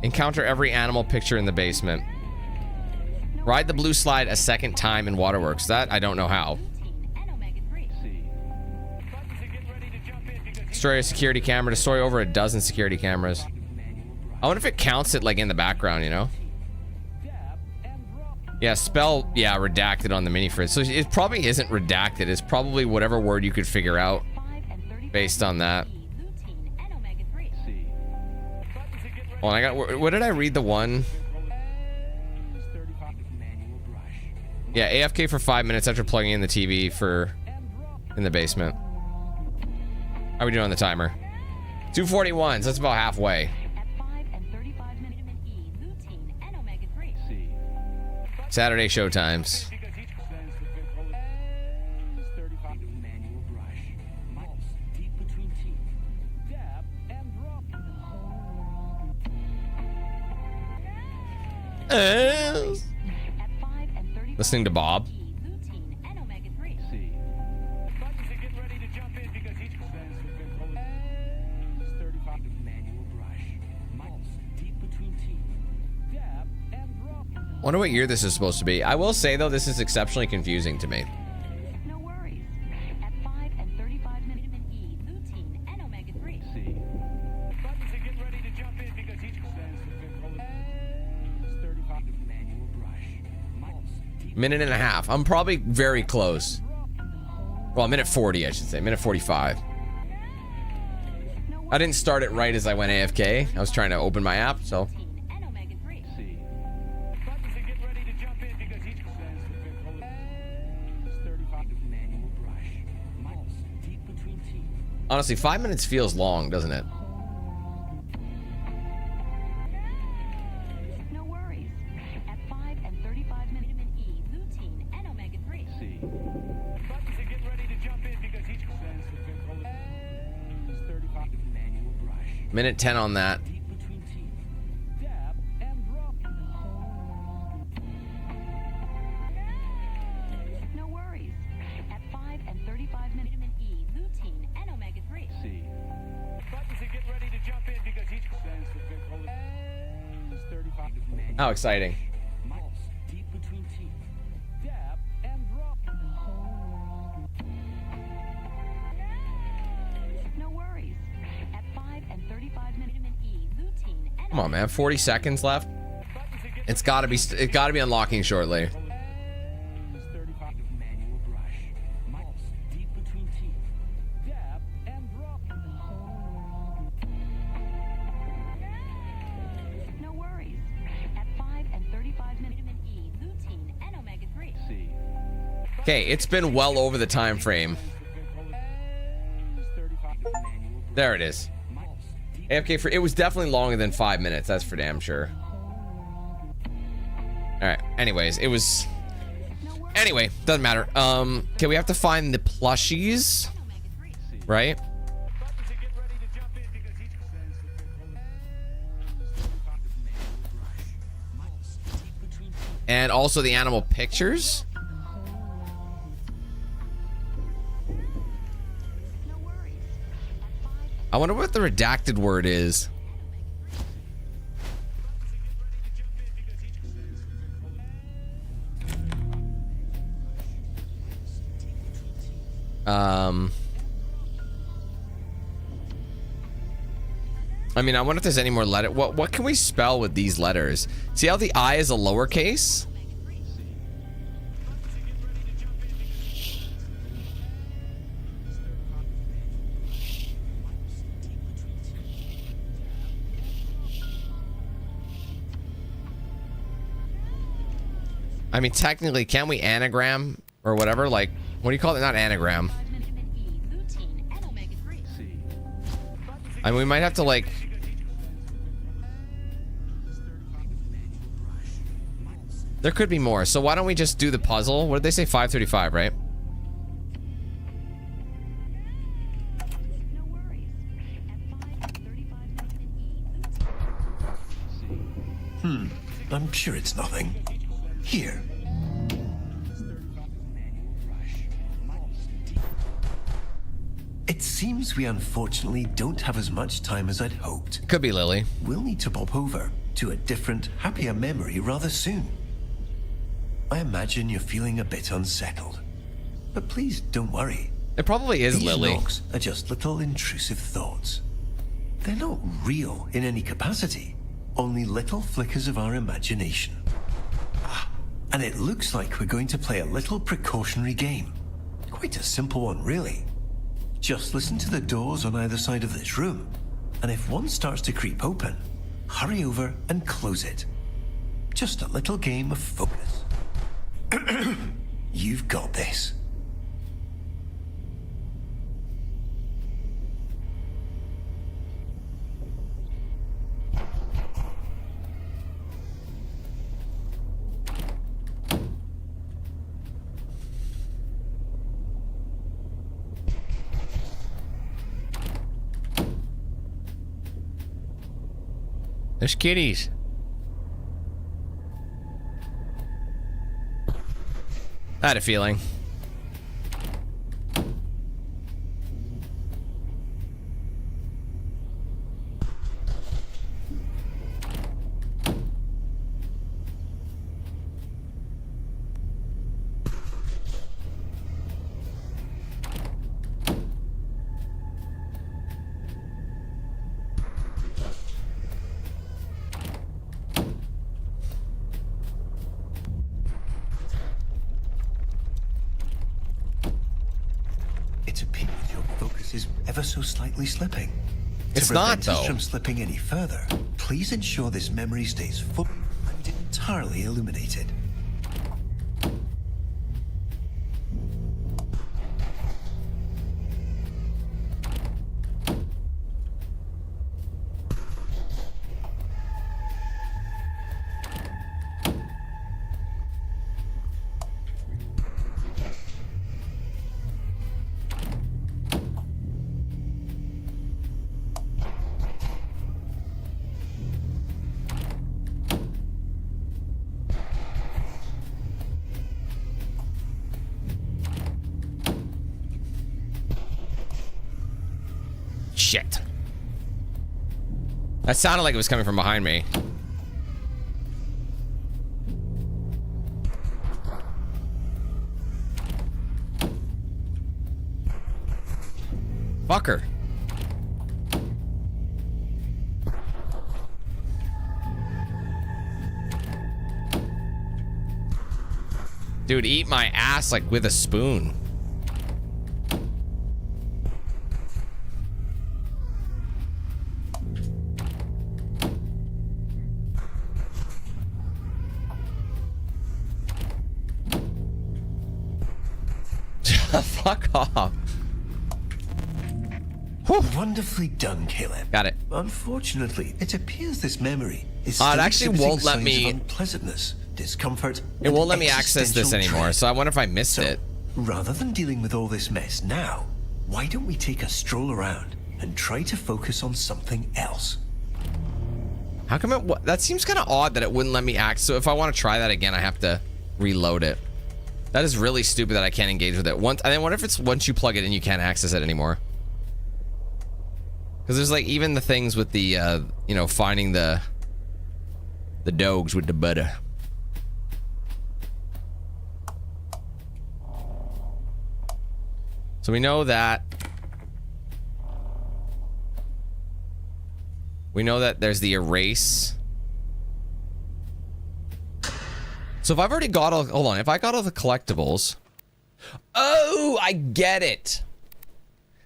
Speaker 1: Encounter every animal picture in the basement. Ride the blue slide a second time in Waterworks. That, I don't know how. Destroy a security camera. Destroy over a dozen security cameras. I wonder if it counts it like in the background, you know? Yeah, spell, yeah, redacted on the mini fridge. So it probably isn't redacted. It's probably whatever word you could figure out based on that. Well, I got, what did I read the one? Yeah, AFK for 5 minutes after plugging in the TV in the basement. How are we doing on the timer? 241, so that's about halfway. Saturday showtimes. Listening to Bob. Wonder what year this is supposed to be. I will say though, this is exceptionally confusing to me.
Speaker 3: No worries. At 5 and 35 minutes E, lutein and omega-3.
Speaker 1: Minute and a half. I'm probably very close. Well, minute 40, I should say. Minute 45. I didn't start it right as I went AFK. I was trying to open my app, so. Honestly, 5 minutes feels long, doesn't it?
Speaker 3: No worries. At 5
Speaker 1: Minute 10 on that.
Speaker 3: No worries. At 5 and 35 vitamin E, lutein, and omega-3.
Speaker 7: Buttons and get ready to jump in because each stands for big hole. 35
Speaker 1: How exciting.
Speaker 7: miles deep between teeth. Dab and drop.
Speaker 3: No worries. At 5 and 35 vitamin E, lutein, and
Speaker 1: Come on, man. 40 seconds left. It's gotta be unlocking shortly.
Speaker 7: 35 manual brush. Miles deep between teeth. Dab and drop.
Speaker 3: no worries. At 5 and 35 vitamin E, lutein, and omega-3.
Speaker 1: Okay, it's been well over the time frame.
Speaker 7: 35 manual brush.
Speaker 1: There it is.
Speaker 7: Miles deep.
Speaker 1: AFK for it was definitely longer than 5 minutes. That's for damn sure. All right. Anyways, it was. Anyway, doesn't matter. Okay, we have to find the plushies, right?
Speaker 7: Buttons and get ready to jump in because each stands for big hole. 35 manual brush. Miles deep between teeth.
Speaker 1: And also the animal pictures.
Speaker 3: No worries. At 5 and
Speaker 1: I wonder what the redacted word is. I mean, I wonder if there's any more letter. What can we spell with these letters? See how the I is a lowercase? I mean, technically, can we anagram or whatever? Like, what do you call it? Not anagram.
Speaker 3: vitamin E, lutein, and omega-3.
Speaker 1: I mean, we might have to like. There could be more. So why don't we just do the puzzle? What did they say? 535, right?
Speaker 3: No worries. At 5 and 35 vitamin E, lutein.
Speaker 5: I'm sure it's nothing. Here. It seems we unfortunately don't have as much time as I'd hoped.
Speaker 1: Could be Lily.
Speaker 5: We'll need to pop over to a different, happier memory rather soon. I imagine you're feeling a bit unsettled. But please don't worry.
Speaker 1: It probably is
Speaker 5: These
Speaker 1: Lily.
Speaker 5: knocks are just little intrusive thoughts. They're not real in any capacity, only little flickers of our imagination. And it looks like we're going to play a little precautionary game. Quite a simple one, really. Just listen to the doors on either side of this room, and if one starts to creep open, hurry over and close it. Just a little game of focus. You've got this.
Speaker 1: There's kitties. I had a feeling.
Speaker 5: It appears your focus is ever so slightly slipping.
Speaker 1: It's
Speaker 5: to
Speaker 1: not,
Speaker 5: prevent us
Speaker 1: though.
Speaker 5: from slipping any further, please ensure this memory stays full and entirely illuminated.
Speaker 1: Shit. That sounded like it was coming from behind me. Fucker. Dude, eat my ass like with a spoon. Fuck off. Whew.
Speaker 5: Wonderfully done, Caleb.
Speaker 1: Got it.
Speaker 5: Unfortunately, it appears this memory is
Speaker 1: It
Speaker 5: still
Speaker 1: actually
Speaker 5: exhibiting
Speaker 1: won't let
Speaker 5: signs
Speaker 1: me-
Speaker 5: of unpleasantness, discomfort.
Speaker 1: It
Speaker 5: and
Speaker 1: won't let me access this
Speaker 5: existential
Speaker 1: anymore,
Speaker 5: dread.
Speaker 1: so I wonder if I missed
Speaker 5: So,
Speaker 1: it.
Speaker 5: rather than dealing with all this mess now, why don't we take a stroll around and try to focus on something else?
Speaker 1: How come it... That seems kind of odd that it wouldn't let me access. So if I want to try that again, I have to reload it. That is really stupid that I can't engage with it. And then what if it's once you plug it in, you can't access it anymore? Because there's like even the things with the, you know, finding the dogs with the butter. So we know that. We know that there's the erase. So if I've already got all, hold on, if I got all the collectibles. Oh, I get it.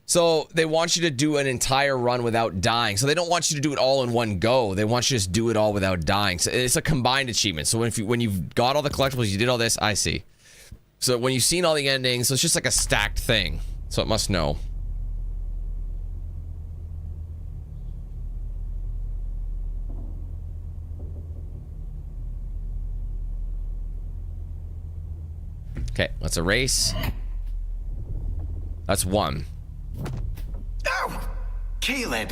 Speaker 1: So they want you to do an entire run without dying. So they don't want you to do it all in one go. They want you to just do it all without dying. So it's a combined achievement. So when you've got all the collectibles, you did all this, I see. So when you've seen all the endings, so it's just like a stacked thing. So it must know. Okay, let's erase. That's one.
Speaker 5: Ow! Caleb,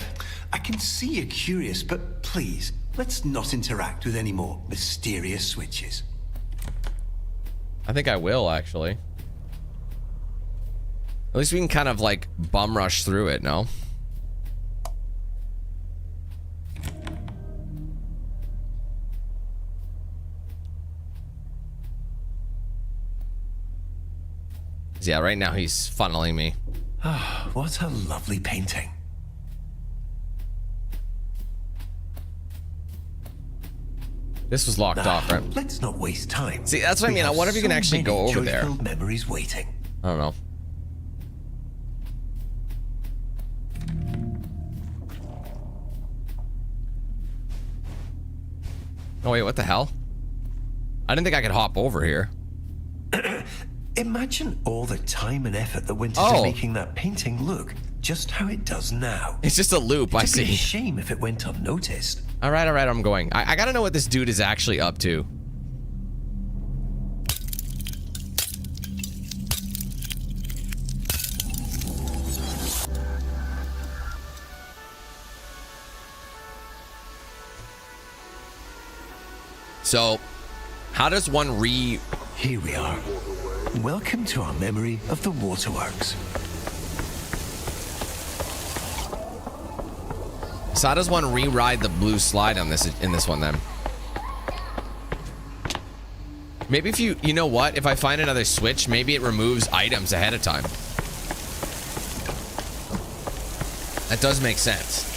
Speaker 5: I can see you're curious, but please, let's not interact with any more mysterious switches.
Speaker 1: I think I will, actually. At least we can kind of like bum rush through it, no? Yeah, right now he's funneling me.
Speaker 5: Ah, what a lovely painting.
Speaker 1: This was locked off, right?
Speaker 5: Let's not waste time.
Speaker 1: See, that's what I
Speaker 5: We
Speaker 1: mean. I
Speaker 5: have
Speaker 1: wonder if you can
Speaker 5: so
Speaker 1: actually go
Speaker 5: many
Speaker 1: over there.
Speaker 5: joy-filled memories waiting.
Speaker 1: I don't know. Oh wait, what the hell? I didn't think I could hop over here.
Speaker 5: Imagine all the time and effort that went into making that painting look just how it does now.
Speaker 1: It's just a loop, I
Speaker 5: It'd be a
Speaker 1: see.
Speaker 5: shame if it went unnoticed.
Speaker 1: All right, I'm going. I gotta know what this dude is actually up to. So, how does one
Speaker 5: Here we are. Welcome to our memory of the waterworks.
Speaker 1: So how does one re-ride the blue slide on this in this one then? Maybe if you know what? If I find another switch, maybe it removes items ahead of time. That does make sense.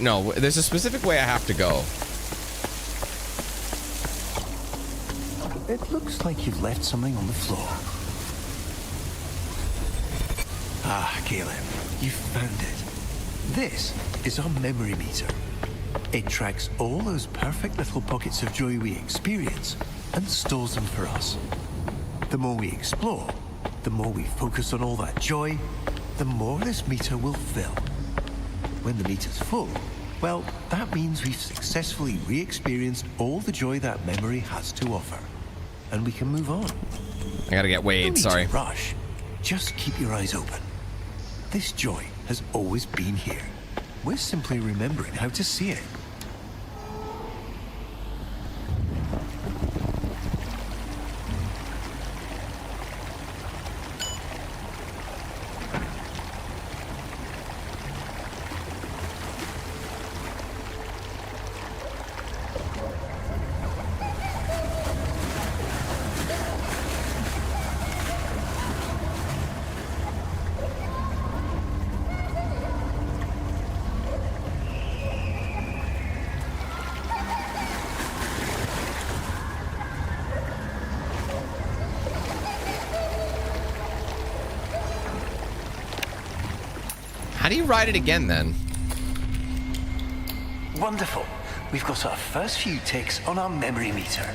Speaker 1: No, there's a specific way I have to go.
Speaker 5: It looks like you've left something on the floor. Ah, Caleb, you found it. This is our memory meter. It tracks all those perfect little pockets of joy we experience and stores them for us. The more we explore, the more we focus on all that joy, the more this meter will fill. When the meter's full, well, that means we've successfully re-experienced all the joy that memory has to offer. And we can move on.
Speaker 1: I gotta get Wade,
Speaker 5: No need
Speaker 1: sorry.
Speaker 5: to rush. Just keep your eyes open. This joy has always been here. We're simply remembering how to see it.
Speaker 1: do you ride it again then?
Speaker 5: Wonderful. We've got our first few ticks on our memory meter.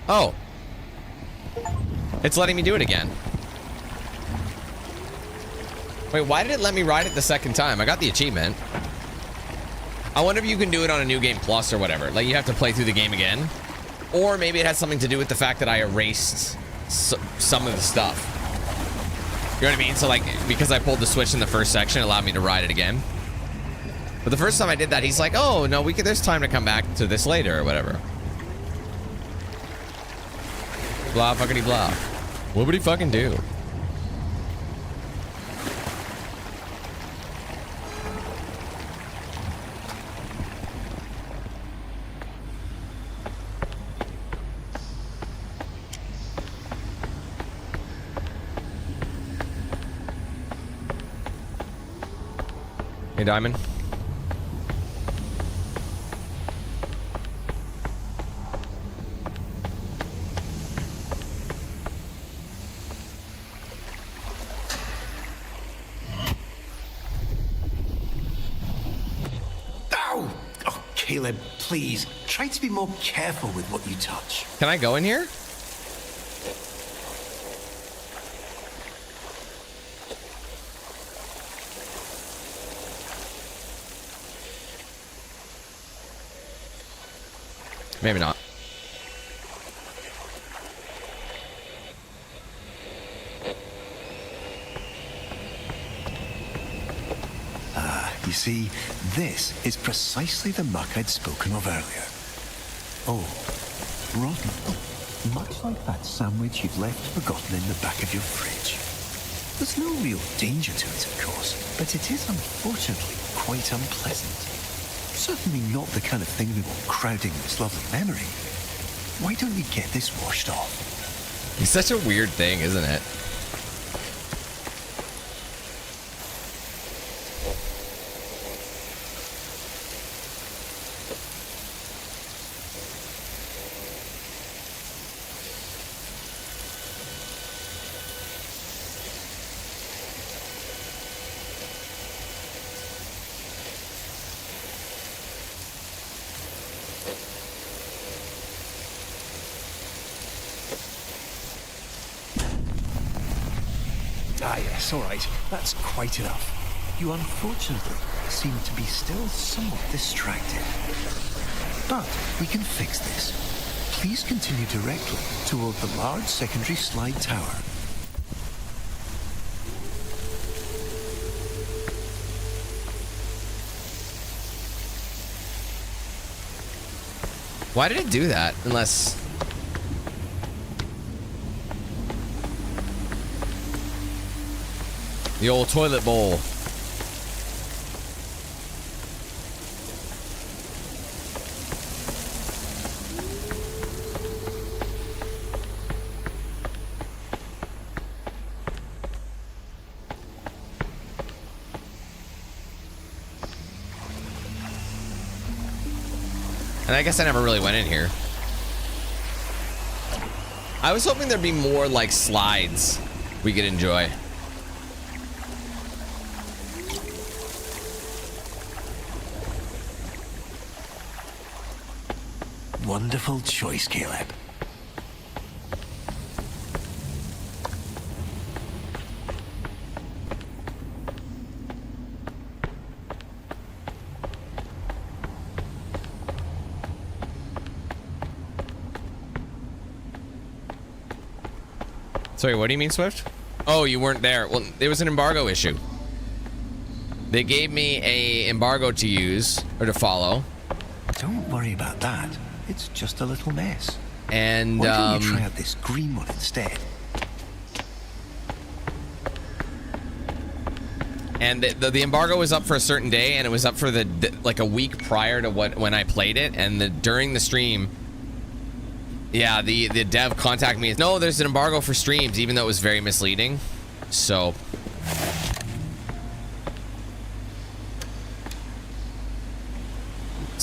Speaker 1: Oh. It's letting me do it again. Wait, why did it let me ride it the second time? I got the achievement. I wonder if you can do it on a New Game Plus or whatever. Like, you have to play through the game again. Or maybe it has something to do with the fact that I erased some of the stuff. You know what I mean? So, like, because I pulled the switch in the first section, it allowed me to ride it again. But the first time I did that, he's like, oh, no, there's time to come back to this later or whatever. Blah, fuckity blah. What would he fucking do? Hey, Diamond.
Speaker 5: Ow! Oh, Caleb, please, try to be more careful with what you touch.
Speaker 1: Can I go in here? Maybe not.
Speaker 5: You see, this is precisely the muck I'd spoken of earlier. Oh, rotten. Much like that sandwich you've left forgotten in the back of your fridge. There's no real danger to it, of course, but it is unfortunately quite unpleasant. Certainly not the kind of thing we want crowding this lovely memory. Why don't you get this washed off?
Speaker 1: It's such a weird thing, isn't it?
Speaker 5: Ah, yes, all right. That's quite enough. You unfortunately seem to be still somewhat distracted. But we can fix this. Please continue directly toward the large secondary slide tower.
Speaker 1: Why did it do that? Unless... the old toilet bowl. And I guess I never really went in here. I was hoping there'd be more like slides we could enjoy.
Speaker 5: Wonderful choice, Caleb.
Speaker 1: Sorry, what do you mean, Swift? Oh, you weren't there. Well, there was an embargo issue. They gave me a embargo to use, or to follow.
Speaker 5: Don't worry about that. It's just a little mess.
Speaker 1: And,
Speaker 5: Why don't you try out this green one instead?
Speaker 1: And the embargo was up for a certain day, and it was up for like a week prior to when I played it, and during the stream, yeah, the dev contacted me. No, there's an embargo for streams, even though it was very misleading. So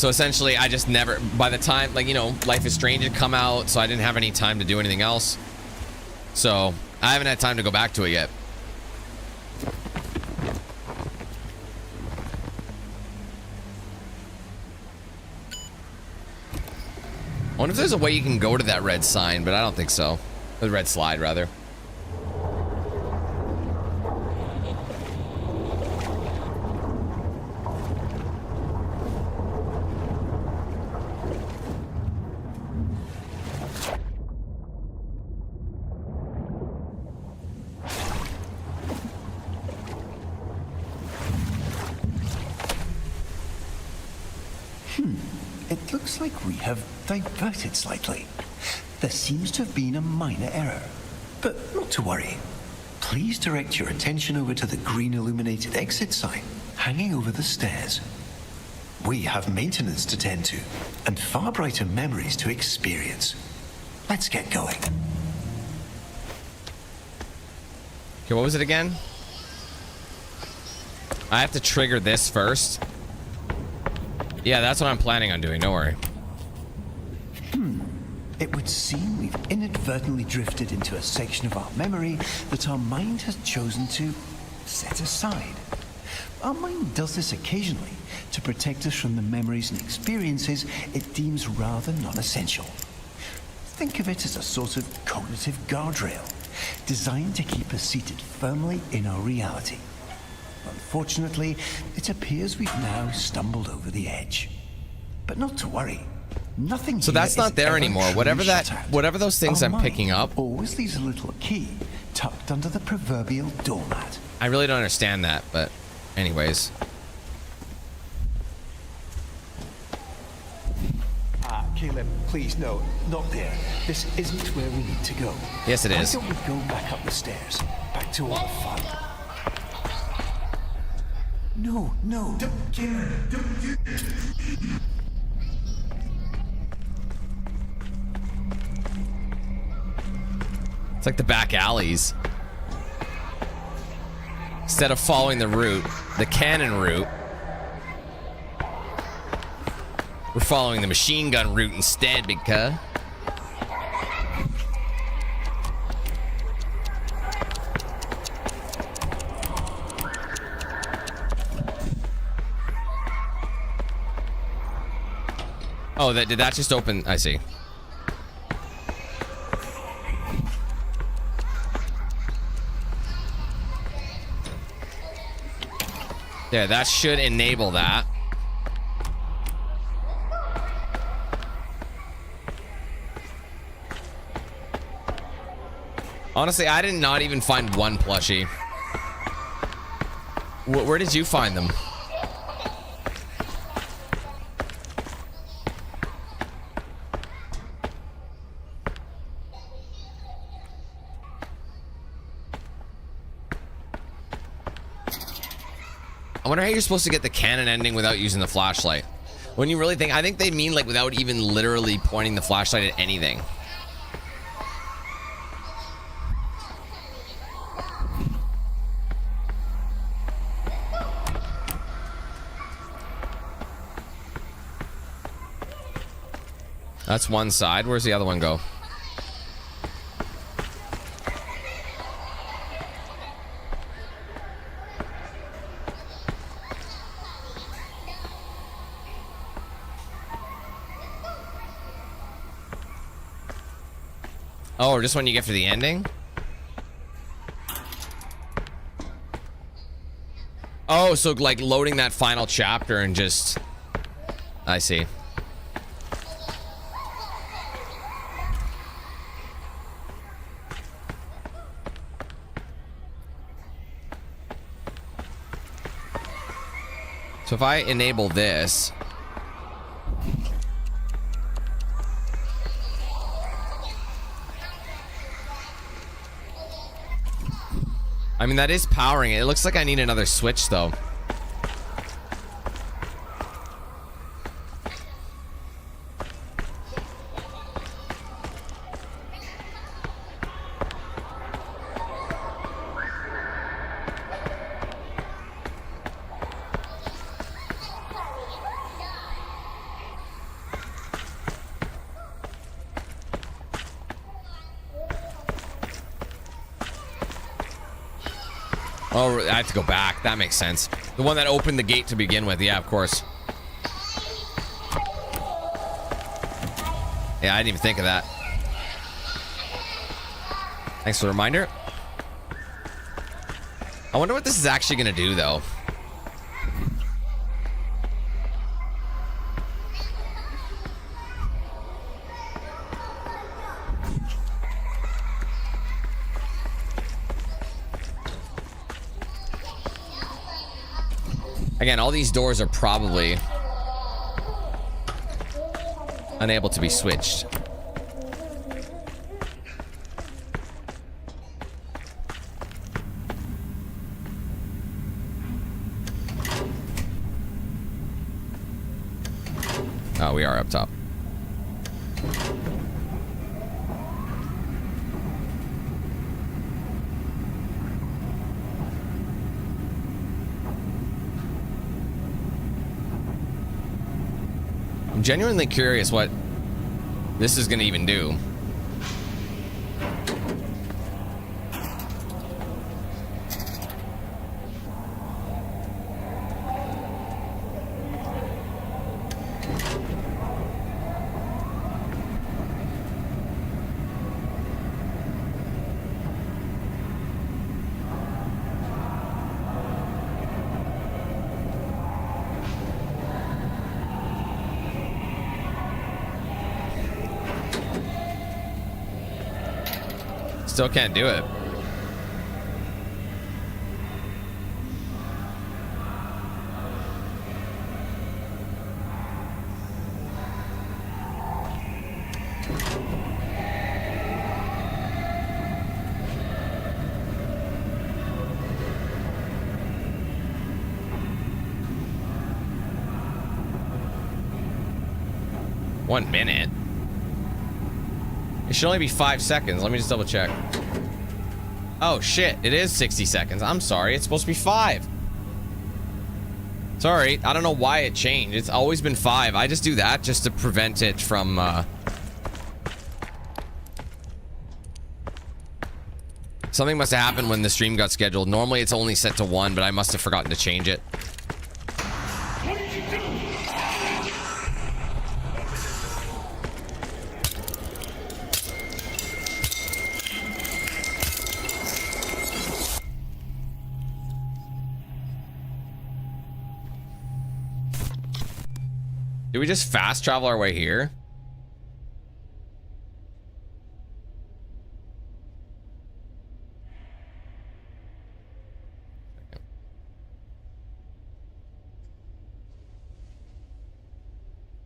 Speaker 1: essentially, I just never, by the time, like, you know, Life is Strange had come out, so I didn't have any time to do anything else. So I haven't had time to go back to it yet. I wonder if there's a way you can go to that red sign, but I don't think so. The red slide, rather.
Speaker 5: It looks like we have diverted slightly. There seems to have been a minor error, but not to worry. Please direct your attention over to the green illuminated exit sign hanging over the stairs. We have maintenance to tend to and far brighter memories to experience. Let's get going.
Speaker 1: Okay, what was it again? I have to trigger this first. Yeah, that's what I'm planning on doing. Don't worry.
Speaker 5: It would seem we've inadvertently drifted into a section of our memory that our mind has chosen to set aside. Our mind does this occasionally to protect us from the memories and experiences it deems rather non-essential. Think of it as a sort of cognitive guardrail, designed to keep us seated firmly in our reality. Unfortunately, it appears we've now stumbled over the edge. But not to worry. Nothing.
Speaker 1: So
Speaker 5: here
Speaker 1: that's
Speaker 5: is
Speaker 1: not there
Speaker 5: ever
Speaker 1: anymore.
Speaker 5: truly
Speaker 1: Whatever that,
Speaker 5: shut out.
Speaker 1: whatever those things
Speaker 5: Our
Speaker 1: I'm
Speaker 5: mind
Speaker 1: picking up.
Speaker 5: always leaves a little key tucked under the proverbial doormat.
Speaker 1: I really don't understand that, but anyways.
Speaker 5: Caleb, please, no, not there. This isn't where we need to go.
Speaker 1: Yes, it is.
Speaker 5: Why don't we go back up the stairs? Back to all the fun. No, no. Don't, Karen, don't do this.
Speaker 1: It's like the back alleys. Instead of following the route, the Canon route, we're following the machine gun route instead, big cuh. Oh, did that just open? I see. Yeah, that should enable that. Honestly, I did not even find one plushie. Where did you find them? I wonder how you're supposed to get the Canon ending without using the flashlight. When you really think, I think they mean like without even literally pointing the flashlight at anything. That's one side. Where's the other one go? Oh, just when you get to the ending? Oh, so like loading that final chapter and just... I see. So if I enable this... I mean, that is powering it. It looks like I need another switch, though. Oh, I have to go back. That makes sense. The one that opened the gate to begin with. Yeah, of course. Yeah, I didn't even think of that. Thanks for the reminder. I wonder what this is actually going to do, though. Again, all these doors are probably unable to be switched. Oh, we are up top. I'm genuinely curious what this is going to even do. Still can't do it. One minute. It should only be 5 seconds. Let me just double check. Oh shit, it is 60 seconds. I'm sorry, it's supposed to be 5. Sorry, I don't know why it changed. It's always been 5. I just do that just to prevent it from something must have happened when the stream got scheduled. Normally it's only set to 1, but I must have forgotten to change it. Did we just fast travel our way here?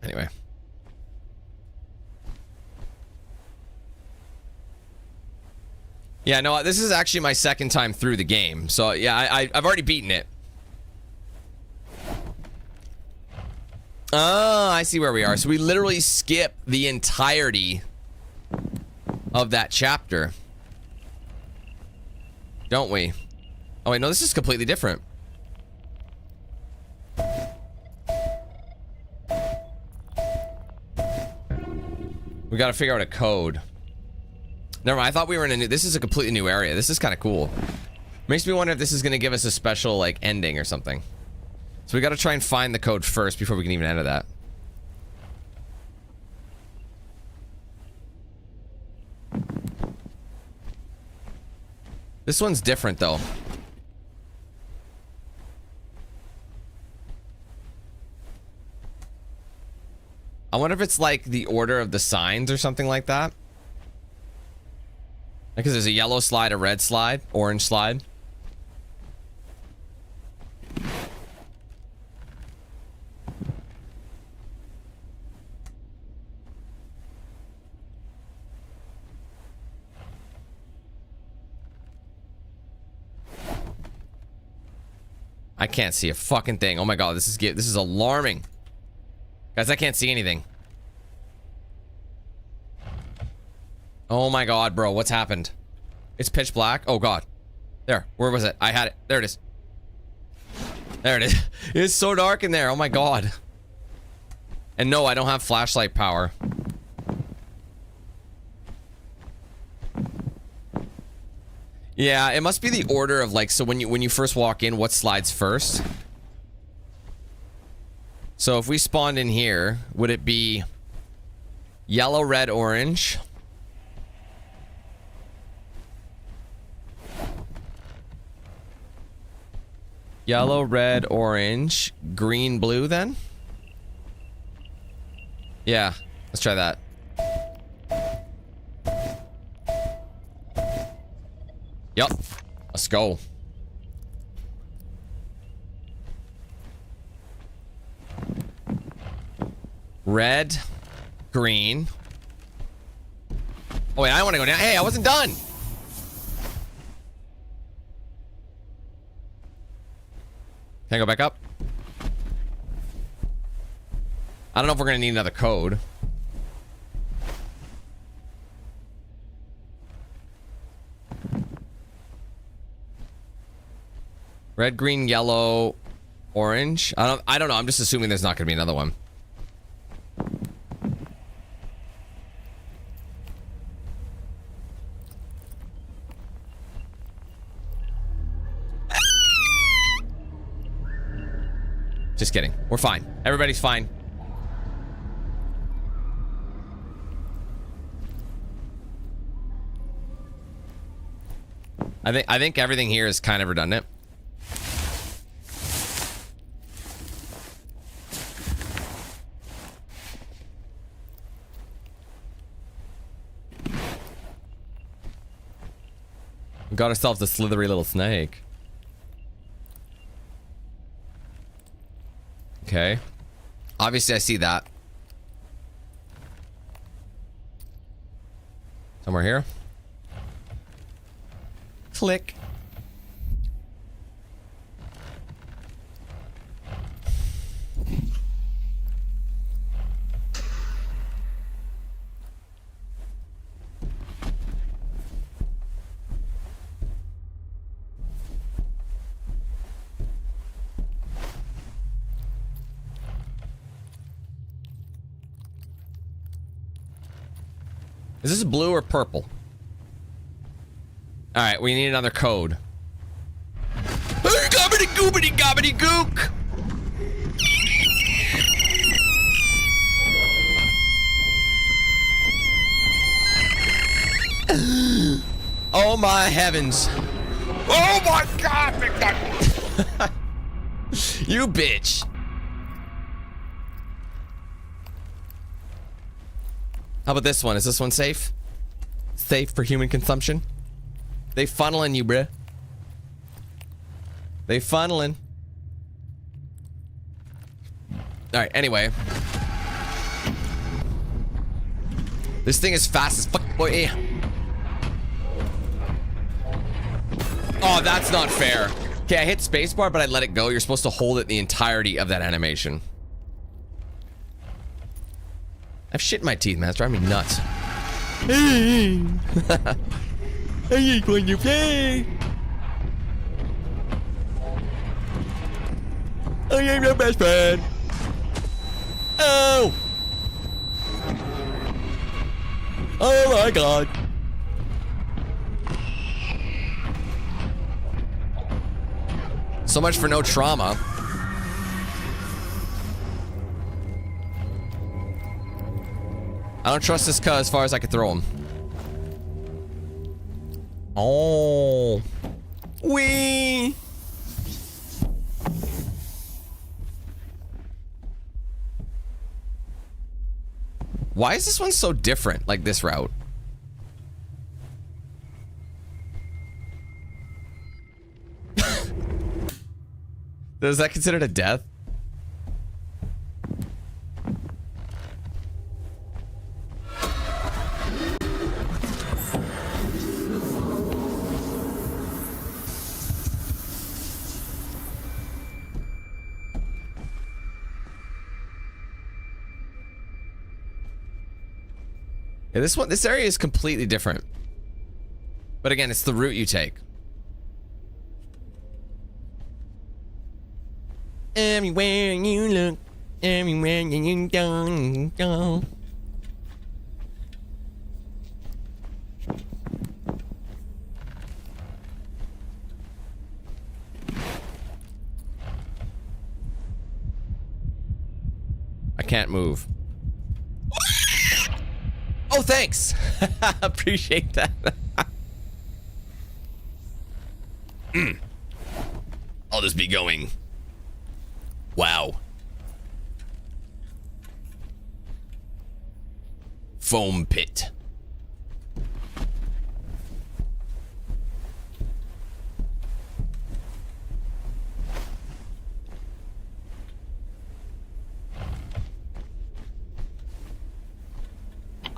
Speaker 1: Anyway. Yeah, no, this is actually my second time through the game. So, yeah, I've already beaten it. Oh, I see where we are. So we literally skip the entirety of that chapter. Don't we? Oh, wait, no, this is completely different. We gotta figure out a code. Never mind, I thought we were in a new... This is a completely new area. This is kind of cool. Makes me wonder if this is gonna give us a special, like, ending or something. So we gotta try and find the code first before we can even enter that. This one's different, though. I wonder if it's like the order of the signs or something like that. Because there's a yellow slide, a red slide, orange slide. I can't see a fucking thing. Oh my god, this is alarming. Guys, I can't see anything. Oh my god, bro, what's happened? It's pitch black. Oh god. There, where was it? I had it. There it is. There it is. It's so dark in there. Oh my god. And no, I don't have flashlight power. Yeah, it must be the order of like, so when you first walk in, what slides first? So if we spawned in here, would it be yellow, red, orange? Yellow, red, orange, green, blue then? Yeah, let's try that. Yep, let's go. Red, green. Oh wait, I want to go down. Hey, I wasn't done. Can I go back up? I don't know if we're gonna need another code. Red, green, yellow, orange. I don't know. I'm just assuming there's not gonna be another one. Just kidding. We're fine. Everybody's fine. I think everything here is kind of redundant. We got ourselves a slithery little snake. Okay. Obviously, I see that. Somewhere here. Click. Is this blue or purple? All right, we need another code. Gobbity goobity gobbity gook. Oh my heavens. Oh my god, you bitch. How about this one? Is this one safe? Safe for human consumption? They funneling you, bruh. They funneling. Alright, anyway. This thing is fast as fuck, boy. Oh, that's not fair. Okay, I hit spacebar, but I let it go. You're supposed to hold it the entirety of that animation. I've shit in my teeth, man. It's driving me nuts. I ain't going to play. I am your best friend. Oh. Oh my god. So much for no trauma. I don't trust this car as far as I can throw him. Oh. Wee. Why is this one so different, like this route? Is that considered a death? Yeah, this area is completely different. But again, it's the route you take. Everywhere you look, everywhere you go. can't move. Oh, thanks. Appreciate that. I'll just be going. Wow. Foam pit.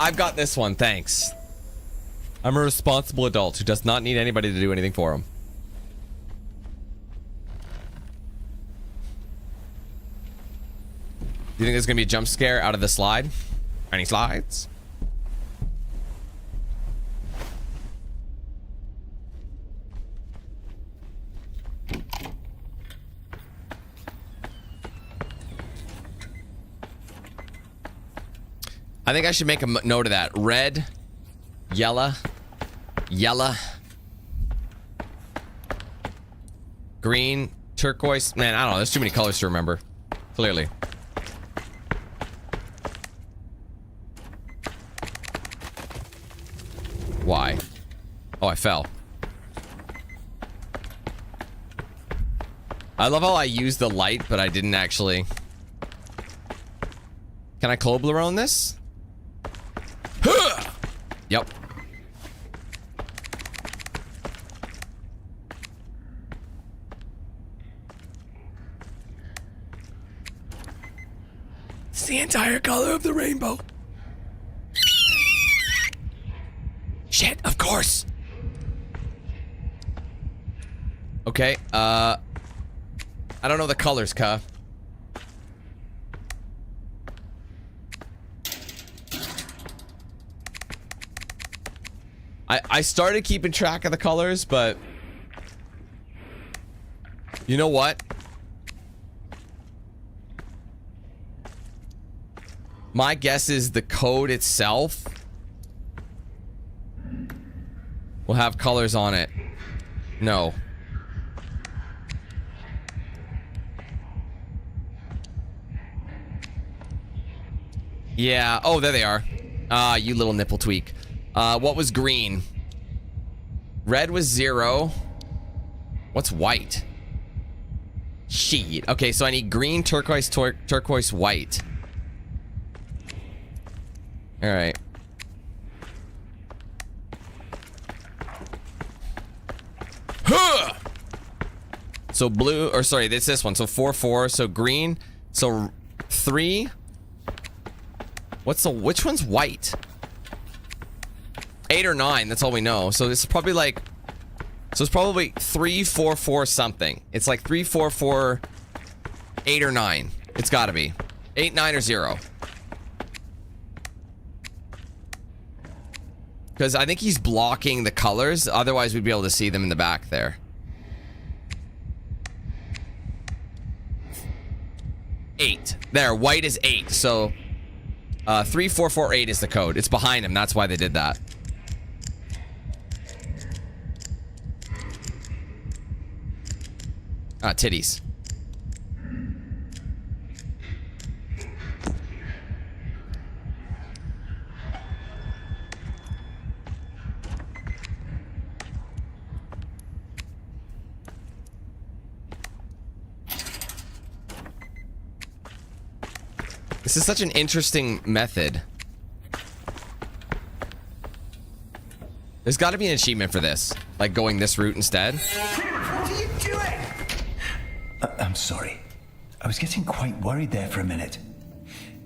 Speaker 1: I've got this one, thanks. I'm a responsible adult who does not need anybody to do anything for him. Do you think there's gonna be a jump scare out of the slide? Any slides? I think I should make a note of that. Red, yellow, green, turquoise. Man, I don't know. There's too many colors to remember. Clearly. Why? Oh, I fell. I love how I used the light, but I didn't actually. Can I Toblerone this? Yep. It's the entire color of the rainbow. Shit, of course. Okay, I don't know the colors, Ka. I started keeping track of the colors, but you know what? My guess is the code itself will have colors on it. No. Yeah. Oh, there they are. You little nipple tweak. What was green? Red was 0. What's white? Shit. Okay, so I need green, turquoise, turquoise, white. All right. Huh! So blue, or sorry, it's this one. So 4, 4. So green. So 3. Which one's white? 8 or 9, that's all we know. So it's probably like, so it's probably 3, 4, 4 something. It's like 3, 4, 4, 8 or 9. It's gotta be 8, 9 or 0. Because I think he's blocking the colors. Otherwise we'd be able to see them in the back there. 8. There, white is 8. So 3, 4, 4, 8 is the code. It's behind him. That's why they did that. Ah, titties. This is such an interesting method. There's got to be an achievement for this, like going this route instead.
Speaker 6: What are you doing?
Speaker 5: I'm sorry. I was getting quite worried there for a minute.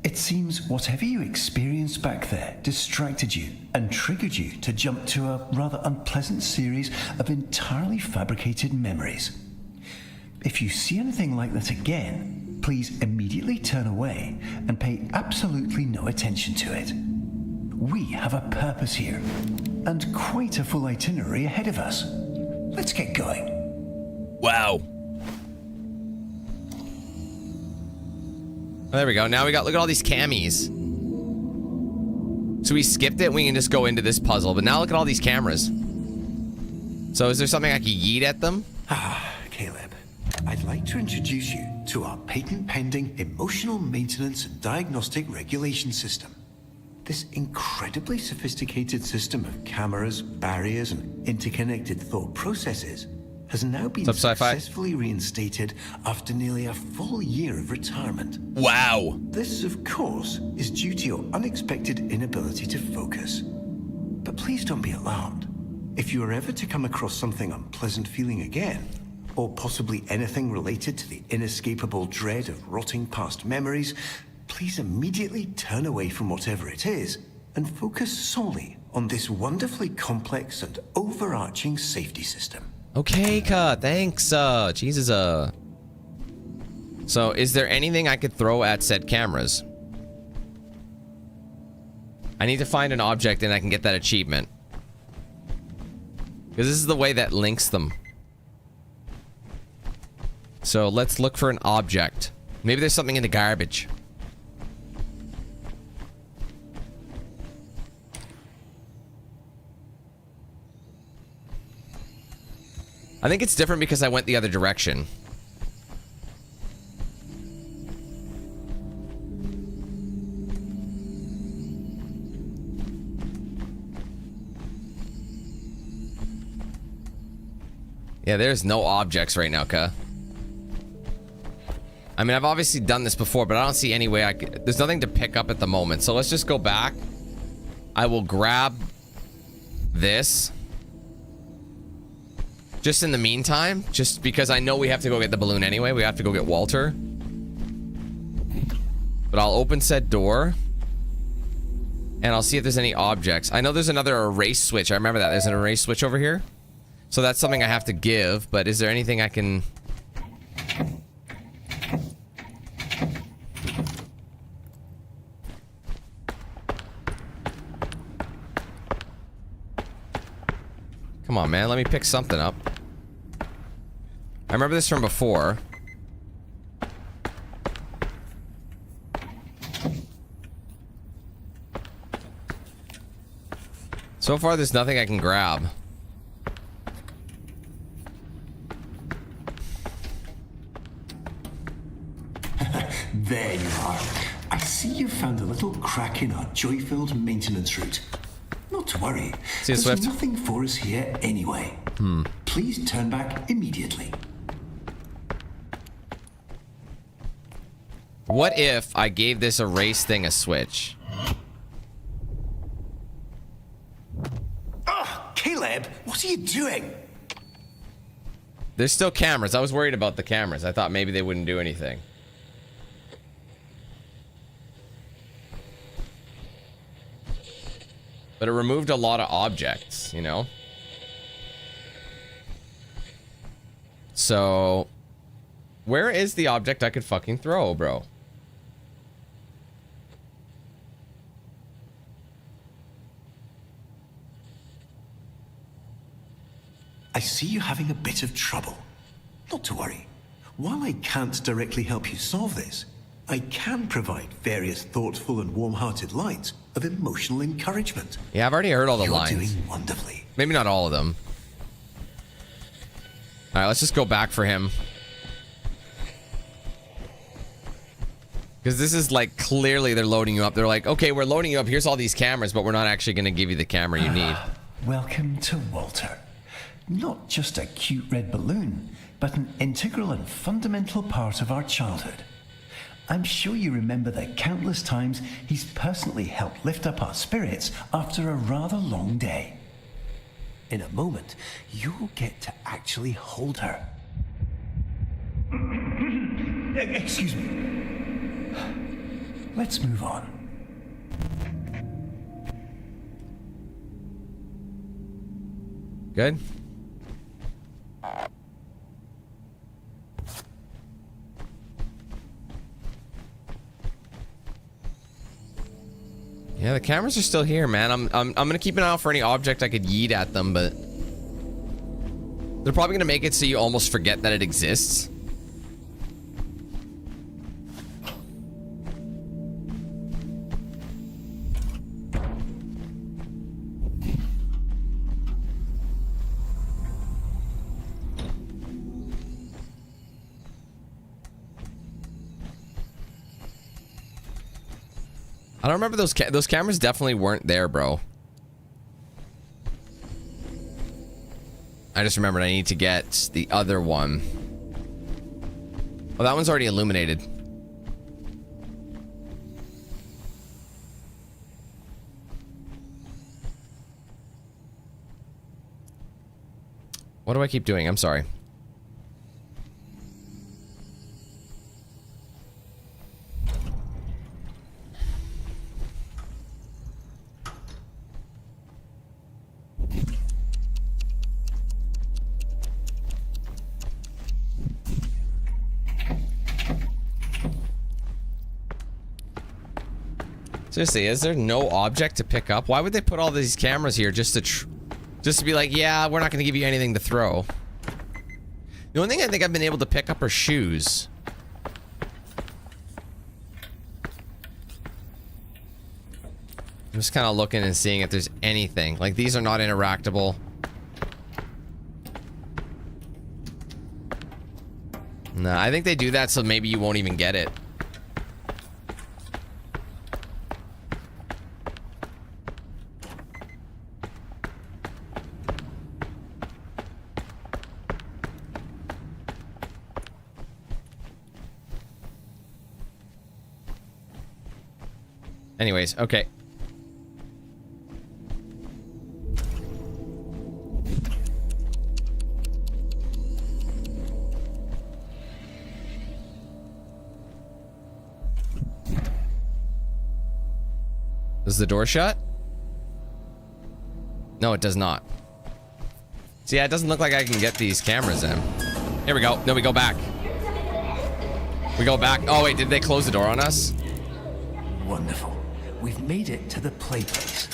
Speaker 5: It seems whatever you experienced back there distracted you and triggered you to jump to a rather unpleasant series of entirely fabricated memories. If you see anything like that again, please immediately turn away and pay absolutely no attention to it. We have a purpose here, and quite a full itinerary ahead of us. Let's get going.
Speaker 1: Wow. Oh, there we go. Now we got, look at all these camis. So we skipped it, we can just go into this puzzle, but now look at all these cameras. So is there something I can yeet at them?
Speaker 5: Ah, Caleb. I'd like to introduce you to our patent-pending emotional maintenance and diagnostic regulation system. This incredibly sophisticated system of cameras, barriers, and interconnected thought processes has now been
Speaker 1: What's up, Sci-Fi?
Speaker 5: successfully reinstated after nearly a full year of retirement.
Speaker 1: Wow.
Speaker 5: This, of course, is due to your unexpected inability to focus. But please don't be alarmed. If you are ever to come across something unpleasant feeling again, or possibly anything related to the inescapable dread of rotting past memories, please immediately turn away from whatever it is and focus solely on this wonderfully complex and overarching safety system.
Speaker 1: Okay, thanks. Jesus. So, is there anything I could throw at said cameras? I need to find an object and I can get that achievement. Because this is the way that links them. So, let's look for an object. Maybe there's something in the garbage. I think it's different because I went the other direction. Yeah, there's no objects right now, Ka. I mean, I've obviously done this before, but I don't see any way I could... There's nothing to pick up at the moment, so let's just go back. I will grab this. Just in the meantime, just because I know we have to go get the balloon anyway. We have to go get Walter. But I'll open said door. And I'll see if there's any objects. I know there's another erase switch. I remember that. There's an erase switch over here. So that's something I have to give. But is there anything I can... Come on, man. Let me pick something up. I remember this from before. So far, there's nothing I can grab.
Speaker 5: There you are. I see you found a little crack in our joy-filled maintenance route. Not to worry.
Speaker 1: See you,
Speaker 5: There's
Speaker 1: Swift.
Speaker 5: nothing for us here anyway. Please turn back immediately.
Speaker 1: What if I gave this erase thing a switch?
Speaker 5: Caleb, what are you doing?
Speaker 1: There's still cameras. I was worried about the cameras. I thought maybe they wouldn't do anything. But it removed a lot of objects, you know? So... where is the object I could fucking throw, bro?
Speaker 5: I see you having a bit of trouble. Not to worry. While I can't directly help you solve this, I can provide various thoughtful and warm-hearted lines of emotional encouragement.
Speaker 1: Yeah, I've already heard all the
Speaker 5: You're
Speaker 1: lines.
Speaker 5: doing wonderfully.
Speaker 1: Maybe not all of them. Alright, let's just go back for him. Because this is like, clearly they're loading you up. They're like, okay, we're loading you up. Here's all these cameras, but we're not actually going to give you the camera you need.
Speaker 5: Welcome to Walter. Not just a cute red balloon, but an integral and fundamental part of our childhood. I'm sure you remember the countless times he's personally helped lift up our spirits after a rather long day. In a moment, you'll get to actually hold her. Excuse me. Let's move on.
Speaker 1: Good? Yeah, the cameras are still here, man. I'm gonna keep an eye out for any object I could yeet at them, but they're probably gonna make it so you almost forget that it exists. I don't remember those cameras definitely weren't there, bro. I just remembered I need to get the other one. Oh, that one's already illuminated. What do I keep doing? I'm sorry. Seriously, is there no object to pick up? Why would they put all these cameras here just to be like, yeah, we're not going to give you anything to throw? The only thing I think I've been able to pick up are shoes. I'm just kind of looking and seeing if there's anything. Like, these are not interactable. Nah, I think they do that so maybe you won't even get it. Anyways, okay. Does the door shut? No, it does not. See, yeah, it doesn't look like I can get these cameras in. Here we go. No, we go back. We go back. Oh, wait, did they close the door on us?
Speaker 2: Wonderful. We've made it to the play place.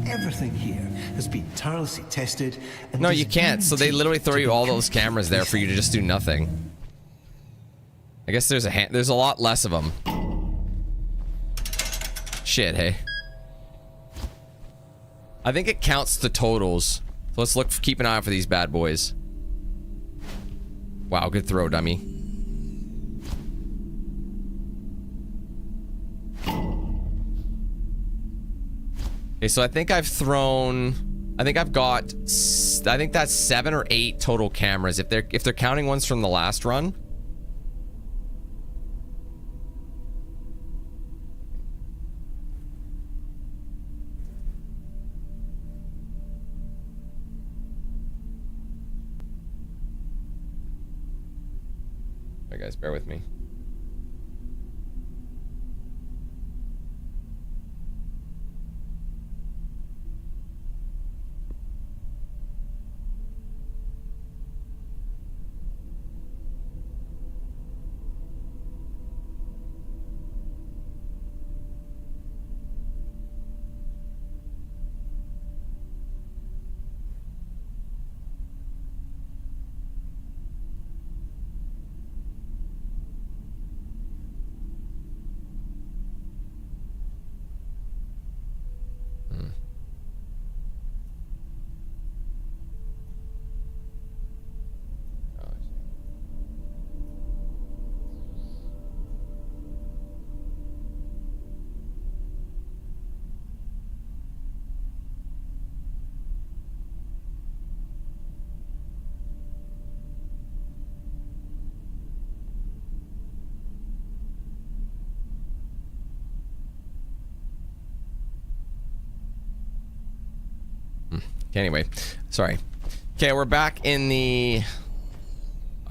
Speaker 2: Everything here has been tirelessly tested. And
Speaker 1: No, you can't. So they literally throw you all those cameras there for you to just do nothing. I guess there's a lot less of them. Shit, hey. I think it counts the totals. So let's keep an eye out for these bad boys. Wow, good throw, dummy. Okay, so I think I've thrown... I think I've got... I think that's 7 or 8 total cameras. If they're counting ones from the last run. Alright guys, bear with me. Okay, anyway, sorry. Okay, we're back in the...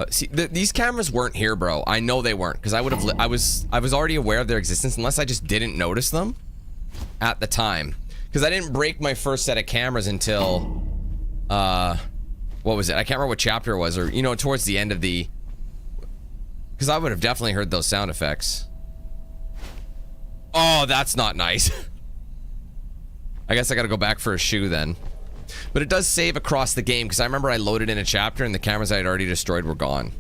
Speaker 1: see, these cameras weren't here, bro. I know they weren't, because I would have... I was already aware of their existence, unless I just didn't notice them at the time. Because I didn't break my first set of cameras until... what was it? I can't remember what chapter it was, or, you know, towards the end of the... Because I would have definitely heard those sound effects. Oh, that's not nice. I guess I gotta go back for a shoe then. But it does save across the game, because I remember I loaded in a chapter and the cameras I had already destroyed were gone.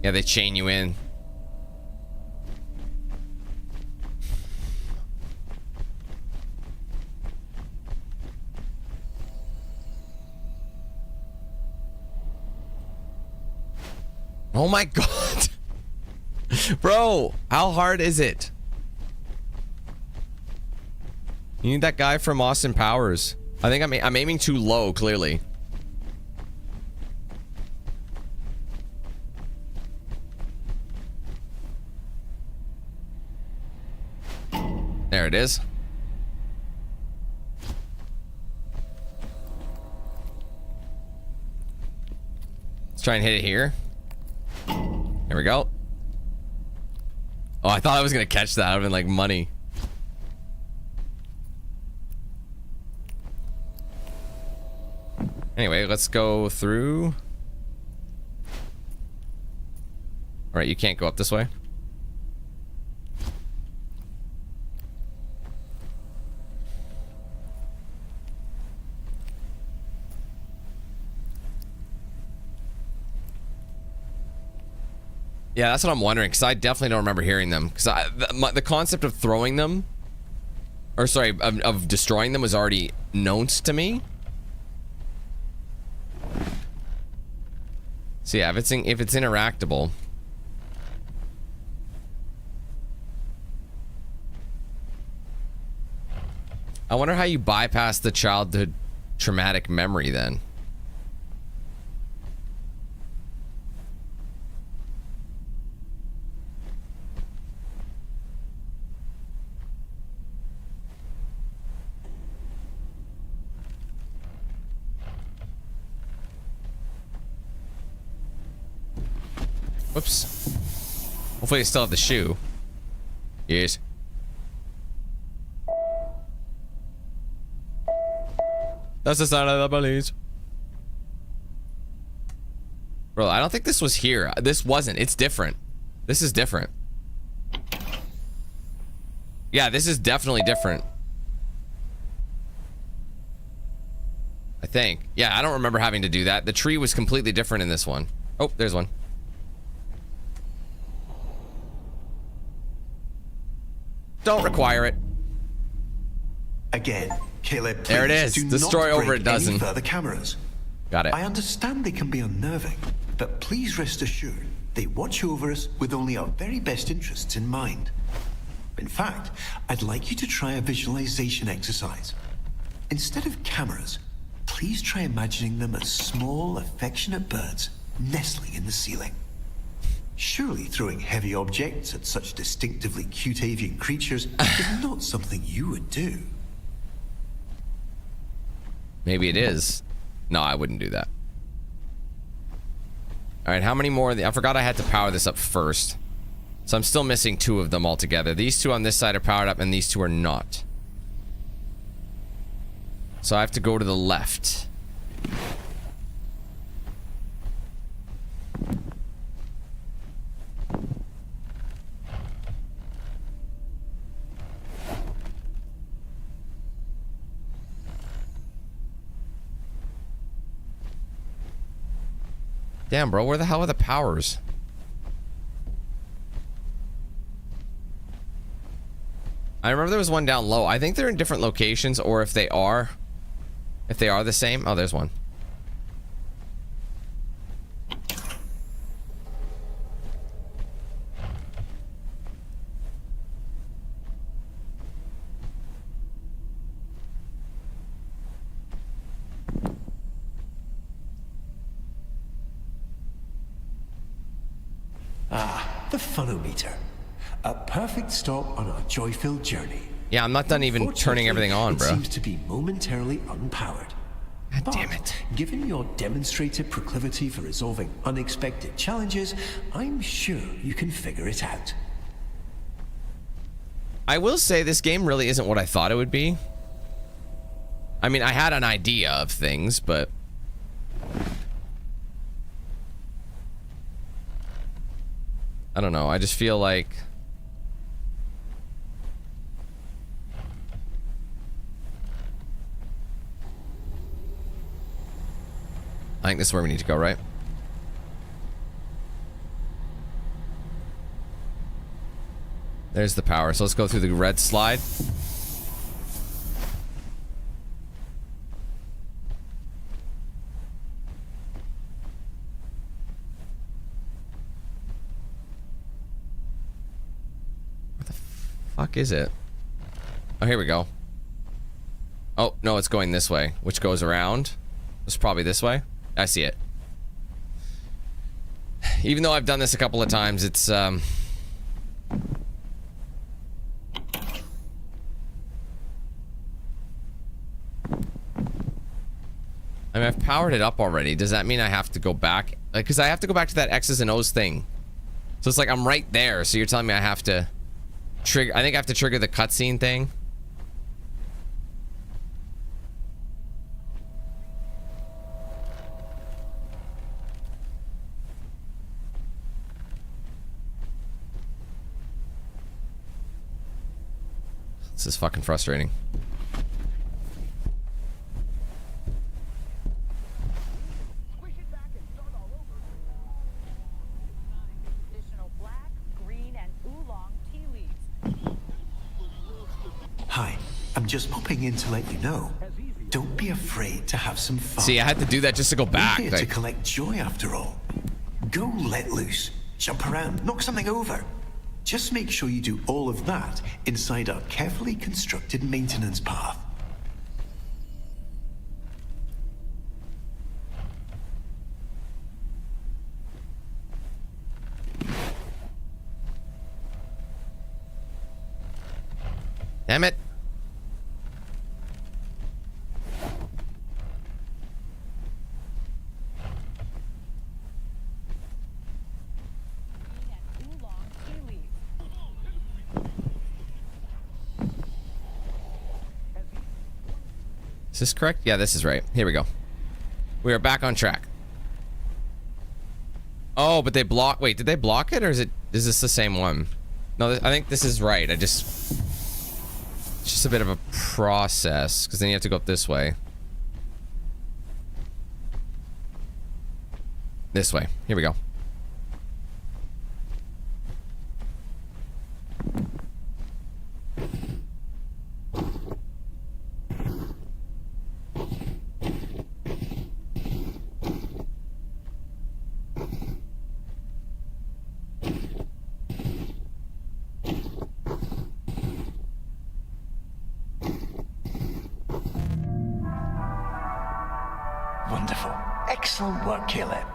Speaker 1: Yeah, they chain you in. Oh my god. Bro, how hard is it? You need that guy from Austin Powers. I think I'm aiming too low, clearly. There it is. Let's try and hit it here. Here we go. Oh, I thought I was gonna catch that. I'd have been like money. Anyway, let's go through. Alright, you can't go up this way. Yeah, that's what I'm wondering, because I definitely don't remember hearing them. Because the concept of throwing them, or sorry, of destroying them was already known to me. So yeah, if it's interactable. I wonder how you bypass the childhood traumatic memory then. Whoops. Hopefully I still have the shoe. Yes. That's the sound of the police. Bro, I don't think this was here. This wasn't. It's different. This is different. Yeah, this is definitely different. I think. Yeah, I don't remember having to do that. The tree was completely different in this one. Oh, there's one. Don't require it.
Speaker 5: Again, Caleb,
Speaker 1: there it is.
Speaker 5: do
Speaker 1: Destroy
Speaker 5: not
Speaker 1: over
Speaker 5: break
Speaker 1: a dozen.
Speaker 5: any further cameras.
Speaker 1: Got it.
Speaker 5: I understand they can be unnerving, but please rest assured they watch over us with only our very best interests in mind. In fact, I'd like you to try a visualization exercise. Instead of cameras, please try imagining them as small, affectionate birds nestling in the ceiling. Surely throwing heavy objects at such distinctively cute avian creatures is not something you would do.
Speaker 1: Maybe it is. No, I wouldn't do that. All right, how many more? I forgot I had to power this up first. So I'm still missing 2 of them altogether. These 2 on this side are powered up and these 2 are not. So I have to go to the left. Damn, bro, where the hell are the powers? I remember there was one down low. I think they're in different locations, or if they are the same. Oh, there's one.
Speaker 5: The funometer. A perfect stop on our joy-filled journey.
Speaker 1: Yeah, I'm not done even turning everything on, bro.
Speaker 5: It seems to be momentarily unpowered.
Speaker 1: God damn it.
Speaker 5: Given your demonstrated proclivity for resolving unexpected challenges, I'm sure you can figure it out.
Speaker 1: I will say this game really isn't what I thought it would be. I mean, I had an idea of things, but I don't know. I just feel like I think this is where we need to go, right? There's the power. So let's go through the red slide. Fuck is it? Oh, here we go. Oh, no, it's going this way, which goes around. It's probably this way. I see it. Even though I've done this a couple of times, it's, I mean, I've powered it up already. Does that mean I have to go back? Like, because I have to go back to that X's and O's thing. So it's like I'm right there. So you're telling me I have to trigger... I think I have to trigger the cutscene thing. This is fucking frustrating.
Speaker 3: Additional black, green, and oolong tea leaves.
Speaker 5: Hi, I'm just popping in to let you know. Don't be afraid to have some fun.
Speaker 1: See, I had to do that just to go back.
Speaker 5: We're here to
Speaker 1: Like,
Speaker 5: collect joy after all. Go let loose, jump around, knock something over. Just make sure you do all of that inside our carefully constructed maintenance path.
Speaker 1: damn it.
Speaker 3: Green and oolong tea leaves.
Speaker 1: Is this correct? Yeah, this is right. Here we go. We are back on track. Oh, but they block... Wait, did they block it, or is this the same one? No, I think this is right. It's just a bit of a process, because then you have to go up this way. This way. Here we go.
Speaker 5: Wonderful. Excellent work, Caleb.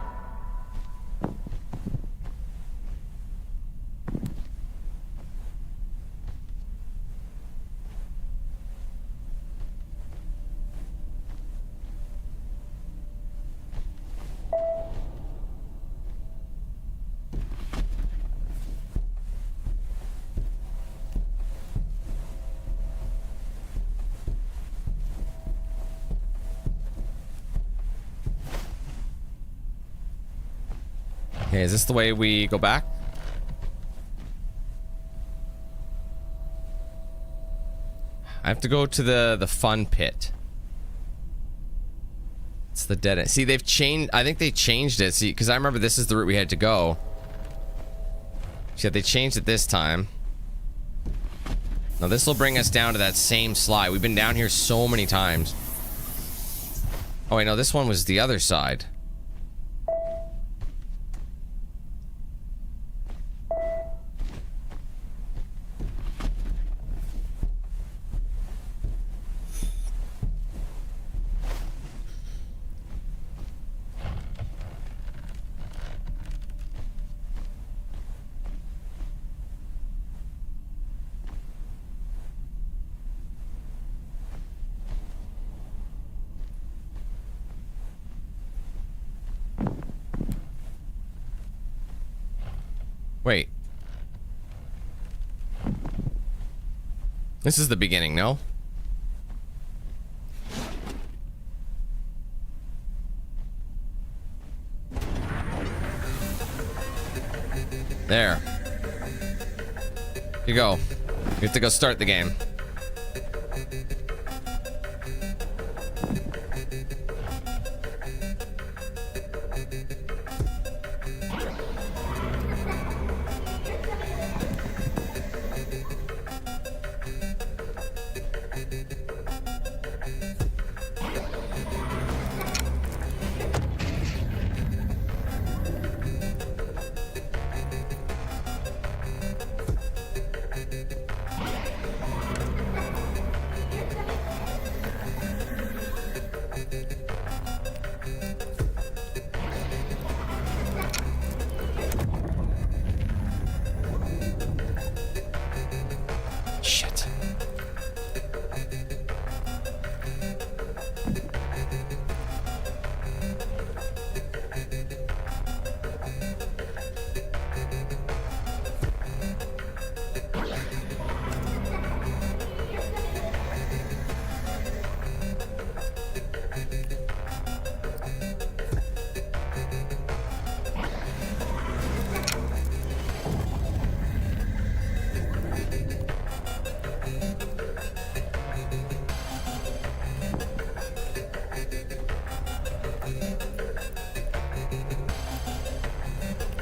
Speaker 1: Okay, is this the way we go back? I have to go to the fun pit. It's the dead end. See, they've changed... I think they changed it. See, because I remember this is the route we had to go. See, they changed it this time. Now, this will bring us down to that same slide. We've been down here so many times. Oh, wait, no, this one was the other side. Wait. This is the beginning, no? There. You go. You have to go start the game.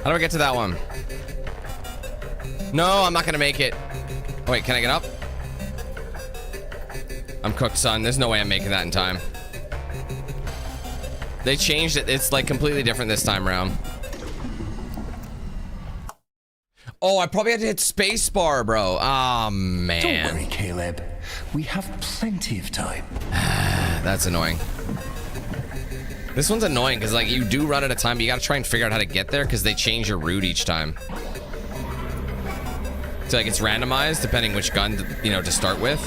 Speaker 1: How do I get to that one? No, I'm not gonna make it. Oh, wait, can I get up? I'm cooked, son. There's no way I'm making that in time. They changed it. It's like completely different this time around. Oh, I probably had to hit spacebar, bro. Oh, man.
Speaker 5: Don't worry, Caleb. We have plenty of time.
Speaker 1: That's annoying. This one's annoying because, like, you do run out of time, but you gotta try and figure out how to get there because they change your route each time. So, like, it's randomized depending which gun, you know, to start with.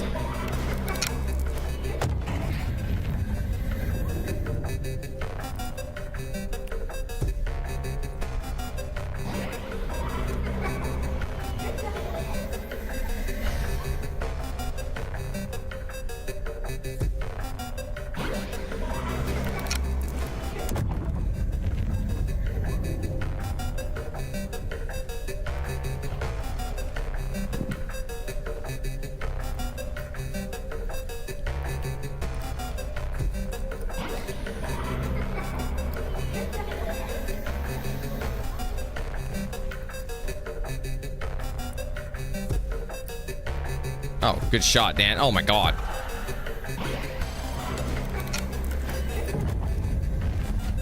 Speaker 1: Oh, good shot, Dan. Oh my god.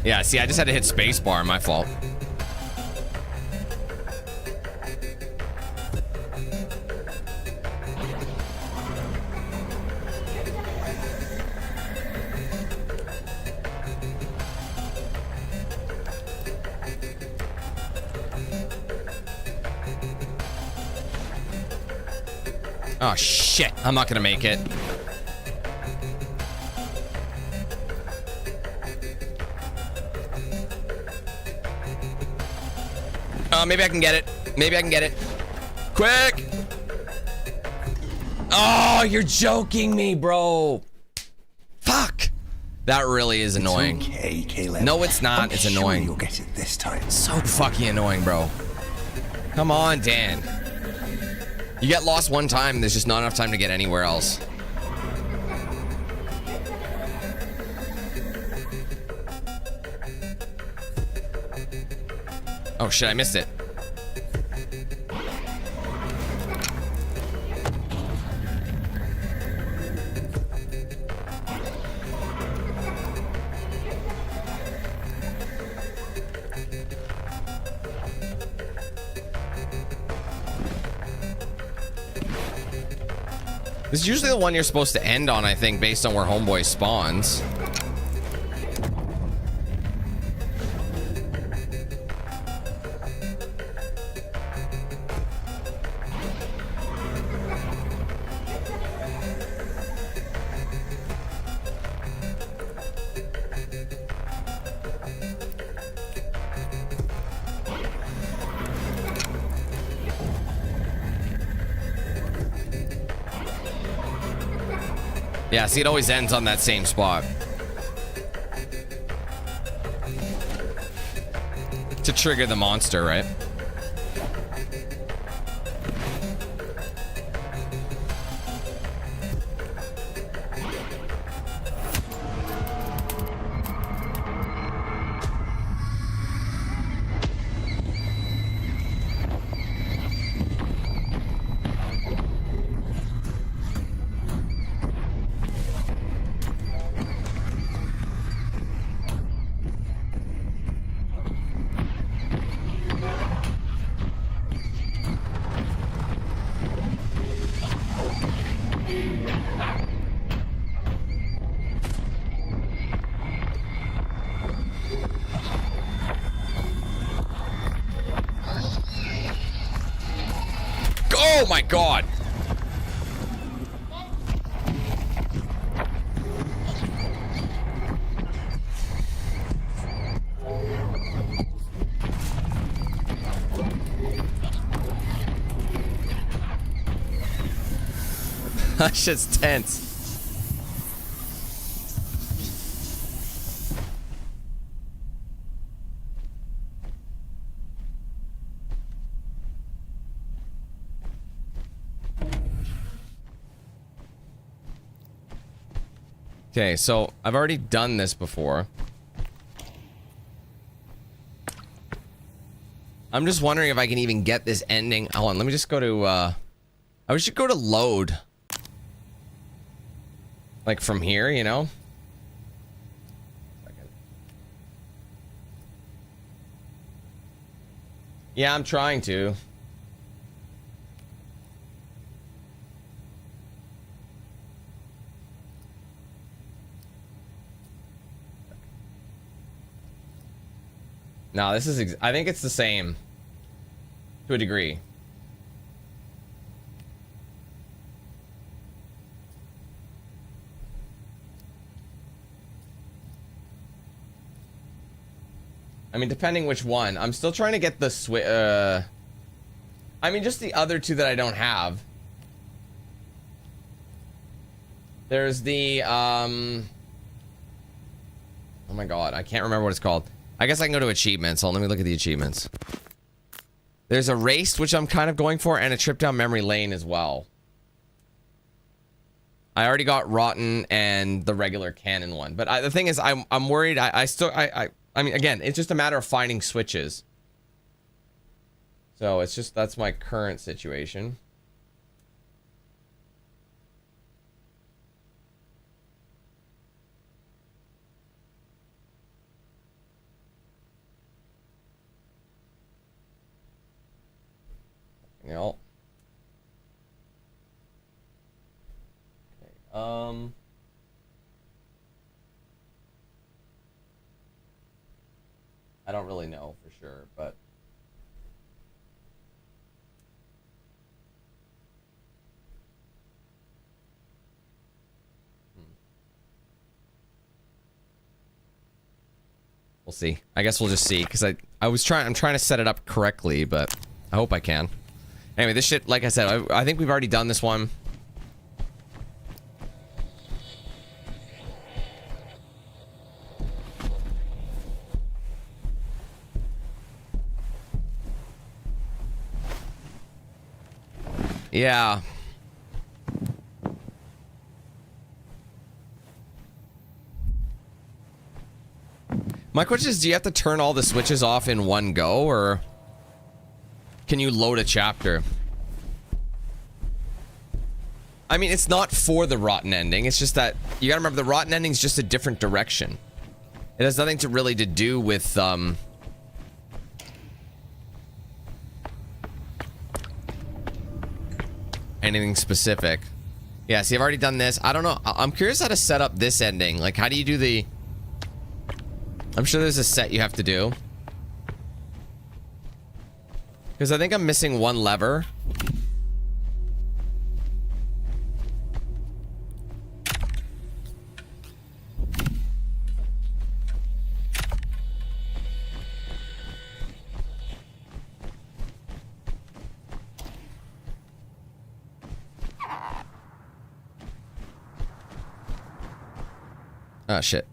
Speaker 1: Yeah, see, I just had to hit spacebar. My fault. Oh, shit. I'm not gonna make it. Maybe I can get it. Maybe I can get it. Quick! Oh, you're joking me, bro. Fuck. That really is annoying.
Speaker 5: It's okay, Caleb.
Speaker 1: No, it's not.
Speaker 5: I'm
Speaker 1: It's
Speaker 5: sure
Speaker 1: annoying.
Speaker 5: You'll get it this time.
Speaker 1: So fucking annoying, bro. Come on, Dan. You get lost one time, there's just not enough time to get anywhere else. Oh shit, I missed it. This is usually the one you're supposed to end on, I think, based on where Homeboy spawns. Yeah, see, it always ends on that same spot. To trigger the monster, right? Oh my god! That shit's tense. Okay, so I've already done this before. I'm just wondering if I can even get this ending. Hold on, let me just go to, I should go to load. Like from here, you know? Yeah, I'm trying to. No, this is, I think it's the same. To a degree. I mean, depending which one. I'm still trying to get the I mean, just the other two that I don't have. There's the, oh my god, I can't remember what it's called. I guess I can go to achievements. So let me look at the achievements. There's a race, which I'm kind of going for, and a trip down memory lane as well. I already got Rotten and the regular Canon one. But the thing is, I'm worried. I mean, again, it's just a matter of finding switches. So it's just, that's my current situation. Yep. Okay, I don't really know for sure, but we'll see. I guess we'll just see, because I'm trying to set it up correctly, but I hope I can. Anyway, this shit, like I said, I think we've already done this one. Yeah. My question is, do you have to turn all the switches off in one go, or can you load a chapter? I mean, it's not for the rotten ending. It's just that you gotta remember the rotten ending is just a different direction. It has nothing to really to do with anything specific. Yeah, see, I've already done this. I don't know. I'm curious how to set up this ending. Like, how do you do the... I'm sure there's a set you have to do. Because I think I'm missing one lever. Oh, shit.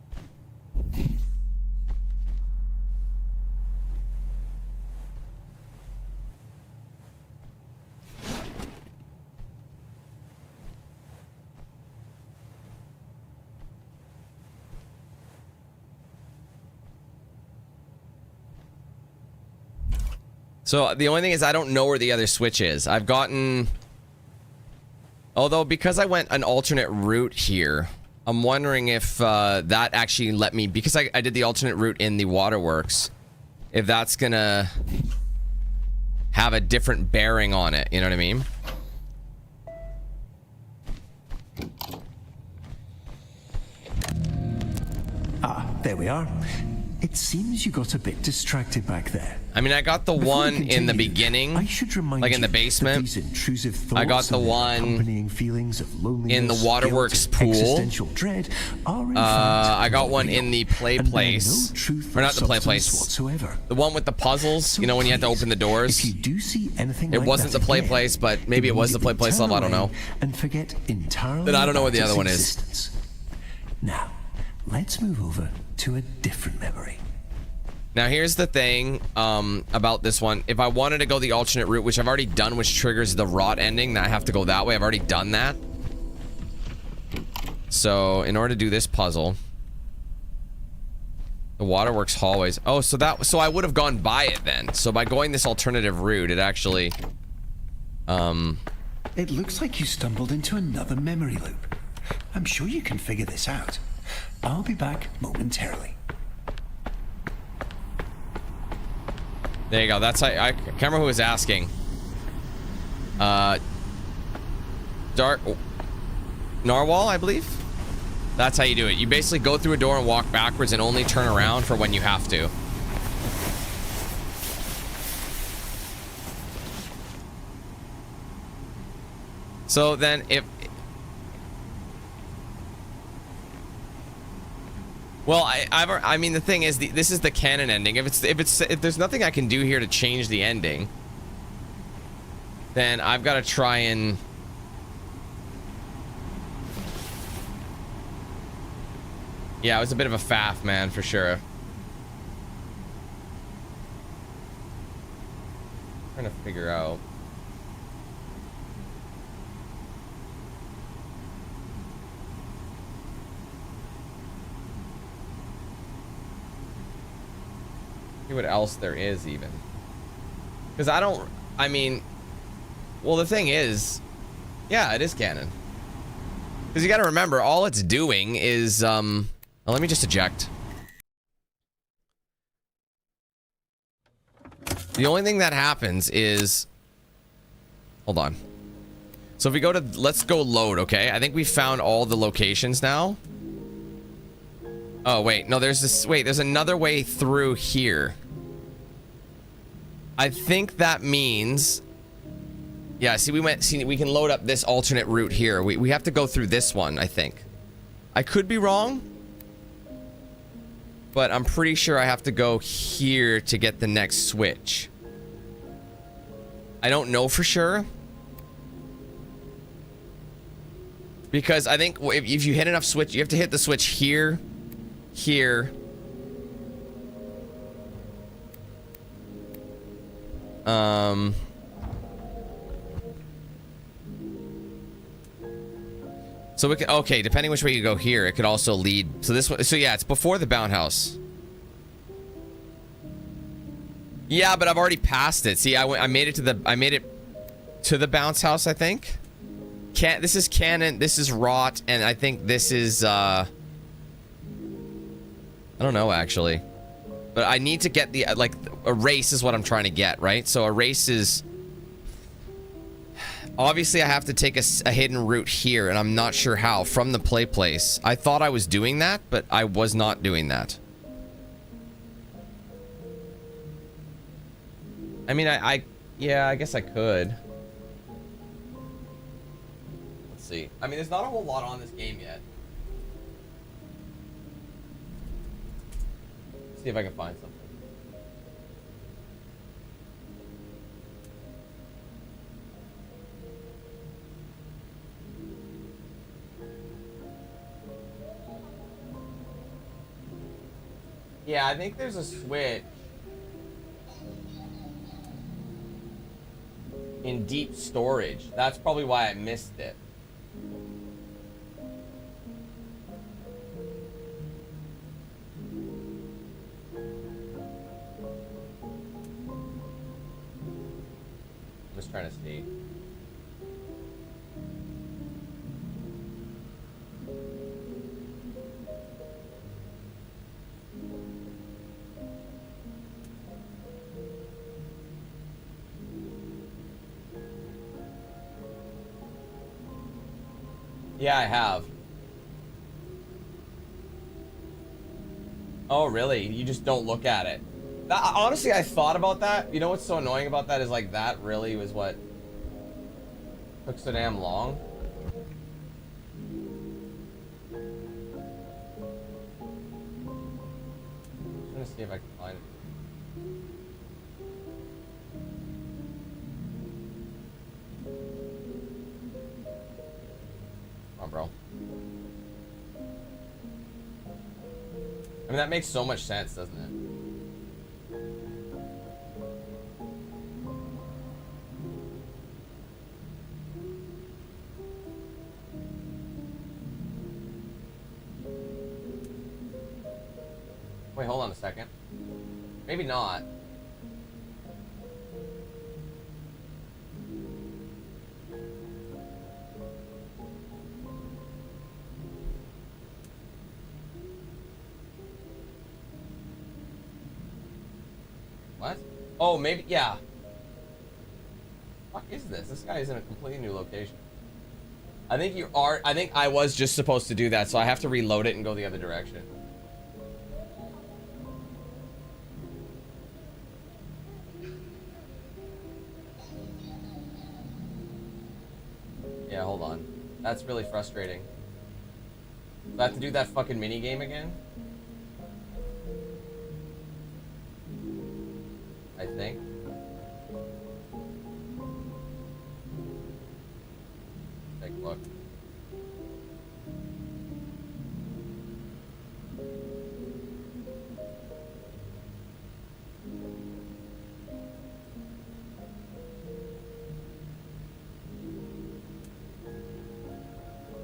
Speaker 1: So the only thing is I don't know where the other switch is. I've gotten... Although because I went an alternate route here, I'm wondering if that actually let me... Because I did the alternate route in the waterworks, if that's gonna have a different bearing on it. You know what I mean?
Speaker 5: Ah, there we are. It seems you got a bit distracted back there.
Speaker 1: I mean, I got the
Speaker 5: Before we
Speaker 1: one in the
Speaker 5: continue,
Speaker 1: beginning,
Speaker 5: I should remind
Speaker 1: like in the
Speaker 5: you
Speaker 1: basement.
Speaker 5: that these intrusive thoughts
Speaker 1: I got the
Speaker 5: and their
Speaker 1: one
Speaker 5: accompanying feelings of loneliness,
Speaker 1: in the waterworks
Speaker 5: guilt,
Speaker 1: pool.
Speaker 5: existential dread are in fact
Speaker 1: I got one
Speaker 5: real,
Speaker 1: in the play
Speaker 5: and bear
Speaker 1: place.
Speaker 5: no truth
Speaker 1: Or not the play
Speaker 5: substance
Speaker 1: place.
Speaker 5: whatsoever.
Speaker 1: The one with the puzzles,
Speaker 5: So
Speaker 1: you know, when you had to
Speaker 5: please,
Speaker 1: open the doors.
Speaker 5: If you do see anything
Speaker 1: It
Speaker 5: like
Speaker 1: wasn't
Speaker 5: that
Speaker 1: the play
Speaker 5: again,
Speaker 1: place, but maybe it was the play
Speaker 5: immediately
Speaker 1: place
Speaker 5: turn
Speaker 1: level, I don't know.
Speaker 5: away and forget entirely
Speaker 1: Then I don't know what the
Speaker 5: about
Speaker 1: other
Speaker 5: its
Speaker 1: one is.
Speaker 5: existence. Now, let's move over to a different memory.
Speaker 1: Now here's the thing about this one. If I wanted to go the alternate route, which I've already done, which triggers the rot ending, that I have to go that way. I've already done that. So in order to do this puzzle, The waterworks hallways. Oh, so I would have gone by it then. So by going this alternative route, it actually...
Speaker 5: It looks like you stumbled into another memory loop. I'm sure you can figure this out. I'll be back momentarily.
Speaker 1: There you go. That's how... I can't remember who was asking. Dark... Narwhal, I believe? That's how you do it. You basically go through a door and walk backwards and only turn around for when you have to. So then if... Well, I mean, the thing is, this is the canon ending. If there's nothing I can do here to change the ending, then I've got to try and... Yeah, it was a bit of a faff, man, for sure. Trying to figure out. See what else there is even. Because I mean, well, the thing is, yeah, it is canon. Because you got to remember, all it's doing is, well, let me just eject. The only thing that happens is... Hold on. So if we go to... Let's go load, okay? I think we found all the locations now. Oh, wait. No, there's this... Wait, there's another way through here. I think that means... Yeah, see, we can load up this alternate route here. We have to go through this one, I think. I could be wrong. But I'm pretty sure I have to go here to get the next switch. I don't know for sure. Because I think if you hit enough switch, you have to hit the switch here, here. So we can, okay, depending which way you go here, it could also lead. So this one, so yeah, it's before the bound house. Yeah, but I've already passed it. See, I made it to the bounce house, I think. This is Canon, this is Rot, and I think this is I don't know actually. But I need to get the like a race is what I'm trying to get, right? So a race is obviously I have to take a hidden route here, and I'm not sure how from the play place. I thought I was doing that, but I was not doing that. I mean, yeah, I guess I could. Let's see. I mean, there's not a whole lot on this game yet. Let's see if I can find something. Yeah, I think there's a switch in deep storage. That's probably why I missed it. I'm just trying to see. Yeah, I have. Oh, really? You just don't look at it. Honestly, I thought about that. You know what's so annoying about that is like that really was what took so damn long. I'm trying to see if I can find it. Bro. I mean, that makes so much sense, doesn't it? Wait, hold on a second. Maybe not. What? Oh, maybe, yeah. What is this? This guy is in a completely new location. I think you are, I think I was just supposed to do that, so I have to reload it and go the other direction. Yeah, hold on. That's really frustrating. Do I have to do that fucking mini game again? I think. Take a look.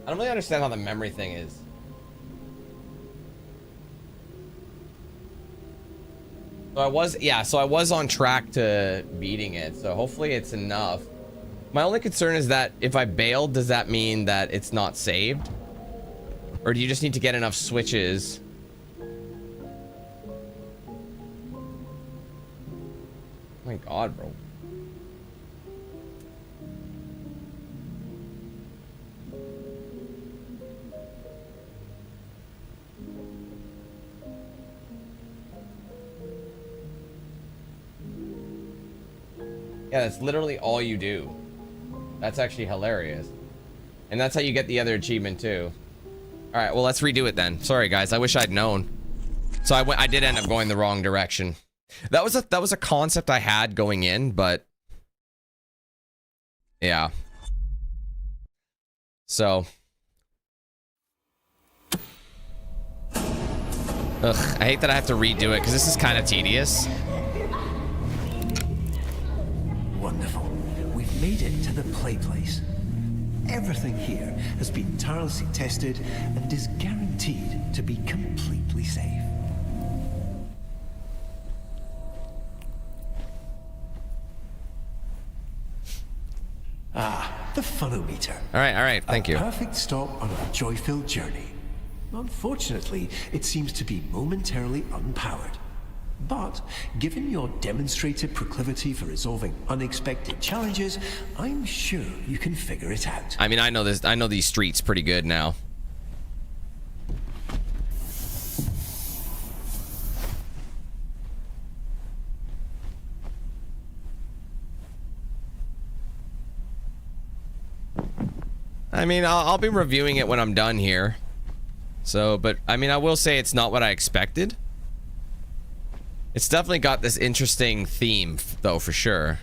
Speaker 1: I don't really understand how the memory thing is. So I was on track to beating it, so hopefully it's enough. My only concern is that if I bailed, does that mean that it's not saved? Or do you just need to get enough switches? Oh my god, bro. Yeah, that's literally all you do. That's actually hilarious. And that's how you get the other achievement too. All right, well, let's redo it then. Sorry guys, I wish I'd known. So I did end up going the wrong direction. That was a concept I had going in, but yeah. So ugh, I hate that I have to redo it because this is kind of tedious.
Speaker 5: Wonderful. We've made it to the play place. Everything here has been tirelessly tested and is guaranteed to be completely safe. Ah, the funometer.
Speaker 1: All right, thank you.
Speaker 5: A perfect stop on a joy-filled journey. Unfortunately, it seems to be momentarily unpowered. But, given your demonstrated proclivity for resolving unexpected challenges, I'm sure you can figure it out.
Speaker 1: I mean, I know these streets pretty good now. I mean, I'll be reviewing it when I'm done here. So, but, I mean, I will say it's not what I expected. It's definitely got this interesting theme, though, for sure.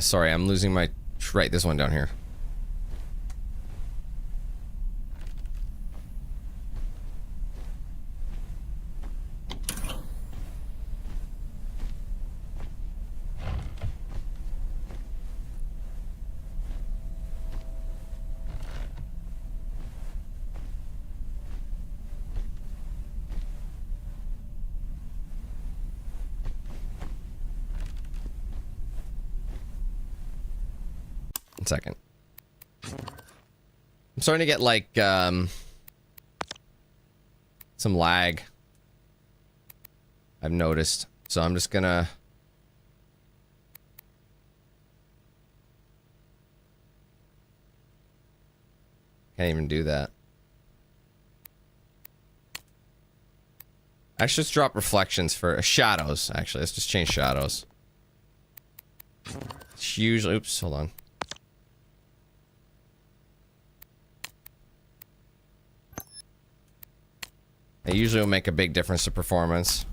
Speaker 1: Sorry, I'm losing my... Right, this one down here. Second. I'm starting to get like some lag. I've noticed. So I'm just gonna can't even do that. Actually, let's drop reflections for shadows. Actually, let's just change shadows. It's usually, oops, hold on. It usually will make a big difference to performance.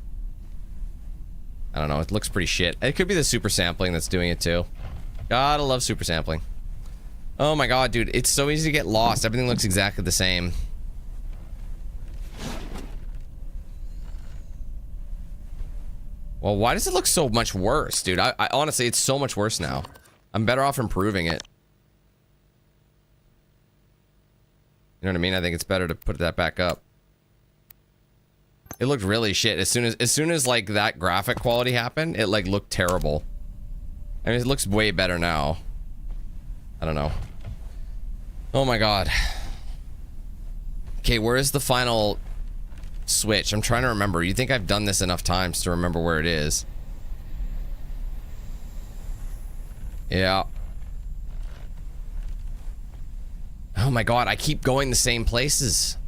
Speaker 1: I don't know, it looks pretty shit. It could be the super sampling that's doing it too. Gotta love super sampling. Oh my god, dude, it's so easy to get lost. Everything looks exactly the same. Well, why does it look so much worse, dude? I honestly, it's so much worse now. I'm better off improving it. You know what I mean? I think it's better to put that back up. It looked really shit. As soon as like that graphic quality happened, it like looked terrible. I mean, it looks way better now. I don't know. Oh my god. Okay, where is the final switch? I'm trying to remember. You think I've done this enough times to remember where it is? Yeah. Oh my god, I keep going the same places.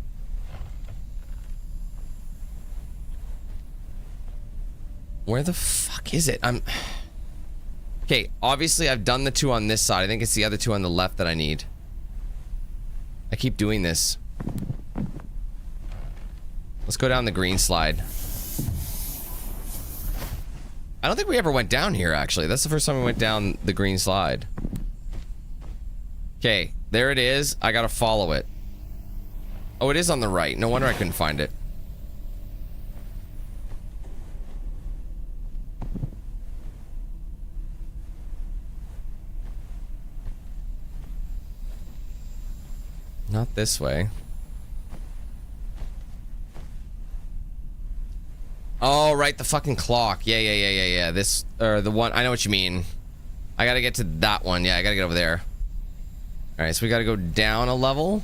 Speaker 1: Where the fuck is it? Okay, obviously I've done the two on this side. I think it's the other two on the left that I need. I keep doing this. Let's go down the green slide. I don't think we ever went down here, actually. That's the first time we went down the green slide. Okay, there it is. I gotta follow it. Oh, it is on the right. No wonder I couldn't find it. Not this way. Oh, right, the fucking clock. Yeah. This, or the one, I know what you mean. I gotta get to that one. Yeah, I gotta get over there. Alright, so we gotta go down a level.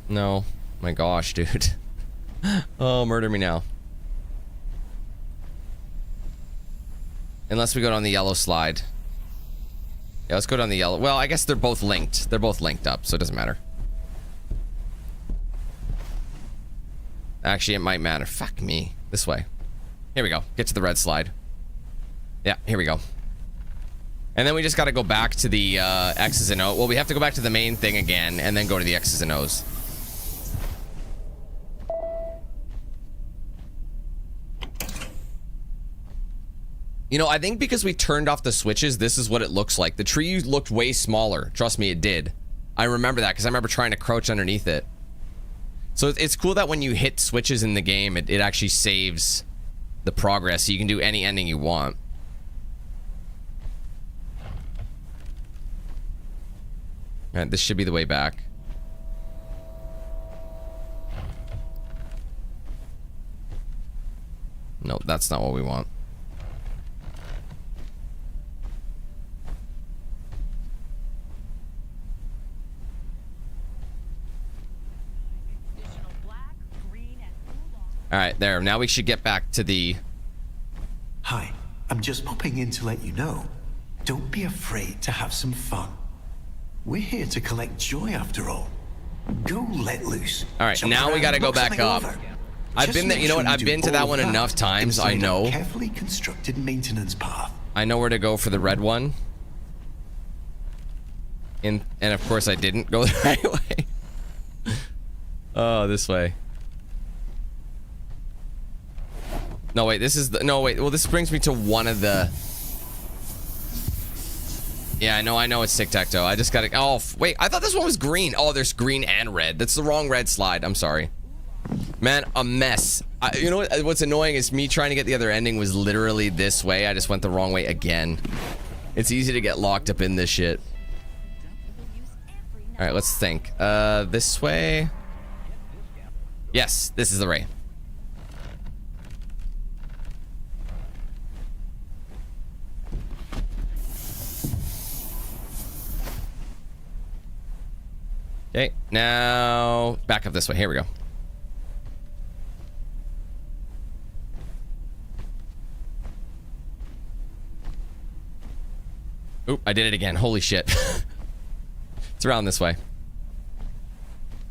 Speaker 1: No. My gosh, dude. Oh, murder me now. Unless we go down the yellow slide. Yeah, let's go down the yellow. Well, I guess they're both linked. They're both linked up, so it doesn't matter. Actually, it might matter. Fuck me. This way. Here we go. Get to the red slide. Yeah, here we go. And then we just got to go back to the X's and O's. Well, we have to go back to the main thing again, and then go to the X's and O's. You know, I think because we turned off the switches, this is what it looks like. The tree looked way smaller. Trust me, it did. I remember that because I remember trying to crouch underneath it. So it's cool that when you hit switches in the game, it actually saves the progress, so you can do any ending you want. Alright, this should be the way back. No, that's not what we want. Alright, there. Now we should get back to the...
Speaker 5: Hi, I'm just popping in to let you know. Don't be afraid to have some fun. We're here to collect joy after all. Go let loose.
Speaker 1: Alright, now we gotta go back up. I've been there, you know what? I've been to that one enough times, I know.
Speaker 5: Carefully constructed maintenance path.
Speaker 1: I know where to go for the red one. And of course I didn't go the right way. Oh, this way. No, wait, this is the... No, wait. Well, this brings me to one of the... Yeah, I know it's tic-tac-toe. I just gotta... Oh, wait. I thought this one was green. Oh, there's green and red. That's the wrong red slide. I'm sorry. Man, a mess. You know what? What's annoying is me trying to get the other ending was literally this way. I just went the wrong way again. It's easy to get locked up in this shit. Alright, let's think. This way? Yes, this is the way. Okay, now back up this way. Here we go. Oop, I did it again. Holy shit. It's around this way.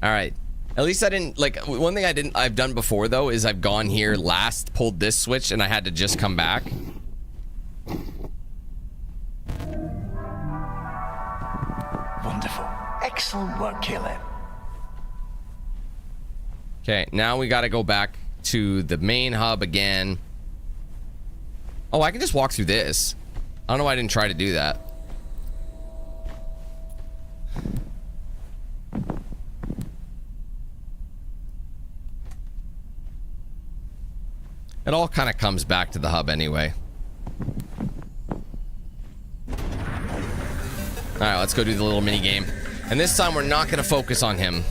Speaker 1: All right. At least I didn't, like, one thing I've done before, though, is I've gone here last, pulled this switch, and I had to just come back.
Speaker 5: Wonderful. Excellent work, Caleb.
Speaker 1: Okay, now we gotta go back to the main hub again. Oh, I can just walk through this. I don't know why I didn't try to do that. It all kind of comes back to the hub anyway. Alright, let's go do the little mini game. And this time we're not going to focus on him.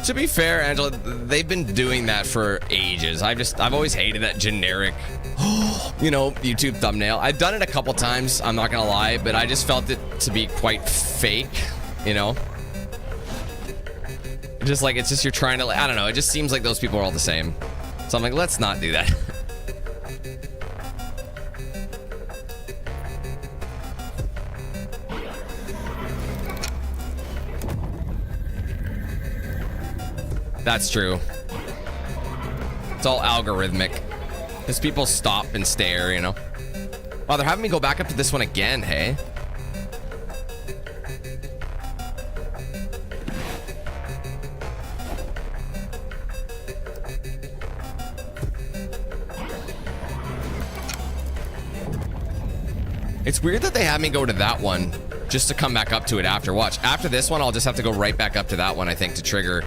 Speaker 1: To be fair, Angela, they've been doing that for ages. I've always hated that generic, you know, YouTube thumbnail. I've done it a couple times, I'm not gonna lie, but I just felt it to be quite fake, you know? Just like, it's just you're trying to, I don't know, it just seems like those people are all the same. So I'm like, let's not do that. That's true. It's all algorithmic. Because people stop and stare, you know. Wow, they're having me go back up to this one again, hey? It's weird that they have me go to that one just to come back up to it after. Watch, after this one, I'll just have to go right back up to that one, I think, to trigger.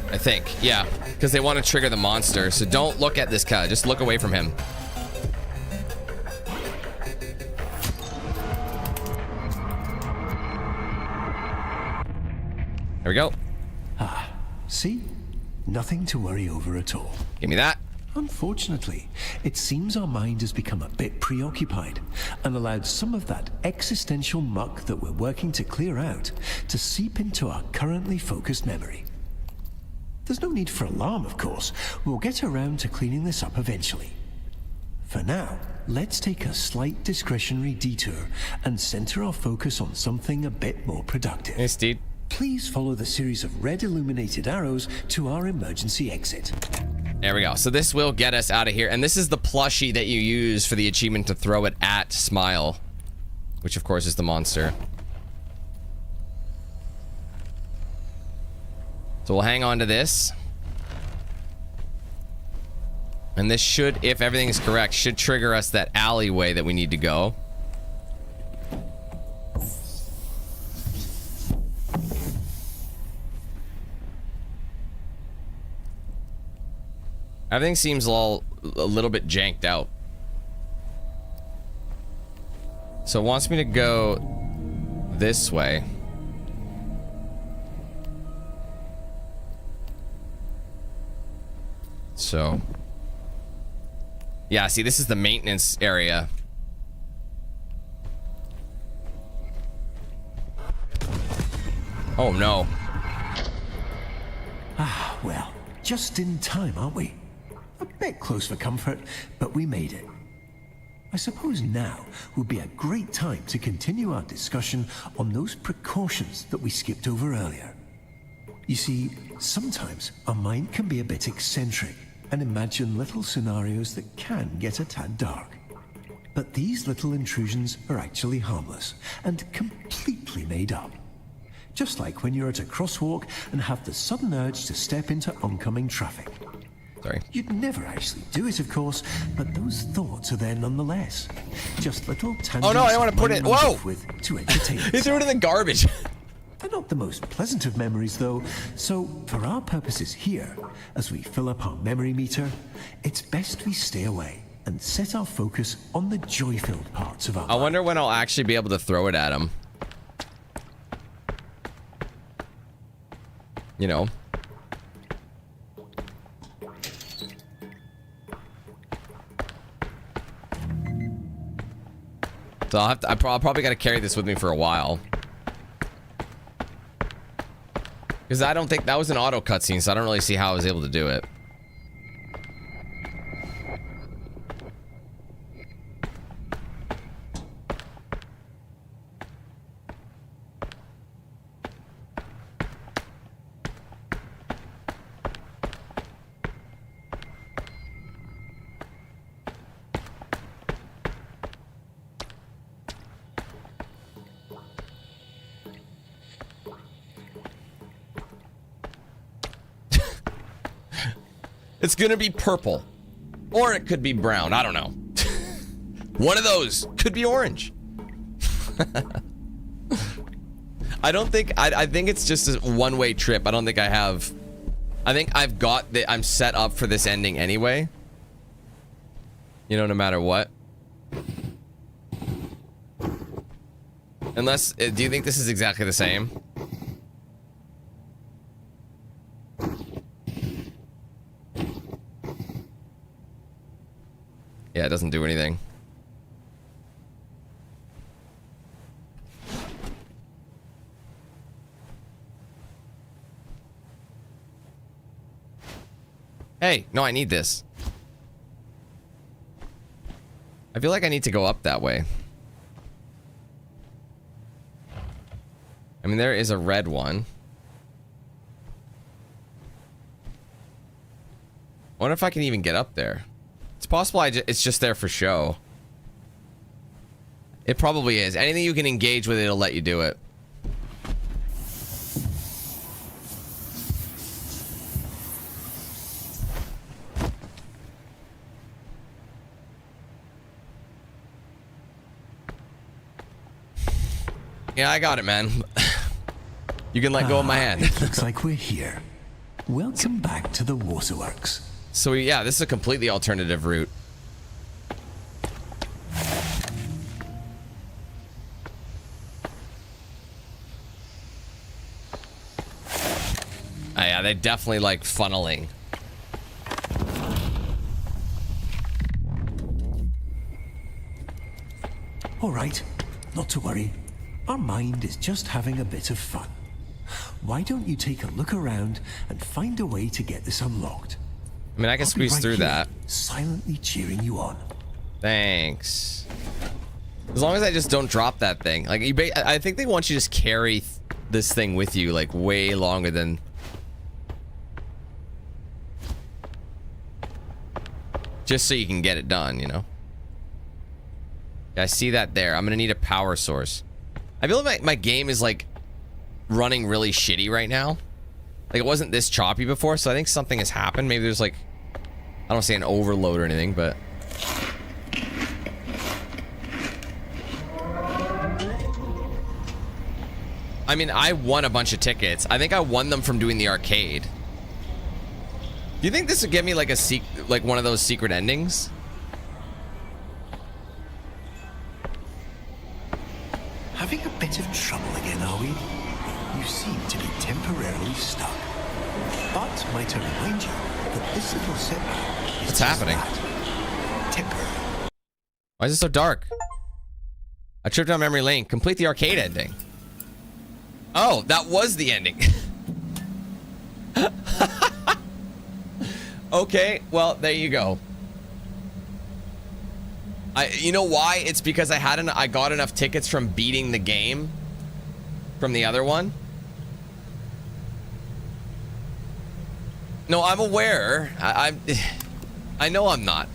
Speaker 1: I think, yeah, because they want to trigger the monster. So don't look at this guy, just look away from him. There we go.
Speaker 2: Ah, see? Nothing to worry over at all.
Speaker 1: Give me that.
Speaker 2: Unfortunately, it seems our mind has become a bit preoccupied and allowed some of that existential muck that we're working to clear out to seep into our currently focused memory. There's no need for alarm, of course. We'll get around to cleaning this up eventually. For now, let's take a slight discretionary detour and center our focus on something a bit more productive.
Speaker 1: Hey, Steve.
Speaker 2: Please follow the series of red illuminated arrows to our emergency exit.
Speaker 1: There we go. So this will get us out of here. And this is the plushie that you use for the achievement to throw it at Smile, which of course is the monster. So we'll hang on to this. And this should, if everything is correct, should trigger us that alleyway that we need to go. Everything seems a little bit janked out. So it wants me to go this way. So, yeah, see, this is the maintenance area. Oh, no.
Speaker 2: Ah, well, just in time, aren't we? A bit close for comfort, but we made it. I suppose now would be a great time to continue our discussion on those precautions that we skipped over earlier. You see, sometimes our mind can be a bit eccentric and imagine little scenarios that can get a tad dark. But these little intrusions are actually harmless and completely made up. Just like when you're at a crosswalk and have the sudden urge to step into oncoming traffic.
Speaker 1: Sorry.
Speaker 2: You'd never actually do it, of course, but those thoughts are there nonetheless. Just little tangents.
Speaker 1: Oh no, I don't want to put it. Whoa!
Speaker 2: With to entertain.
Speaker 1: He threw it in the garbage.
Speaker 2: They're not the most pleasant of memories, though. So, for our purposes here, as we fill up our memory meter, it's best we stay away and set our focus on the joy-filled parts of our
Speaker 1: I wonder when I'll actually be able to throw it at him. You know. So I probably got to carry this with me for a while. Because I don't think that was an auto cutscene, so I don't really see how I was able to do it. It's gonna be purple. Or it could be brown. I don't know. One of those. Could be orange. I don't think... I think it's just a one-way trip. I don't think I have... I think I've got the... I'm set up for this ending anyway. You know, no matter what. Unless... Do you think this is exactly the same? Yeah, it doesn't do anything. Hey, no, I need this. I feel like I need to go up that way. I mean, there is a red one. I wonder if I can even get up there. It's possible it's just there for show. It probably is. Anything you can engage with, it'll let you do it. Yeah, I got it, man. You can let go of my hand.
Speaker 2: It looks like we're here. Welcome back to the waterworks.
Speaker 1: So yeah, this is a completely alternative route. Oh, yeah, they definitely like funneling.
Speaker 2: All right, not to worry. Our mind is just having a bit of fun. Why don't you take a look around and find a way to get this unlocked?
Speaker 1: I mean, I can squeeze through that.
Speaker 2: Silently cheering you on.
Speaker 1: Thanks. As long as I just don't drop that thing. Like, I think they want you to just carry this thing with you, like, way longer than... Just so you can get it done, you know? Yeah, I see that there. I'm gonna need a power source. I feel like my game is, like, running really shitty right now. Like, it wasn't this choppy before, so I think something has happened. Maybe there's, like... I don't say an overload or anything, but... I mean, I won a bunch of tickets. I think I won them from doing the arcade. Do you think this would give me, like, like one of those secret endings?
Speaker 2: Having a bit of trouble again, are we? You seem to be temporarily stuck. But might I remind you that this little setback is
Speaker 1: What's happening?
Speaker 2: Temporary.
Speaker 1: Why is it so dark? A trip down memory lane. Complete the arcade ending. Oh, that was the ending. Okay, well, there you go. You know why? It's because I got enough tickets from beating the game from the other one. No, I'm aware. I know I'm not.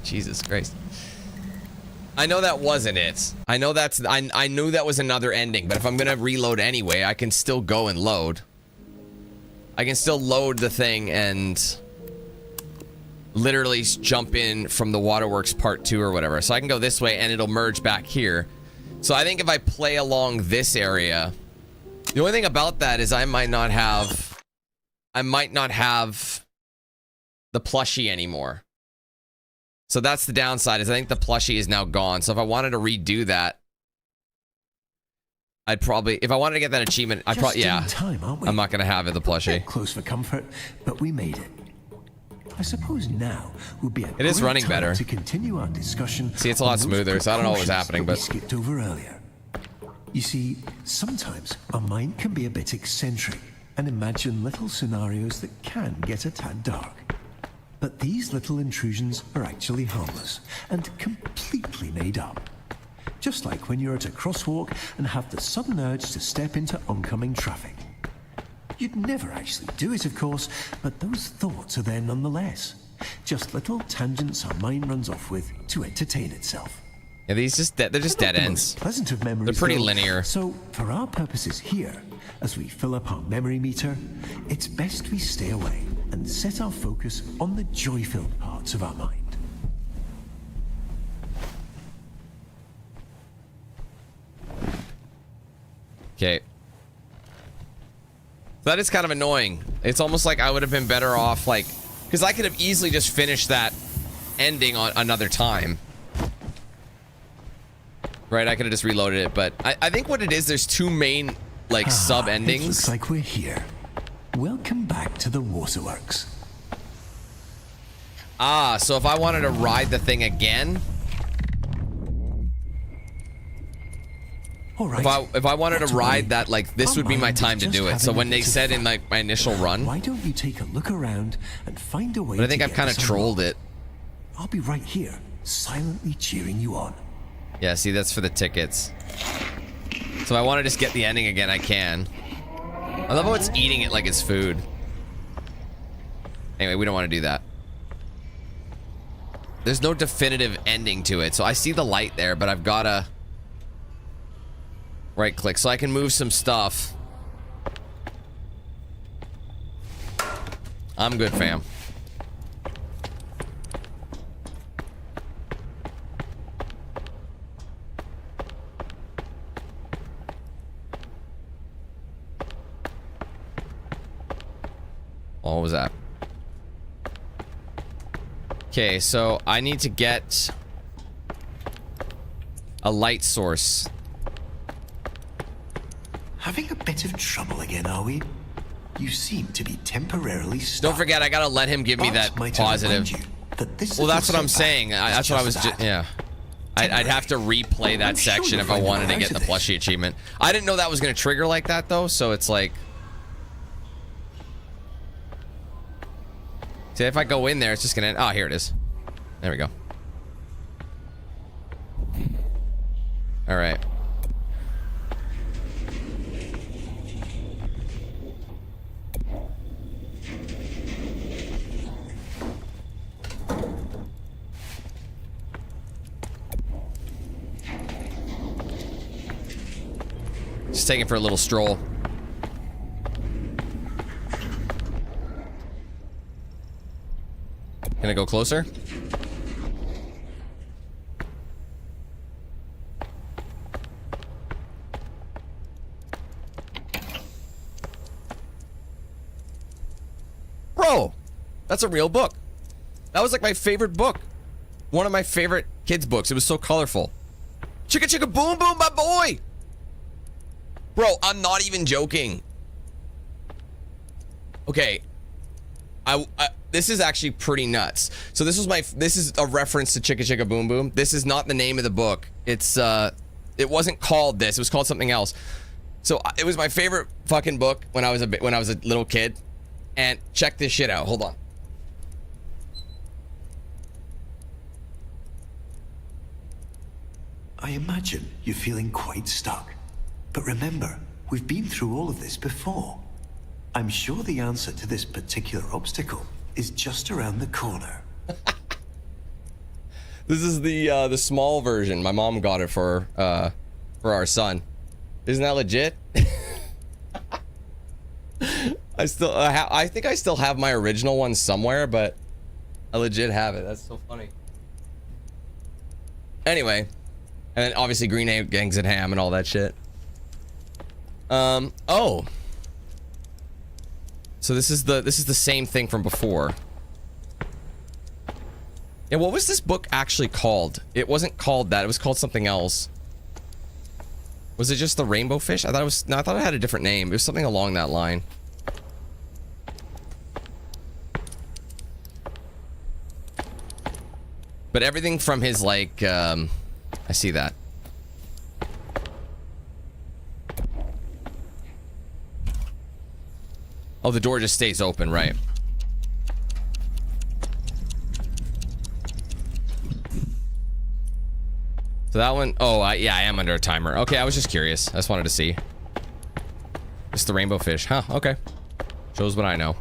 Speaker 1: Jesus Christ. I know that wasn't it. I know I knew that was another ending, but if I'm gonna reload anyway, I can still go and load. I can still load the thing and literally jump in from the waterworks part 2 or whatever. So I can go this way and it'll merge back here. So I think if I play along this area, the only thing about that is I might not have the plushie anymore. So that's the downside, is I think the plushie is now gone. So if I wanted to redo that, I'd probably, if I wanted to get that achievement,
Speaker 2: Just in time, aren't we?
Speaker 1: I'm not gonna have it, the plushie.
Speaker 2: Close for comfort, but we made it. I suppose now would be a
Speaker 1: It is
Speaker 2: great
Speaker 1: running
Speaker 2: time
Speaker 1: better.
Speaker 2: to continue our discussion.
Speaker 1: See, it's a lot
Speaker 2: on those
Speaker 1: smoother, so I don't know what was
Speaker 2: precautions
Speaker 1: happening,
Speaker 2: that we
Speaker 1: but-
Speaker 2: skipped over earlier. You see, sometimes our mind can be a bit eccentric and imagine little scenarios that can get a tad dark. But these little intrusions are actually harmless and completely made up. Just like when you're at a crosswalk and have the sudden urge to step into oncoming traffic. You'd never actually do it, of course, but those thoughts are there nonetheless. Just little tangents our mind runs off with to entertain itself.
Speaker 1: Yeah, they're just dead
Speaker 2: Not the
Speaker 1: ends.
Speaker 2: most pleasant of memories,
Speaker 1: They're pretty
Speaker 2: though.
Speaker 1: linear.
Speaker 2: So, for our purposes here, as we fill up our memory meter, it's best we stay away and set our focus on the joy-filled parts of our mind.
Speaker 1: Okay. That is kind of annoying. It's almost like I would have been better off, like, because I could have easily just finished that ending on another time. Right, I could have just reloaded it, but I think what it is, there's two main, like,
Speaker 2: It
Speaker 1: sub-endings.
Speaker 2: looks like we're here. Welcome back to the waterworks.
Speaker 1: Ah, so if I wanted to ride the thing again,
Speaker 2: All right.
Speaker 1: if I wanted
Speaker 2: not
Speaker 1: to
Speaker 2: worry.
Speaker 1: ride that, like, this
Speaker 2: Our
Speaker 1: would be my
Speaker 2: mind is
Speaker 1: time to
Speaker 2: just
Speaker 1: do it. So
Speaker 2: having a
Speaker 1: when they
Speaker 2: bit of
Speaker 1: said in,
Speaker 2: fun.
Speaker 1: like, my initial run,
Speaker 2: Why don't you take a look around and find a way
Speaker 1: but I think
Speaker 2: to
Speaker 1: I've
Speaker 2: get
Speaker 1: kind of
Speaker 2: this
Speaker 1: trolled
Speaker 2: unlocked?
Speaker 1: it.
Speaker 2: I'll be right here, silently cheering you on.
Speaker 1: Yeah, see, that's for the tickets. So if I want to just get the ending again, I can. I love how it's eating it like it's food. Anyway, we don't want to do that. There's no definitive ending to it. So I see the light there, but I've got to right click so I can move some stuff. I'm good, fam. What was that? Okay, so I need to get a light source.
Speaker 5: Having a bit of trouble again, are we? You seem to be temporarily stuck.
Speaker 1: Don't forget, I gotta let him give me
Speaker 5: But
Speaker 1: that
Speaker 5: might I
Speaker 1: positive.
Speaker 5: remind you that this
Speaker 1: Well,
Speaker 5: little
Speaker 1: that's what I'm
Speaker 5: setback
Speaker 1: saying.
Speaker 5: is
Speaker 1: That's what I was
Speaker 5: just
Speaker 1: just,
Speaker 5: that.
Speaker 1: yeah. I'd have to replay that
Speaker 5: I'm sure
Speaker 1: section
Speaker 5: you'll
Speaker 1: if I
Speaker 5: find a
Speaker 1: wanted
Speaker 5: way
Speaker 1: to get
Speaker 5: out
Speaker 1: the
Speaker 5: of this.
Speaker 1: plushie achievement. I didn't know that was gonna trigger like that though, so it's like. See, if I go in there, it's just gonna. Oh, here it is. There we go. All right. Just taking for a little stroll. Gonna go closer. Bro, that's a real book. That was like my favorite book. One of my favorite kids' books. It was so colorful. Chicka chicka boom boom, my boy. Bro, I'm not even joking. Okay. This is actually pretty nuts. So this is a reference to Chicka Chicka Boom Boom. This is not the name of the book. It's it wasn't called this. It was called something else. So it was my favorite fucking book when I was a little kid. And check this shit out. Hold on.
Speaker 5: I imagine you're feeling quite stuck. But remember, we've been through all of this before. I'm sure the answer to this particular obstacle is just around the corner.
Speaker 1: This is the small version. My mom got it for our son. Isn't that legit? I think I still have my original one somewhere, but I legit have it. That's so funny. Anyway, and then obviously Green Eggs and Ham and all that shit. Oh. So this is the same thing from before. Yeah, what was this book actually called? It wasn't called that. It was called something else. Was it just the Rainbow Fish? I thought it was. No, I thought it had a different name. It was something along that line. But everything from his, like, I see that. Oh, the door just stays open, right? So that one, oh, yeah, I am under a timer. Okay, I was just curious. I just wanted to see. It's the rainbow fish. Huh, okay. Shows what I know.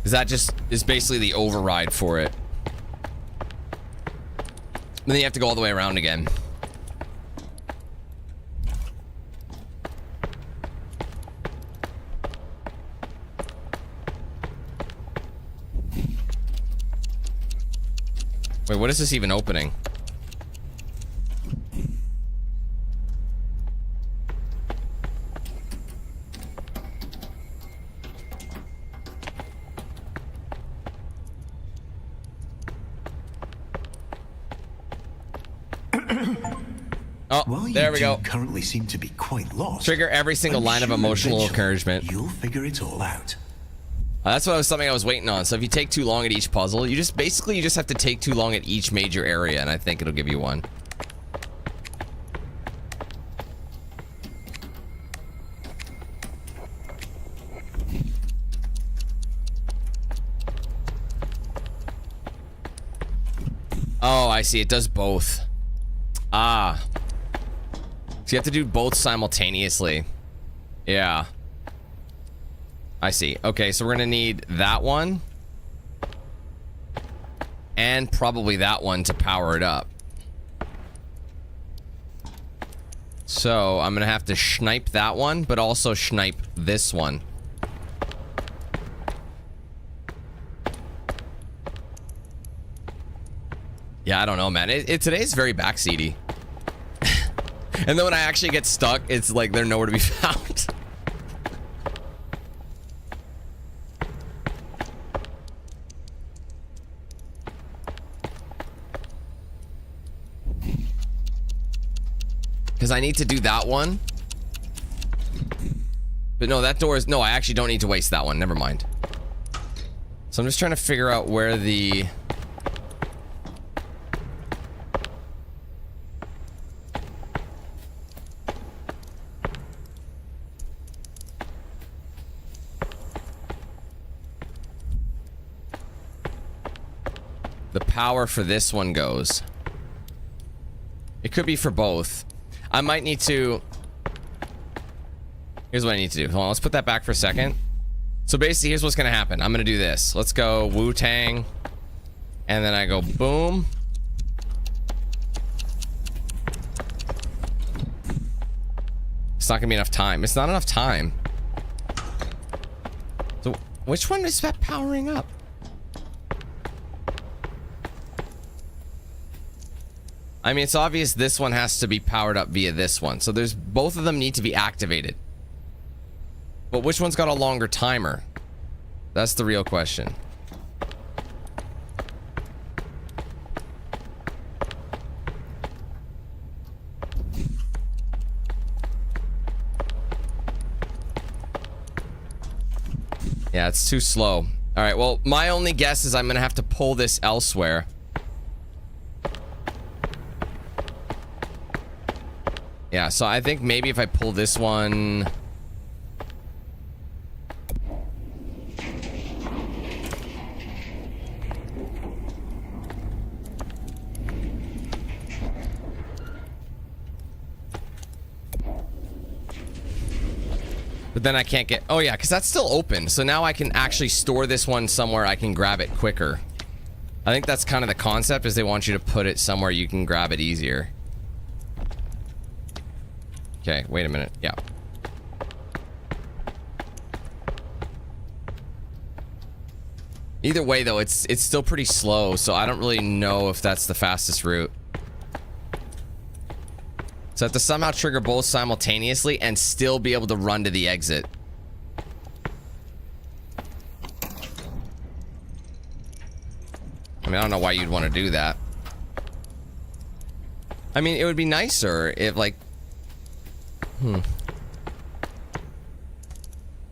Speaker 1: That just is basically the override for it. And then you have to go all the way around again. Wait, what is this even opening? Oh, there we go.
Speaker 5: Currently seem to be quite lost.
Speaker 1: Trigger every single line of emotional encouragement.
Speaker 5: You'll figure it all out.
Speaker 1: That's what something I was waiting on. So if you take too long at each puzzle, you just basically have to take too long at each major area, and I think it'll give you one. Oh, I see. It does both. Ah. So you have to do both simultaneously. Yeah. I see. Okay, so we're gonna need that one. And probably that one to power it up. So I'm gonna have to snipe that one, but also snipe this one. Yeah, I don't know, man. Today's very backseaty. And then when I actually get stuck, it's like they're nowhere to be found. Because I need to do that one. But no, that door is... No, I actually don't need to waste that one. Never mind. So I'm just trying to figure out where the... power for this one goes. It could be for both. I might need to... Here's what I need to do. Hold on, let's put that back for a second. So basically, here's what's gonna happen. I'm gonna do this. Let's go Wu-Tang. And then I go boom. It's not gonna be enough time. It's not enough time. So which one is that powering up? I mean, it's obvious this one has to be powered up via this one. So there's both of them need to be activated. But which one's got a longer timer? That's the real question. Yeah, it's too slow. All right, well, my only guess is I'm gonna have to pull this elsewhere. Yeah, so I think maybe if I pull this one... But then I can't get... Oh yeah, because that's still open. So now I can actually store this one somewhere I can grab it quicker. I think that's kind of the concept, is they want you to put it somewhere you can grab it easier. Okay, wait a minute. Yeah. Either way, though, it's still pretty slow, so I don't really know if that's the fastest route. So I have to somehow trigger both simultaneously and still be able to run to the exit. I mean, I don't know why you'd want to do that. I mean, it would be nicer if, like...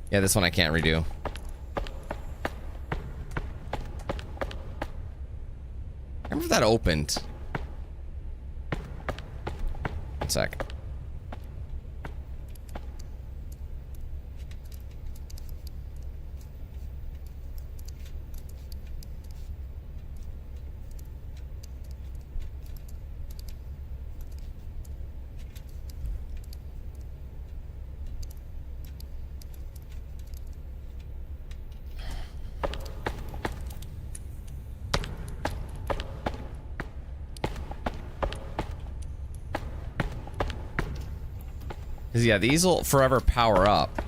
Speaker 1: Yeah, this one I can't redo. I remember if that opened. One sec. Because, yeah, these will forever power up.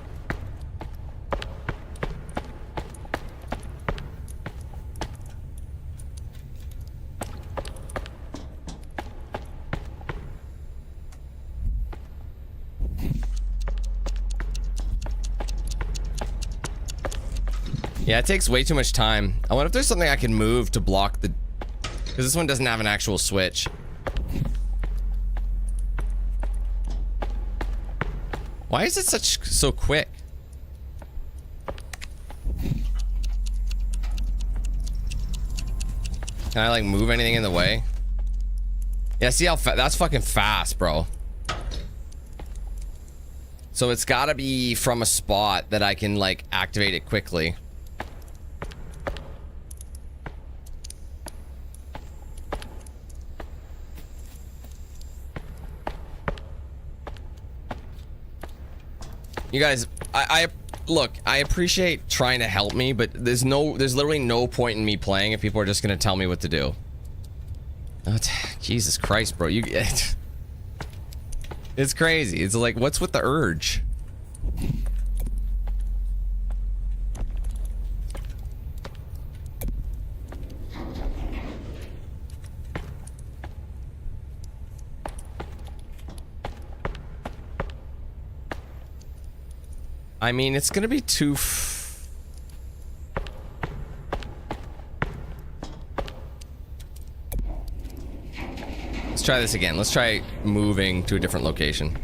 Speaker 1: Yeah, it takes way too much time. I wonder if there's something I can move to block the... Because this one doesn't have an actual switch. Why is it so quick? Can I like move anything in the way? Yeah, see how that's fucking fast, bro. So it's gotta be from a spot that I can like activate it quickly. You guys, I look, I appreciate trying to help me, but there's literally no point in me playing if people are just gonna tell me what to do. Oh, Jesus Christ, bro, it's crazy. It's like, what's with the urge? I mean, it's gonna be too... Let's try this again. Let's try moving to a different location.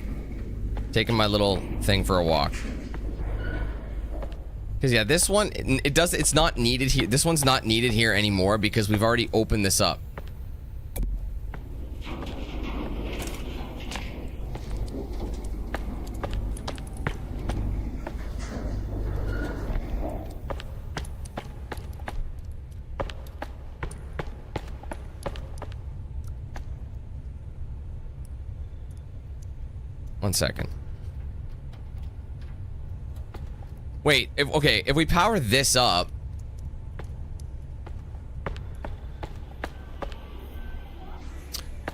Speaker 1: Taking my little thing for a walk. Because, yeah, this one, it's not needed here. This one's not needed here anymore because we've already opened this up. One second. Wait, if we power this up.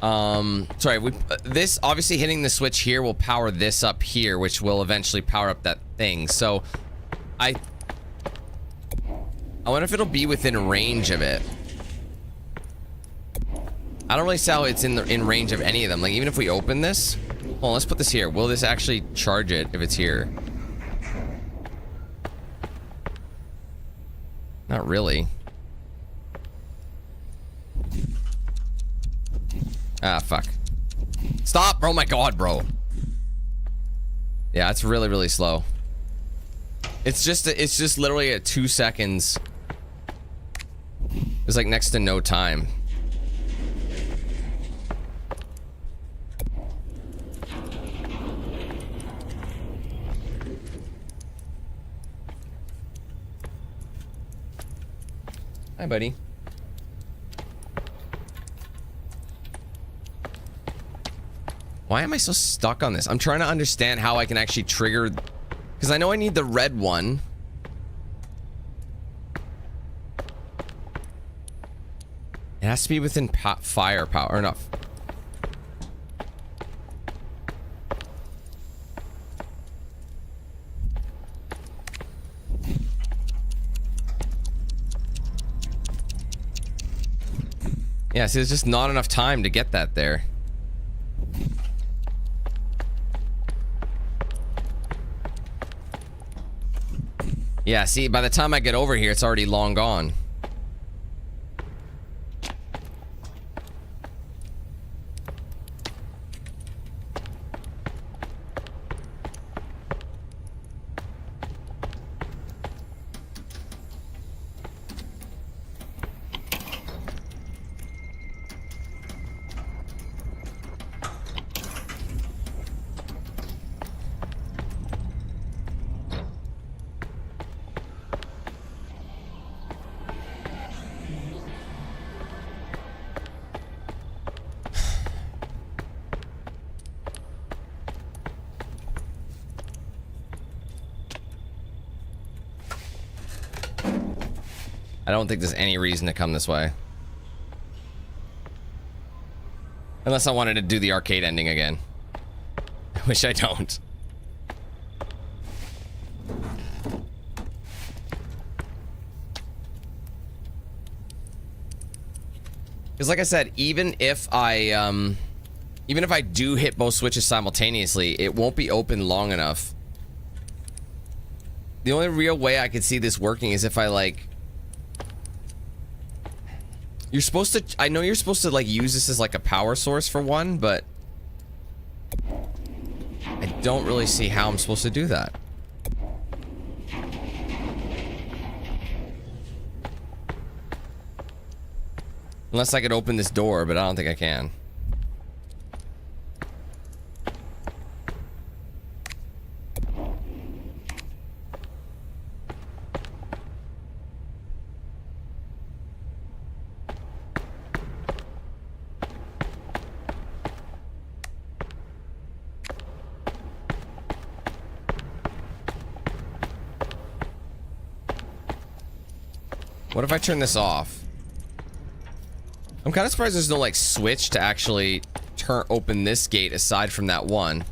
Speaker 1: Sorry, this obviously hitting the switch here will power this up here, which will eventually power up that thing. So I wonder if it'll be within range of it. I don't really see how it's in range of any of them. Like, even if we open this. Hold on, let's put this here. Will this actually charge it if it's here? Not really. Ah, fuck. Stop! Oh my god, bro. Yeah, it's really, really slow. It's just literally at 2 seconds. It's like next to no time. Hi, buddy. Why am I so stuck on this? I'm trying to understand how I can actually trigger... Because I know I need the red one. It has to be within firepower, or not. Yeah, see, there's just not enough time to get that there. Yeah, see, by the time I get over here, it's already long gone. I don't think there's any reason to come this way. Unless I wanted to do the arcade ending again. Which I don't. Because like I said, even if I do hit both switches simultaneously, it won't be open long enough. The only real way I could see this working is if I like... You're supposed to... I know you're supposed to like use this as like a power source for one, but... I don't really see how I'm supposed to do that. Unless I could open this door, but I don't think I can. What if I turn this off? I'm kind of surprised there's no like switch to actually open this gate aside from that one.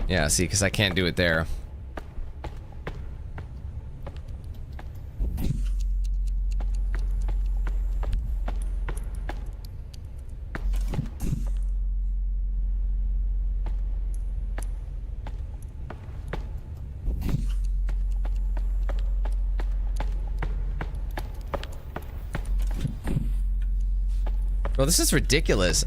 Speaker 1: Yeah, see, because I can't do it there. Well, this is ridiculous.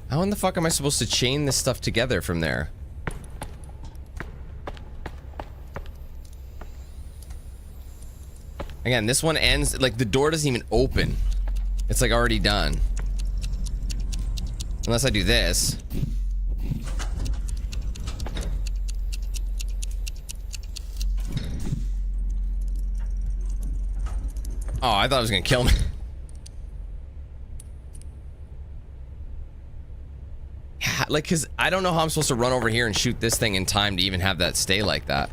Speaker 1: How in the fuck am I supposed to chain this stuff together from there? Again, this one ends, like the door doesn't even open. It's like already done. Unless I do this. Oh, I thought it was gonna kill me. Like, cause I don't know how I'm supposed to run over here and shoot this thing in time to even have that stay like that.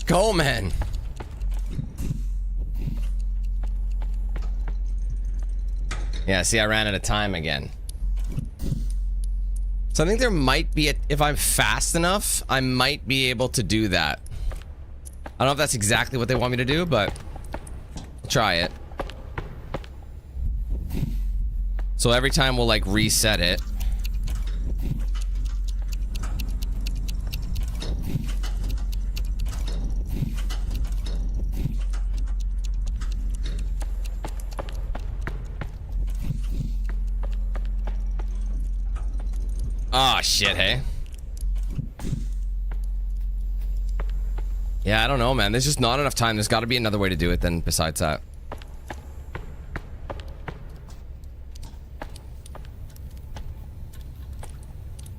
Speaker 1: Go, man. Yeah, see, I ran out of time again. So I think there might be, if I'm fast enough, I might be able to do that. I don't know if that's exactly what they want me to do, but I'll try it. So every time we'll like reset it. Oh shit, hey. Yeah, I don't know, man. There's just not enough time. There's got to be another way to do it then besides that.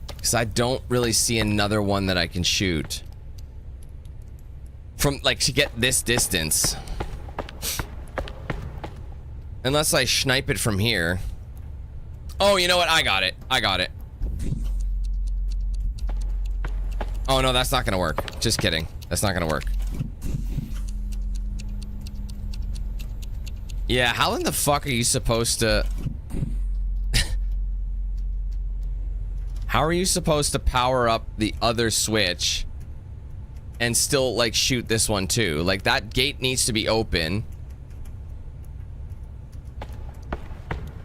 Speaker 1: Because I don't really see another one that I can shoot. From, like, to get this distance. Unless I snipe it from here. Oh, you know what? I got it. I got it. Oh, no, that's not gonna work. Just kidding. That's not gonna work. Yeah, how in the fuck are you supposed to... How are you supposed to power up the other switch and still, like, shoot this one too? Like, that gate needs to be open.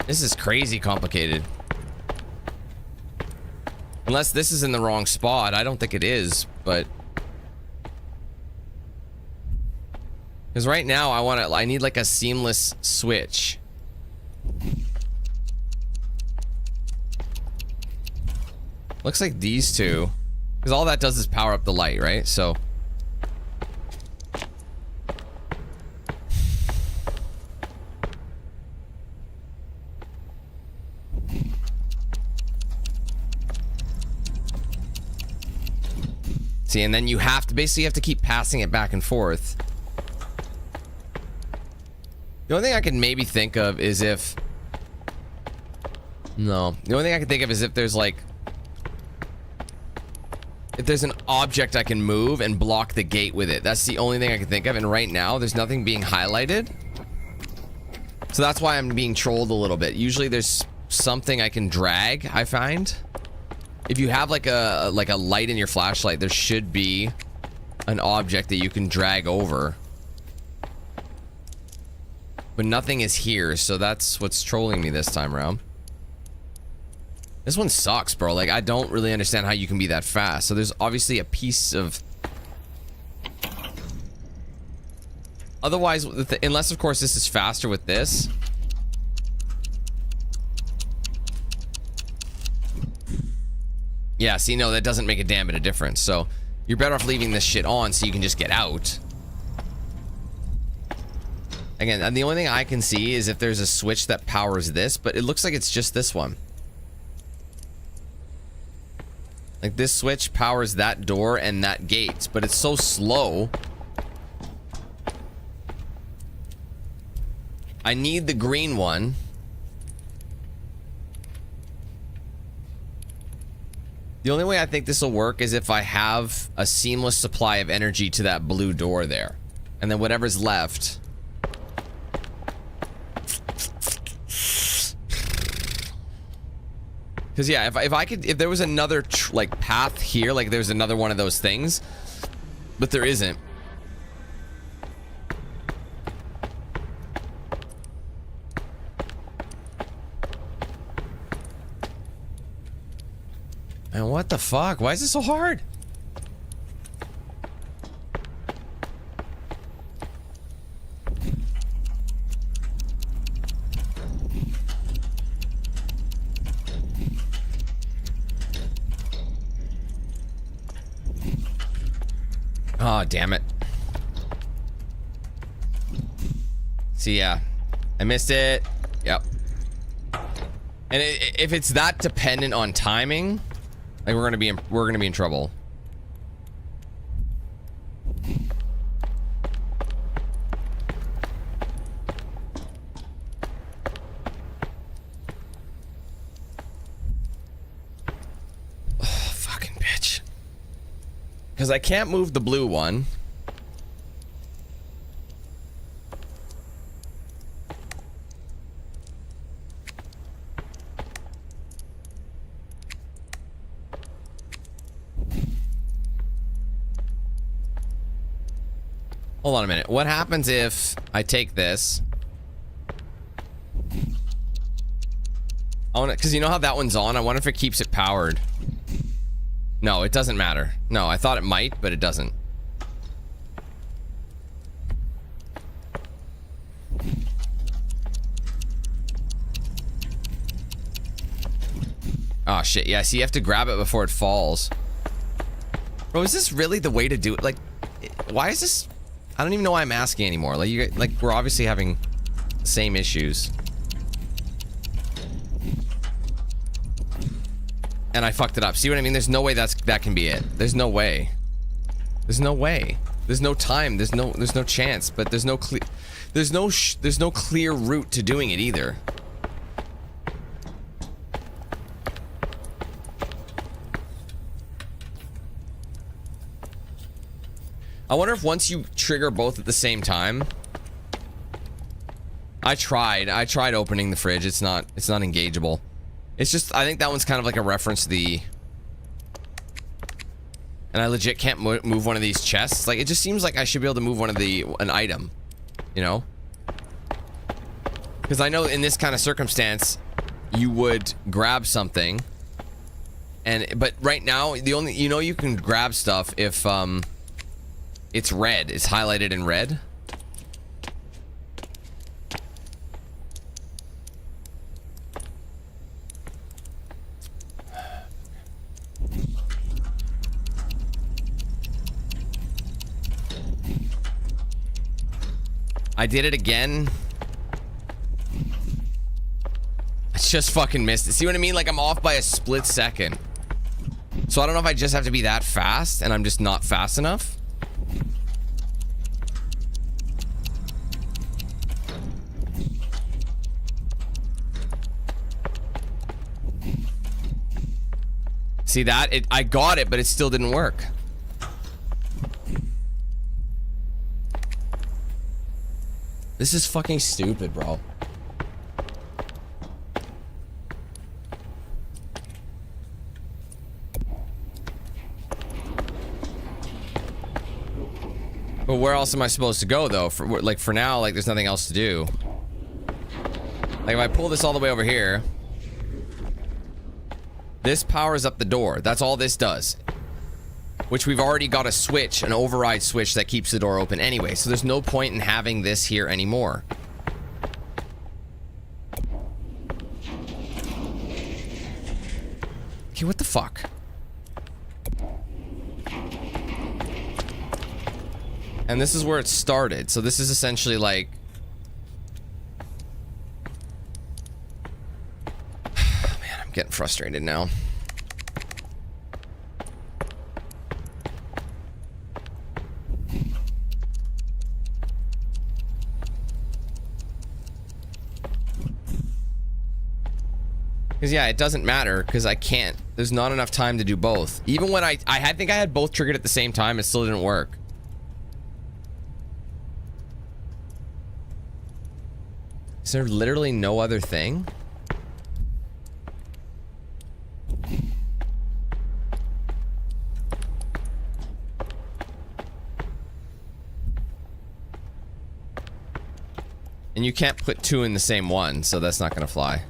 Speaker 1: This is crazy complicated. Unless this is in the wrong spot. I don't think it is, but... Because right now I need like a seamless switch. Looks like these two. Because all that does is power up the light, right? So... See, and then you have to basically have to keep passing it back and forth. The only thing I can maybe think of is if... No. The only thing I can think of is if there's like... If there's an object I can move and block the gate with it. That's the only thing I can think of. And right now, there's nothing being highlighted. So that's why I'm being trolled a little bit. Usually there's something I can drag, I find. If you have like a light in your flashlight, there should be an object that you can drag over. But nothing is here, so that's what's trolling me this time around. This one sucks, bro. Like, I don't really understand how you can be that fast. So there's obviously a piece of... Otherwise, unless of course this is faster with this. Yeah, see, no, that doesn't make a damn bit of difference. So you're better off leaving this shit on so you can just get out. Again, and the only thing I can see is if there's a switch that powers this, but it looks like it's just this one. Like, this switch powers that door and that gate, but it's so slow. I need the green one. The only way I think this will work is if I have a seamless supply of energy to that blue door there. And then whatever's left... Because yeah, if there was another like path here, like there's another one of those things, but there isn't. And what the fuck? Why is this so hard? Oh, damn it. See, yeah. I missed it. Yep. And if it's that dependent on timing, like we're gonna be in trouble. Oh, fucking bitch. Because I can't move the blue one. Hold on a minute. What happens if I take this? I want to, because you know how that one's on? I wonder if it keeps it powered. No, it doesn't matter. No, I thought it might, but it doesn't. Oh shit, yeah, so you have to grab it before it falls. Bro, is this really the way to do it? Like, why is this... I don't even know why I'm asking anymore. Like, we're obviously having the same issues. And I fucked it up. See what I mean? There's no way that can be it. There's no way. There's no way. There's no time. There's no chance. But there's no clear route to doing it either. I wonder if once you trigger both at the same time, I tried opening the fridge. It's not engageable. It's just, I think that one's kind of like a reference to the... And I legit can't move one of these chests. Like, it just seems like I should be able to move an item, you know? Because I know in this kind of circumstance, you would grab something, but right now the only, you know, you can grab stuff if it's red, it's highlighted in red. I did it again. I just fucking missed it. See what I mean? Like, I'm off by a split second. So I don't know if I just have to be that fast and I'm just not fast enough. See that? I got it, but it still didn't work. This is fucking stupid, bro. But where else am I supposed to go, though? For now, like, there's nothing else to do. Like, if I pull this all the way over here, this powers up the door. That's all this does. Which we've already got a switch, an override switch that keeps the door open anyway. So there's no point in having this here anymore. Okay, what the fuck? And this is where it started. So this is essentially like... Man, I'm getting frustrated now. Because, yeah, it doesn't matter, because I can't. There's not enough time to do both. Even when I think I had both triggered at the same time, it still didn't work. Is there literally no other thing? And you can't put two in the same one, so that's not gonna fly.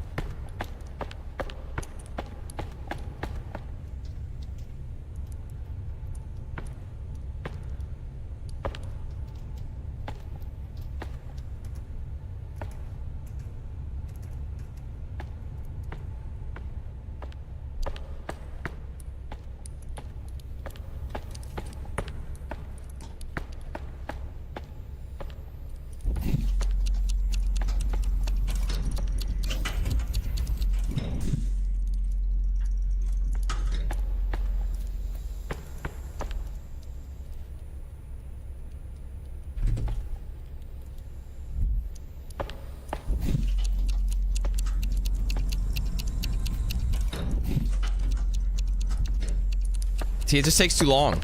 Speaker 1: See, it just takes too long.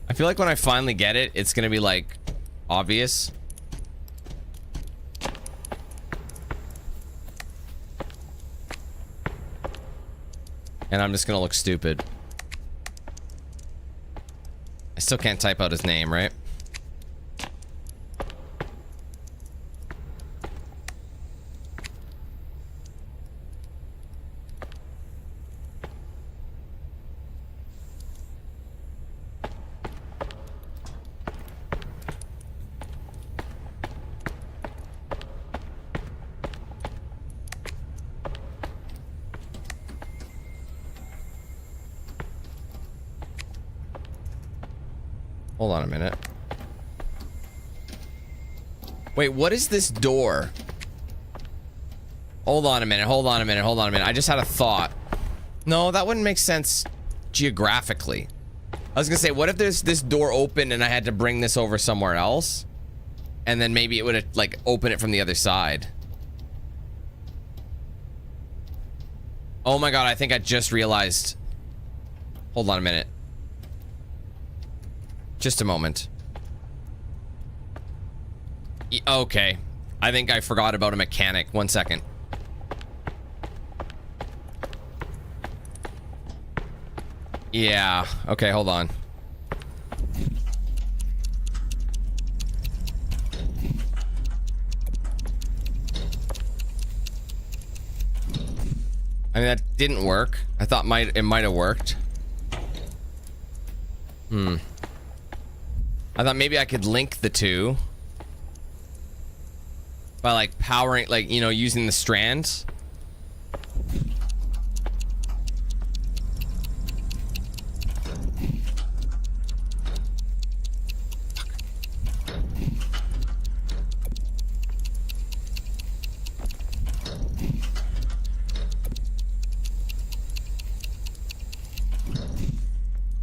Speaker 1: I feel like when I finally get it, it's gonna be like obvious. And I'm just gonna look stupid. I still can't type out his name, right? Hold on a minute. Wait, what is this door? Hold on a minute, hold on a minute, hold on a minute. I just had a thought. No, that wouldn't make sense geographically. I was gonna say, what if there's this door open and I had to bring this over somewhere else? And then maybe it would have, like, open it from the other side. Oh my god, I think I just realized. Hold on a minute. Just a moment. Okay. I think I forgot about a mechanic. 1 second. Yeah. Okay, hold on. I mean, that didn't work. I thought it might have worked. I thought maybe I could link the two by, like, powering, like, you know, using the strands.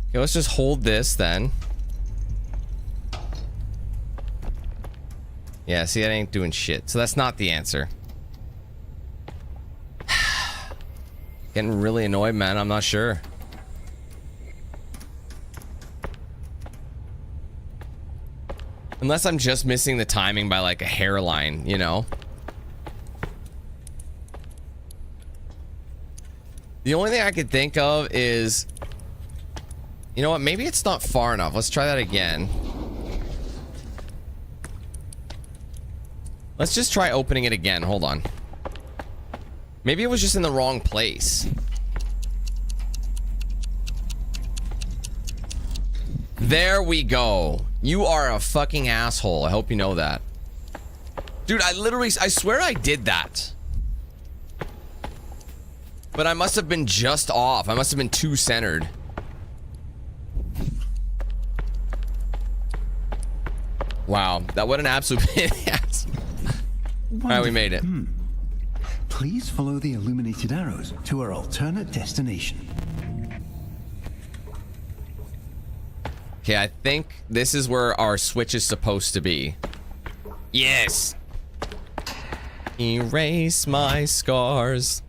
Speaker 1: Okay, let's just hold this then. Yeah, see, that ain't doing shit. So that's not the answer. Getting really annoyed, man. I'm not sure. Unless I'm just missing the timing by, like, a hairline, you know? The only thing I could think of is... You know what? Maybe it's not far enough. Let's try that again. Let's just try opening it again. Hold on. Maybe it was just in the wrong place. There we go. You are a fucking asshole. I hope you know that. Dude, I swear I did that. But I must have been just off. I must have been too centered. Wow, that what an absolute pain in the ass. Alright, we made it.
Speaker 5: Please follow the illuminated arrows to our alternate destination.
Speaker 1: Okay, I think this is where our switch is supposed to be. Yes! Erase my scars.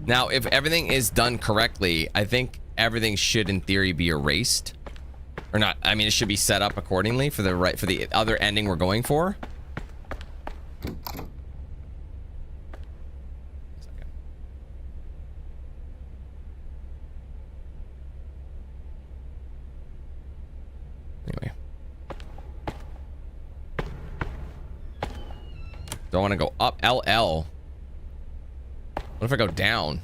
Speaker 1: Now, if everything is done correctly, I think everything should, in theory, be erased. Or not. I mean, it should be set up accordingly for the other ending we're going for. Anyway. Don't want to go up. LL. What if I go down?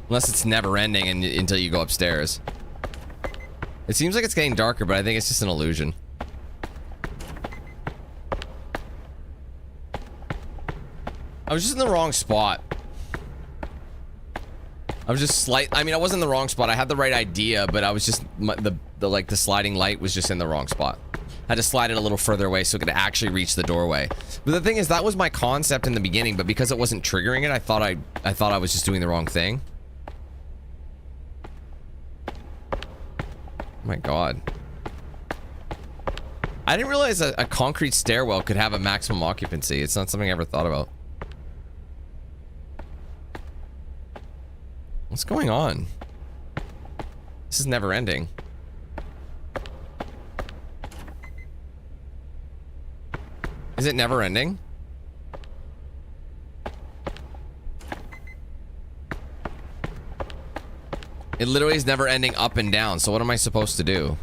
Speaker 1: Unless it's never ending until you go upstairs. It seems like it's getting darker, but I think it's just an illusion. I was just in the wrong spot. I was just I mean, I wasn't in the wrong spot. I had the right idea, but I was just the sliding light was just in the wrong spot. I had to slide it a little further away so it could actually reach the doorway. But the thing is, that was my concept in the beginning, but because it wasn't triggering it, I thought I was just doing the wrong thing. Oh my god. I didn't realize a concrete stairwell could have a maximum occupancy. It's not something I ever thought about. What's going on? This is never ending. Is it never ending? It literally is never ending up and down, so what am I supposed to do?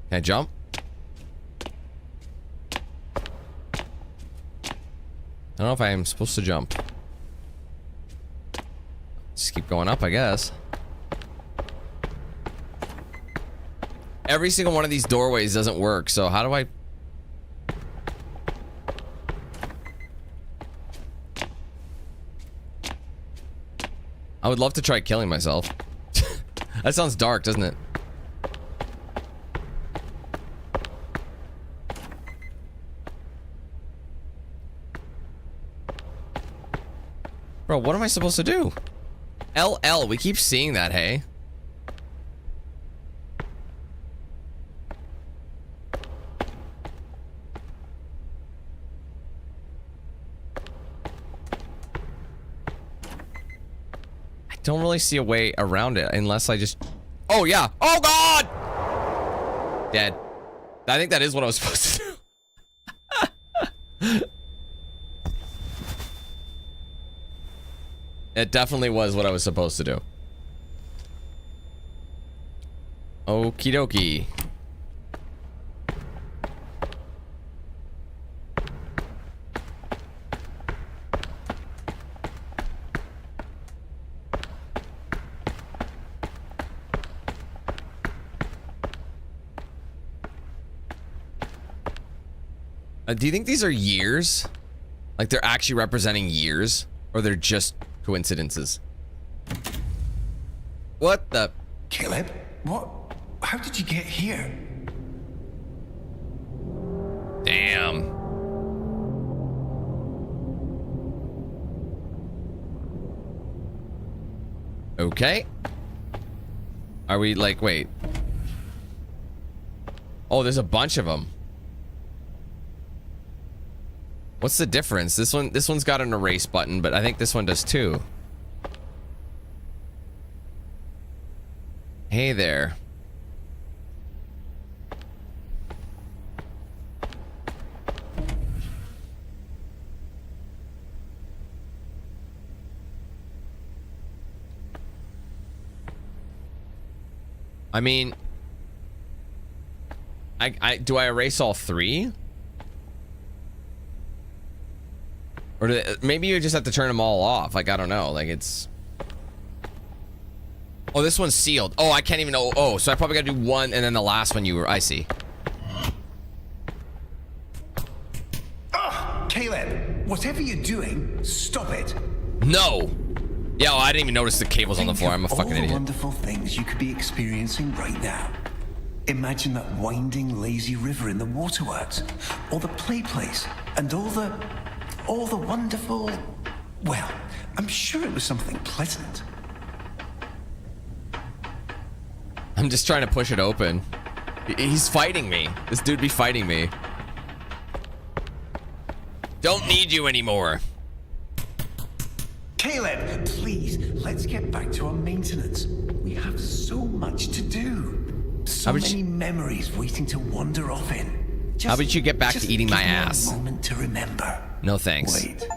Speaker 1: Can I jump? I don't know if I am supposed to jump. Just keep going up, I guess. Every single one of these doorways doesn't work, so how do I... I would love to try killing myself. That sounds dark, doesn't it? Bro, what am I supposed to do? LL, we keep seeing that, hey? I don't really see a way around it unless I just... Oh, yeah. Oh, God! Dead. I think that is what I was supposed to do. It definitely was what I was supposed to do. Okie dokie. Do you think these are years? Like they're actually representing years? Or they're just coincidences? What the?
Speaker 5: Caleb, what? How did you get here?
Speaker 1: Damn. Okay. Are we like, wait. Oh, there's a bunch of them. What's the difference? This one's got an erase button, but I think this one does too. Hey there. I mean, do I erase all three? Or maybe you just have to turn them all off. Like, I don't know. Like, it's... Oh, this one's sealed. Oh, I can't even know. Oh, so I probably gotta do one and then the last one you were... I see.
Speaker 5: Caleb, whatever you're doing, stop it.
Speaker 1: No! Yeah, well, I didn't even notice the cables on the floor. I'm a fucking
Speaker 5: all the
Speaker 1: idiot.
Speaker 5: wonderful things you could be experiencing right now. Imagine that winding, lazy river in the waterworks, or the play place, and all the wonderful... Well, I'm sure it was something pleasant.
Speaker 1: I'm just trying to push it open. He's fighting me. This dude be fighting me. Don't need you anymore.
Speaker 5: Caleb, please, let's get back to our maintenance. We have so much to do. So many memories waiting to wander off in.
Speaker 1: How about you get back to eating my ass?
Speaker 5: A moment to remember.
Speaker 1: No thanks.
Speaker 5: Wait.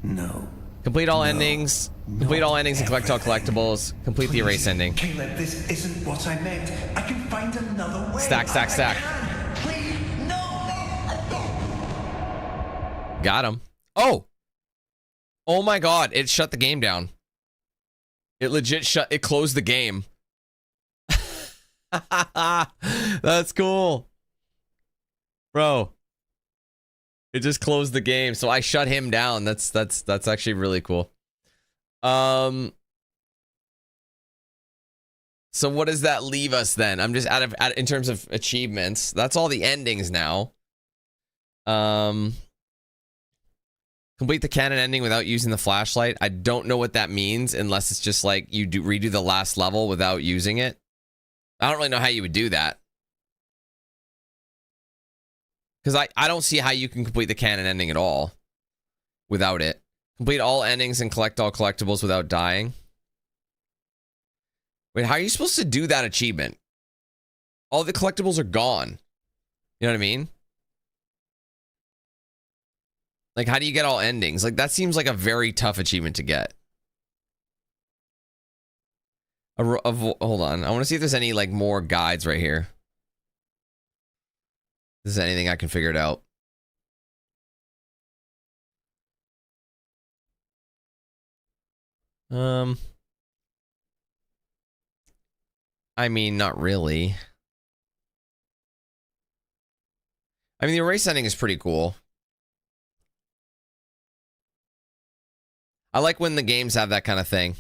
Speaker 5: No.
Speaker 1: Complete all endings. Complete all endings and collect all collectibles. Complete the erase ending.
Speaker 5: Caleb, this isn't what I meant. I can find another way.
Speaker 1: Stack, stack, stack.
Speaker 5: Please, no.
Speaker 1: Got him. Oh. Oh my god, it shut the game down. It legit it closed the game. That's cool. Bro. It just closed the game, so I shut him down. That's actually really cool. So what does that leave us then? I'm just in terms of achievements. That's all the endings now. Complete the canon ending without using the flashlight. I don't know what that means unless it's just like you redo the last level without using it. I don't really know how you would do that. Because I don't see how you can complete the canon ending at all without it. Complete all endings and collect all collectibles without dying. Wait, how are you supposed to do that achievement? All the collectibles are gone. You know what I mean? Like, how do you get all endings? Like, that seems like a very tough achievement to get. Hold on. I want to see if there's any, like, more guides right here. If there's anything I can figure it out. I mean, not really. I mean, the erase ending is pretty cool. I like when the games have that kind of thing.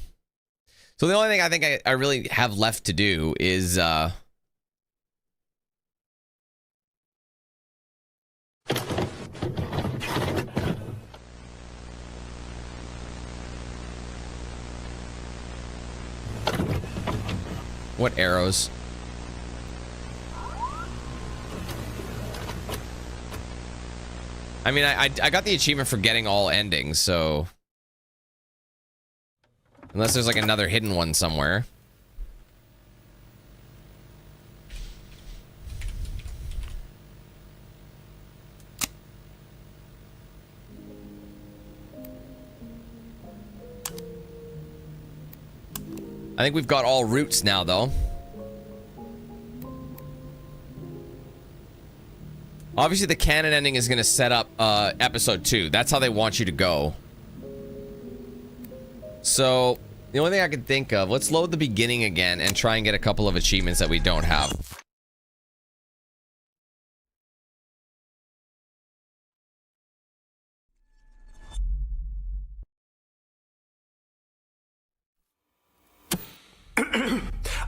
Speaker 1: So the only thing I think I really have left to do is what arrows? I mean, I got the achievement for getting all endings, so unless there's like another hidden one somewhere. I think we've got all routes now, though. Obviously, the canon ending is going to set up episode 2. That's how they want you to go. So, the only thing I can think of, let's load the beginning again and try and get a couple of achievements that we don't have.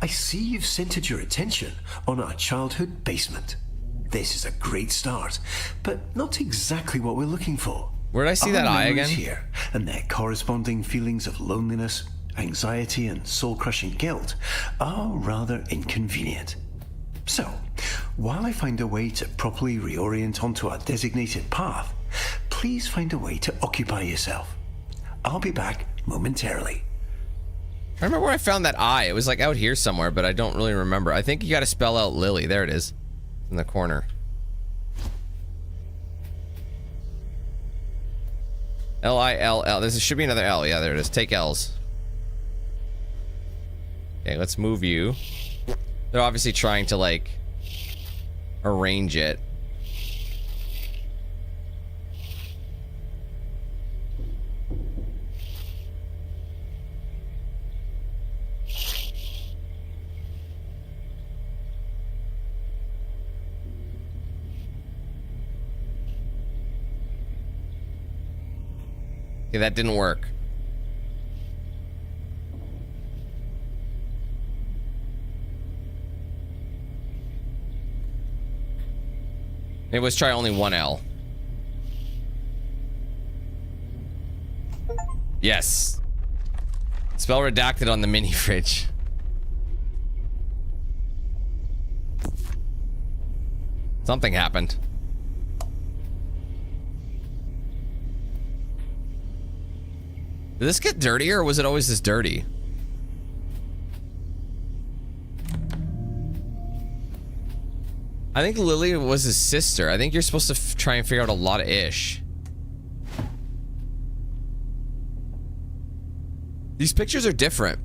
Speaker 5: I see you've centered your attention on our childhood basement. This is a great start, but not exactly what we're looking for.
Speaker 1: Where did I see that eye again?
Speaker 5: Here, and their corresponding feelings of loneliness, anxiety, and soul-crushing guilt are rather inconvenient. So, while I find a way to properly reorient onto our designated path, please find a way to occupy yourself. I'll be back momentarily.
Speaker 1: I remember where I found that eye. It was like out here somewhere, but I don't really remember. I think you got to spell out Lily. There it is. In the corner. L-I-L-L. There should be another L. Yeah, there it is. Take L's. Okay, let's move you. They're obviously trying to, like, arrange it. Okay, that didn't work. Maybe let's try only one L. Yes. Spell redacted on the mini fridge. Something happened. Did this get dirtier, or was it always this dirty? I think Lily was his sister. I think you're supposed to try and figure out a lot of ish. These pictures are different.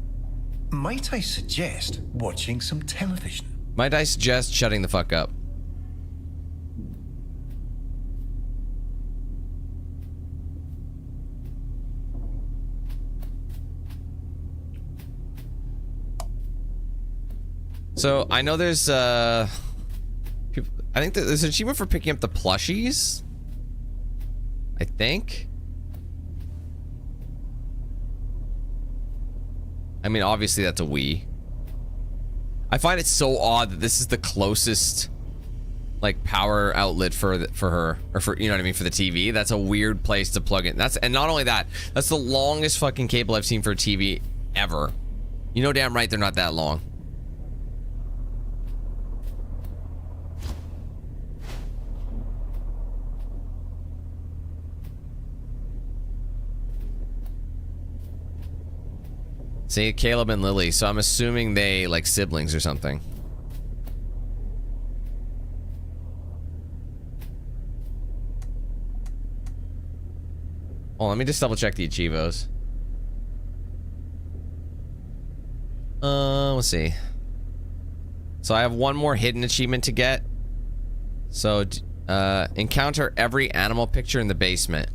Speaker 5: Might I suggest watching some television?
Speaker 1: Might I suggest shutting the fuck up? So, I know there's, I think there's an achievement for picking up the plushies. I think. I mean, obviously that's a Wii. I find it so odd that this is the closest, like, power outlet for her, or for, you know what I mean, for the TV. That's a weird place to plug in. And not only that, that's the longest fucking cable I've seen for a TV ever. You know damn right they're not that long. See, Caleb and Lily, so I'm assuming they, like, siblings or something. Oh, let me just double check the achievos. Let's see. So I have one more hidden achievement to get. So, encounter every animal picture in the basement.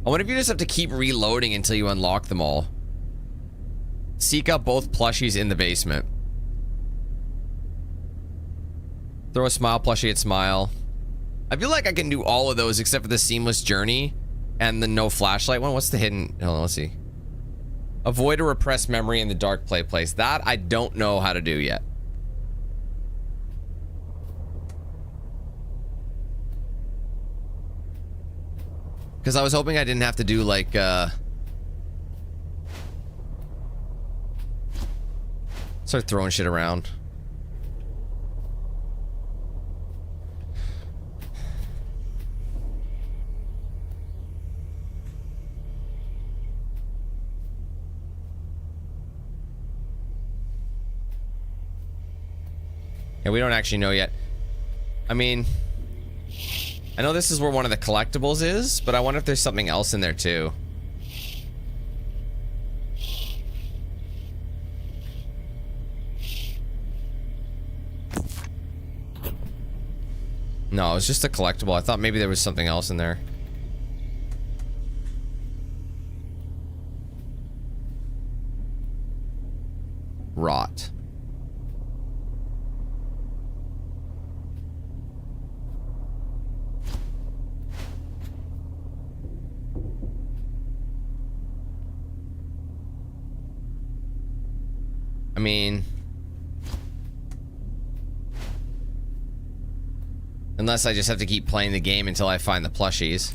Speaker 1: I wonder if you just have to keep reloading until you unlock them all. Seek out both plushies in the basement. Throw a smile plushie at Smile. I feel like I can do all of those except for the seamless journey and the no flashlight one. What's the hidden? Hold on, let's see. Avoid a repressed memory in the dark play place. That I don't know how to do yet. Because I was hoping I didn't have to do like start throwing shit around. Yeah, we don't actually know yet. I mean, I know this is where one of the collectibles is, but I wonder if there's something else in there too. No, it was just a collectible. I thought maybe there was something else in there. Rot. I mean, unless I just have to keep playing the game until I find the plushies.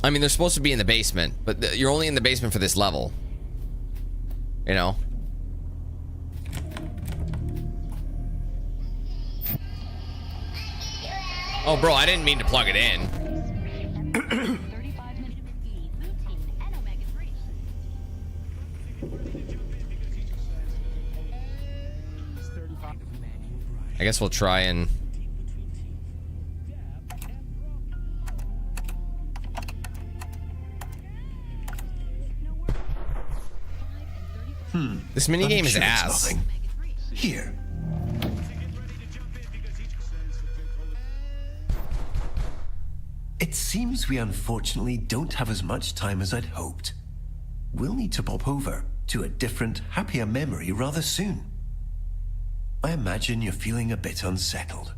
Speaker 1: I mean, they're supposed to be in the basement, but you're only in the basement for this level. You know? Oh, bro, I didn't mean to plug it in.
Speaker 3: 35 minutes E, lutein, and omega-3.
Speaker 1: I guess we'll try and... This minigame is
Speaker 5: I'm sure it's
Speaker 1: ass.
Speaker 5: nothing. Here. It seems we unfortunately don't have as much time as I'd hoped. We'll need to pop over to a different, happier memory rather soon. I imagine you're feeling a bit unsettled.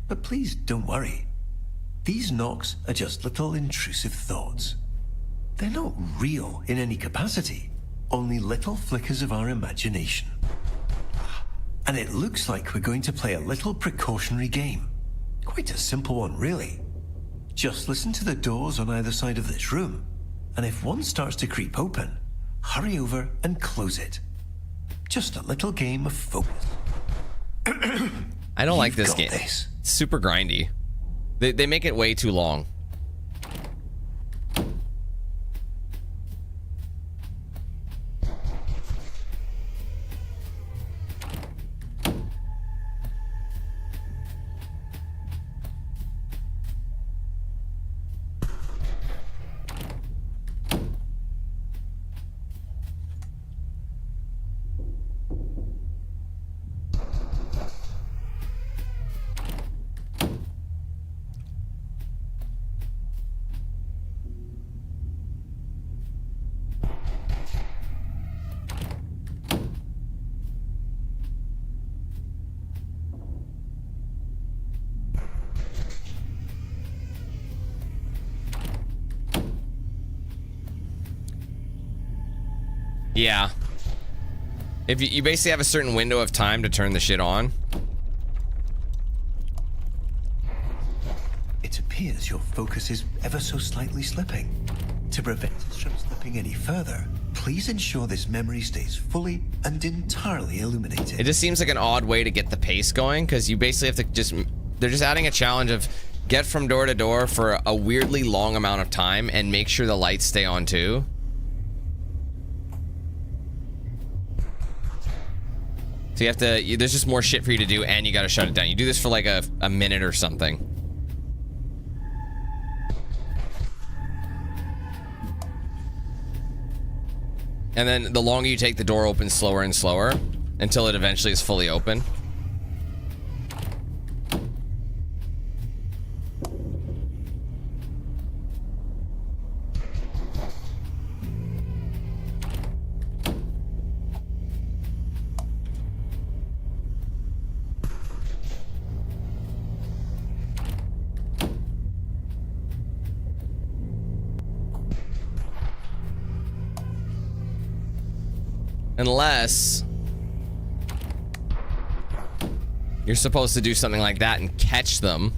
Speaker 5: But please don't worry. These knocks are just little intrusive thoughts. They're not real in any capacity, only little flickers of our imagination. And it looks like we're going to play a little precautionary game. Quite a simple one, really. Just listen to the doors on either side of this room, and if one starts to creep open, hurry over and close it. Just a little game of focus.
Speaker 1: I don't like
Speaker 5: You've
Speaker 1: this
Speaker 5: got
Speaker 1: game.
Speaker 5: this.
Speaker 1: It's super grindy. They make it way too long. Yeah. If you basically have a certain window of time to turn the shit on.
Speaker 5: It appears your focus is ever so slightly slipping. To prevent it from slipping any further, please ensure this memory stays fully and entirely illuminated.
Speaker 1: It just seems like an odd way to get the pace going, because you basically have to just... They're just adding a challenge of get from door to door for a weirdly long amount of time and make sure the lights stay on too. So you have to... There's just more shit for you to do, and you gotta shut it down. You do this for like a minute or something. And then the longer you take, the door opens slower and slower until it eventually is fully open. Unless you're supposed to do something like that and catch them.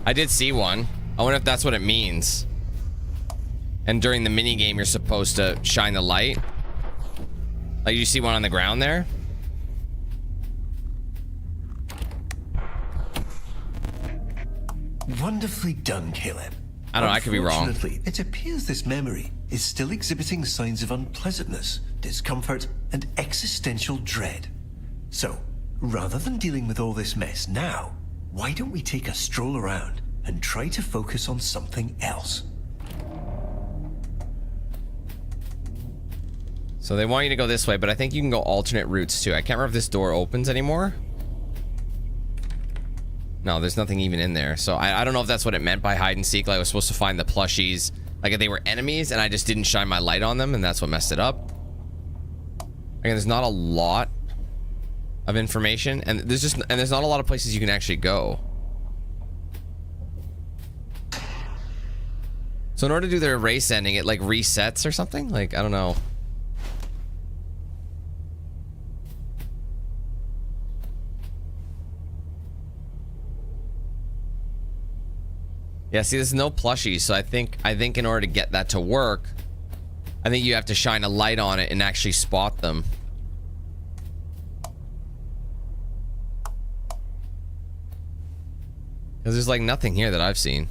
Speaker 1: I did see one. I wonder if that's what it means. And during the mini game, you're supposed to shine the light. Like, you see one on the ground there?
Speaker 5: Wonderfully done, Caleb.
Speaker 1: I don't know, I could be wrong.
Speaker 5: Unfortunately, it appears this memory is still exhibiting signs of unpleasantness, discomfort, and existential dread. So, rather than dealing with all this mess now, why don't we take a stroll around and try to focus on something else?
Speaker 1: So they want you to go this way, but I think you can go alternate routes too. I can't remember if this door opens anymore. No, there's nothing even in there. So I don't know if that's what it meant by hide and seek. Like I was supposed to find the plushies, like if they were enemies, and I just didn't shine my light on them, and that's what messed it up. Again, there's not a lot of information, and there's not a lot of places you can actually go. So in order to do the erase ending, it like resets or something? Like, I don't know. Yeah, see, there's no plushies, so I think in order to get that to work, I think you have to shine a light on it and actually spot them. Because there's like nothing here that I've seen.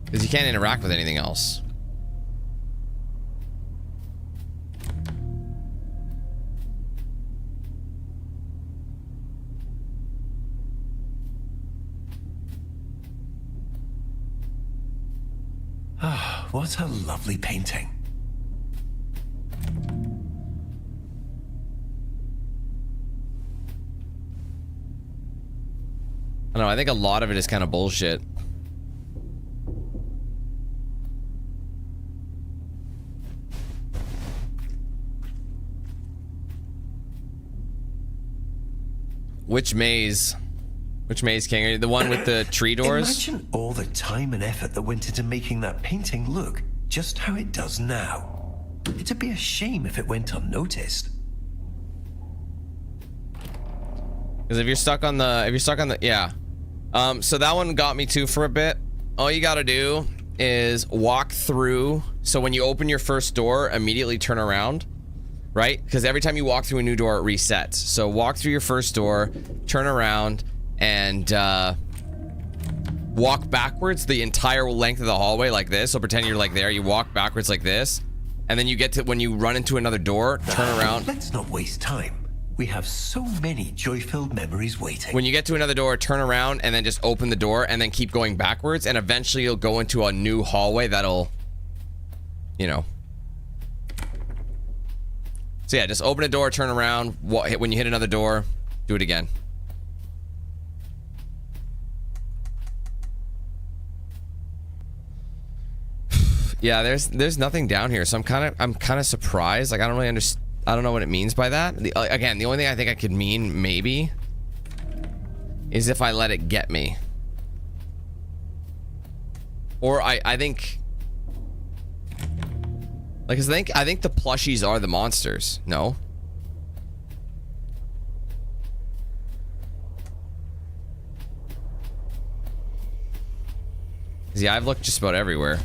Speaker 1: Because you can't interact with anything else.
Speaker 5: Ah, what a lovely painting.
Speaker 1: I don't know, I think a lot of it is kind of bullshit. Which maze? Which maze, King? Are you the one with the tree doors?
Speaker 5: Imagine all the time and effort that went into making that painting look just how it does now. It'd be a shame if it went unnoticed.
Speaker 1: Because if you're stuck on the, yeah. So that one got me too for a bit. All you gotta do is walk through. So when you open your first door, immediately turn around, right? Because every time you walk through a new door, it resets. So walk through your first door, turn around, and walk backwards the entire length of the hallway like this. So pretend you're like there, you walk backwards like this, and then you get to, when you run into another door, turn around.
Speaker 5: Let's not waste time. We have so many joy-filled memories waiting.
Speaker 1: When you get to another door, turn around and then just open the door and then keep going backwards, and eventually you'll go into a new hallway that'll, you know. So yeah, just open a door, turn around, when you hit another door, do it again. Yeah, there's nothing down here, so I'm kind of surprised. Like, I don't really understand. I don't know what it means by that. Again, the only thing I think I could mean maybe is if I let it get me, or I think, like, I think the plushies are the monsters. No. Yeah, I've looked just about everywhere.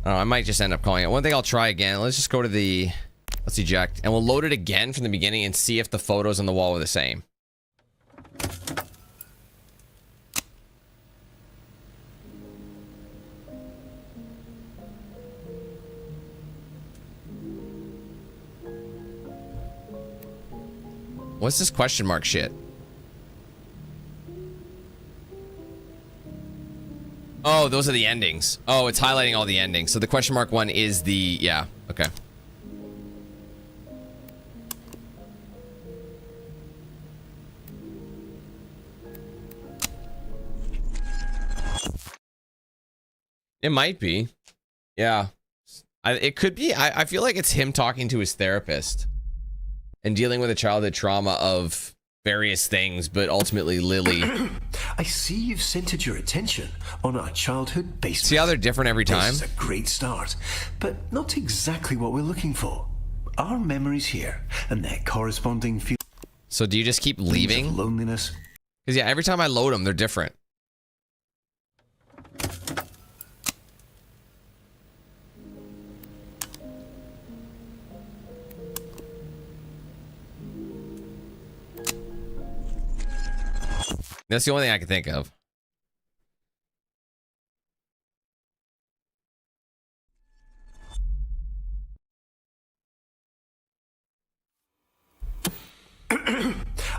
Speaker 1: I don't know, I might just end up calling it. One thing I'll try again. Let's just go to the... Let's eject. And we'll load it again from the beginning and see if the photos on the wall are the same. What's this question mark shit? Oh, those are the endings. Oh, it's highlighting all the endings. So the question mark one is the... Yeah, okay. It might be. Yeah. It could be. I feel like it's him talking to his therapist and dealing with the childhood trauma of various things, but ultimately Lily.
Speaker 2: I see you've centered your attention on our childhood basement.
Speaker 1: See how they're different every time?
Speaker 2: This is a great start, but not exactly what we're looking for. Our memories here and their corresponding feelings
Speaker 1: So do you just keep
Speaker 2: of
Speaker 1: leaving?
Speaker 2: loneliness.
Speaker 1: Because yeah, every time I load them, they're different. That's the only thing I can think of.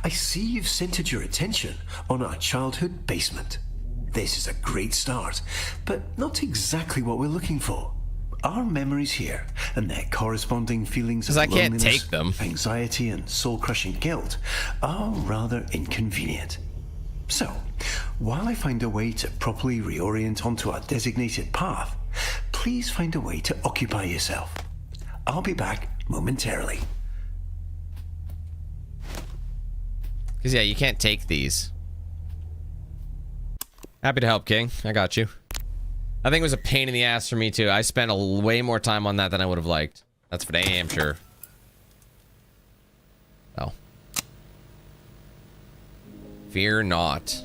Speaker 2: I see you've centered your attention on our childhood basement. This is a great start, but not exactly what we're looking for. Our memories here and their corresponding feelings of
Speaker 1: 'Cause I can't
Speaker 2: loneliness,
Speaker 1: take them.
Speaker 2: anxiety, and soul-crushing guilt are rather inconvenient. So, while I find a way to properly reorient onto our designated path, please find a way to occupy yourself. I'll be back momentarily.
Speaker 1: Because yeah, you can't take these. Happy to help, King. I got you. I think it was a pain in the ass for me too. I spent way more time on that than I would have liked. That's for damn sure. Oh. Fear not.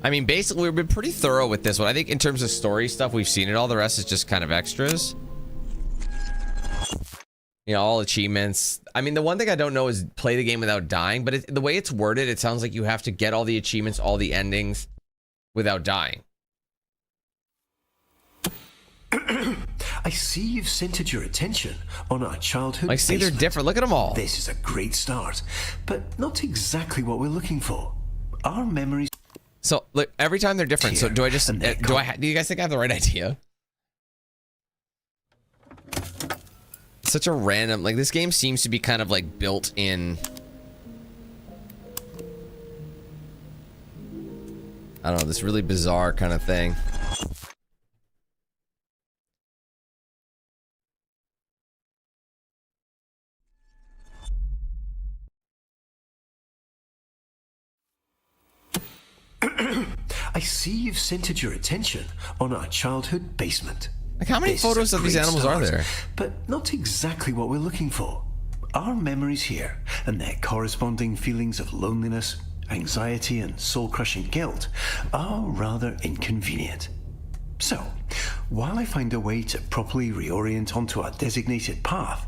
Speaker 1: I mean, basically, we've been pretty thorough with this one. I think in terms of story stuff, we've seen it all. The rest is just kind of extras. You know, all achievements. I mean, the one thing I don't know is play the game without dying, but the way it's worded, it sounds like you have to get all the achievements, all the endings without dying.
Speaker 2: I see you've centered your attention on our childhood
Speaker 1: Like, see, they're
Speaker 2: basement.
Speaker 1: different. Look at them all.
Speaker 2: This is a great start, but not exactly what we're looking for. Our memories.
Speaker 1: So, look, every time they're different. So, do I just,
Speaker 2: And they
Speaker 1: do you guys think I have the right idea? Such a random, like, this game seems to be kind of like built in. I don't know, this really bizarre kind of thing.
Speaker 2: I see you've centered your attention on our childhood basement.
Speaker 1: Like, how many
Speaker 2: This is
Speaker 1: photos
Speaker 2: a
Speaker 1: of these
Speaker 2: great
Speaker 1: animals are
Speaker 2: start,
Speaker 1: there?
Speaker 2: But not exactly what we're looking for. Our memories here and their corresponding feelings of loneliness, anxiety, and soul-crushing guilt are rather inconvenient. So, while I find a way to properly reorient onto our designated path,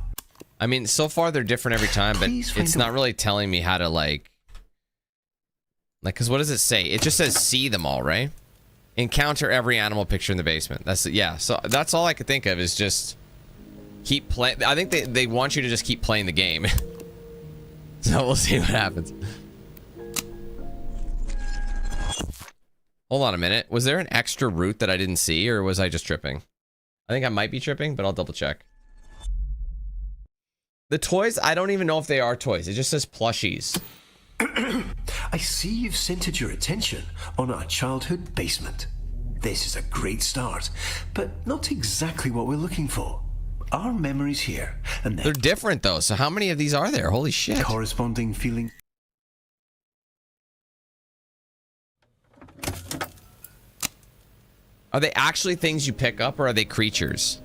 Speaker 1: I mean, so far they're different every time, but
Speaker 2: Please find
Speaker 1: it's
Speaker 2: a-
Speaker 1: not really telling me how to like, because what does it say? It just says see them all, right? Encounter every animal picture in the basement. That's it. Yeah. So that's all I could think of is just keep playing. I think they want you to just keep playing the game. So we'll see what happens. Hold on a minute. Was there an extra route that I didn't see, or was I just tripping? I think I might be tripping, but I'll double check. The toys, I don't even know if they are toys. It just says plushies.
Speaker 2: I see you've centered your attention on our childhood basement. This is a great start, but not exactly what we're looking for. Our memories here and
Speaker 1: They're
Speaker 2: their
Speaker 1: different though. So how many of these are there? Holy shit.
Speaker 2: corresponding feelings.
Speaker 1: Are they actually things you pick up, or are they creatures?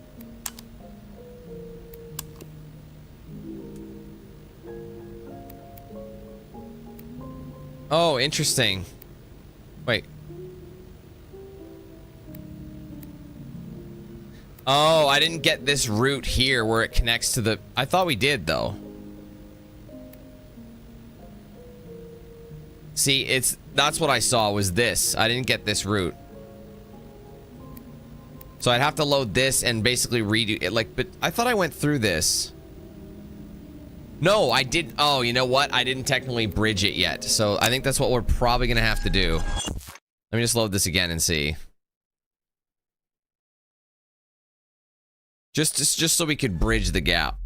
Speaker 1: Oh, interesting. Wait. Oh, I didn't get this route here where it connects to the... I thought we did, though. See, that's what I saw was this. I didn't get this route. So I'd have to load this and basically redo it. Like, but I thought I went through this. No, I didn't. Oh, you know what? I didn't technically bridge it yet. So I think that's what we're probably going to have to do. Let me just load this again and see. Just so we could bridge the gap.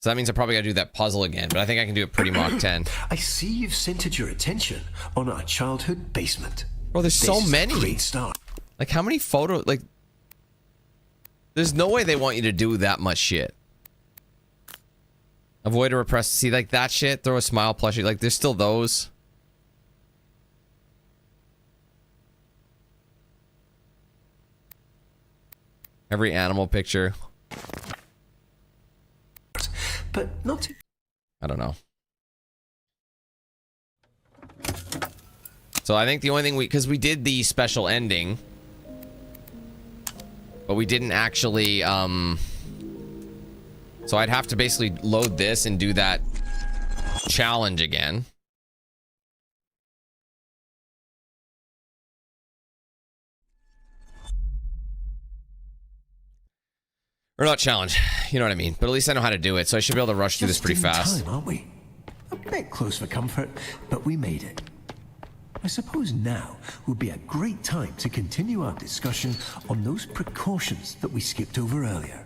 Speaker 1: So that means I probably got to do that puzzle again, but I think I can do it pretty Mach 10.
Speaker 2: I see you've centered your attention on our childhood basement.
Speaker 1: Bro, there's
Speaker 2: This
Speaker 1: so
Speaker 2: is a
Speaker 1: many.
Speaker 2: Great start.
Speaker 1: Like, how many photos? Like, there's no way they want you to do that much shit. Avoid a repressed. See, like that shit. Throw a smile plushie. Like, there's still those. Every animal picture.
Speaker 5: But not too...
Speaker 1: I don't know. So I think the only thing because we did the special ending, but we didn't actually, so I'd have to basically load this and do that challenge again. Or not challenge, you know what I mean. But at least I know how to do it, so I should be able to rush through this pretty fast.
Speaker 5: Time, aren't we? A bit close for comfort, but we made it. I suppose now would be a great time to continue our discussion on those precautions that we skipped over earlier.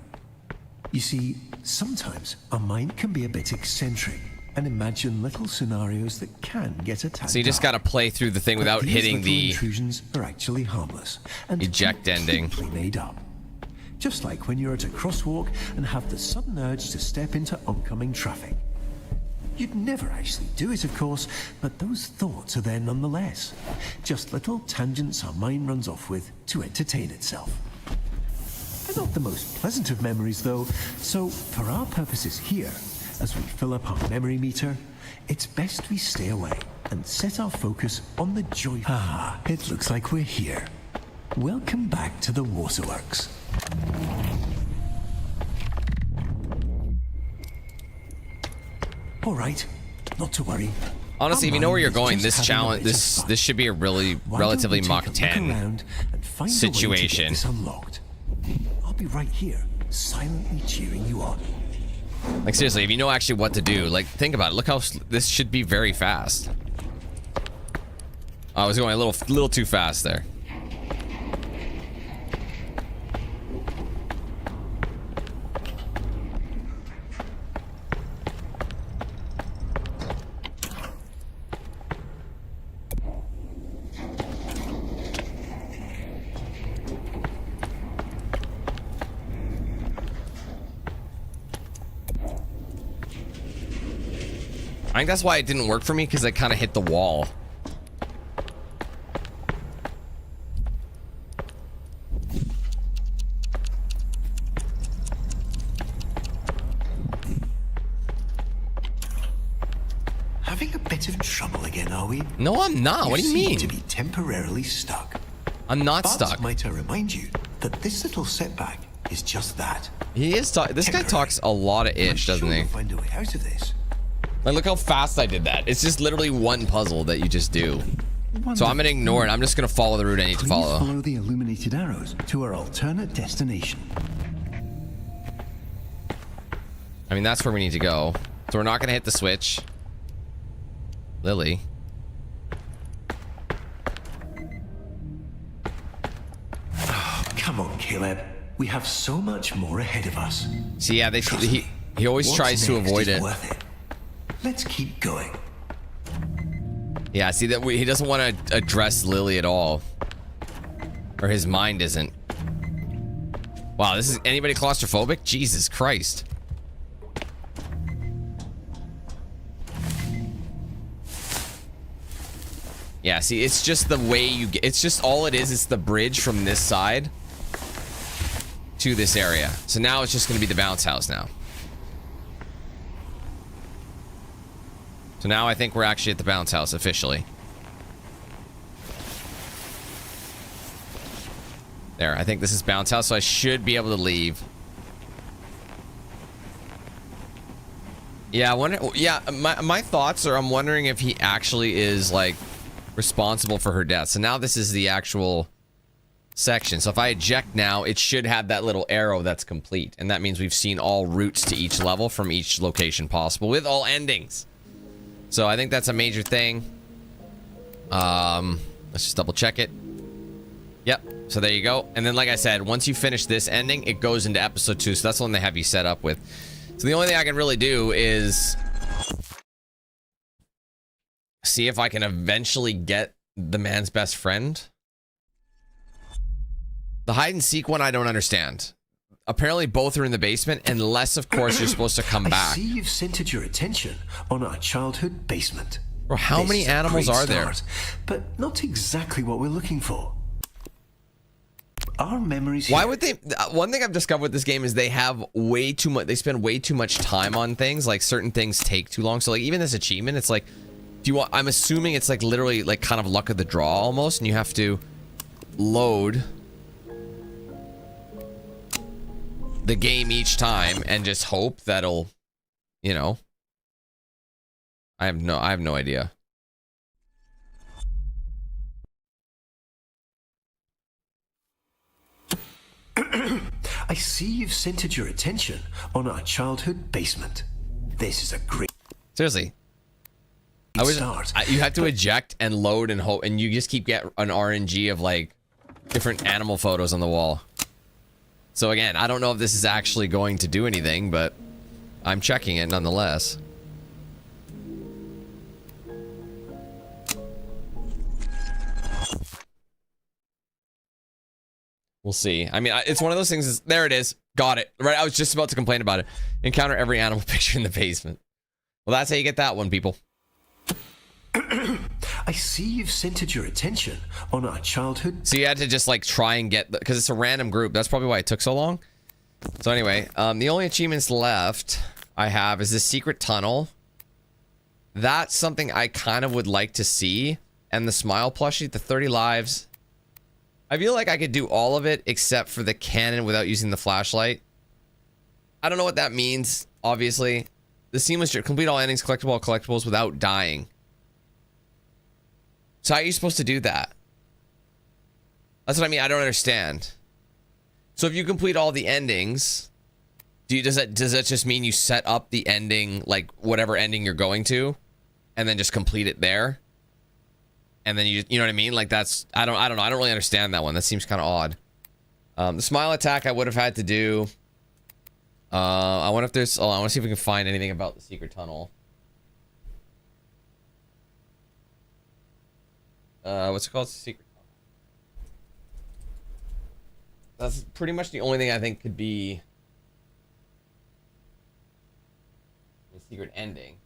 Speaker 5: You see, sometimes our mind can be a bit eccentric and imagine little scenarios that can get attacked.
Speaker 1: So you just got to play through the thing without hitting the
Speaker 5: intrusions are actually harmless and
Speaker 1: eject ending.
Speaker 5: Made up. Just like when you're at a crosswalk and have the sudden urge to step into oncoming traffic. You'd never actually do it, of course, but those thoughts are there nonetheless. Just little tangents our mind runs off with to entertain itself. They're not the most pleasant of memories, though, so for our purposes here, as we fill up our memory meter, it's best we stay away and set our focus on the joy. Ah, it looks like we're here. Welcome back to the waterworks. All right, not to worry.
Speaker 1: Honestly, if you know where you're going, this challenge, this should be a really relatively Mach 10 situation.
Speaker 5: Unlocked. I'll be right here, silently cheering you on.
Speaker 1: Like seriously, if you know actually what to do, like think about it. Look how this should be very fast. I was going a little too fast there. I think that's why it didn't work for me, because I kind of hit the wall.
Speaker 5: Having a bit of trouble again, are we?
Speaker 1: No, I'm not. What do you mean?
Speaker 5: To be temporarily stuck.
Speaker 1: I'm not
Speaker 5: But
Speaker 1: stuck.
Speaker 5: might I remind you that this little setback is just that.
Speaker 1: He is talking. This guy talks a lot of ish, doesn't he?
Speaker 5: We'll find a way out of this.
Speaker 1: Like, look how fast I did that. It's just literally one puzzle that you just do. So I'm gonna ignore it. I'm just gonna follow the route I need to follow.
Speaker 5: Follow the illuminated arrows to our alternate destination.
Speaker 1: I mean, that's where we need to go. So we're not gonna hit the switch. Lily.
Speaker 5: Oh, come on, Caleb. We have so much more ahead of us.
Speaker 1: See, yeah, he always tries to avoid it.
Speaker 5: Worth it. Let's keep going.
Speaker 1: Yeah, see that he doesn't want to address Lily at all, or his mind isn't. Wow, this is anybody claustrophobic? Jesus Christ. Yeah, see, it's just the way you get. It's just all it is. It's the bridge from this side to this area. So now it's just going to be the bounce house now. So now I think we're actually at the bounce house officially. There, I think this is bounce house, so I should be able to leave. Yeah, I wonder. Yeah, my thoughts are I'm wondering if he actually is like responsible for her death. So now this is the actual section. So if I eject now, it should have that little arrow that's complete, and that means we've seen all routes to each level from each location possible with all endings. So I think that's a major thing. Let's just double check it. Yep. So there you go. And then, like I said, once you finish this ending, it goes into episode 2. So that's the one they have you set up with. So the only thing I can really do is see if I can eventually get the man's best friend. The hide and seek one, I don't understand. apparently both are in the basement, unless of course you're supposed to come
Speaker 2: I
Speaker 1: back.
Speaker 2: see you've centered your attention on our childhood basement.
Speaker 1: Bro, how
Speaker 2: This
Speaker 1: many
Speaker 2: is a
Speaker 1: animals
Speaker 2: great
Speaker 1: are there?
Speaker 2: start, but not exactly what we're looking for. Our memories.
Speaker 1: Why
Speaker 2: here-
Speaker 1: would they? One thing I've discovered with this game is they have way too much. They spend way too much time on things. Like certain things take too long. So like even this achievement, it's like, do you want? I'm assuming it's like literally like kind of luck of the draw almost, and you have to load the game each time and just hope that'll, you know. I have no idea.
Speaker 2: I see you've centered your attention on our childhood basement. This is a great
Speaker 1: Seriously.
Speaker 2: start.
Speaker 1: You have to eject and load and hope, and you just keep get an RNG of like different animal photos on the wall. So again, I don't know if this is actually going to do anything, but I'm checking it nonetheless. We'll see. I mean, it's one of those things. There it is. Got it. Right. I was just about to complain about it. Encounter every animal picture in the basement. Well, that's how you get that one, people.
Speaker 2: I see you've centered your attention on our childhood.
Speaker 1: So you had to just like try and get, because it's a random group. That's probably why it took so long. So anyway, the only achievements left I have is this secret tunnel. That's something I kind of would like to see. And the smile plushie, the 30 lives. I feel like I could do all of it except for the cannon without using the flashlight. I don't know what that means, obviously. The seamless complete all endings, collectible all collectibles without dying. So how are you supposed to do that? That's what I mean. I don't understand. So if you complete all the endings, does that just mean you set up the ending, like whatever ending you're going to, and then just complete it there? And then you know what I mean? Like that's, I don't know. I don't really understand that one. That seems kind of odd. The smile attack I would have had to do. I wonder if there's, I want to see if we can find anything about the secret tunnel. What's it called? Secret tunnel. That's pretty much the only thing I think could be the secret ending.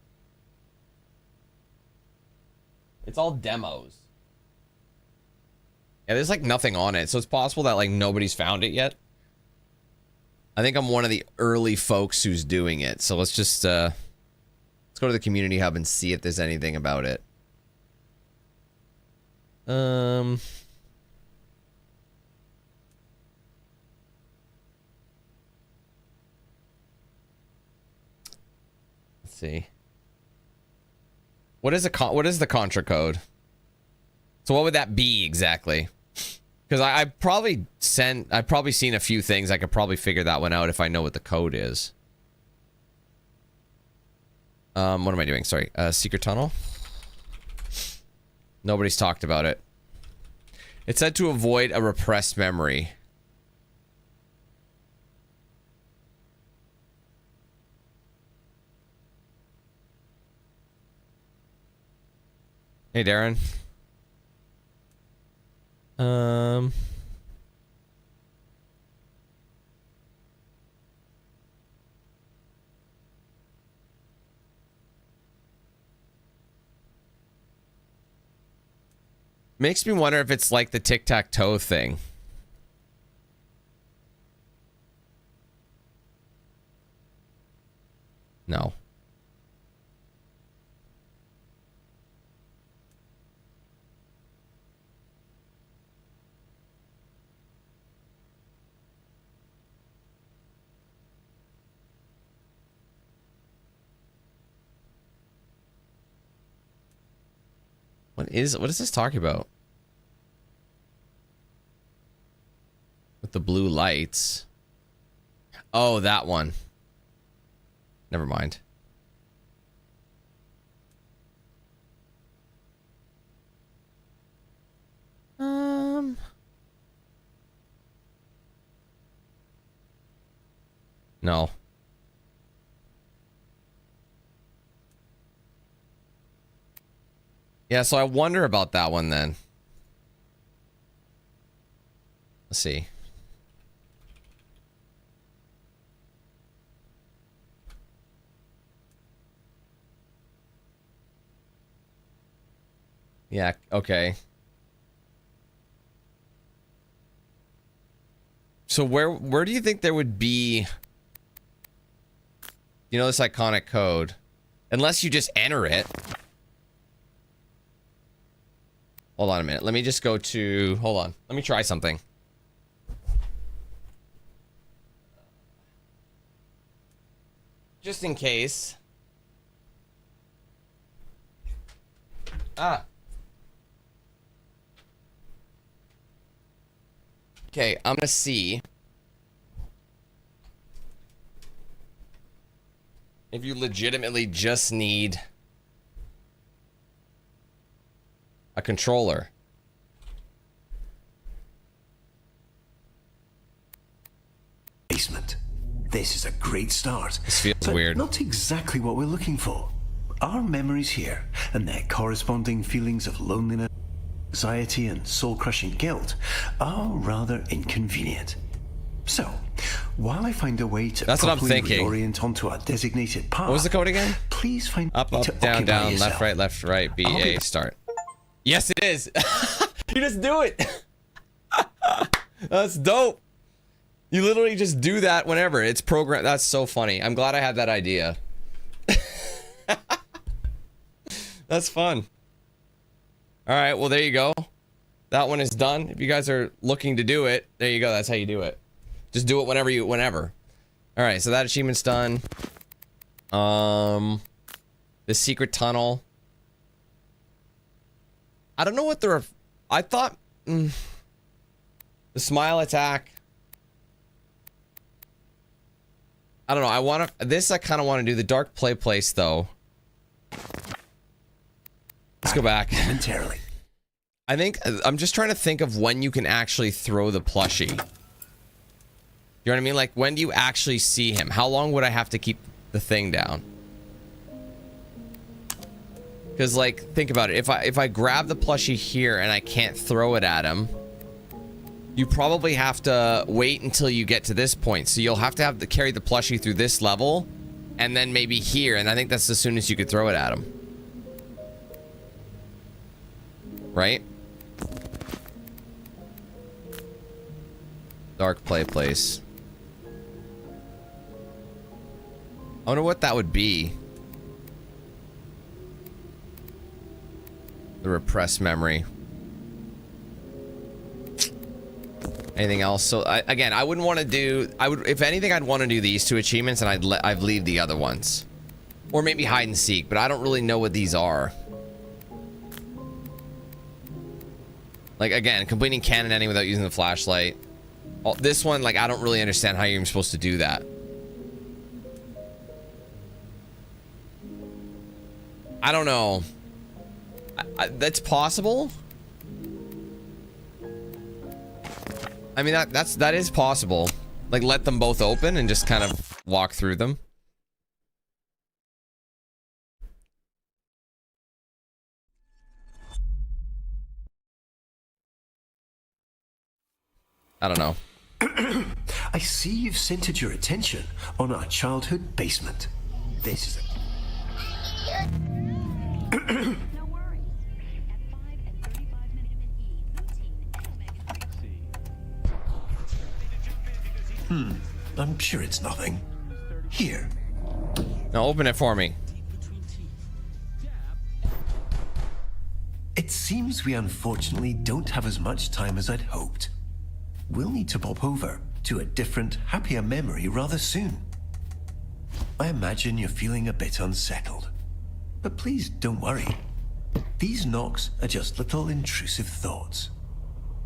Speaker 1: It's all demos. Yeah, there's like nothing on it, so it's possible that like nobody's found it yet. I think I'm one of the early folks who's doing it, so let's just let's go to the community hub and see if there's anything about it. Let's see. What is the Contra code? So what would that be exactly? Because I've probably seen a few things. I could probably figure that one out if I know what the code is. What am I doing? Sorry. Secret tunnel. Nobody's talked about it. It said to avoid a repressed memory. Hey, Darren. Makes me wonder if it's like the tic-tac-toe thing. No. What is this talking about? With the blue lights. Oh, that one. Never mind. No. Yeah, so I wonder about that one then. Let's see. Yeah, okay. So where do you think there would be, you know, this iconic code? Unless you just enter it. Hold on a minute. Let me just go to, hold on. Let me try something. Just in case. Ah. Okay, I'm gonna see if you legitimately just need a controller.
Speaker 5: Basement. This is a great start.
Speaker 1: This feels
Speaker 5: but
Speaker 1: weird.
Speaker 5: Not exactly what we're looking for. Our memories here and their corresponding feelings of loneliness, anxiety, and soul-crushing guilt are rather inconvenient. So, while I find a way to
Speaker 1: That's what I'm
Speaker 5: properly
Speaker 1: thinking.
Speaker 5: reorient onto a designated path,
Speaker 1: What was the code again?
Speaker 5: please find
Speaker 1: Up,
Speaker 5: a way
Speaker 1: up,
Speaker 5: to
Speaker 1: down,
Speaker 5: occupy
Speaker 1: down,
Speaker 5: yourself.
Speaker 1: left, right, B,
Speaker 5: I'll
Speaker 1: A,
Speaker 5: be-
Speaker 1: start. Yes, it is. You just do it. That's dope. You literally just do that whenever. It's programmed. That's so funny. I'm glad I had that idea. That's fun. All right, well, there you go. That one is done. If you guys are looking to do it, there you go. That's how you do it. Just do it whenever. All right, so that achievement's done. The secret tunnel. I don't know what I thought the smile attack. I don't know. I kind of want to do the dark play place though. Let's go back.
Speaker 5: Momentarily.
Speaker 1: I think I'm just trying to think of when you can actually throw the plushie. You know what I mean? Like, when do you actually see him? How long would I have to keep the thing down? Because, like, think about it. If I grab the plushie here and I can't throw it at him, you probably have to wait until you get to this point. So you'll have to carry the plushie through this level, and then maybe here. And I think that's as soon as you could throw it at him. Right? Dark play place. I wonder what that would be. The repressed memory. Anything else? So again, I wouldn't want to do. If anything, I'd want to do these two achievements, and I'd leave the other ones, or maybe hide and seek. But I don't really know what these are. Like, again, completing Canon Ending without using the flashlight. This one, like, I don't really understand how you're even supposed to do that. I don't know. That's possible. I mean, that is possible. Like, let them both open and just kind of walk through them. I don't know.
Speaker 5: I see you've centered your attention on our childhood basement. This is
Speaker 3: No worries. At 5 and 35 minutes E, lutein,
Speaker 5: I'm sure it's nothing. Here.
Speaker 1: Now open it for me.
Speaker 5: It seems we unfortunately don't have as much time as I'd hoped. We'll need to pop over to a different, happier memory rather soon. I imagine you're feeling a bit unsettled. But please don't worry. These knocks are just little intrusive thoughts.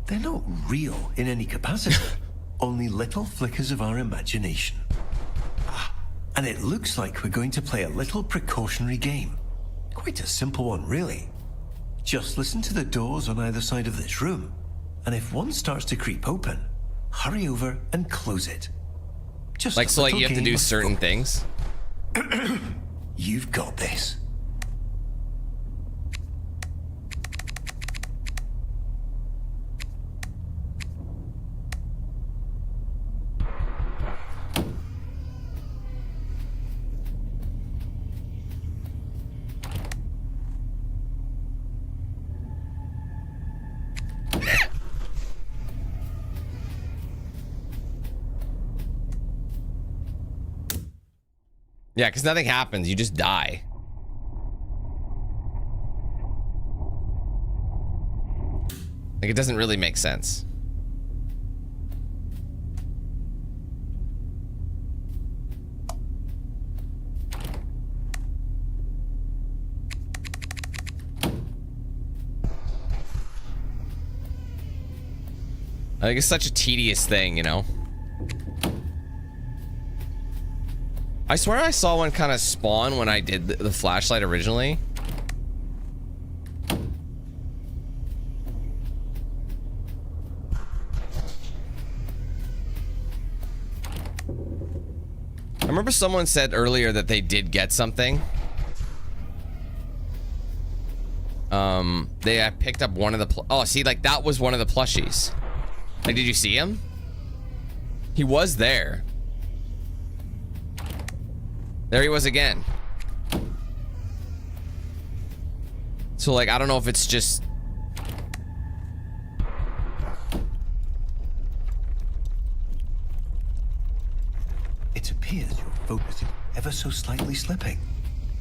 Speaker 5: They're not real in any capacity, only little flickers of our imagination. And it looks like we're going to play a little precautionary game. Quite a simple one, really. Just listen to the doors on either side of this room, and if one starts to creep open, hurry over and close it. Just
Speaker 1: Like,
Speaker 5: a
Speaker 1: so, like,
Speaker 5: little
Speaker 1: you have to
Speaker 5: game
Speaker 1: do
Speaker 5: of
Speaker 1: certain
Speaker 5: focus.
Speaker 1: things.
Speaker 5: You've got this.
Speaker 1: Yeah, because nothing happens. You just die. Like, it doesn't really make sense. I think it's such a tedious thing, you know? I swear I saw one kind of spawn when I did the flashlight originally. I remember someone said earlier that they did get something. They picked up one of the oh, see, like that was one of the plushies. Like, did you see him? He was there. There he was again. So, like, I don't know if it's just...
Speaker 5: It appears your focus is ever so slightly slipping.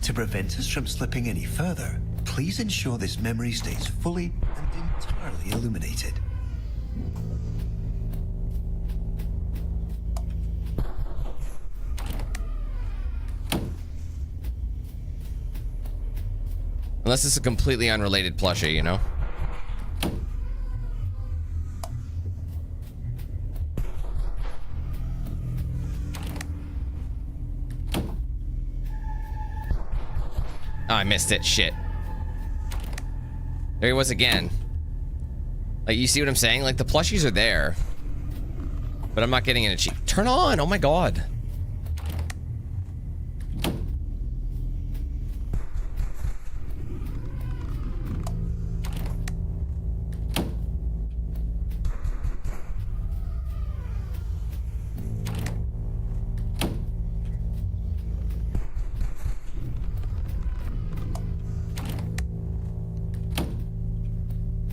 Speaker 5: To prevent us from slipping any further, please ensure this memory stays fully and entirely illuminated.
Speaker 1: Unless it's a completely unrelated plushie, you know? Oh, I missed it. Shit. There he was again. Like, you see what I'm saying? Like, the plushies are there. But I'm not getting an achievement. Turn on! Oh my god.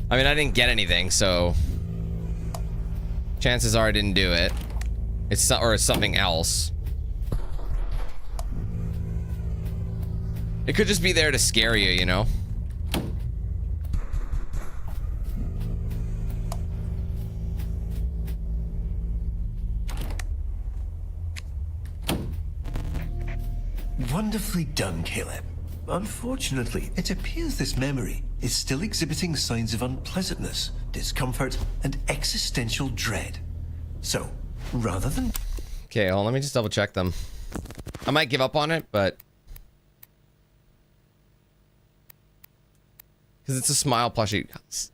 Speaker 1: I mean, I didn't get anything, so chances are I didn't do it. It's something else. It could just be there to scare you, you know?
Speaker 5: Wonderfully done, Caleb. Unfortunately, it appears this memory is still exhibiting signs of unpleasantness, discomfort, and existential dread. So, rather than...
Speaker 1: Okay, hold on, let me just double check them. I might give up on it, but... because it's a smile plushie.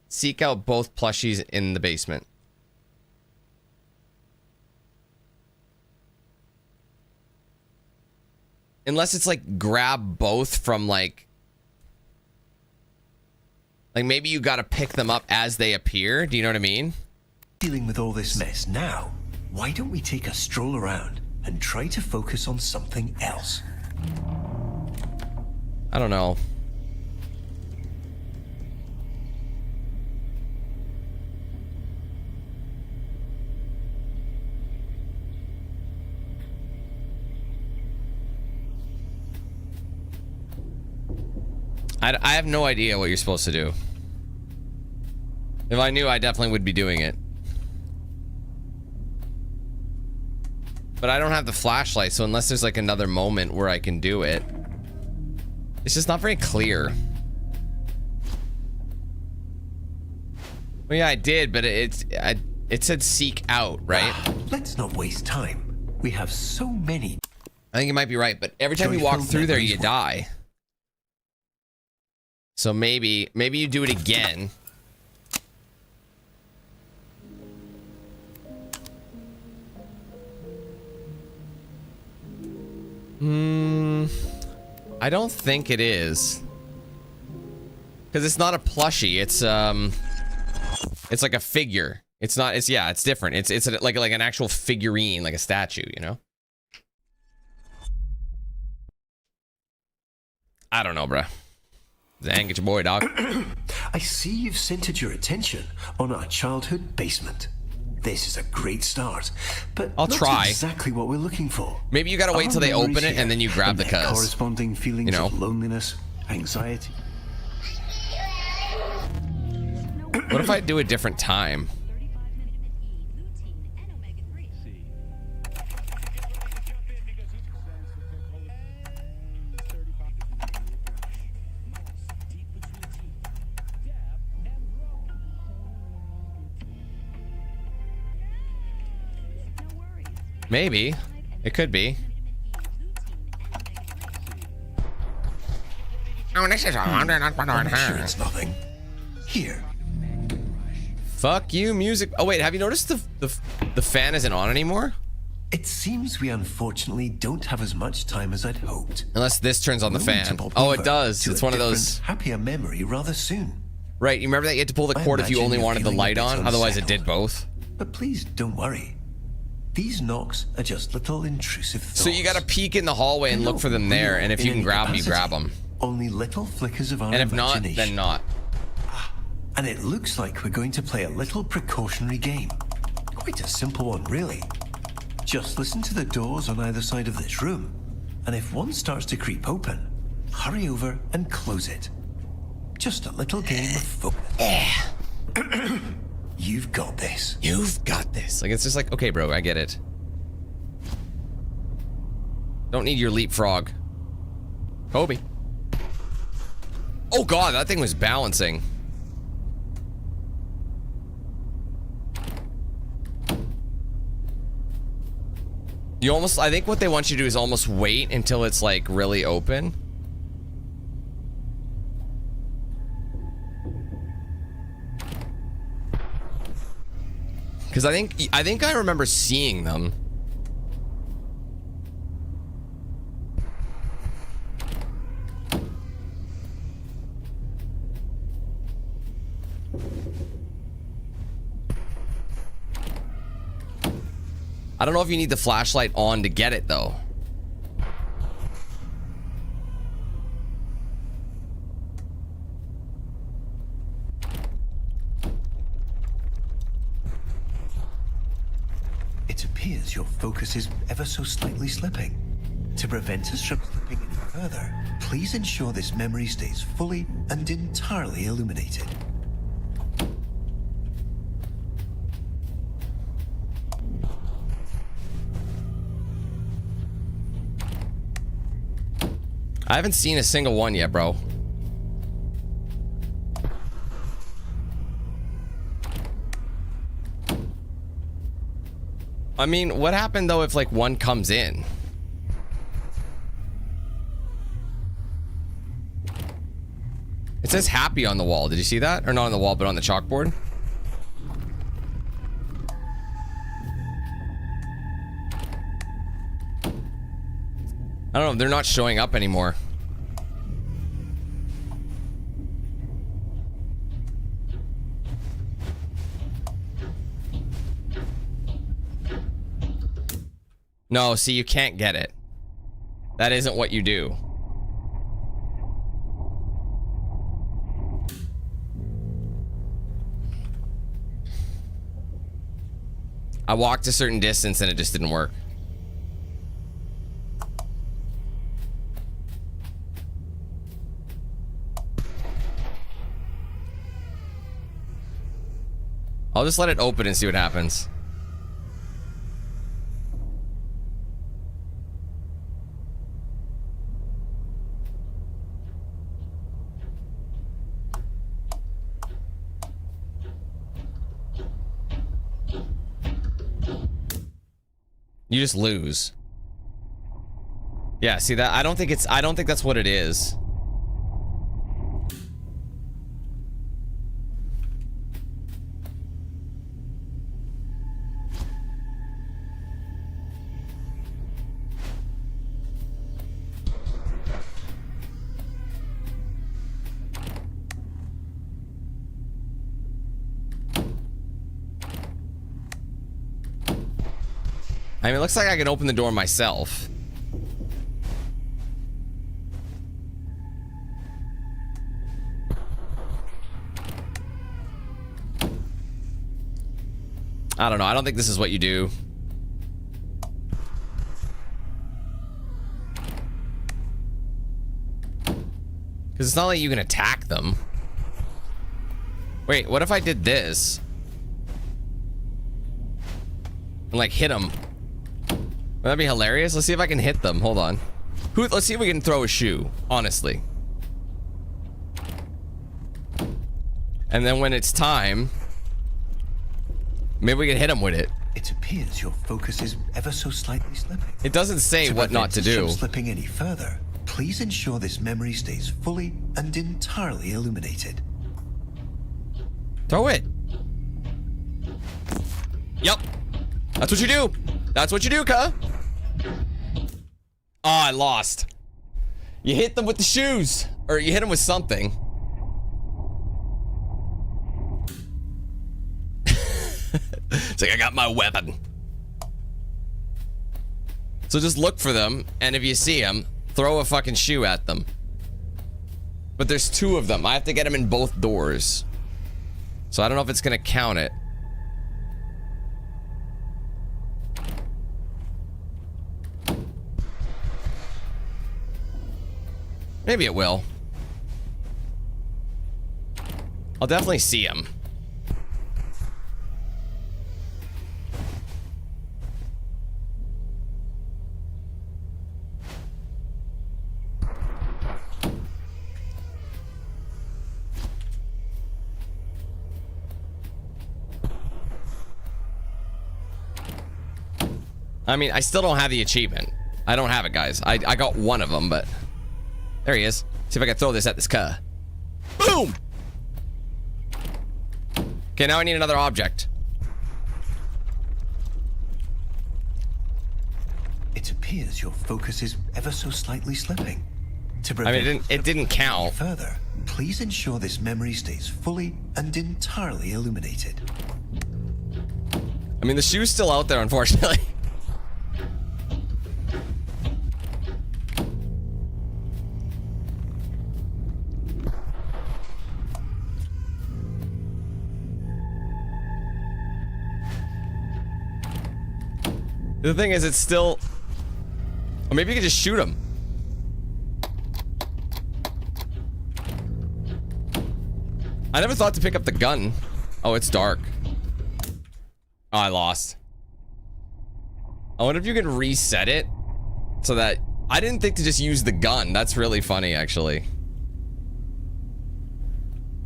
Speaker 1: Seek out both plushies in the basement. Unless it's like grab both from like maybe you gotta pick them up as they appear. Do you know what I mean?
Speaker 5: Dealing with all this mess now, why don't we take a stroll around and try to focus on something else?
Speaker 1: I don't know. I have no idea what you're supposed to do. If I knew, I definitely would be doing it. But I don't have the flashlight, so unless there's like another moment where I can do it, it's just not very clear. Well, yeah, I did, but it said seek out, right?
Speaker 5: Let's not waste time. We have so many.
Speaker 1: I think you might be right, but every time you walk through there, you die. So maybe you do it again. I don't think it is. Because it's not a plushie. It's like a figure. It's not. It's yeah. It's different. It's like an actual figurine, like a statue. You know. I don't know, bruh. Zang, get your boy, dog.
Speaker 5: I see you've centered your attention on our childhood basement.
Speaker 2: This is a great start, but
Speaker 1: I'll
Speaker 2: not
Speaker 1: try.
Speaker 2: exactly what we're looking for.
Speaker 1: Maybe you gotta wait till they
Speaker 2: Our
Speaker 1: open it
Speaker 2: memories
Speaker 1: and then you grab the
Speaker 2: and their
Speaker 1: cuz.
Speaker 2: corresponding feelings
Speaker 1: You know?
Speaker 2: of loneliness, anxiety.
Speaker 1: What if I do a different time?
Speaker 3: 35
Speaker 1: Maybe. It could be. Oh, this is
Speaker 2: I'm sure it's nothing. Here,
Speaker 1: Fuck you, music. Oh wait, have you noticed the fan isn't on anymore?
Speaker 2: it seems we unfortunately don't have as much time as I'd hoped.
Speaker 1: Unless this turns on the
Speaker 2: We'll need
Speaker 1: fan.
Speaker 2: to pop
Speaker 1: Oh,
Speaker 2: over
Speaker 1: it does.
Speaker 2: to
Speaker 1: It's
Speaker 2: a
Speaker 1: one of
Speaker 2: different,
Speaker 1: those.
Speaker 2: happier memory rather soon.
Speaker 1: Right, you remember that you had to pull the
Speaker 2: I
Speaker 1: cord if you
Speaker 2: imagine
Speaker 1: only
Speaker 2: you're
Speaker 1: wanted the
Speaker 2: feeling a
Speaker 1: light
Speaker 2: bit
Speaker 1: on, otherwise it did
Speaker 2: unsettled.
Speaker 1: both.
Speaker 2: But please don't worry. These knocks are just little intrusive thoughts.
Speaker 1: So you gotta peek in the hallway and
Speaker 2: They're
Speaker 1: look
Speaker 2: not
Speaker 1: for them there,
Speaker 2: real
Speaker 1: and if
Speaker 2: in
Speaker 1: you can
Speaker 2: any
Speaker 1: grab them, you
Speaker 2: capacity.
Speaker 1: grab them.
Speaker 2: Only little flickers of our
Speaker 1: And if not,
Speaker 2: imagination.
Speaker 1: then not.
Speaker 2: And it looks like we're going to play a little precautionary game. Quite a simple one, really. Just listen to the doors on either side of this room, and if one starts to creep open, hurry over and close it. Just a little game of focus. You've got this.
Speaker 1: You've got this. Like, it's just like, okay, bro, I get it. Don't need your leapfrog. Kobe. Oh god, that thing was balancing. You almost, I think what they want you to do is almost wait until it's like really open. Because I think I remember seeing them. I don't know if you need the flashlight on to get it though.
Speaker 2: It appears your focus is ever so slightly slipping. To prevent us from slipping any further, please ensure this memory stays fully and entirely illuminated.
Speaker 1: I haven't seen a single one yet, bro. I mean, what happened though if like one comes in? It says happy on the wall. Did you see that? Or not on the wall, but on the chalkboard? I don't know. They're not showing up anymore. No, see, you can't get it. That isn't what you do. I walked a certain distance and it just didn't work. I'll just let it open and see what happens. You just lose. Yeah, see that? I don't think that's what it is. I mean, it looks like I can open the door myself. I don't know. I don't think this is what you do. Because it's not like you can attack them. Wait, what if I did this? And like hit them? Would that be hilarious? Let's see if I can hit them. Hold on. Let's see if we can throw a shoe, honestly. And then when it's time, maybe we can hit them with it.
Speaker 5: It appears your focus is ever so slightly slipping.
Speaker 1: It doesn't say what not to
Speaker 5: prevent it
Speaker 1: do.
Speaker 5: from slipping any further, please ensure this memory stays fully and entirely illuminated.
Speaker 1: Throw it. Yep. That's what you do. That's what you do, cuh. Oh, I lost. You hit them with the shoes. Or you hit them with something. It's like, I got my weapon. So just look for them, and if you see them, throw a fucking shoe at them. But there's 2 of them. I have to get them in both doors. So I don't know if it's gonna count it. Maybe it will. I'll definitely see him. I mean, I still don't have the achievement. I don't have it, guys. I got one of them, but... There he is. See if I can throw this at this cuh. Boom! Okay, now I need another object.
Speaker 5: It appears your focus is ever so slightly slipping. To
Speaker 1: I mean, it didn't count.
Speaker 5: Further, please ensure this memory stays fully and entirely illuminated.
Speaker 1: I mean, the shoe's still out there, unfortunately. The thing is, it's still... Or maybe you could just shoot him. I never thought to pick up the gun. Oh, it's dark. Oh, I lost. I wonder if you can reset it so that... I didn't think to just use the gun. That's really funny, actually.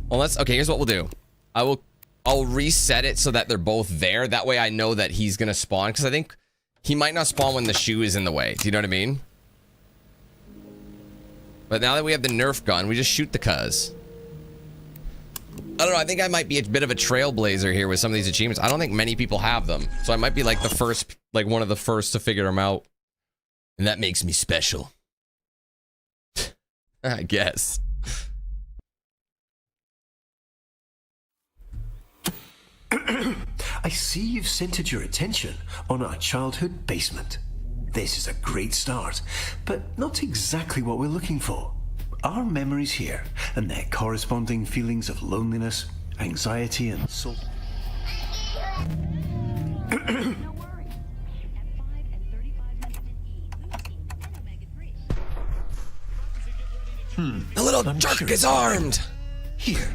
Speaker 1: Well, let's... Okay, here's what we'll do. I'll reset it so that they're both there. That way I know that he's gonna spawn. Because I think... He might not spawn when the shoe is in the way. Do you know what I mean? But now that we have the Nerf gun, we just shoot the cuz. I don't know. I think I might be a bit of a trailblazer here with some of these achievements. I don't think many people have them. So I might be like the first, like one of the first to figure them out. And that makes me special. I guess.
Speaker 5: I see you've centered your attention on our childhood basement. This is a great start, but not exactly what we're looking for. Our memories here and their corresponding feelings of loneliness, anxiety, and soul.
Speaker 3: No worries. At 5 and 35 minutes in E, lutein and omega-3.
Speaker 1: The little
Speaker 5: I'm
Speaker 1: jerk
Speaker 5: sure
Speaker 1: is
Speaker 5: it's
Speaker 1: armed.
Speaker 5: Here.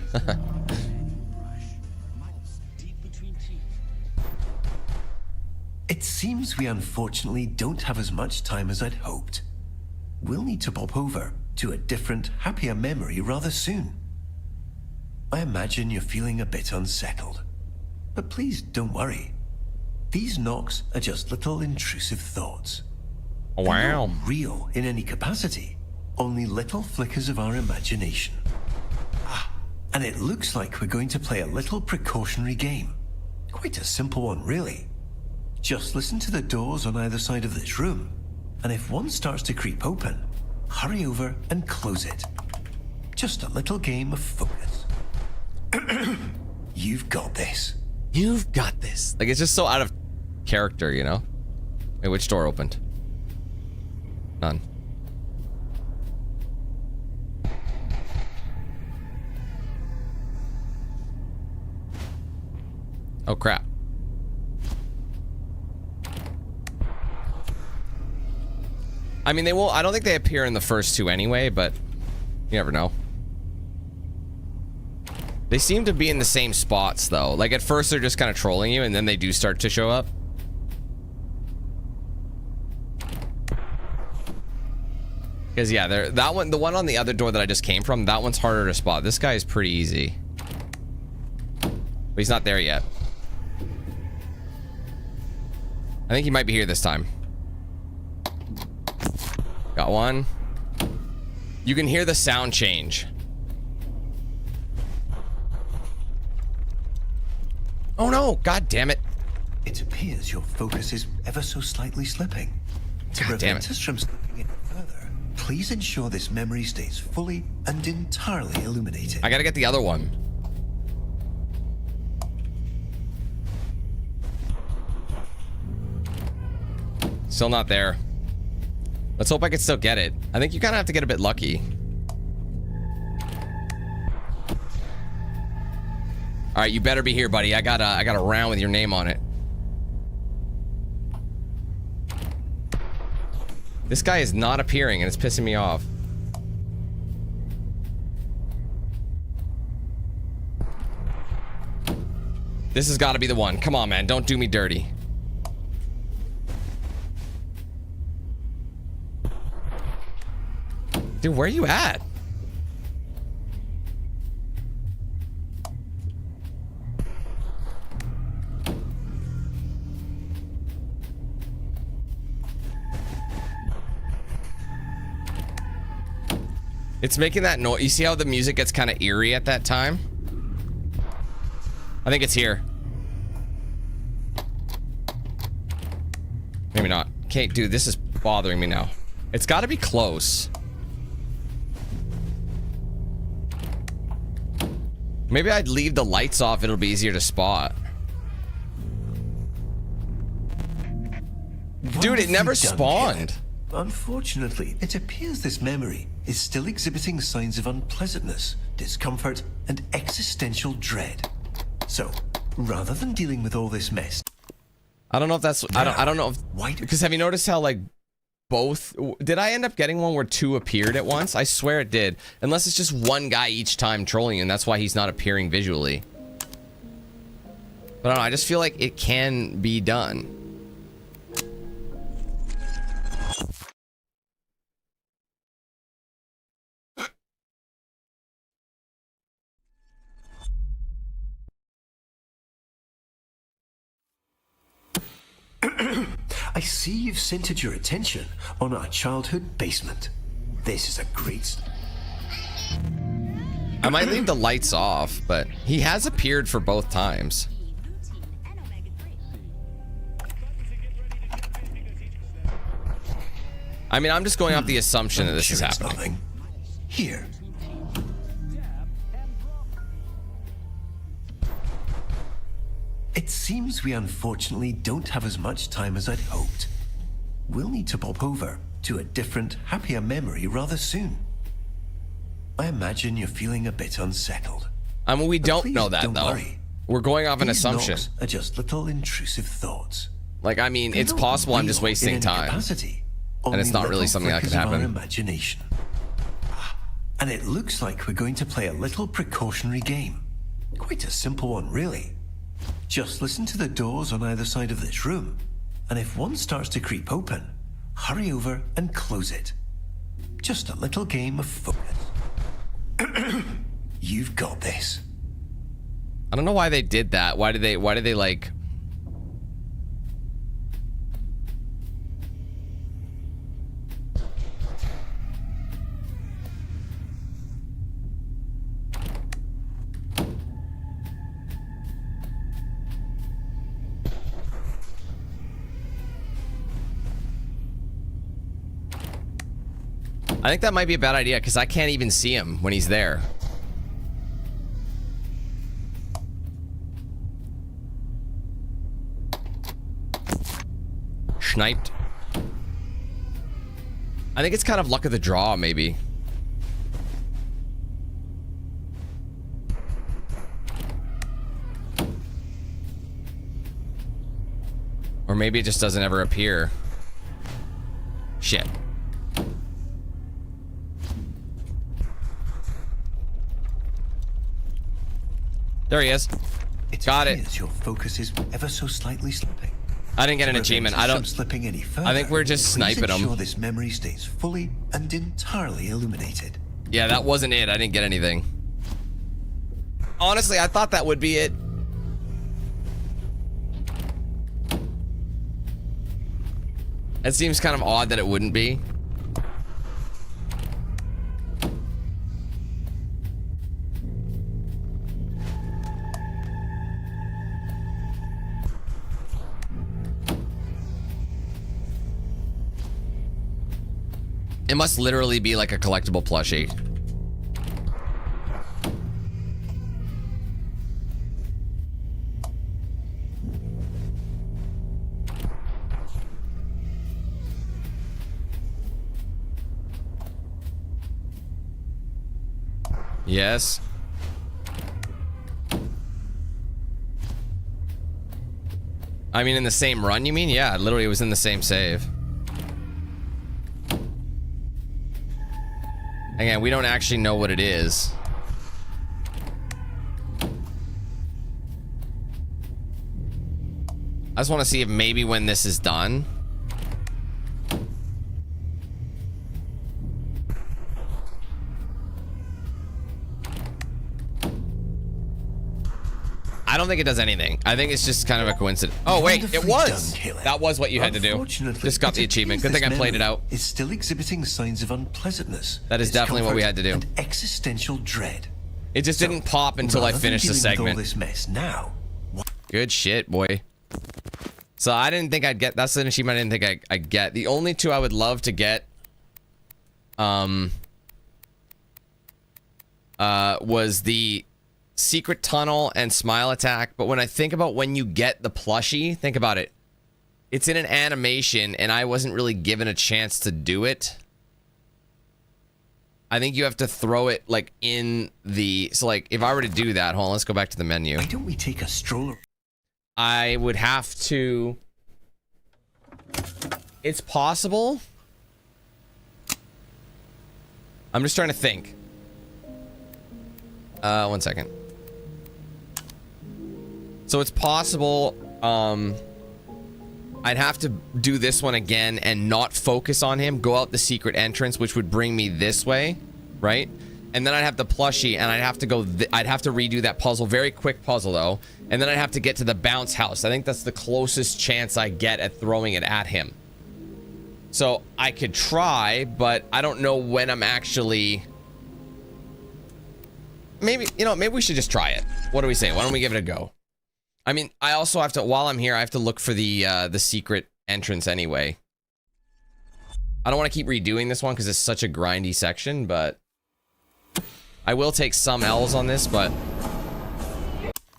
Speaker 5: It seems we unfortunately don't have as much time as I'd hoped. We'll need to pop over to a different, happier memory rather soon. I imagine you're feeling a bit unsettled. But please don't worry. These knocks are just little intrusive thoughts. They're
Speaker 1: Wow.
Speaker 5: not real in any capacity, only little flickers of our imagination. And it looks like we're going to play a little precautionary game. Quite a simple one, really. Just listen to the doors on either side of this room, and if one starts to creep open, hurry over and close it. Just a little game of focus. You've got this.
Speaker 1: You've got this. Like, it's just so out of character, you know? Wait, which door opened? None. Oh, crap. I mean, they will. I don't think they appear in the first two anyway, but you never know. They seem to be in the same spots though. Like at first they're just kind of trolling you, and then they do start to show up. Because yeah, that one, the one on the other door that I just came from, that one's harder to spot. This guy is pretty easy, but he's not there yet. I think he might be here this time. Got one. You can hear the sound change. Oh no, god damn it.
Speaker 5: It appears your focus is ever so slightly slipping. To
Speaker 1: God damn
Speaker 5: prevent
Speaker 1: it.
Speaker 5: us from slipping it further, please ensure this memory stays fully and entirely illuminated.
Speaker 1: I gotta get the other one. Still not there. Let's hope I can still get it. I think you kind of have to get a bit lucky. All right, you better be here, buddy. I got a round with your name on it. This guy is not appearing, and it's pissing me off. This has got to be the one. Come on, man. Don't do me dirty. Dude, where are you at? It's making that noise. You see how the music gets kind of eerie at that time? I think it's here. Maybe not. Okay, dude, this is bothering me now. It's got to be close. Maybe I'd leave the lights off. It'll be easier to spot. Dude, it never spawned.
Speaker 5: Unfortunately, it appears this memory is still exhibiting signs of unpleasantness, discomfort, and existential dread. So, rather than dealing with all this mess,
Speaker 1: I don't know if that's. I don't know if.
Speaker 5: Why?
Speaker 1: Because have you noticed how like both? Did I end up getting one where two appeared at once? I swear it did. Unless it's just one guy each time trolling you, and that's why he's not appearing visually. But I don't know. I just feel like it can be done.
Speaker 5: I see you've centered your attention on our childhood basement. This is a great...
Speaker 1: I might leave the lights off, but he has appeared for both times. I mean, I'm just going off the assumption that this is happening.
Speaker 5: Nothing. Here. It seems we unfortunately don't have as much time as I'd hoped. We'll need to pop over to a different, happier memory rather soon. I imagine you're feeling a bit unsettled.
Speaker 1: I mean, we
Speaker 5: But
Speaker 1: don't
Speaker 5: please
Speaker 1: know that
Speaker 5: don't
Speaker 1: though.
Speaker 5: worry.
Speaker 1: We're going off an
Speaker 5: These
Speaker 1: assumption.
Speaker 5: knocks are just little intrusive thoughts.
Speaker 1: Like, I mean,
Speaker 5: They
Speaker 1: it's
Speaker 5: don't
Speaker 1: possible I'm just
Speaker 5: real
Speaker 1: wasting
Speaker 5: in any
Speaker 1: time.
Speaker 5: capacity,
Speaker 1: And it's
Speaker 5: only
Speaker 1: not really
Speaker 5: little
Speaker 1: something that could
Speaker 5: flickers of our
Speaker 1: happen.
Speaker 5: Imagination. And it looks like we're going to play a little precautionary game. Quite a simple one, really. Just listen to the doors on either side of this room, and if one starts to creep open, hurry over and close it. Just a little game of focus. You've got this.
Speaker 1: I don't know why they did that. Why did they like... I think that might be a bad idea because I can't even see him when he's there. Sniped. I think it's kind of luck of the draw, maybe. Or maybe it just doesn't ever appear. Shit. There he is.
Speaker 5: It
Speaker 1: Got it.
Speaker 5: appears your focus is ever so slightly slipping.
Speaker 1: I didn't get an
Speaker 5: To prevent
Speaker 1: achievement.
Speaker 5: it
Speaker 1: I
Speaker 5: from
Speaker 1: don't.
Speaker 5: slipping any further,
Speaker 1: I think we're just sniping
Speaker 5: please ensure
Speaker 1: him.
Speaker 5: this memory stays fully and entirely illuminated.
Speaker 1: Yeah, that wasn't it. I didn't get anything. Honestly, I thought that would be it. It seems kind of odd that it wouldn't be. It must literally be like a collectible plushie. Yes. I mean, in the same run, you mean? Yeah, literally it was in the same save. Again, we don't actually know what it is. I just want to see if maybe when this is done. I don't think it does anything. I think it's just kind of a coincidence. Oh wait, it was. That was what you had to do. Just got the achievement. Good thing I played it out.
Speaker 5: Is still exhibiting signs of unpleasantness.
Speaker 1: That is definitely what we had to do.
Speaker 5: And existential dread.
Speaker 1: It just didn't pop until I finished the segment.
Speaker 5: All this mess now.
Speaker 1: Good shit, boy. So I didn't think I'd get. That's an achievement I didn't think I'd get. The only two I would love to get, was the secret tunnel and smile attack. But when I think about when you get the plushie, think about it. It's in an animation, and I wasn't really given a chance to do it. I think you have to throw it like in the. So like, if I were to do that, hold on, let's go back to the menu.
Speaker 5: Why don't we take a stroll?
Speaker 1: I would have to. It's possible. I'm just trying to think. 1 second. So it's possible. I'd have to do this one again and not focus on him. Go out the secret entrance, which would bring me this way, right? And then I'd have the plushie, and I'd have to go. I'd have to redo that puzzle. Very quick puzzle though. And then I'd have to get to the bounce house. I think that's the closest chance I get at throwing it at him. So I could try, but I don't know when I'm actually. Maybe, you know, maybe we should just try it. What do we say? Why don't we give it a go? I mean, I also have to, while I'm here, I have to look for the secret entrance anyway. I don't want to keep redoing this one because it's such a grindy section, but I will take some L's on this, but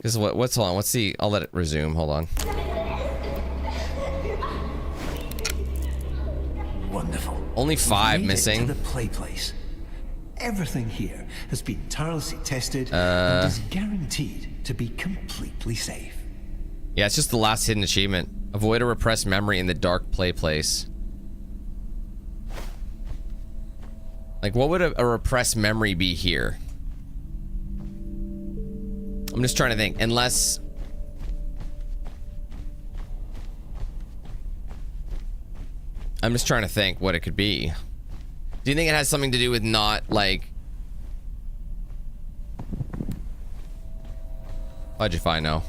Speaker 1: this is what's hold on, what's the, I'll let it resume, hold on.
Speaker 5: Wonderful.
Speaker 1: Only 5
Speaker 5: Made it
Speaker 1: missing.
Speaker 5: to the play place. Everything here has been tirelessly tested and is guaranteed to be completely safe.
Speaker 1: Yeah, it's just the last hidden achievement. Avoid a repressed memory in the dark play place. Like, what would a repressed memory be here? I'm just trying to think. Unless... I'm just trying to think what it could be. Do you think it has something to do with not, like... How'd you find now?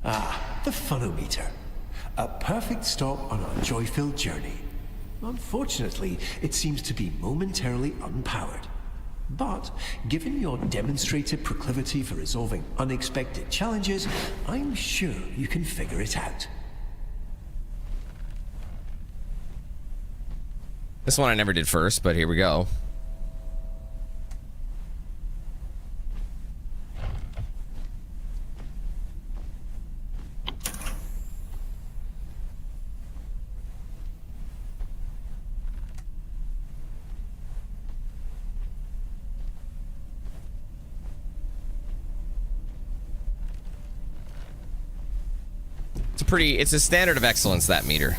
Speaker 5: Ah, the funometer. A perfect stop on our joy-filled journey. Unfortunately, it seems to be momentarily unpowered. But, given your demonstrated proclivity for resolving unexpected challenges, I'm sure you can figure it out.
Speaker 1: This one I never did first, but here we go. It's a standard of excellence, that meter.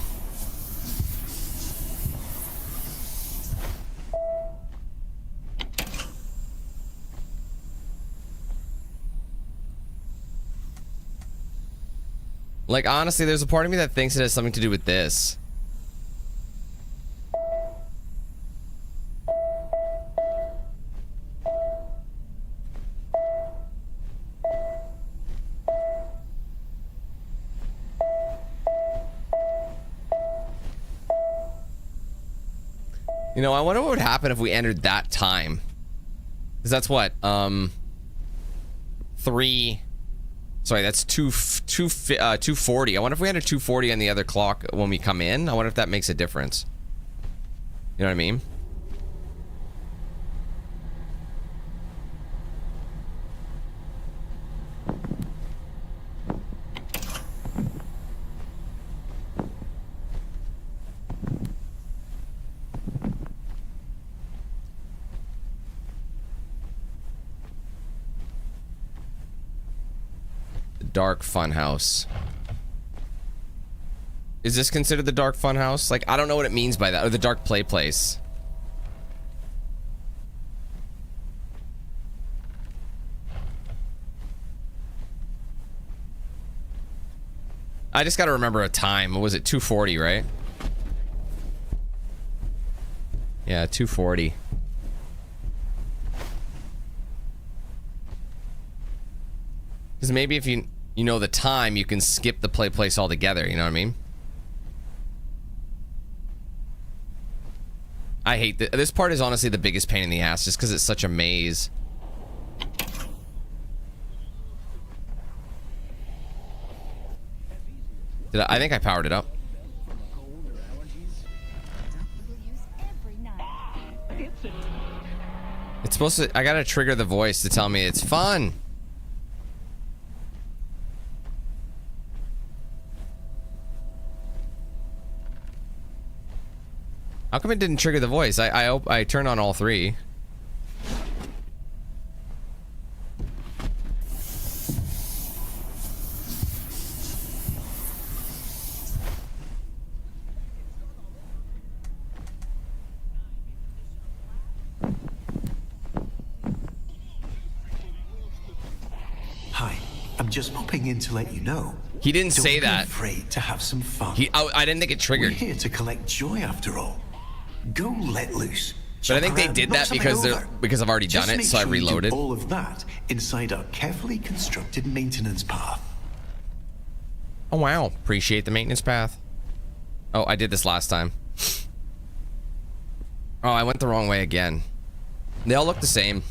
Speaker 1: Like, honestly, there's a part of me that thinks it has something to do with this. You know, I wonder what would happen if we entered that time. Because that's what, 3... Sorry, that's 240. I wonder if we entered 240 on the other clock when we come in. I wonder if that makes a difference. You know what I mean? Dark funhouse. Is this considered the dark funhouse? Like, I don't know what it means by that. Or the dark play place. I just gotta remember a time. What was it? 240, right? Yeah, 240. Because maybe if you know the time, you can skip the play place altogether, you know what I mean? I hate this part is honestly the biggest pain in the ass just because it's such a maze. I think I powered it up. It's supposed to, I gotta trigger the voice to tell me it's fun. How come it didn't trigger the voice? I turned on all three.
Speaker 5: Hi, I'm just popping in to let you know.
Speaker 1: He didn't say that.
Speaker 5: Don't be afraid to have some fun.
Speaker 1: I didn't think it triggered.
Speaker 5: We're here to collect joy after all. Go let loose.
Speaker 1: But I think they did that because I've already done it, so I reloaded.
Speaker 5: All of that inside our carefully constructed maintenance path.
Speaker 1: Oh wow, appreciate the maintenance path. Oh, I did this last time. Oh, I went the wrong way again. They all look the same.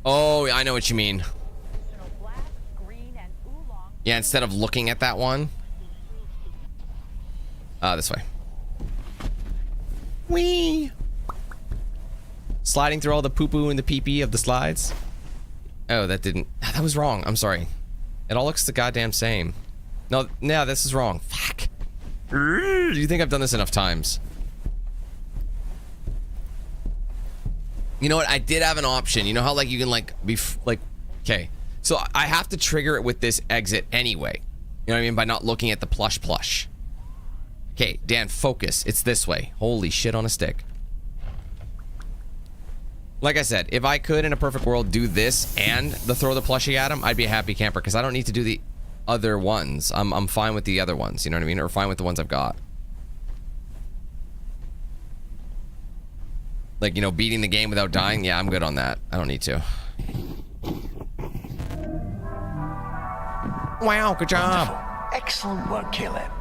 Speaker 1: Oh, I know what you mean. Yeah, instead of looking at that one. This way. Whee! Sliding through all the poo-poo and the pee-pee of the slides. Oh, that was wrong. I'm sorry. It all looks the goddamn same. No, this is wrong. Fuck. Do you think I've done this enough times? You know what? I did have an option. You know how like you can like be like, okay. So I have to trigger it with this exit anyway. You know what I mean? By not looking at the plush. Okay, Dan, focus. It's this way. Holy shit on a stick. Like I said, if I could in a perfect world do this and throw the plushie at him, I'd be a happy camper because I don't need to do the other ones. I'm fine with the other ones, you know what I mean? Or fine with the ones I've got. Like, you know, beating the game without dying, yeah, I'm good on that. I don't need to. Wow, good job.
Speaker 5: Wonderful. Excellent work, Caleb.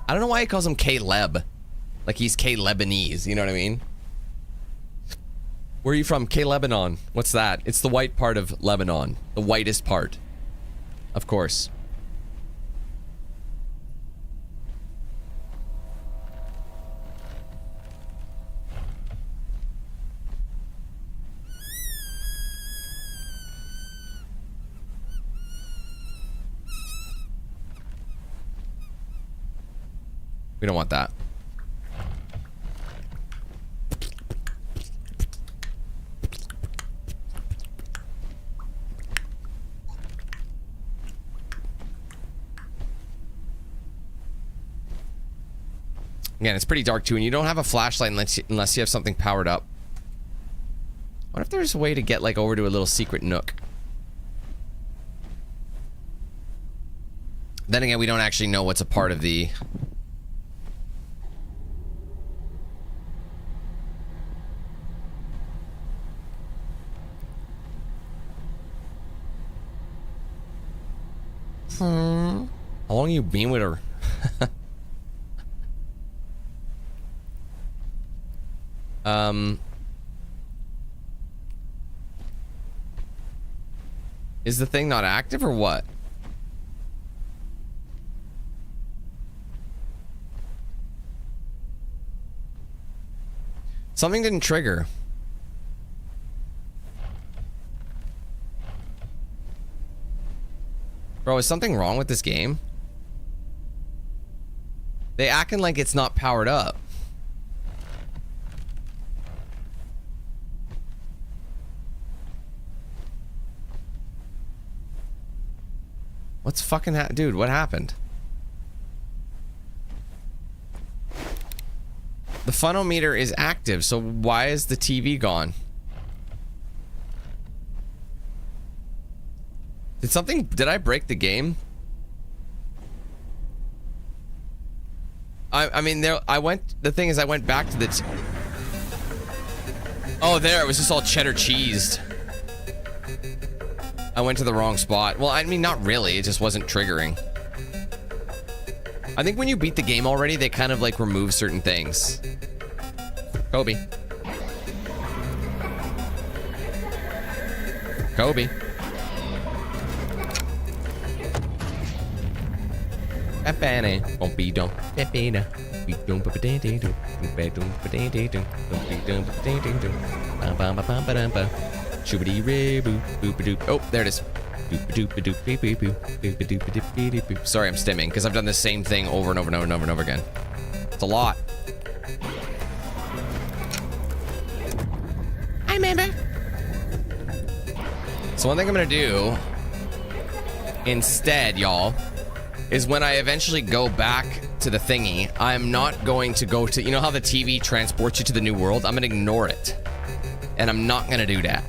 Speaker 1: I don't know why he calls him Caleb. Like he's K-Lebanese, you know what I mean? Where are you from? K-Lebanon. What's that? It's the white part of Lebanon. The whitest part. Of course. We don't want that. Again, it's pretty dark too, and you don't have a flashlight unless you have something powered up. What if there's a way to get like over to a little secret nook? Then again, we don't actually know what's a part of the... How long you been with her? Is the thing not active or what? Something didn't trigger. Bro, is something wrong with this game? They acting like it's not powered up. What's fucking dude, what happened? The funnel-meter is active, so why is the TV gone? Did I break the game? I mean, the thing is I went back to the oh, there, it was just all cheddar cheesed. I went to the wrong spot. Well, I mean, not really, it just wasn't triggering. I think when you beat the game already, they kind of like remove certain things. Kobe. Kobe. Oh, there it is. Sorry, I'm stimming because I've done the same thing over and over and over and over and over again. It's a lot. I remember. So one thing I'm gonna do instead, y'all, is when I eventually go back to the thingy, I'm not going to go to, you know how the TV transports you to the new world? I'm gonna ignore it. And I'm not gonna do that.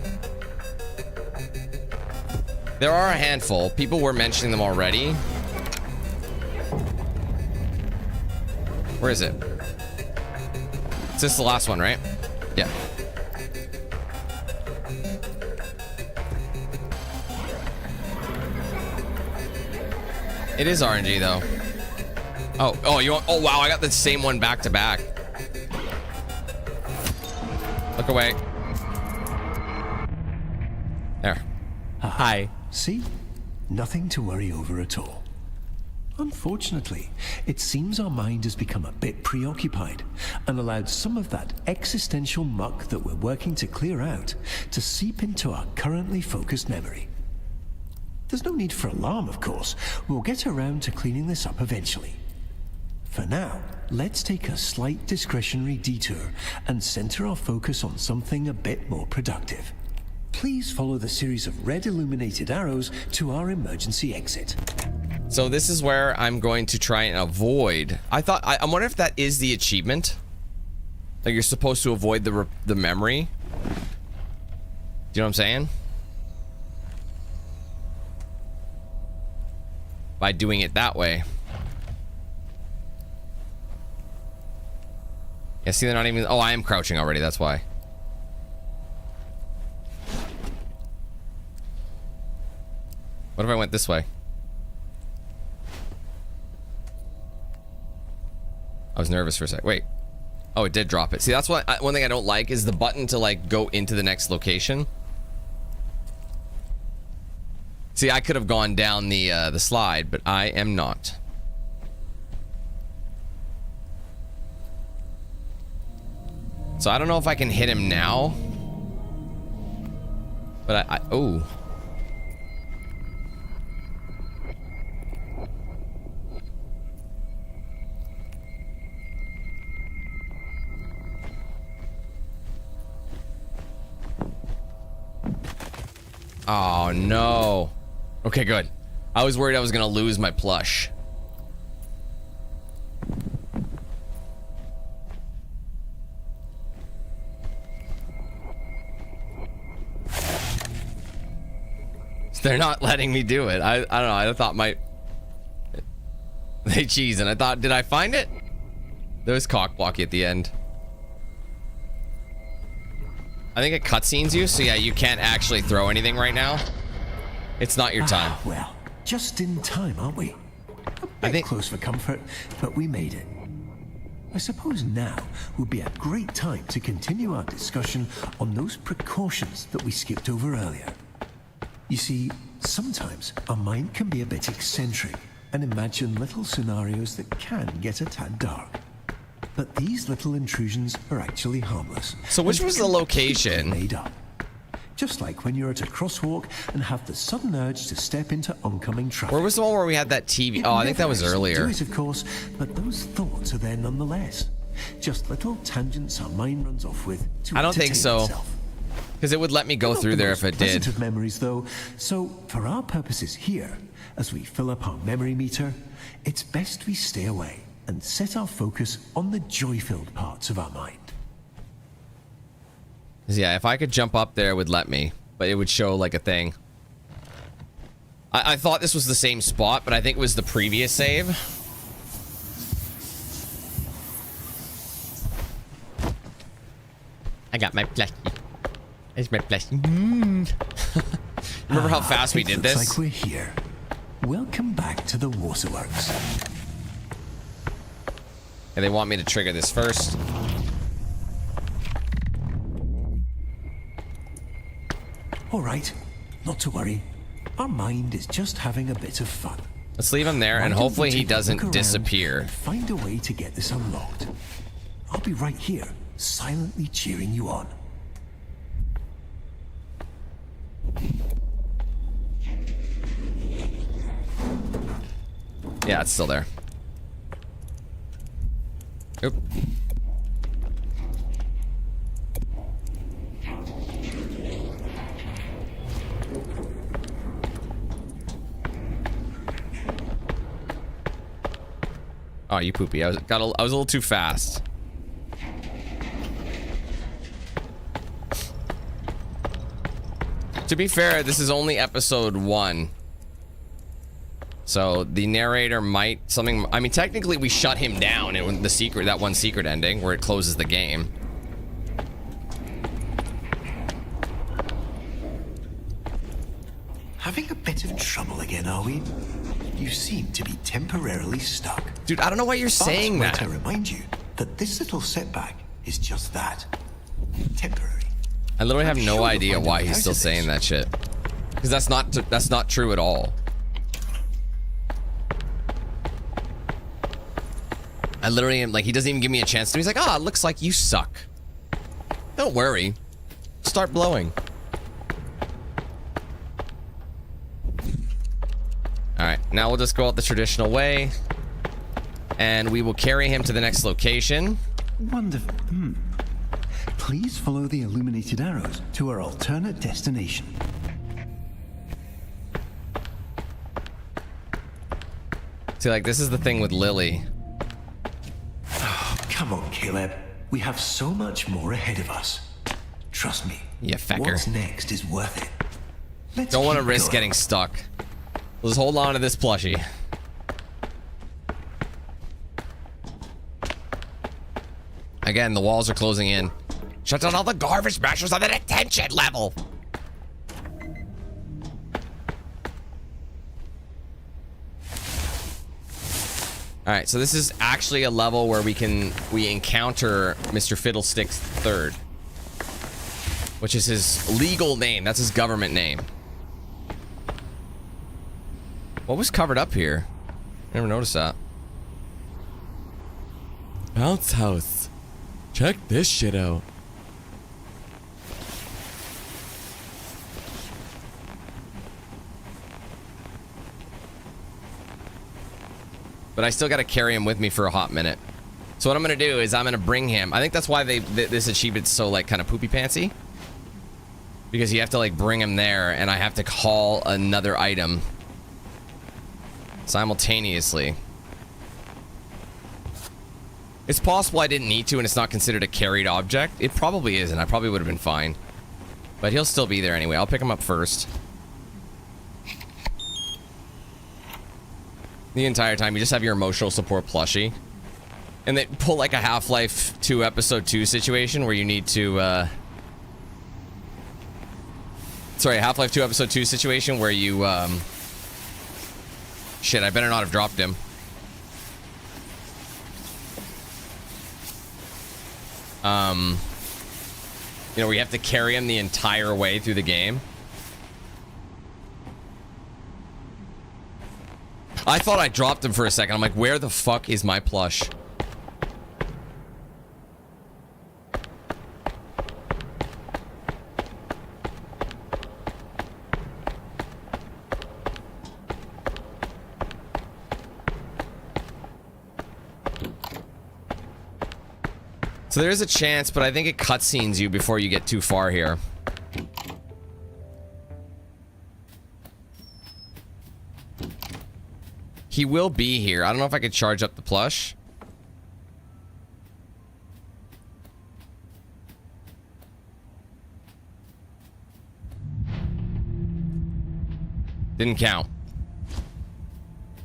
Speaker 1: There are a handful. People were mentioning them already. Where is it? Is this the last one, right? Yeah. It is RNG though. Oh, you want, oh wow, I got the same one back to back. Look away. There. Hi.
Speaker 2: See? Nothing to worry over at all. Unfortunately, it seems our mind has become a bit preoccupied and allowed some of that existential muck that we're working to clear out to seep into our currently focused memory. There's no need for alarm, of course. We'll get around to cleaning this up eventually. For now, let's take a slight discretionary detour and center our focus on something a bit more productive. Please follow the series of red illuminated arrows to our emergency exit.
Speaker 1: So this is where I'm going to try and avoid. I wonder if that is the achievement. Like you're supposed to avoid the memory. Do you know what I'm saying? By doing it that way. Yeah, see, they're not even. Oh, I am crouching already. That's why. What if I went this way? I was nervous for a sec. Wait. Oh, it did drop it. See, that's what one thing I don't like is the button to like go into the next location. See, I could have gone down the slide, but I am not. So I don't know if I can hit him now. But oh. Oh no. Okay, good. I was worried I was gonna lose my plush. They're not letting me do it. I don't know. I thought they cheese, and I thought, did I find it? There was cockblocky at the end. I think it cutscenes you, so yeah, you can't actually throw anything right now. It's not your time.
Speaker 2: Well, just in time, aren't we?
Speaker 1: I think
Speaker 2: Close for comfort, but we made it. I suppose now would be a great time to continue our discussion on those precautions that we skipped over earlier. You see, sometimes our mind can be a bit eccentric and imagine little scenarios that can get a tad dark. But these little intrusions are actually harmless.
Speaker 1: So which was the location?
Speaker 2: Made up. Just like when you're at a crosswalk and have the sudden urge to step into oncoming traffic.
Speaker 1: Where was the one where we had that TV? Oh, I think that was earlier.
Speaker 2: Do it, of course, but those thoughts are there nonetheless. Just little tangents our mind runs off with to
Speaker 1: I don't think
Speaker 2: entertain
Speaker 1: so.
Speaker 2: itself.
Speaker 1: Because it would let me go
Speaker 2: Not
Speaker 1: through
Speaker 2: the
Speaker 1: there
Speaker 2: most
Speaker 1: if it did.
Speaker 2: Positive memories, though. So, for our purposes here, as we fill up our memory meter, it's best we stay away and set our focus on the joy-filled parts of our mind.
Speaker 1: Yeah, if I could jump up there, it would let me. But it would show like a thing. I thought this was the same spot, but I think it was the previous save. I got my plushie. It's my plushie. Remember how fast we did
Speaker 2: Looks
Speaker 1: this?
Speaker 2: like we're here. Welcome back to the waterworks.
Speaker 1: And they want me to trigger this first.
Speaker 2: All right, not to worry. Our mind is just having a bit of fun.
Speaker 1: Let's leave him there,
Speaker 2: Why
Speaker 1: and
Speaker 2: don't we
Speaker 1: hopefully he
Speaker 2: take a look
Speaker 1: doesn't
Speaker 2: around
Speaker 1: disappear.
Speaker 2: and find a way to get this unlocked. I'll be right here, silently cheering you on.
Speaker 1: Yeah, it's still there. Oop. Oh, you poopy. I was a little too fast. To be fair, this is only episode 1. So the narrator might I mean, technically we shut him down in that one secret ending where it closes the game.
Speaker 5: Having a bit of trouble again, are we? You seem to be temporarily stuck.
Speaker 1: Dude, I don't know why you're saying
Speaker 5: But
Speaker 1: that.
Speaker 5: I remind you that this little setback is just that. Temporary.
Speaker 1: I literally have
Speaker 5: I'm
Speaker 1: no
Speaker 5: sure we'll
Speaker 1: idea
Speaker 5: find a
Speaker 1: why
Speaker 5: way
Speaker 1: he's
Speaker 5: out
Speaker 1: still
Speaker 5: of
Speaker 1: saying
Speaker 5: this.
Speaker 1: that shit. Because that's not true at all. I literally am like, he doesn't even give me a chance to. He's like, it looks like you suck. Don't worry. Start blowing. Alright, now we'll just go out the traditional way. And we will carry him to the next location.
Speaker 2: Wonderful. Please follow the illuminated arrows to our alternate destination.
Speaker 1: See, like, this is the thing with Lily.
Speaker 5: Come on, Caleb. We have so much more ahead of us. Trust me.
Speaker 1: You fecker.
Speaker 5: What's next is worth it. Let's
Speaker 1: Don't want to
Speaker 5: keep
Speaker 1: risk
Speaker 5: going.
Speaker 1: getting stuck. Let's hold on to this plushie. Again, the walls are closing in. Shut down all the garbage smashers on the detention level. All right, so this is actually a level where we encounter Mr. Fiddlesticks III, which is his legal name. That's his government name. What was covered up here? Never noticed that. Bounce house. Check this shit out. But I still got to carry him with me for a hot minute. So what I'm going to do is I'm going to bring him. I think that's why this achievement's so like kind of poopy pantsy. Because you have to like bring him there and I have to haul another item simultaneously. It's possible I didn't need to and it's not considered a carried object. It probably isn't. I probably would have been fine. But he'll still be there anyway. I'll pick him up first. the entire time. You just have your emotional support plushie. And they pull like a Half-Life 2 Episode 2 situation where you need to, sorry, Half-Life 2 Episode 2 situation where you, shit, I better not have dropped him. You know, where you have to carry him the entire way through the game. I thought I dropped him for a second. I'm like, where the fuck is my plush? So there is a chance, but I think it cutscenes you before you get too far here. He will be here. I don't know if I could charge up the plush. Didn't count.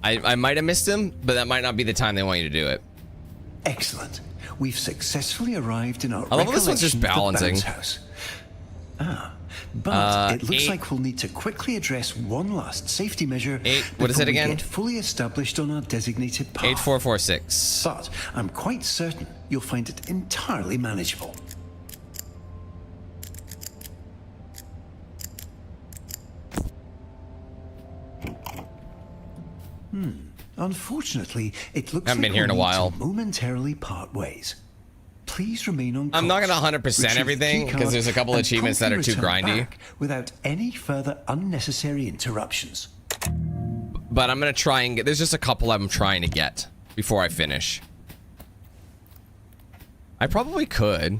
Speaker 1: I might have missed him, but that might not be the time they want you to do it.
Speaker 5: Excellent. We've successfully arrived in our
Speaker 1: I love how this one's just balancing.
Speaker 5: house. But it looks
Speaker 1: 8.
Speaker 5: like we'll need to quickly address one last safety measure.
Speaker 1: 8. What is it again?
Speaker 5: Get fully established on our designated path.
Speaker 1: 8446.
Speaker 5: But I'm quite certain you'll find it entirely manageable. Unfortunately, it looks
Speaker 1: Haven't
Speaker 5: like
Speaker 1: been here in a
Speaker 5: we'll need
Speaker 1: while.
Speaker 5: to momentarily part ways. Please remain on course.
Speaker 1: I'm not gonna 100%
Speaker 5: Retrieve the
Speaker 1: everything,
Speaker 5: key
Speaker 1: 'cause
Speaker 5: card
Speaker 1: there's a couple
Speaker 5: and
Speaker 1: achievements that are too
Speaker 5: promptly return
Speaker 1: grindy.
Speaker 5: back without any further unnecessary interruptions.
Speaker 1: But I'm gonna try and get... There's just a couple I'm trying to get before I finish. I probably could.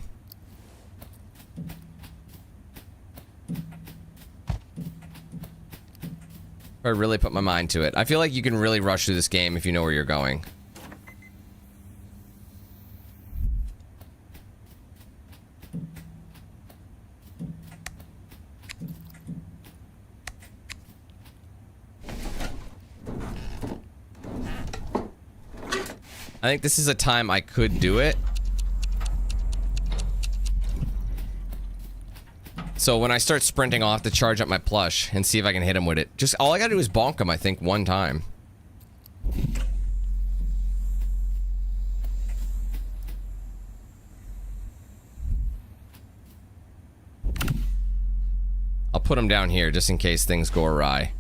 Speaker 1: If I really put my mind to it. I feel like you can really rush through this game if you know where you're going. I think this is a time I could do it. So when I start sprinting off to charge up my plush and see if I can hit him with it. Just all I gotta do is bonk him, I think, one time. I'll put him down here just in case things go awry.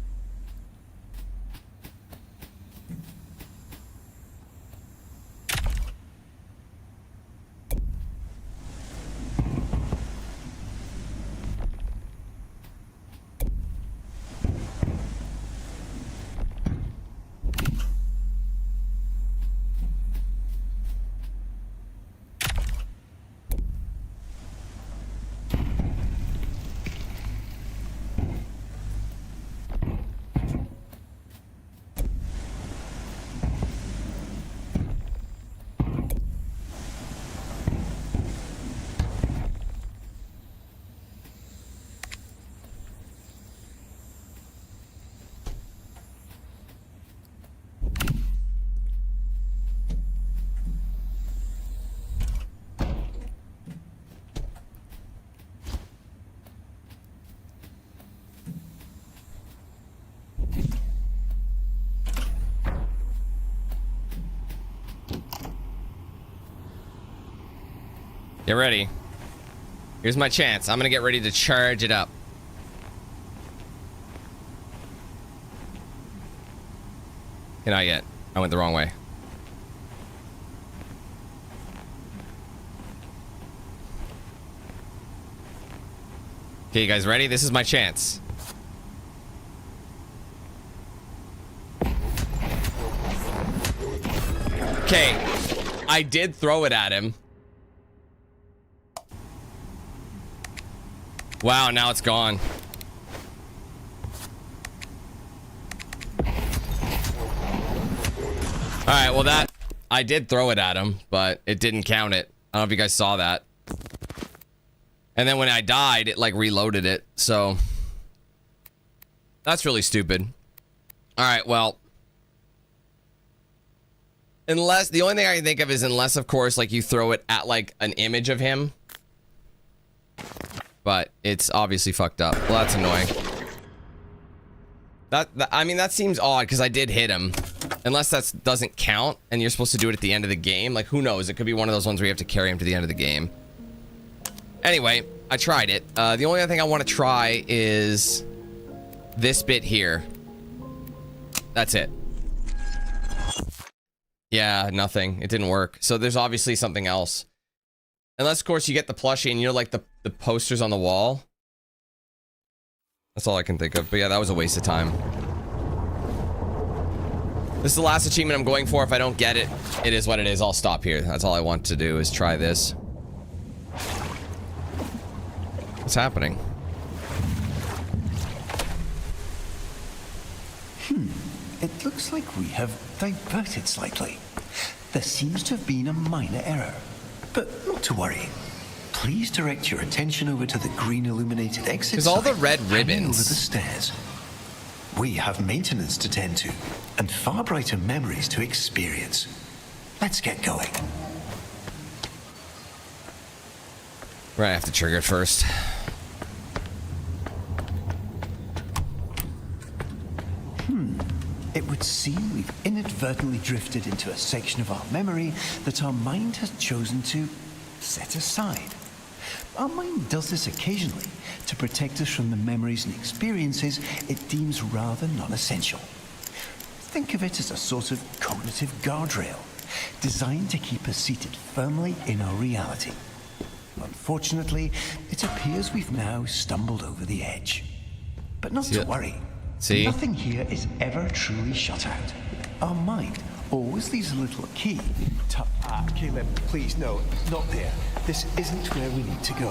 Speaker 1: Get ready. Here's my chance. I'm gonna get ready to charge it up. Not yet. I went the wrong way. Okay, you guys ready? This is my chance. Okay. I did throw it at him. Wow, now it's gone. Alright, well that... I did throw it at him, but it didn't count it. I don't know if you guys saw that. And then when I died, it like reloaded it, so... That's really stupid. Alright, well... Unless, the only thing I can think of is unless, of course, like you throw it at like an image of him. But it's obviously fucked up. Well, that's annoying. I mean, that seems odd because I did hit him. Unless that doesn't count and you're supposed to do it at the end of the game. Like, who knows? It could be one of those ones where you have to carry him to the end of the game. Anyway, I tried it. The only other thing I want to try is this bit here. That's it. Yeah, nothing. It didn't work. So there's obviously something else. Unless, of course, you get the plushie and you're like the posters on the wall. That's all I can think of. But yeah, that was a waste of time. This is the last achievement I'm going for. If I don't get it, it is what it is. I'll stop here. That's all I want to do is try this. What's happening?
Speaker 5: It looks like we have diverted slightly. There seems to have been a minor error, but not to worry. Please direct your attention over to the green illuminated exit.
Speaker 1: There's all the
Speaker 5: sign
Speaker 1: red
Speaker 5: hanging
Speaker 1: ribbons.
Speaker 5: over the stairs. We have maintenance to tend to, and far brighter memories to experience. Let's get going.
Speaker 1: Right, I have to trigger it first.
Speaker 5: It would seem we've inadvertently drifted into a section of our memory that our mind has chosen to set aside. Our mind does this occasionally to protect us from the memories and experiences it deems rather non-essential. Think of it as a sort of cognitive guardrail, designed to keep us seated firmly in our reality. Unfortunately, it appears we've now stumbled over the edge. But not to worry.
Speaker 1: See?
Speaker 5: Nothing here is ever truly shut out. Our mind always leaves a little key to... Caleb, please, no, not there. This isn't where we need to go.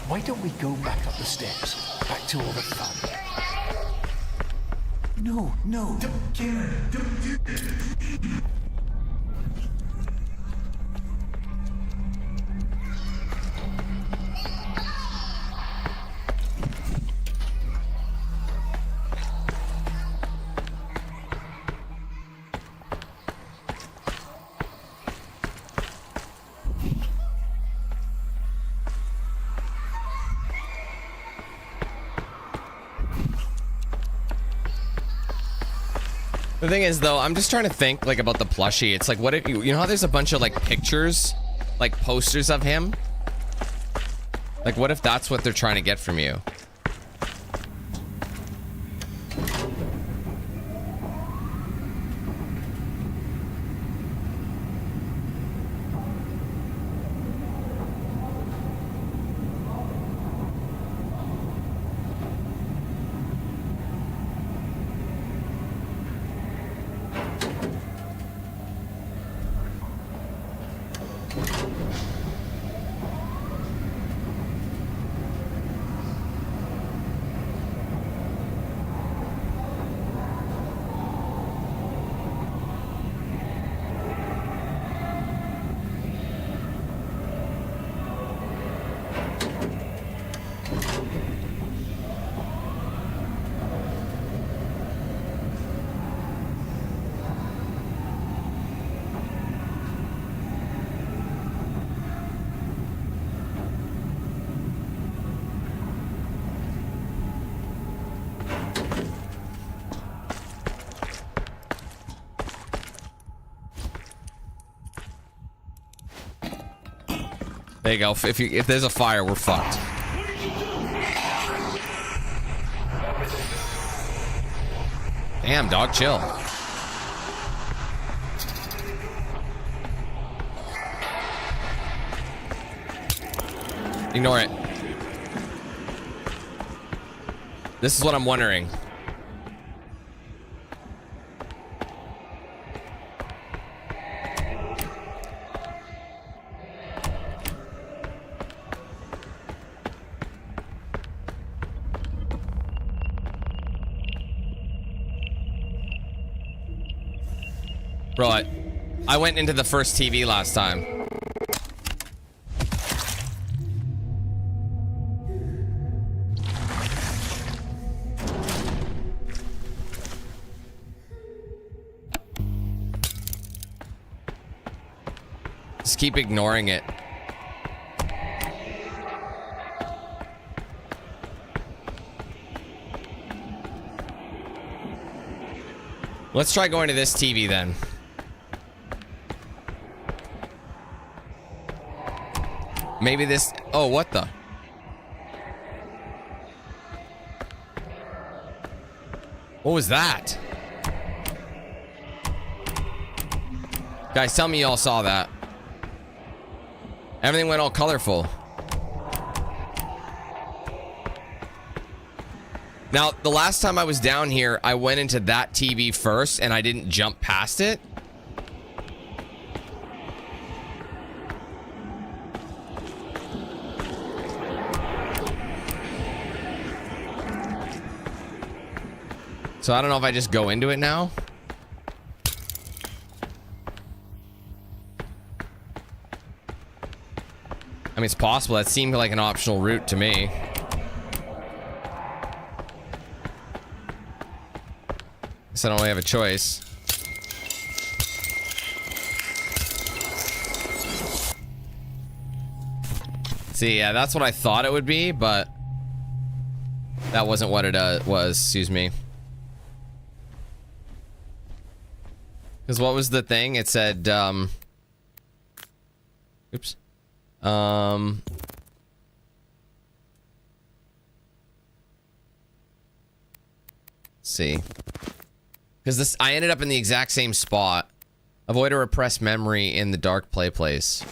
Speaker 5: Why don't we go back up the steps? Back to all the fun. No, no. Don't care. Don't do this.
Speaker 1: The thing is, though, I'm just trying to think, like, about the plushie. It's like, what if you know how there's a bunch of, like, pictures, like, posters of him? Like, what if that's what they're trying to get from you? There you go. If there's a fire, we're fucked. Damn, dog, chill. Ignore it. This is what I'm wondering. Bro, I went into the first TV last time. just keep ignoring it. Let's try going to this TV then. Maybe this... Oh, what the... What was that? Guys, tell me y'all saw that. Everything went all colorful. Now, the last time I was down here, I went into that TV first and I didn't jump past it. So I don't know if I just go into it now. I mean, it's possible. That seemed like an optional route to me. Guess I don't really have a choice. See, yeah, that's what I thought it would be, but that wasn't what it was. Excuse me. Because what was the thing? It said, oops. Let's see. Because this, I ended up in the exact same spot. Avoid a repressed memory in the dark play place.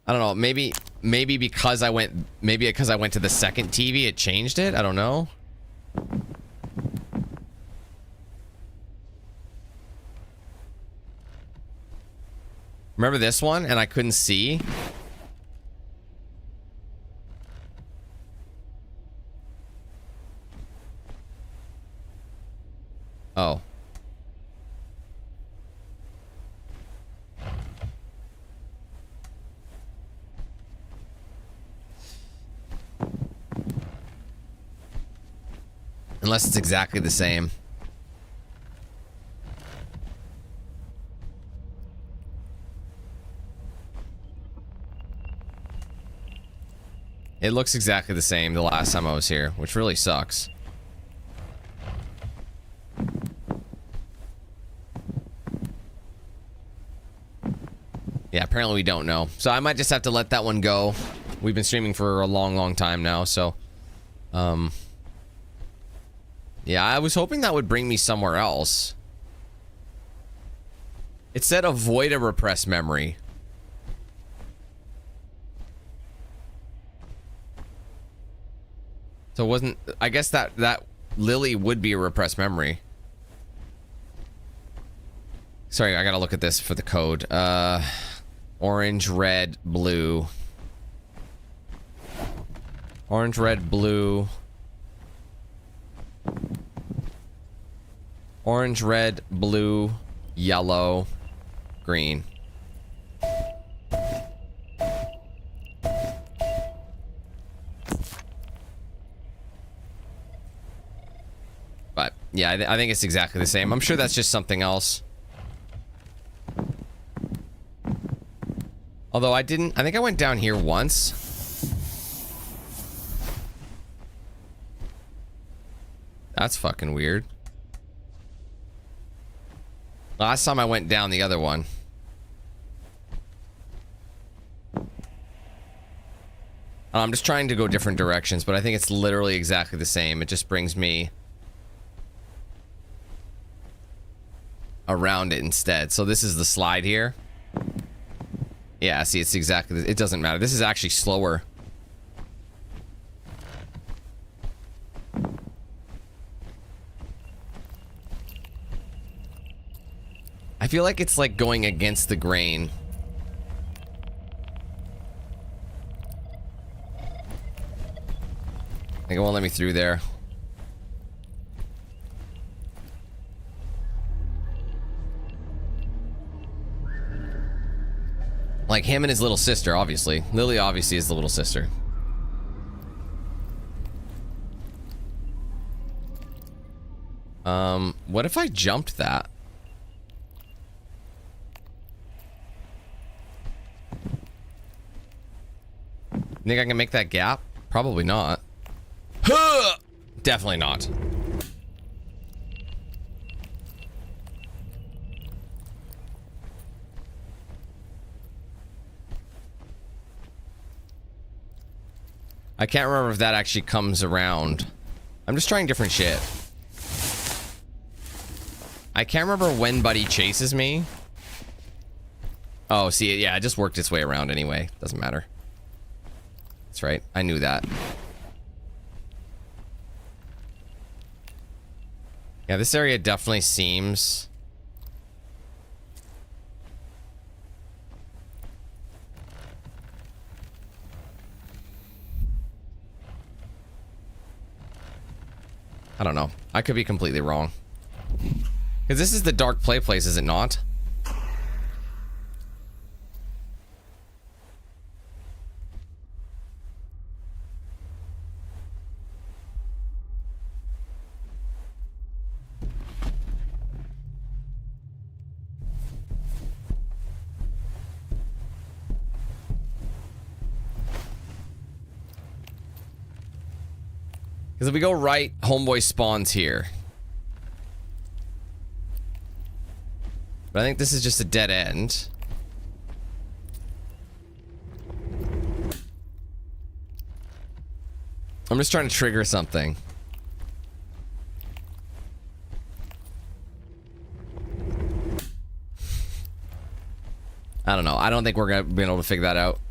Speaker 1: I don't know. Maybe because I went to the second TV, it changed it. I don't know. Remember this one? And I couldn't see. Oh. Unless it's exactly the same. It looks exactly the same the last time I was here, which really sucks. Yeah, apparently we don't know. So I might just have to let that one go. We've been streaming for a long, long time now, so... yeah, I was hoping that would bring me somewhere else. It said avoid a repressed memory. So it wasn't... I guess that Lily would be a repressed memory. Sorry, I gotta look at this for the code. Orange, red, blue. Orange, red, blue. Orange, red, blue, yellow, green. But yeah, I think it's exactly the same. I'm sure that's just something else. Although I think I went down here once. That's fucking weird. Last time I went down the other one. I'm just trying to go different directions, but I think it's literally exactly the same. It just brings me around it instead. So this is the slide here. Yeah, see, it's exactly... It doesn't matter. This is actually slower. I feel like it's like going against the grain. Like it won't let me through there. Like him and his little sister, obviously. Lily obviously is the little sister. What if I jumped that? Think I can make that gap? Probably not. Huh! Definitely not. I can't remember if that actually comes around. I'm just trying different shit. I can't remember when Buddy chases me. Oh, see, yeah, it just worked its way around anyway. Doesn't matter. That's right. I knew that. Yeah, this area definitely seems... I don't know. I could be completely wrong. Because this is the dark play place, is it not? Because if we go right, homeboy spawns here. But I think this is just a dead end. I'm just trying to trigger something. I don't know. I don't think we're gonna be able to figure that out.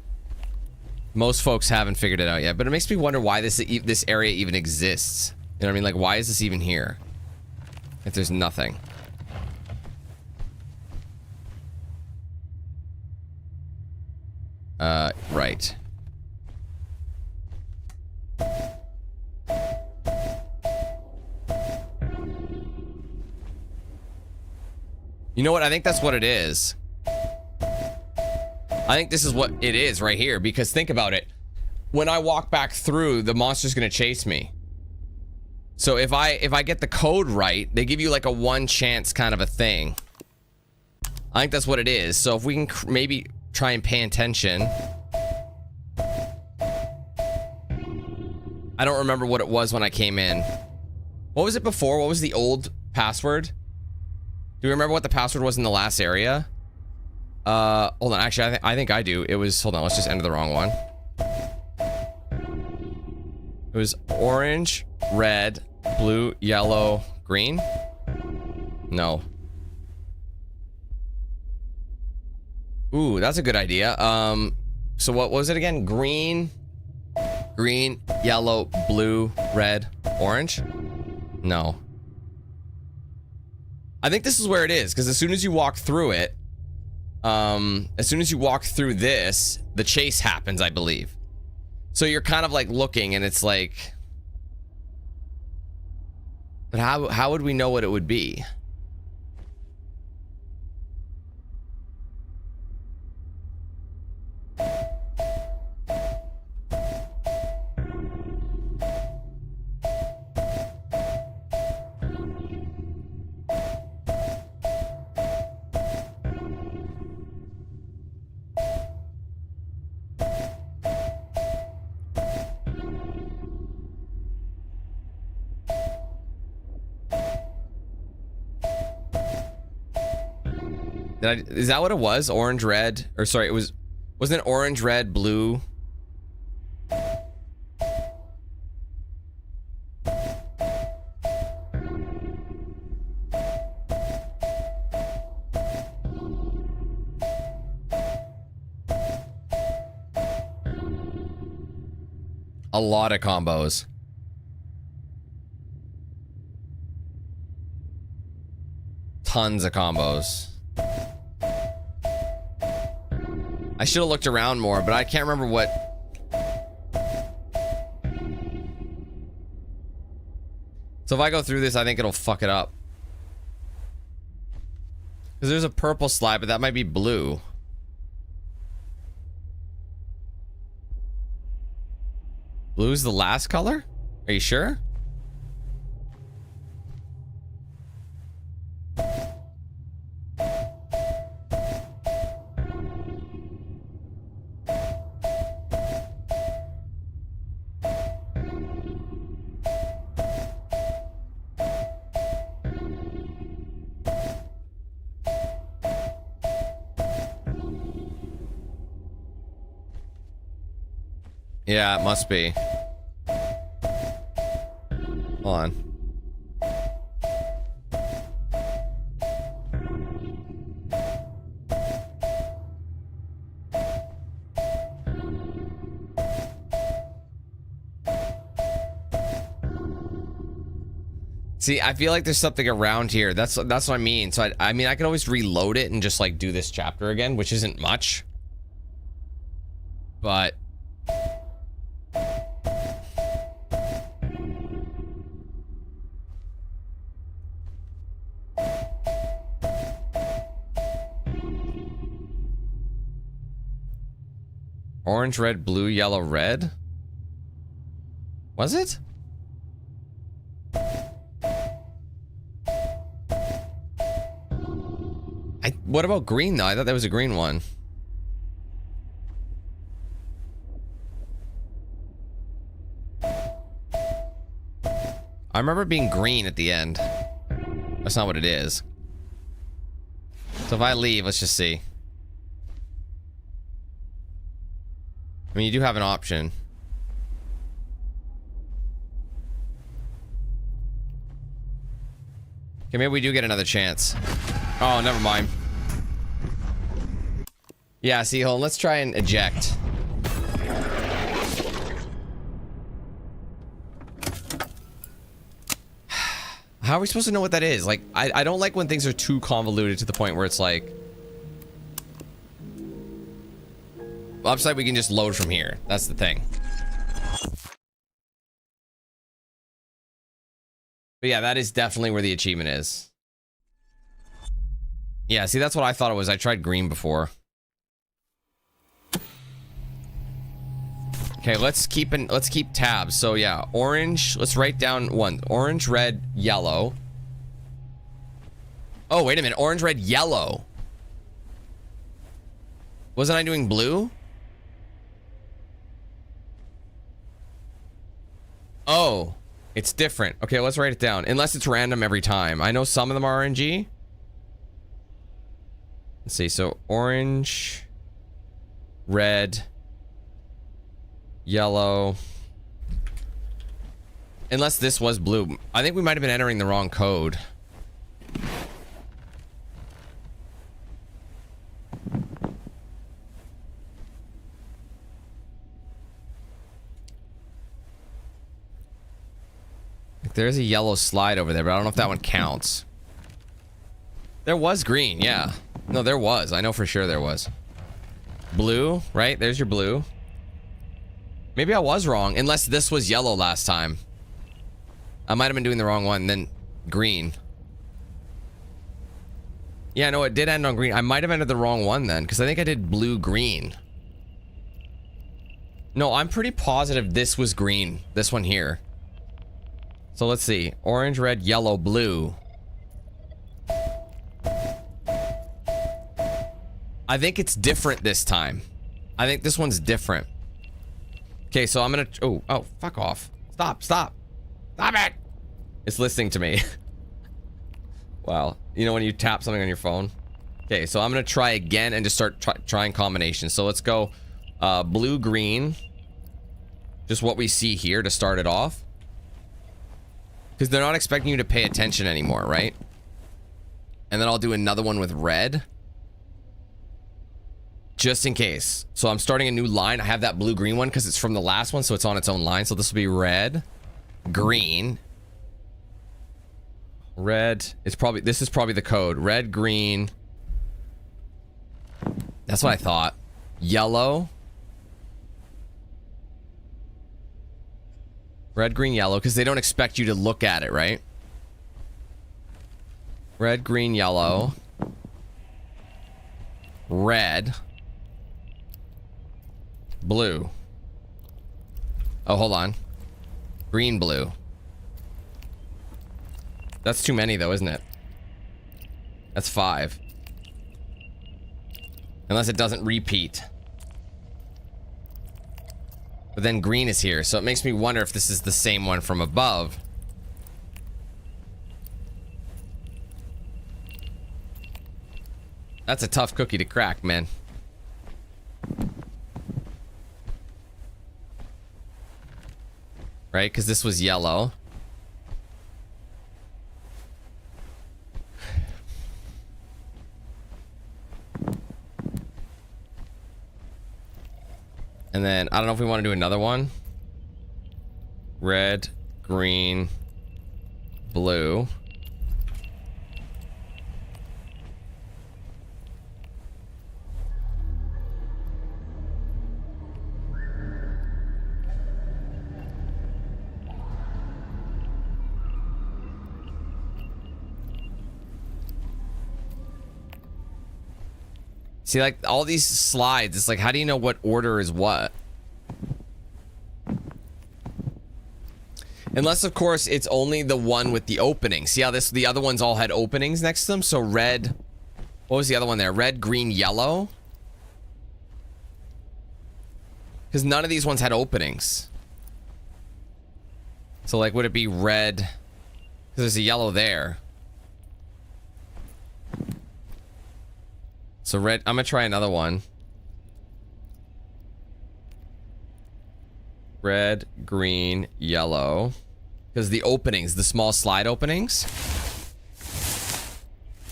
Speaker 1: Most folks haven't figured it out yet, but it makes me wonder why this area even exists. You know what I mean? Like, why is this even here? If there's nothing. Right. You know what? I think that's what it is. I think this is what it is right here, because think about it. When I walk back through, the monster's gonna chase me. So if I get the code right, they give you like a one chance kind of a thing. I think that's what it is. So if we can maybe try and pay attention. I don't remember what it was when I came in. What was it before? What was the old password? Do you remember what the password was in the last area? Hold on. Actually, I think I do. It was, hold on. Let's just enter the wrong one. It was orange, red, blue, yellow, green. No. Ooh, that's a good idea. So what was it again? Green, yellow, blue, red, orange? No. I think this is where it is, because as soon as you walk through it, as soon as you walk through this, the chase happens, I believe. So you're kind of like looking, and it's like, but how would we know what it would be? Is that what it was? Orange, red, or sorry, wasn't it orange, red, blue? A lot of combos. Tons of combos. I should have looked around more, but I can't remember what. So if I go through this, I think it'll fuck it up. Because there's a purple slide, but that might be blue. Blue's the last color? Are you sure? Yeah, it must be. Hold on. See, I feel like there's something around here. That's what I mean. So I mean, I can always reload it and just like do this chapter again, which isn't much. But orange, red, blue, yellow, red. Was it? What about green though? I thought that was a green one. I remember it being green at the end. That's not what it is. So if I leave, let's just see. I mean, you do have an option. Okay, maybe we do get another chance. Oh, never mind. Yeah, see, hold on, let's try and eject. How are we supposed to know what that is? Like, I don't like when things are too convoluted to the point where it's like... Upside, we can just load from here. That's the thing. But yeah, that is definitely where the achievement is. Yeah, see, that's what I thought it was. I tried green before. Okay, let's keep tabs. So yeah, orange. Let's write down one. Orange, red, yellow. Oh, wait a minute. Orange, red, yellow. Wasn't I doing blue? Oh, it's different. Okay, let's write it down. Unless it's random every time. I know some of them are RNG. Let's see. So orange, red, yellow. Unless this was blue. I think we might have been entering the wrong code. There's a yellow slide over there, but I don't know if that one counts. There was green, yeah. No, there was. I know for sure there was. Blue, right? There's your blue. Maybe I was wrong, unless this was yellow last time. I might have been doing the wrong one, then green. Yeah, no, it did end on green. I might have entered the wrong one then, because I think I did blue-green. No, I'm pretty positive this was green. This one here. So let's see. Orange, red, yellow, blue. I think it's different this time. I think this one's different. Okay, so I'm gonna... Oh, fuck off. Stop. Stop it! It's listening to me. Wow. You know when you tap something on your phone? Okay, so I'm gonna try again and just start trying combinations. So let's go blue, green. Just what we see here to start it off. Because they're not expecting you to pay attention anymore, right? And then I'll do another one with red. Just in case. So I'm starting a new line. I have that blue-green one because it's from the last one, so it's on its own line. So this will be red, green. Red. This is probably the code. Red, green. That's what I thought. Yellow. Red, green, yellow, because they don't expect you to look at it, right? Red, green, yellow. Red. Blue. Oh, hold on. Green, blue. That's too many, though, isn't it? That's 5. Unless it doesn't repeat. But then green is here, so it makes me wonder if this is the same one from above. That's a tough cookie to crack, man. right? Because this was yellow. And then, I don't know if we want to do another one. Red, green, blue. See, like, all these slides, it's like, how do you know what order is what? Unless, of course, it's only the one with the opening. See how the other ones all had openings next to them? So red, what was the other one there? Red, green, yellow? Because none of these ones had openings. So, like, would it be red? Because there's a yellow there. So red, I'm gonna try another one. Red, green, yellow. Because the openings, the small slide openings.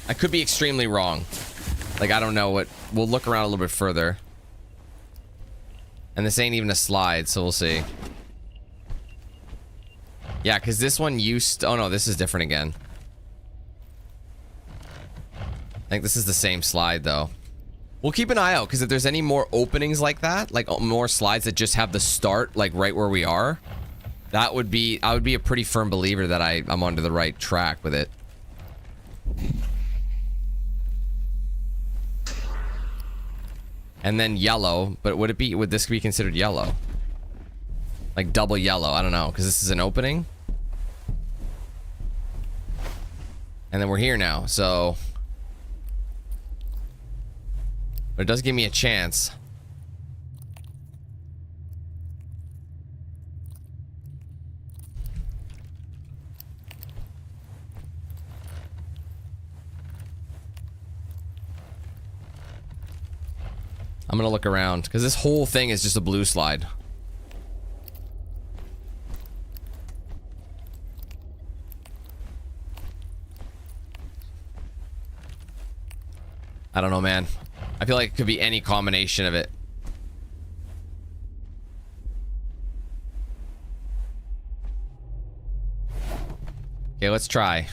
Speaker 1: I could be extremely wrong. Like, I don't know what, we'll look around a little bit further. And this ain't even a slide, so we'll see. Yeah, because this one used, oh no, this is different again. I think this is the same slide though. We'll keep an eye out because if there's any more openings like that, like more slides that just have the start like right where we are, that would be, I would be a pretty firm believer that I'm onto the right track with it. And then yellow, but would this be considered yellow? Like double yellow, I don't know, because this is an opening. And then we're here now, so. But it does give me a chance. I'm gonna look around, because this whole thing is just a blue slide. I don't know, man. I feel like it could be any combination of it. Okay, let's try.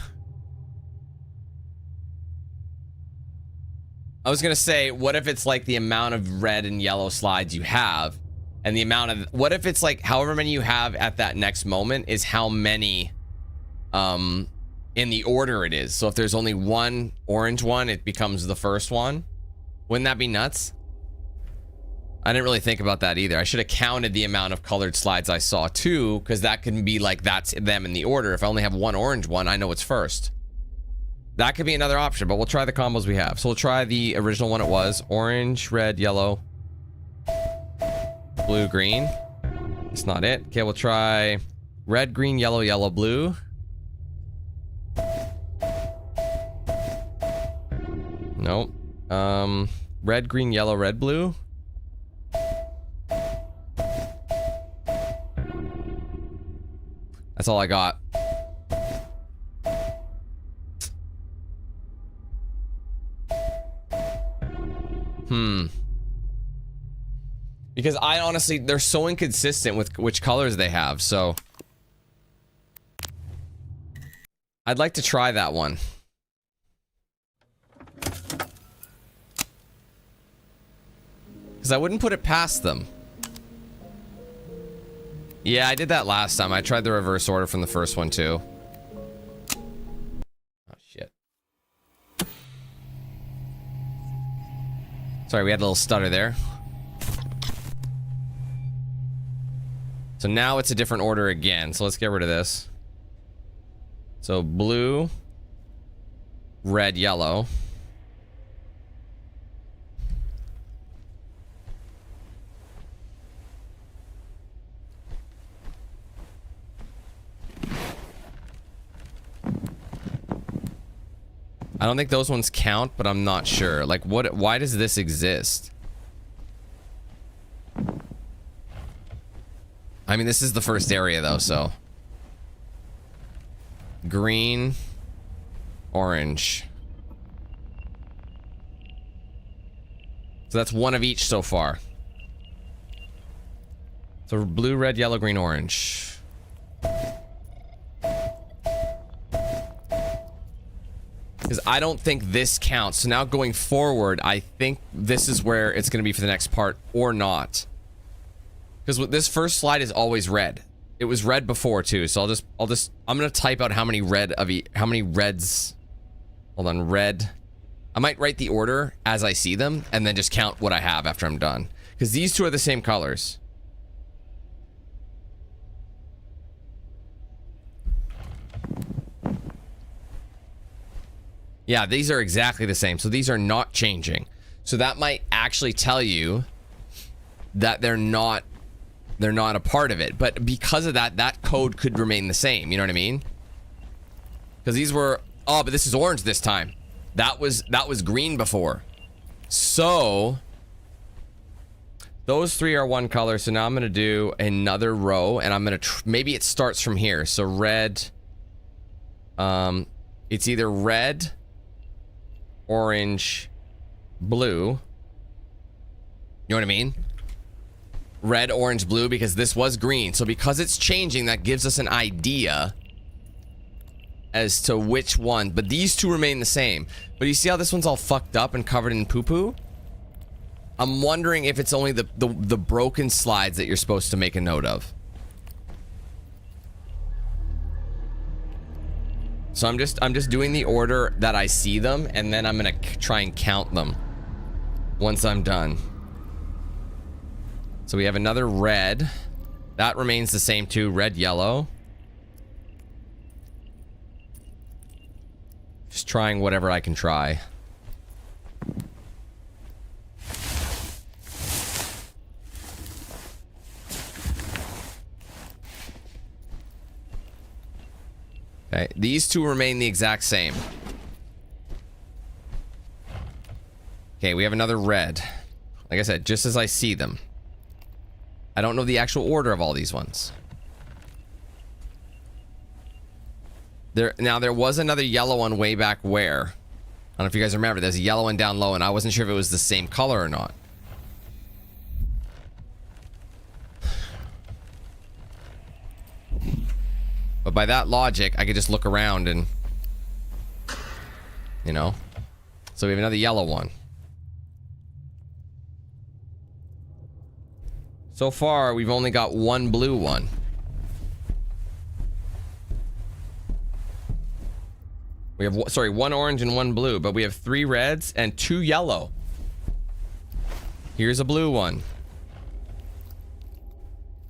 Speaker 1: I was gonna say, what if it's like the amount of red and yellow slides you have, and the amount of, what if it's like however many you have at that next moment is how many in the order it is. So if there's only one orange one, it becomes the first one. Wouldn't that be nuts? I didn't really think about that either. I should have counted the amount of colored slides I saw too, because that can be like that's them in the order. If I only have one orange one, I know it's first. That could be another option, but we'll try the combos we have. So we'll try the original one. It was orange, red, yellow, blue, green. It's not it. Okay, we'll try red, green, yellow, yellow, blue. Nope. Red, green, yellow, red, blue. That's all I got. Because I honestly, they're so inconsistent with which colors they have, so I'd like to try that one. Because I wouldn't put it past them. Yeah, I did that last time. I tried the reverse order from the first one too. Oh, shit. Sorry, we had a little stutter there. So now it's a different order again. So let's get rid of this. So blue, red, yellow. I don't think those ones count, but I'm not sure. Like, what? Why does this exist? I mean, this is the first area though, so. Green, orange. So that's one of each so far. So blue, red, yellow, green, orange. Because I don't think this counts. So now going forward, I think this is where it's going to be for the next part or not. Because this first slide is always red. It was red before too. So I'm going to type out how many reds. Hold on, red. I might write the order as I see them and then just count what I have after I'm done. Because these two are the same colors. Yeah, these are exactly the same. So these are not changing. So that might actually tell you that they're not a part of it. But because of that, that code could remain the same. You know what I mean? Because these were, oh, but this is orange this time. That was green before. So those three are one color. So now I'm going to do another row and I'm going to, maybe it starts from here. So red, it's either red, orange, blue. You know what I mean? Red, orange, blue, because this was green. So because it's changing, that gives us an idea as to which one. But these two remain the same. But you see how this one's all fucked up and covered in poo-poo? I'm wondering if it's only the broken slides that you're supposed to make a note of. So I'm just doing the order that I see them, and then I'm gonna try and count them once I'm done. So we have another red. That remains the same too. Red, yellow. Just trying whatever I can try. Okay, these two remain the exact same. Okay, we have another red. Like I said, just as I see them. I don't know the actual order of all these ones. Now, there was another yellow one way back where. I don't know if you guys remember. There's a yellow one down low, and I wasn't sure if it was the same color or not. But by that logic, I could just look around and, you know. So we have another yellow one. So far, we've only got one blue one. We have, sorry, one orange and one blue, but we have 3 reds and 2 yellow. Here's a blue one.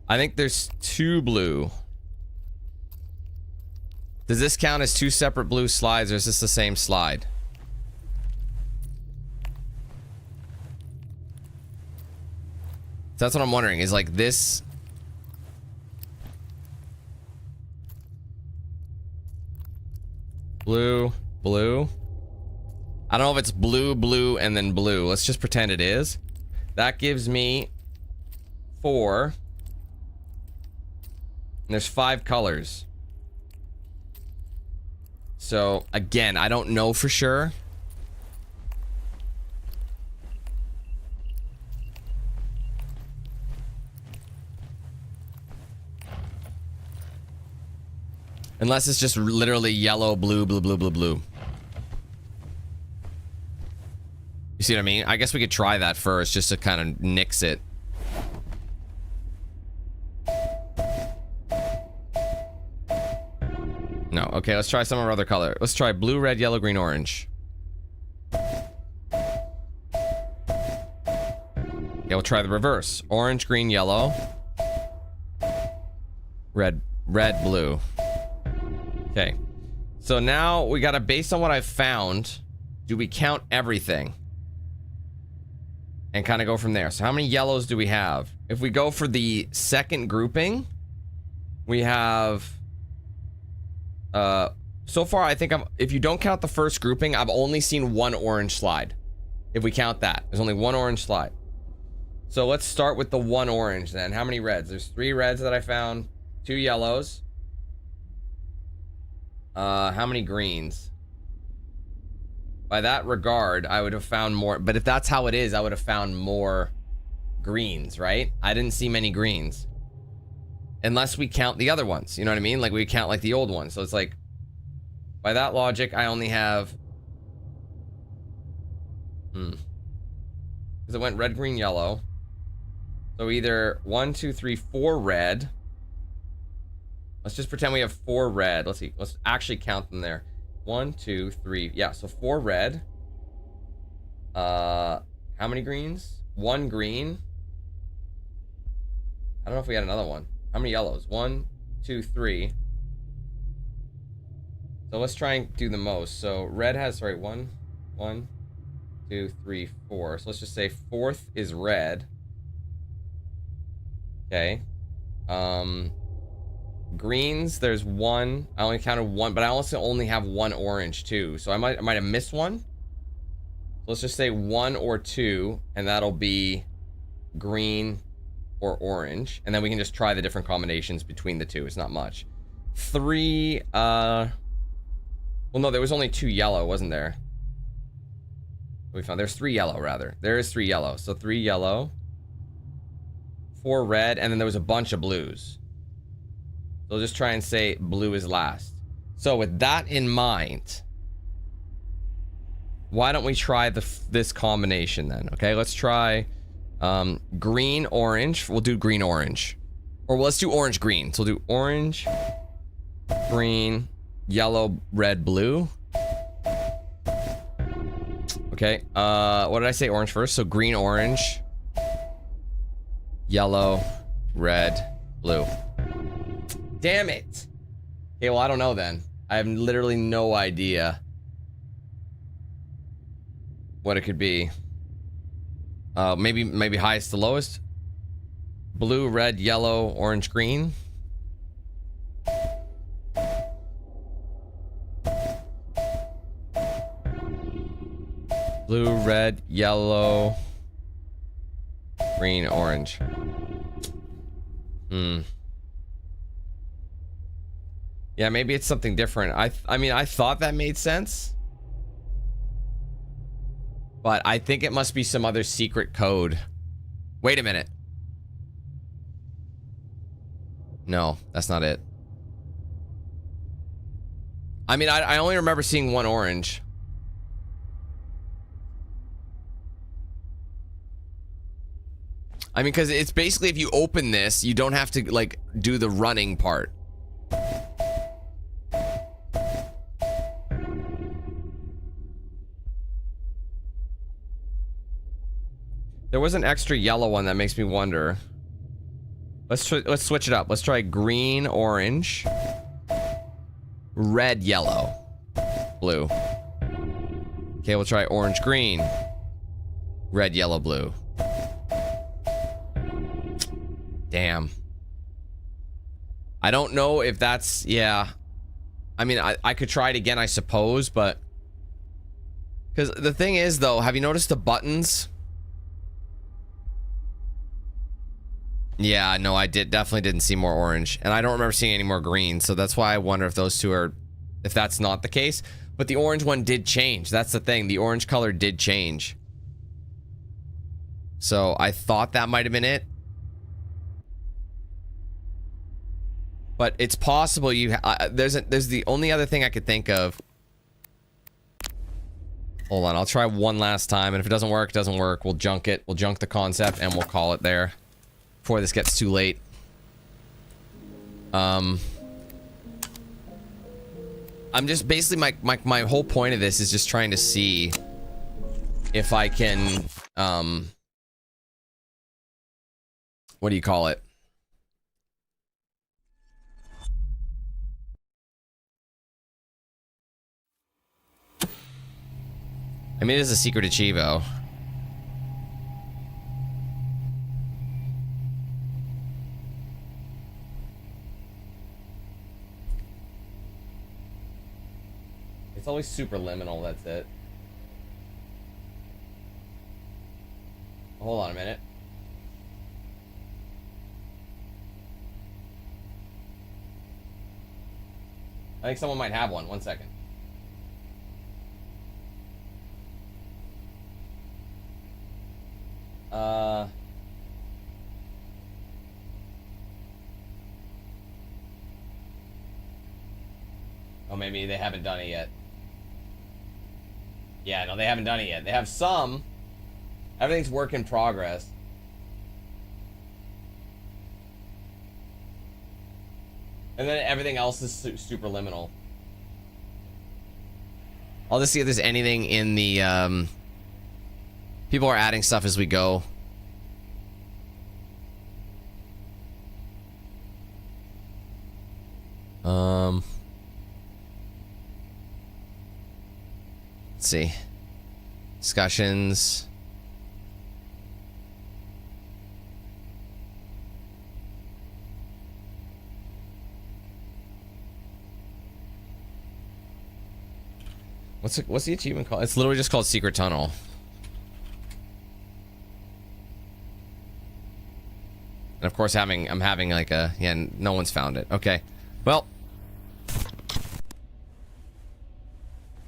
Speaker 1: I think there's 2 blue. Does this count as 2 separate blue slides, or is this the same slide? So that's what I'm wondering, is like this. Blue, blue. I don't know if it's blue, blue, and then blue. Let's just pretend it is. That gives me 4. And there's 5 colors. So, again, I don't know for sure. Unless it's just literally yellow, blue, blue, blue, blue, blue. You see what I mean? I guess we could try that first just to kind of nix it. No. Okay, let's try some of our other color. Let's try blue, red, yellow, green, orange. Okay, we'll try the reverse. Orange, green, yellow. Red, red, blue. Okay. So now we gotta, based on what I've found, do we count everything? And kind of go from there. So how many yellows do we have? If we go for the second grouping, we have... so far, I think if you don't count the first grouping, I've only seen 1 orange slide. If we count that, there's only 1 orange slide. So let's start with the one orange then. How many reds? There's 3 reds that I found, 2 yellows. How many greens? By that regard, I would have found more, but if that's how it is, I would have found more greens, right? I didn't see many greens. Unless we count the other ones, you know what I mean? Like we count like the old ones. So it's like, by that logic, I only have... Because it went red, green, yellow. So either 1, 2, 3, 4 red. Let's just pretend we have 4 red. Let's see. Let's actually count them there. 1, 2, 3. Yeah, so 4 red. How many greens? 1 green. I don't know if we had another one. How many yellows? 1, 2, 3. So let's try and do the most. So red has, sorry, 1, 2, 3, 4. So let's just say 4th is red. Okay. Greens, there's 1. I only counted 1, but I also only have 1 orange too. So I might have missed 1. So let's just say 1 or 2, and that'll be green or orange. And then we can just try the different combinations between the two. It's not much. 3, well, no, there was only 2 yellow, wasn't there? We found there's 3 yellow, rather. There is 3 yellow. So 3 yellow, 4 red, and then there was a bunch of blues. So just try and say blue is last. So with that in mind, why don't we try this combination then? Okay, let's try green, orange. We'll do green, orange. Or let's do orange, green. So we'll do orange, green, yellow, red, blue. Okay, what did I say? Orange first. So green, orange, yellow, red, blue. Damn it. Okay, well, I don't know then. I have literally no idea what it could be. Maybe highest to lowest. Blue, red, yellow, orange, green. Blue, red, yellow, green, orange. Yeah, maybe it's something different. I mean, I thought that made sense. But I think it must be some other secret code. Wait a minute. No, that's not it. I mean, I only remember seeing 1 orange. I mean, because it's basically if you open this, you don't have to, like, do the running part. There was an extra yellow one that makes me wonder. Let's switch it up. Let's try green, orange, red, yellow, blue. Okay, we'll try orange, green, red, yellow, blue. Damn. I don't know if that's, yeah. I mean, I could try it again, I suppose, but because the thing is, though, have you noticed the buttons? Yeah, no, I definitely didn't see more orange, and I don't remember seeing any more green, so that's why I wonder if those two are, if that's not the case. But the orange one did change. That's the thing. The orange color did change. So I thought that might have been it. But it's possible you there's the only other thing I could think of. Hold on, I'll try one last time, and if it doesn't work, it doesn't work. We'll junk it. We'll junk the concept, and we'll call it there before this gets too late. I'm just basically my whole point of this is just trying to see if I can what do you call it? I mean, it is a secret achievo. It's always super liminal, that's it. Hold on a minute. I think someone might have one. 1 second. Oh, maybe they haven't done it yet. Yeah, no, they haven't done it yet. They have some. Everything's work in progress. And then everything else is super liminal. I'll just see if there's anything in the, people are adding stuff as we go. Let's see. Discussions. What's the achievement called? It's literally just called Secret Tunnel. And of course I'm having like a, yeah, no one's found it. Okay. Well.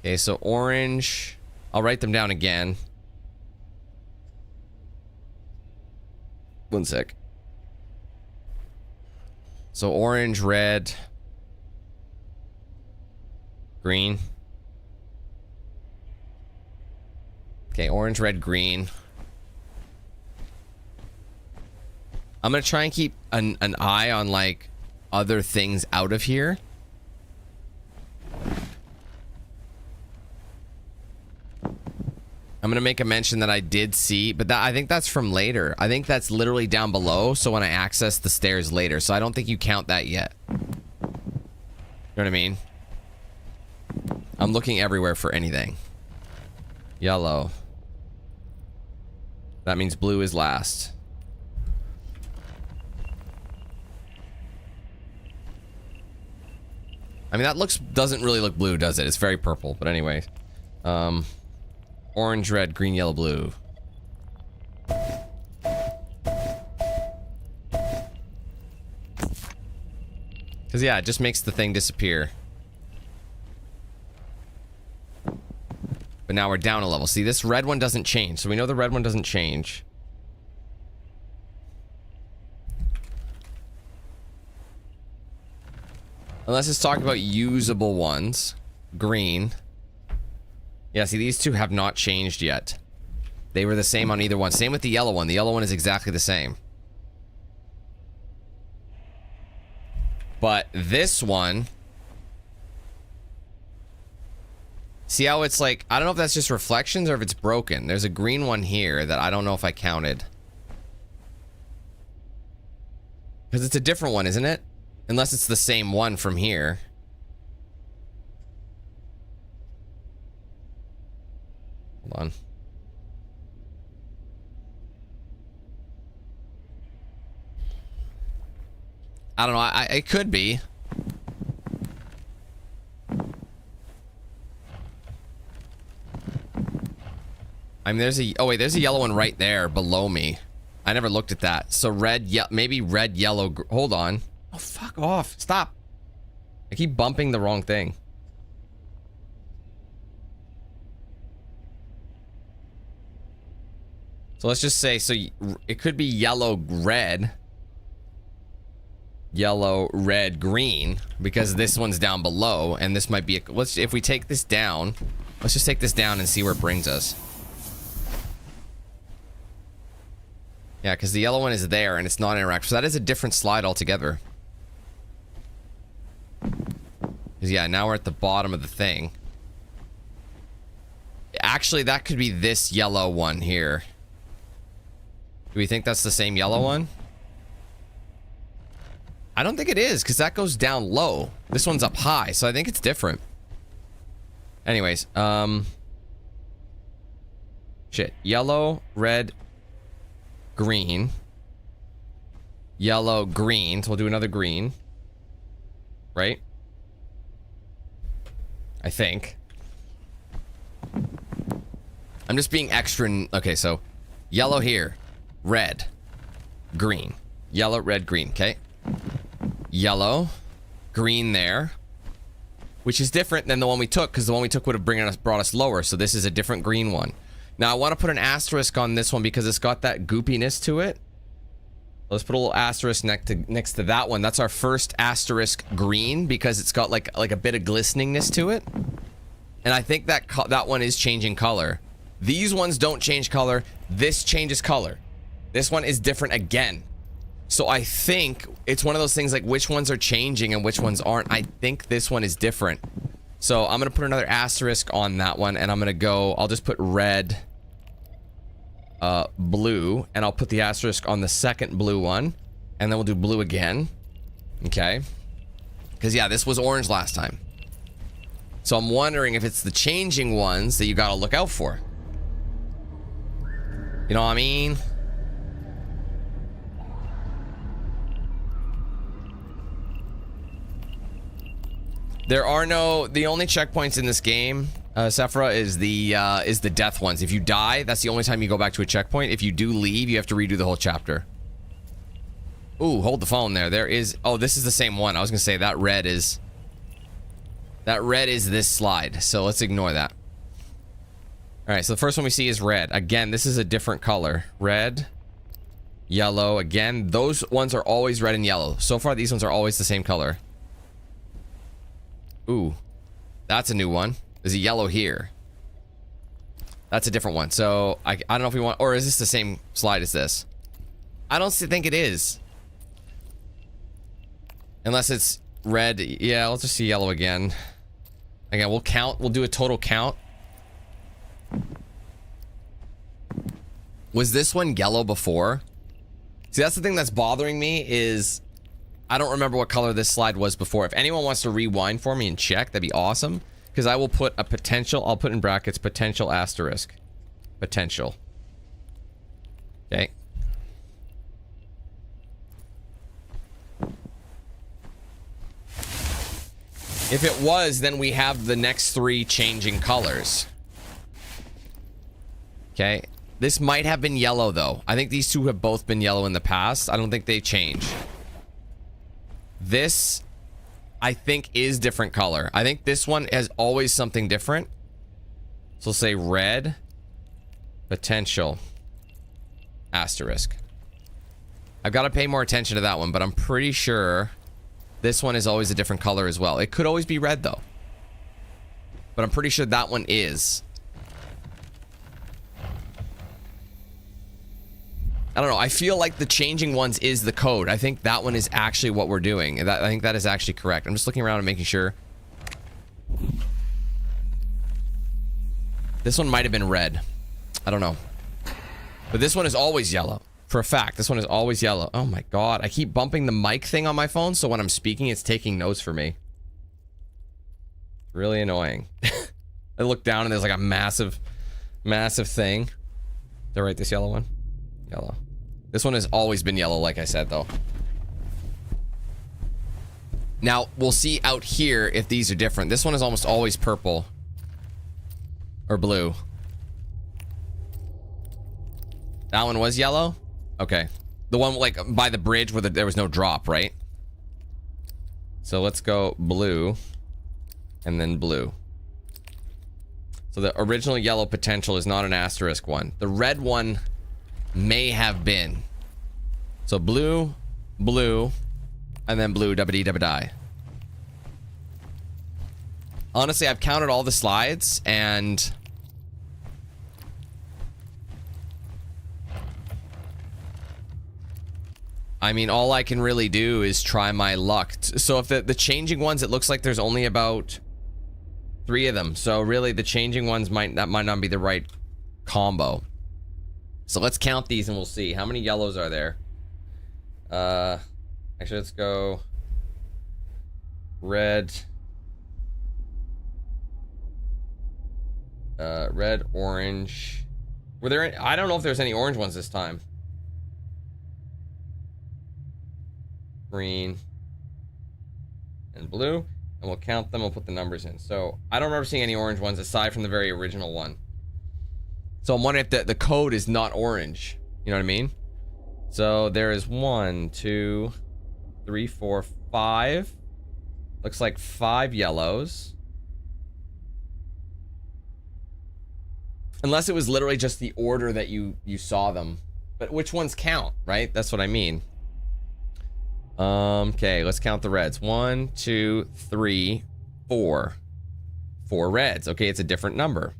Speaker 1: Okay, so orange. I'll write them down again. 1 sec. So orange, red, green. Okay, orange, red, green. I'm gonna try and keep an eye on like other things out of here. I'm gonna make a mention that I did see, but that I think that's from later. I think that's literally down below, so when I access the stairs later, so I don't think you count that yet. You know what I mean? I'm looking everywhere for anything. Yellow. That means blue is last. I mean, that doesn't really look blue, does it? It's very purple, but anyway. Orange, red, green, yellow, blue. Because, yeah, it just makes the thing disappear. But now we're down a level. See, this red one doesn't change. So we know the red one doesn't change. Unless it's talking about usable ones. Green. Yeah, see, these two have not changed yet. They were the same on either one. Same with the yellow one. The yellow one is exactly the same. But this one... See how it's like... I don't know if that's just reflections or if it's broken. There's a green one here that I don't know if I counted. Because it's a different one, isn't it? Unless it's the same one from here. Hold on. I don't know. It could be. I mean, there's a... Oh, wait. There's a yellow one right there below me. I never looked at that. So red, maybe red, yellow... Hold on. Oh, fuck off. Stop. I keep bumping the wrong thing. So let's just say, so it could be yellow, red. Yellow, red, green. Because this one's down below. And this might be a... if we take this down... Let's just take this down and see where it brings us. Yeah, because the yellow one is there and it's not interactive. So that is a different slide altogether. Because, yeah, now we're at the bottom of the thing. Actually, that could be this yellow one here. Do we think that's the same yellow one? I don't think it is, because that goes down low. This one's up high, so I think it's different. Anyways, shit. Yellow, red, green. Yellow, green. So we'll do another green. Right? I think. I'm just being extra... Okay, so yellow here. Red. Green. Yellow, red, green. Okay. Yellow. Green there. which is different than the one we took, because the one we took would have brought us lower. So this is a different green one. Now I want to put an asterisk on this one because it's got that goopiness to it. Let's put a little asterisk next to that one. That's our first asterisk green because it's got like a bit of glisteningness to it. And I think that that one is changing color. These ones don't change color. This changes color. This one is different again. So I think it's one of those things like which ones are changing and which ones aren't. I think this one is different. So I'm going to put another asterisk on that one, and I'm going to go, I'll just put red, blue, and I'll put the asterisk on the second blue one, and then we'll do blue again. Okay. Because yeah, this was orange last time. So I'm wondering if it's the changing ones that you got to look out for. You know what I mean? There are the only checkpoints in this game, Sephira, is the death ones. If you die, that's the only time you go back to a checkpoint. If you do leave, you have to redo the whole chapter. Ooh, hold the phone there. There is, oh, this is the same one. I was gonna say that red is this slide. So let's ignore that. All right, so the first one we see is red. Again, this is a different color. Red, yellow. Again, those ones are always red and yellow. So far, these ones are always the same color. Ooh, that's a new one. There's a yellow here. That's a different one. So I don't know if we want, or is this the same slide as this? I don't think it is. Unless it's red. Yeah, let's just see yellow again. Again, we'll count. We'll do a total count. Was this one yellow before? See, that's the thing that's bothering me is I don't remember what color this slide was before. If anyone wants to rewind for me and check, that'd be awesome. Because I will put a potential, I'll put in brackets, potential asterisk. Potential. Okay. If it was, then we have the next three changing colors. Okay. This might have been yellow, though. I think these two have both been yellow in the past. I don't think they change. This, I think, is different color. I think this one has always something different. So we'll say red, potential, asterisk. I've got to pay more attention to that one, but I'm pretty sure this one is always a different color as well. It could always be red, though. But I'm pretty sure that one is. I don't know. I feel like the changing ones is the code. I think that one is actually what we're doing. I think that is actually correct. I'm just looking around and making sure. This one might have been red. I don't know. But this one is always yellow. For a fact, this one is always yellow. Oh my god. I keep bumping the mic thing on my phone, so when I'm speaking, it's taking notes for me. Really annoying. I look down and there's like a massive thing. Did I write this yellow one? Yellow. This one has always been yellow, like I said, though. Now, we'll see out here if these are different. This one is almost always purple. Or blue. That one was yellow? Okay. The one, like, by the bridge where there was no drop, right? So let's go blue. And then blue. So the original yellow potential is not an asterisk one. The red one may have been. So blue, blue, and then blue, dabba-dee-dabba-die. Honestly, I've counted all the slides, and I mean, all I can really do is try my luck. So if the changing ones, it looks like there's only about 3 of them. So really, the changing ones might not be the right combo. So let's count these and we'll see. How many yellows are there? Actually, let's go red. Red, orange. Were there any, I don't know if there's any orange ones this time. Green. And blue. And we'll count them, we'll put the numbers in. So, I don't remember seeing any orange ones aside from the very original one. So I'm wondering if the code is not orange. You know what I mean? So there is 1, 2, 3, 4, 5. Looks like 5 yellows. Unless it was literally just the order that you saw them. But which ones count, right? That's what I mean. Okay, let's count the reds. 1, 2, 3, 4. 4 reds. Okay, it's a different number.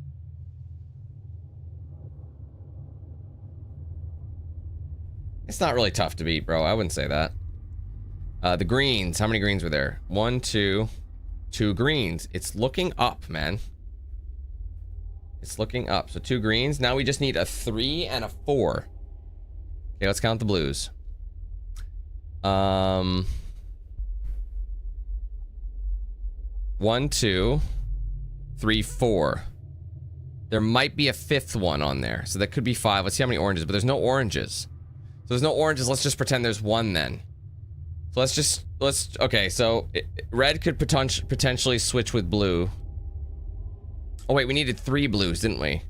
Speaker 1: It's not really tough to beat, bro. I wouldn't say that. The greens. How many greens were there? 1, 2, 2 greens. It's looking up, man. It's looking up. So 2 greens. Now we just need a 3 and a 4. Okay, let's count the blues. 1, 2, 3, 4. There might be a 5th one on there. So that could be 5. Let's see how many oranges. But there's no oranges. So there's no oranges. Let's just pretend there's 1 then. So okay, so red could potentially switch with blue. Oh wait, we needed 3 blues, didn't we?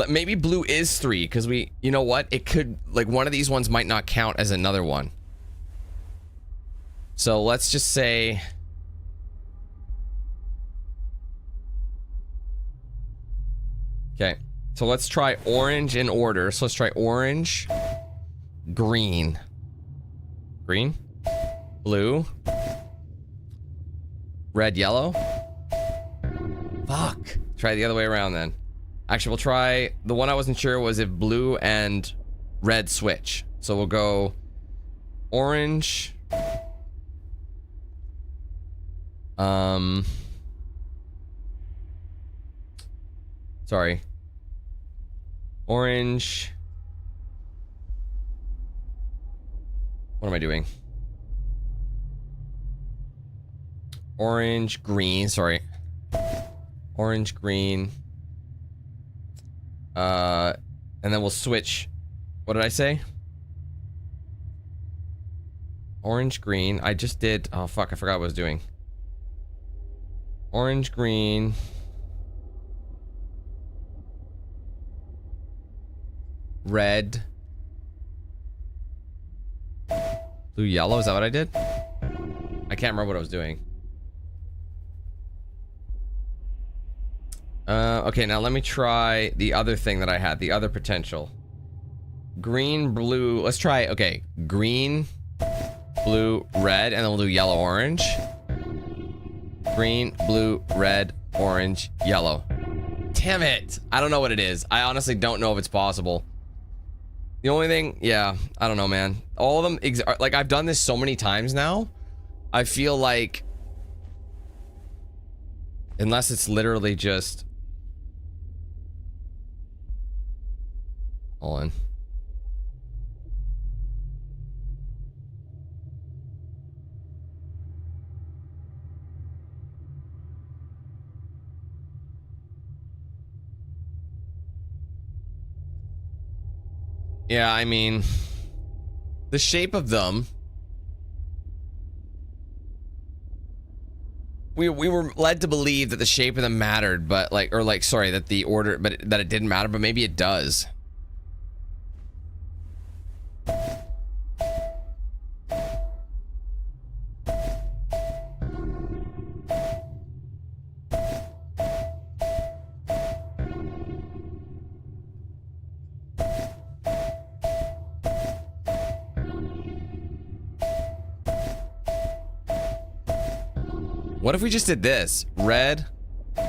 Speaker 1: Maybe blue is 3, because you know what? It could, like, one of these ones might not count as another one. So let's just say... Okay, so let's try orange in order. So let's try orange, green, blue, red, yellow. Fuck. Try the other way around then. Actually, we'll try... The one I wasn't sure was if blue and red switch. So we'll go orange. Sorry. Orange. What am I doing? Orange, green, sorry. Orange, green. And then we'll switch. What did I say? Orange, green. I just did... Oh, fuck. I forgot what I was doing. Orange, green. Red. Blue, yellow. Is that what I did? I can't remember what I was doing. Okay, now let me try the other thing that I had, the other potential. Green, blue, let's try, okay, green, blue, red, and then we'll do yellow, orange. Green, blue, red, orange, yellow. Damn it! I don't know what it is. I honestly don't know if it's possible. The only thing, yeah, I don't know, man. All of them, like, I've done this so many times now, I feel like... Unless it's literally just... Hold on. Yeah, I mean... The shape of them... We were led to believe that the shape of them mattered, but like, or like, sorry, that the order, but that it didn't matter, but maybe it does. What if we just did this? Red,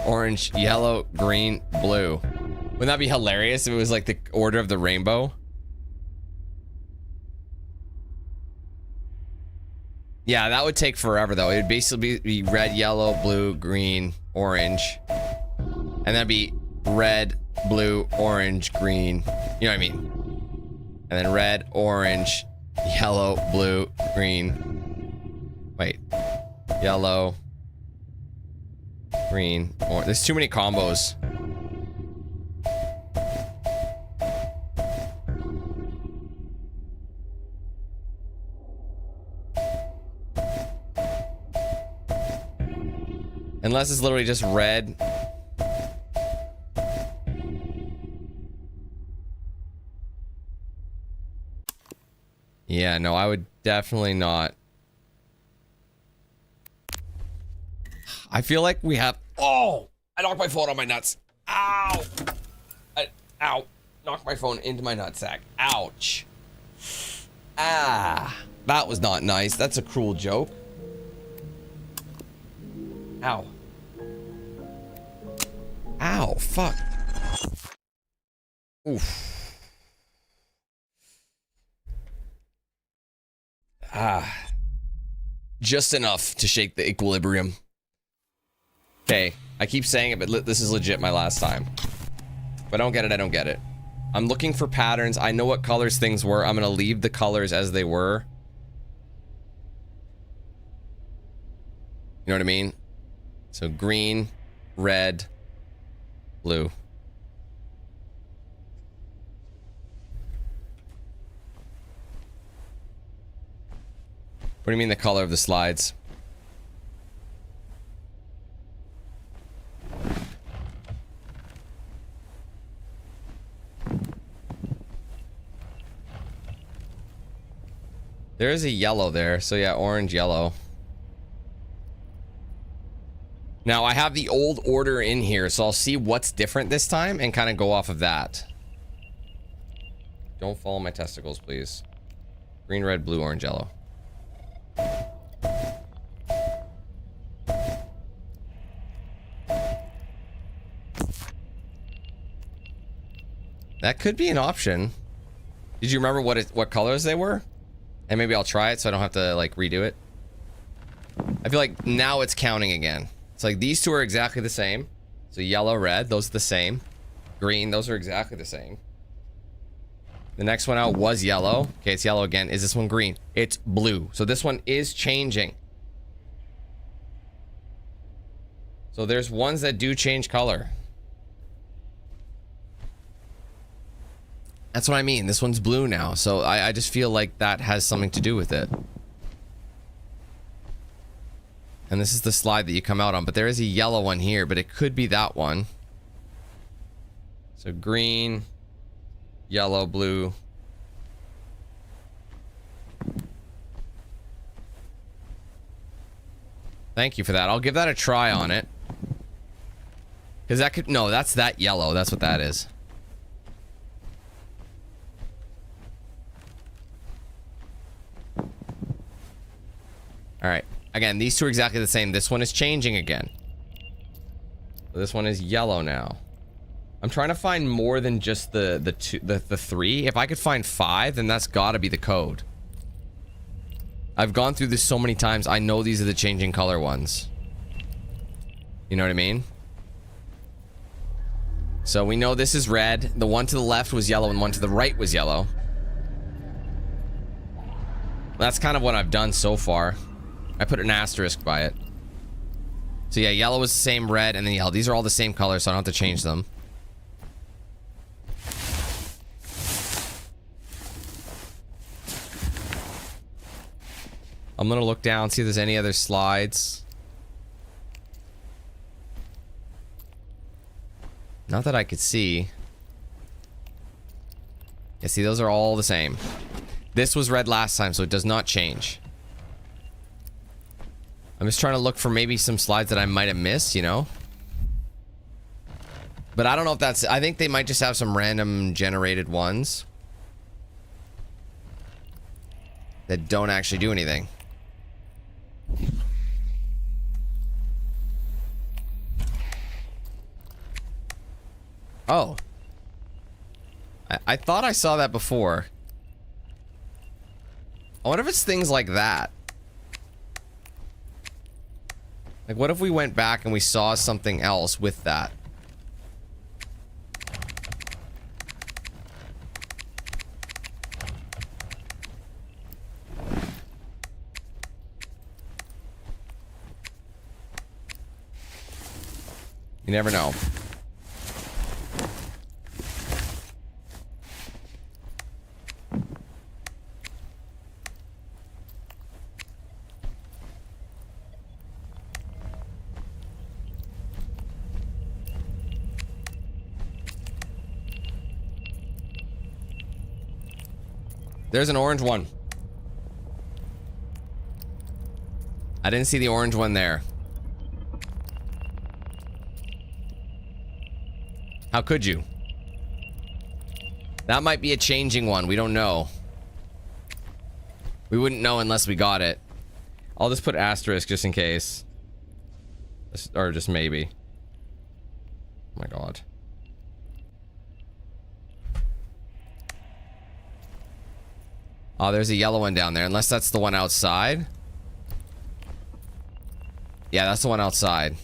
Speaker 1: orange, yellow, green, blue. Wouldn't that be hilarious if it was like the order of the rainbow? Yeah, that would take forever though. It would basically be red, yellow, blue, green, orange. And that'd be red, blue, orange, green. You know what I mean? And then red, orange, yellow, blue, green. Wait. Yellow. Green, or there's too many combos. Unless it's literally just red. Yeah, no, I would definitely not. I feel like we have... Oh! I knocked my phone on my nuts. Ow! Ow. Knocked my phone into my nutsack. Ouch. Ah. That was not nice. That's a cruel joke. Ow. Ow. Fuck. Oof. Ah. Just enough to shake the equilibrium. Okay. I keep saying it, but this is legit my last time. If I don't get it, I don't get it. I'm looking for patterns. I know what colors things were. I'm gonna leave the colors as they were. You know what I mean? So green, red, blue. What do you mean the color of the slides? There is a yellow there, so yeah, orange, yellow. Now, I have the old order in here, so I'll see what's different this time and kind of go off of that. Don't follow my testicles, please. Green, red, blue, orange, yellow. That could be an option. Did you remember what colors they were? And maybe I'll try it so I don't have to like redo it. I feel like now it's counting again. It's like these two are exactly the same. So yellow, red, those are the same. Green, those are exactly the same. The next one out was yellow. Okay, it's yellow again. Is this one green? It's blue. So this one is changing. So there's ones that do change color. That's what I mean. This one's blue now. So I just feel like that has something to do with it. And this is the slide that you come out on. But there is a yellow one here. But it could be that one. So green, yellow, blue. Thank you for that. I'll give that a try on it. Because that could... No, that's that yellow. That's what that is. Alright. Again, these two are exactly the same. This one is changing again. So this one is yellow now. I'm trying to find more than just the three. If I could find 5, then that's gotta be the code. I've gone through this so many times. I know these are the changing color ones. You know what I mean? So we know this is red. The one to the left was yellow and one to the right was yellow. That's kind of what I've done so far. I put an asterisk by it. So yeah, yellow is the same, red, and then yellow. These are all the same color, so I don't have to change them. I'm gonna look down, see if there's any other slides. Not that I could see. Yeah, see, those are all the same. This was red last time, so it does not change. I'm just trying to look for maybe some slides that I might have missed, you know? But I don't know if that's... I think they might just have some random generated ones that don't actually do anything. Oh. I thought I saw that before. I wonder if it's things like that. Like, what if we went back and we saw something else with that? You never know. There's an orange one. I didn't see the orange one there. How could you? That might be a changing one. We don't know. We wouldn't know unless we got it. I'll just put asterisk just in case. Or just maybe. Oh my god. Oh, there's a yellow one down there. Unless that's the one outside. Yeah, that's the one outside.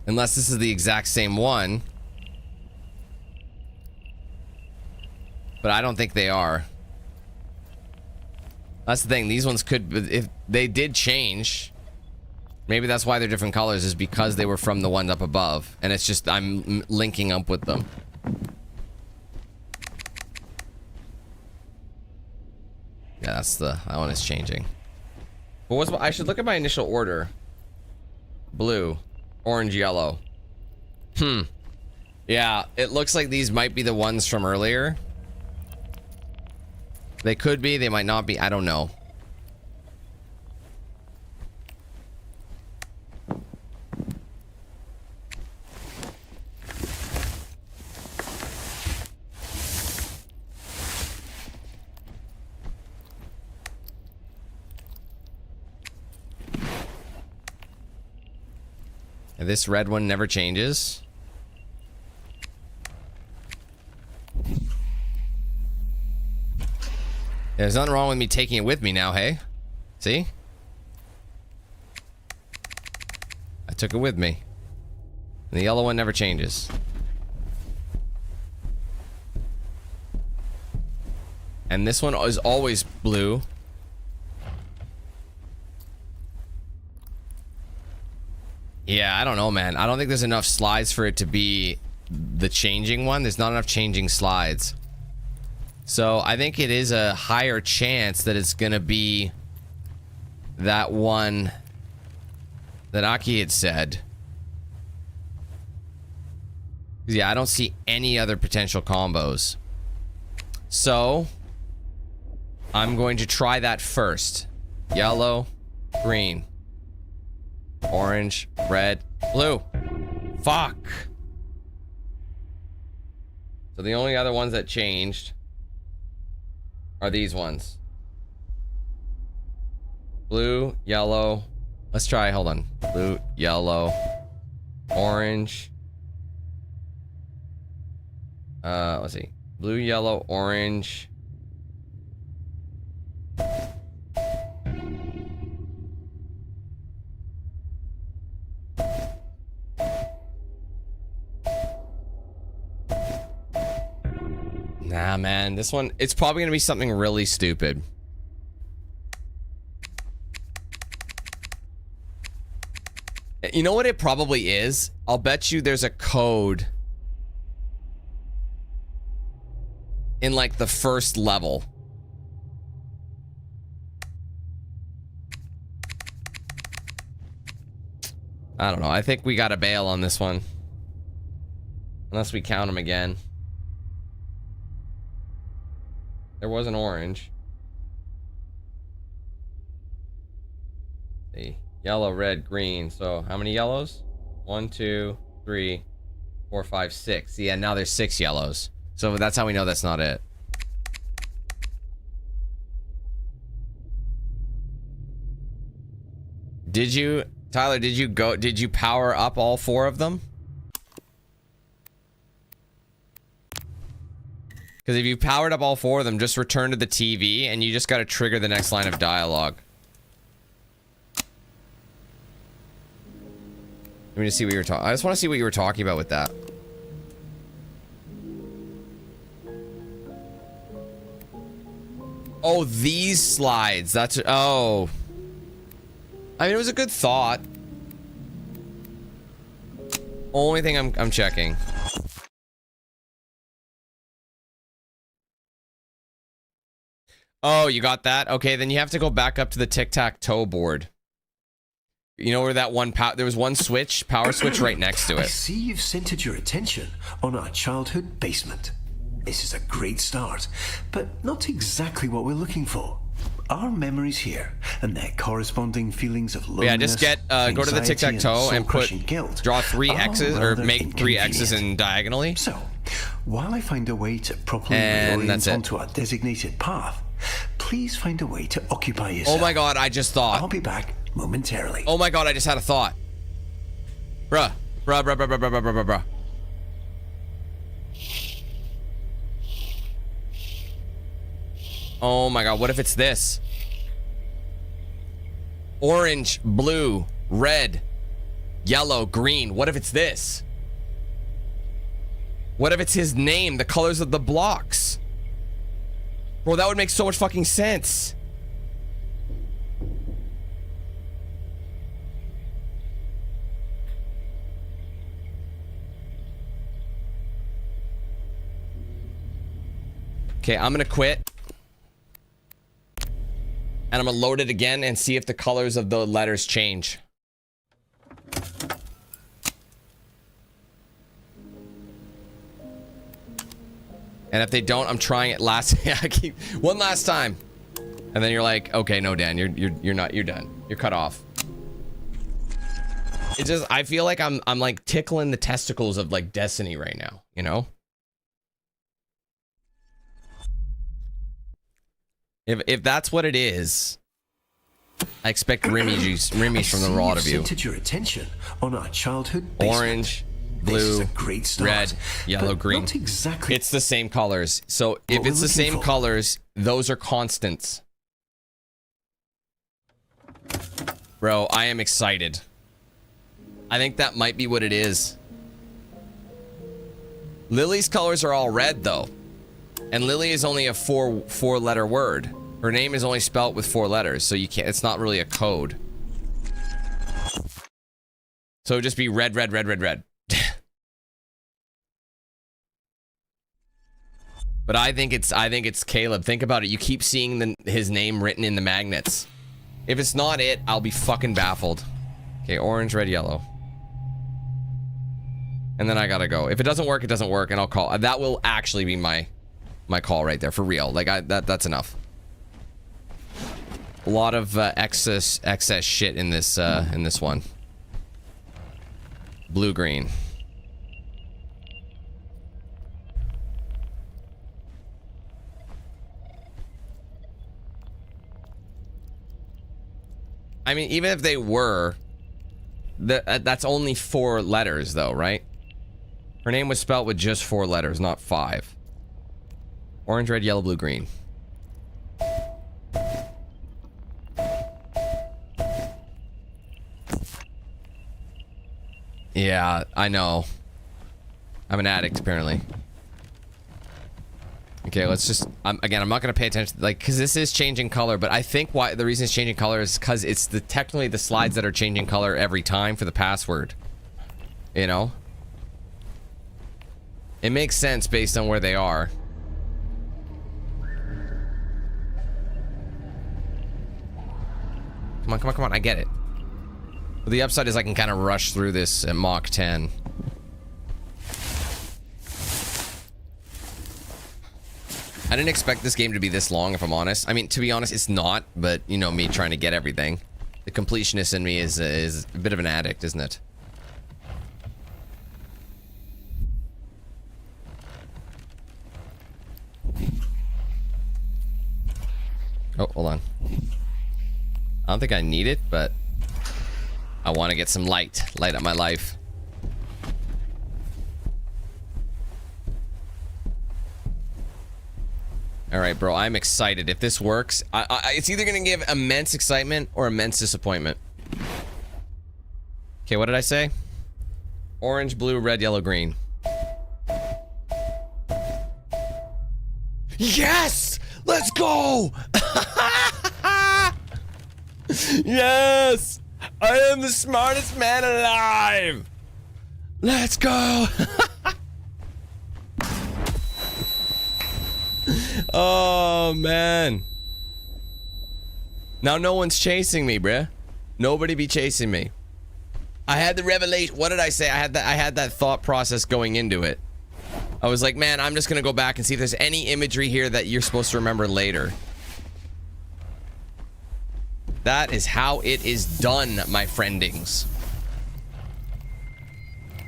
Speaker 1: Unless this is the exact same one. But I don't think they are. That's the thing. These ones could, if they did change, maybe that's why they're different colors, is because they were from the one up above. And it's just, I'm linking up with them. Yeah, that's that one is changing. But what's, I should look at my initial order. Blue, orange, yellow. Yeah, it looks like these might be the ones from earlier. They could be, they might not be, I don't know. And this red one never changes. There's nothing wrong with me taking it with me now, hey? See? I took it with me. And the yellow one never changes. And this one is always blue. Yeah, I don't know, man. I don't think there's enough slides for it to be the changing one. There's not enough changing slides. So I think it is a higher chance that it's gonna be that one that Aki had said. Yeah, I don't see any other potential combos. So I'm going to try that first. Yellow, green, orange, red, blue. Fuck. So the only other ones that changed are these ones. Blue, yellow. Let's try, hold on. Blue, yellow, orange. Let's see. Blue, yellow, orange. Nah, man, this one, it's probably gonna be something really stupid. You know what it probably is? I'll bet you there's a code in like the first level. I don't know. I think we gotta bail on this one. Unless we count them again. There was an orange. Let's see. Yellow, red, green. So how many yellows? 1, 2, 3, 4, 5, 6. Yeah, now there's 6 yellows. So that's how we know that's not it. Did you, Tyler, did you power up all 4 of them? Because if you powered up all 4 of them, just return to the TV and you just got to trigger the next line of dialogue. Let me just see what you were talking. I just want to see what you were talking about with that. Oh, these slides. That's, oh. I mean, it was a good thought. Only thing I'm checking. Oh, you got that? Okay, then you have to go back up to the tic-tac-toe board. You know where that one there was one switch, power switch right next to
Speaker 2: I
Speaker 1: it.
Speaker 2: see you've centered your attention on our childhood basement. This is a great start, but not exactly what we're looking for. Our memories here and their corresponding feelings of loneliness,
Speaker 1: Yeah, just get go to the tic-tac-toe and draw 3 X's or make 3 X's in diagonally.
Speaker 2: So, while I find a way to properly reorient onto our designated path, please find a way to occupy yourself.
Speaker 1: Oh my god, I just thought.
Speaker 2: I'll be back momentarily.
Speaker 1: Oh my god, I just had a thought. Bruh. Oh my god, what if it's this? Orange, blue, red, yellow, green. What if it's this? What if it's his name, the colors of the blocks? Bro, that would make so much fucking sense. Okay, I'm gonna quit. And I'm gonna load it again and see if the colors of the letters change. And if they don't, I'm trying it one last time. And then you're like, okay, no, Dan, you're done. You're cut off. It's just, I feel like I'm like tickling the testicles of like Destiny right now, you know? If that's what it is, I expect Rimmy's from the raw of you.
Speaker 2: Centered your attention on our childhood basement.
Speaker 1: Orange, blue, red, yellow, green.
Speaker 2: Not exactly.
Speaker 1: It's the same colors. So if it's the same colors, those are constants. Bro, I am excited. I think that might be what it is. Lily's colors are all red though. And Lily is only a four letter word. Her name is only spelt with 4 letters, so you can't, it's not really a code. So it'd just be red, red, red, red, red. But I think it's Caleb. Think about it. You keep seeing his name written in the magnets. If it's not it, I'll be fucking baffled. Okay, orange, red, yellow. And then I gotta go. If it doesn't work, it doesn't work, and I'll call. That will actually be my call right there, for real. Like that's enough. A lot of excess shit in this one. Blue green. I mean, even if they were, that's only 4 letters though, right? Her name was spelled with just 4 letters, not 5. Orange, red, yellow, blue, green. Yeah, I know. I'm an addict, apparently. Okay, let's just... again, I'm not going to pay attention, like, because this is changing color, but I think why the reason it's changing color is because it's technically the slides that are changing color every time for the password. You know? It makes sense based on where they are. Come on, come on, come on, I get it. But the upside is I can kind of rush through this at Mach 10. I didn't expect this game to be this long, if I'm honest. I mean, to be honest, it's not, but you know me trying to get everything. The completionist in me is a bit of an addict, isn't it? Oh, hold on. I don't think I need it, but I want to get some light up my life. All right, bro, I'm excited. If this works, it's either going to give immense excitement or immense disappointment. Okay, what did I say? Orange, blue, red, yellow, green. Yes! Let's go! Yes! I am the smartest man alive! Let's go! Oh, man. Now no one's chasing me, bruh. Nobody be chasing me. I had the revelation. What did I say? I had that thought process going into it. I was like, man, I'm just gonna go back and see if there's any imagery here that you're supposed to remember later. That is how it is done, my friendings.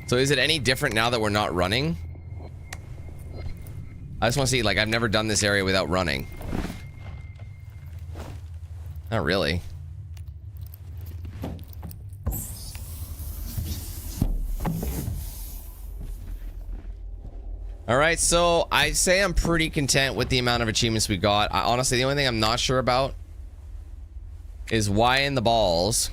Speaker 1: So is it any different now that we're not running? I just want to see, like, I've never done this area without running. Not really. All right, so I'd say I'm pretty content with the amount of achievements we got. Honestly, the only thing I'm not sure about is why in the balls.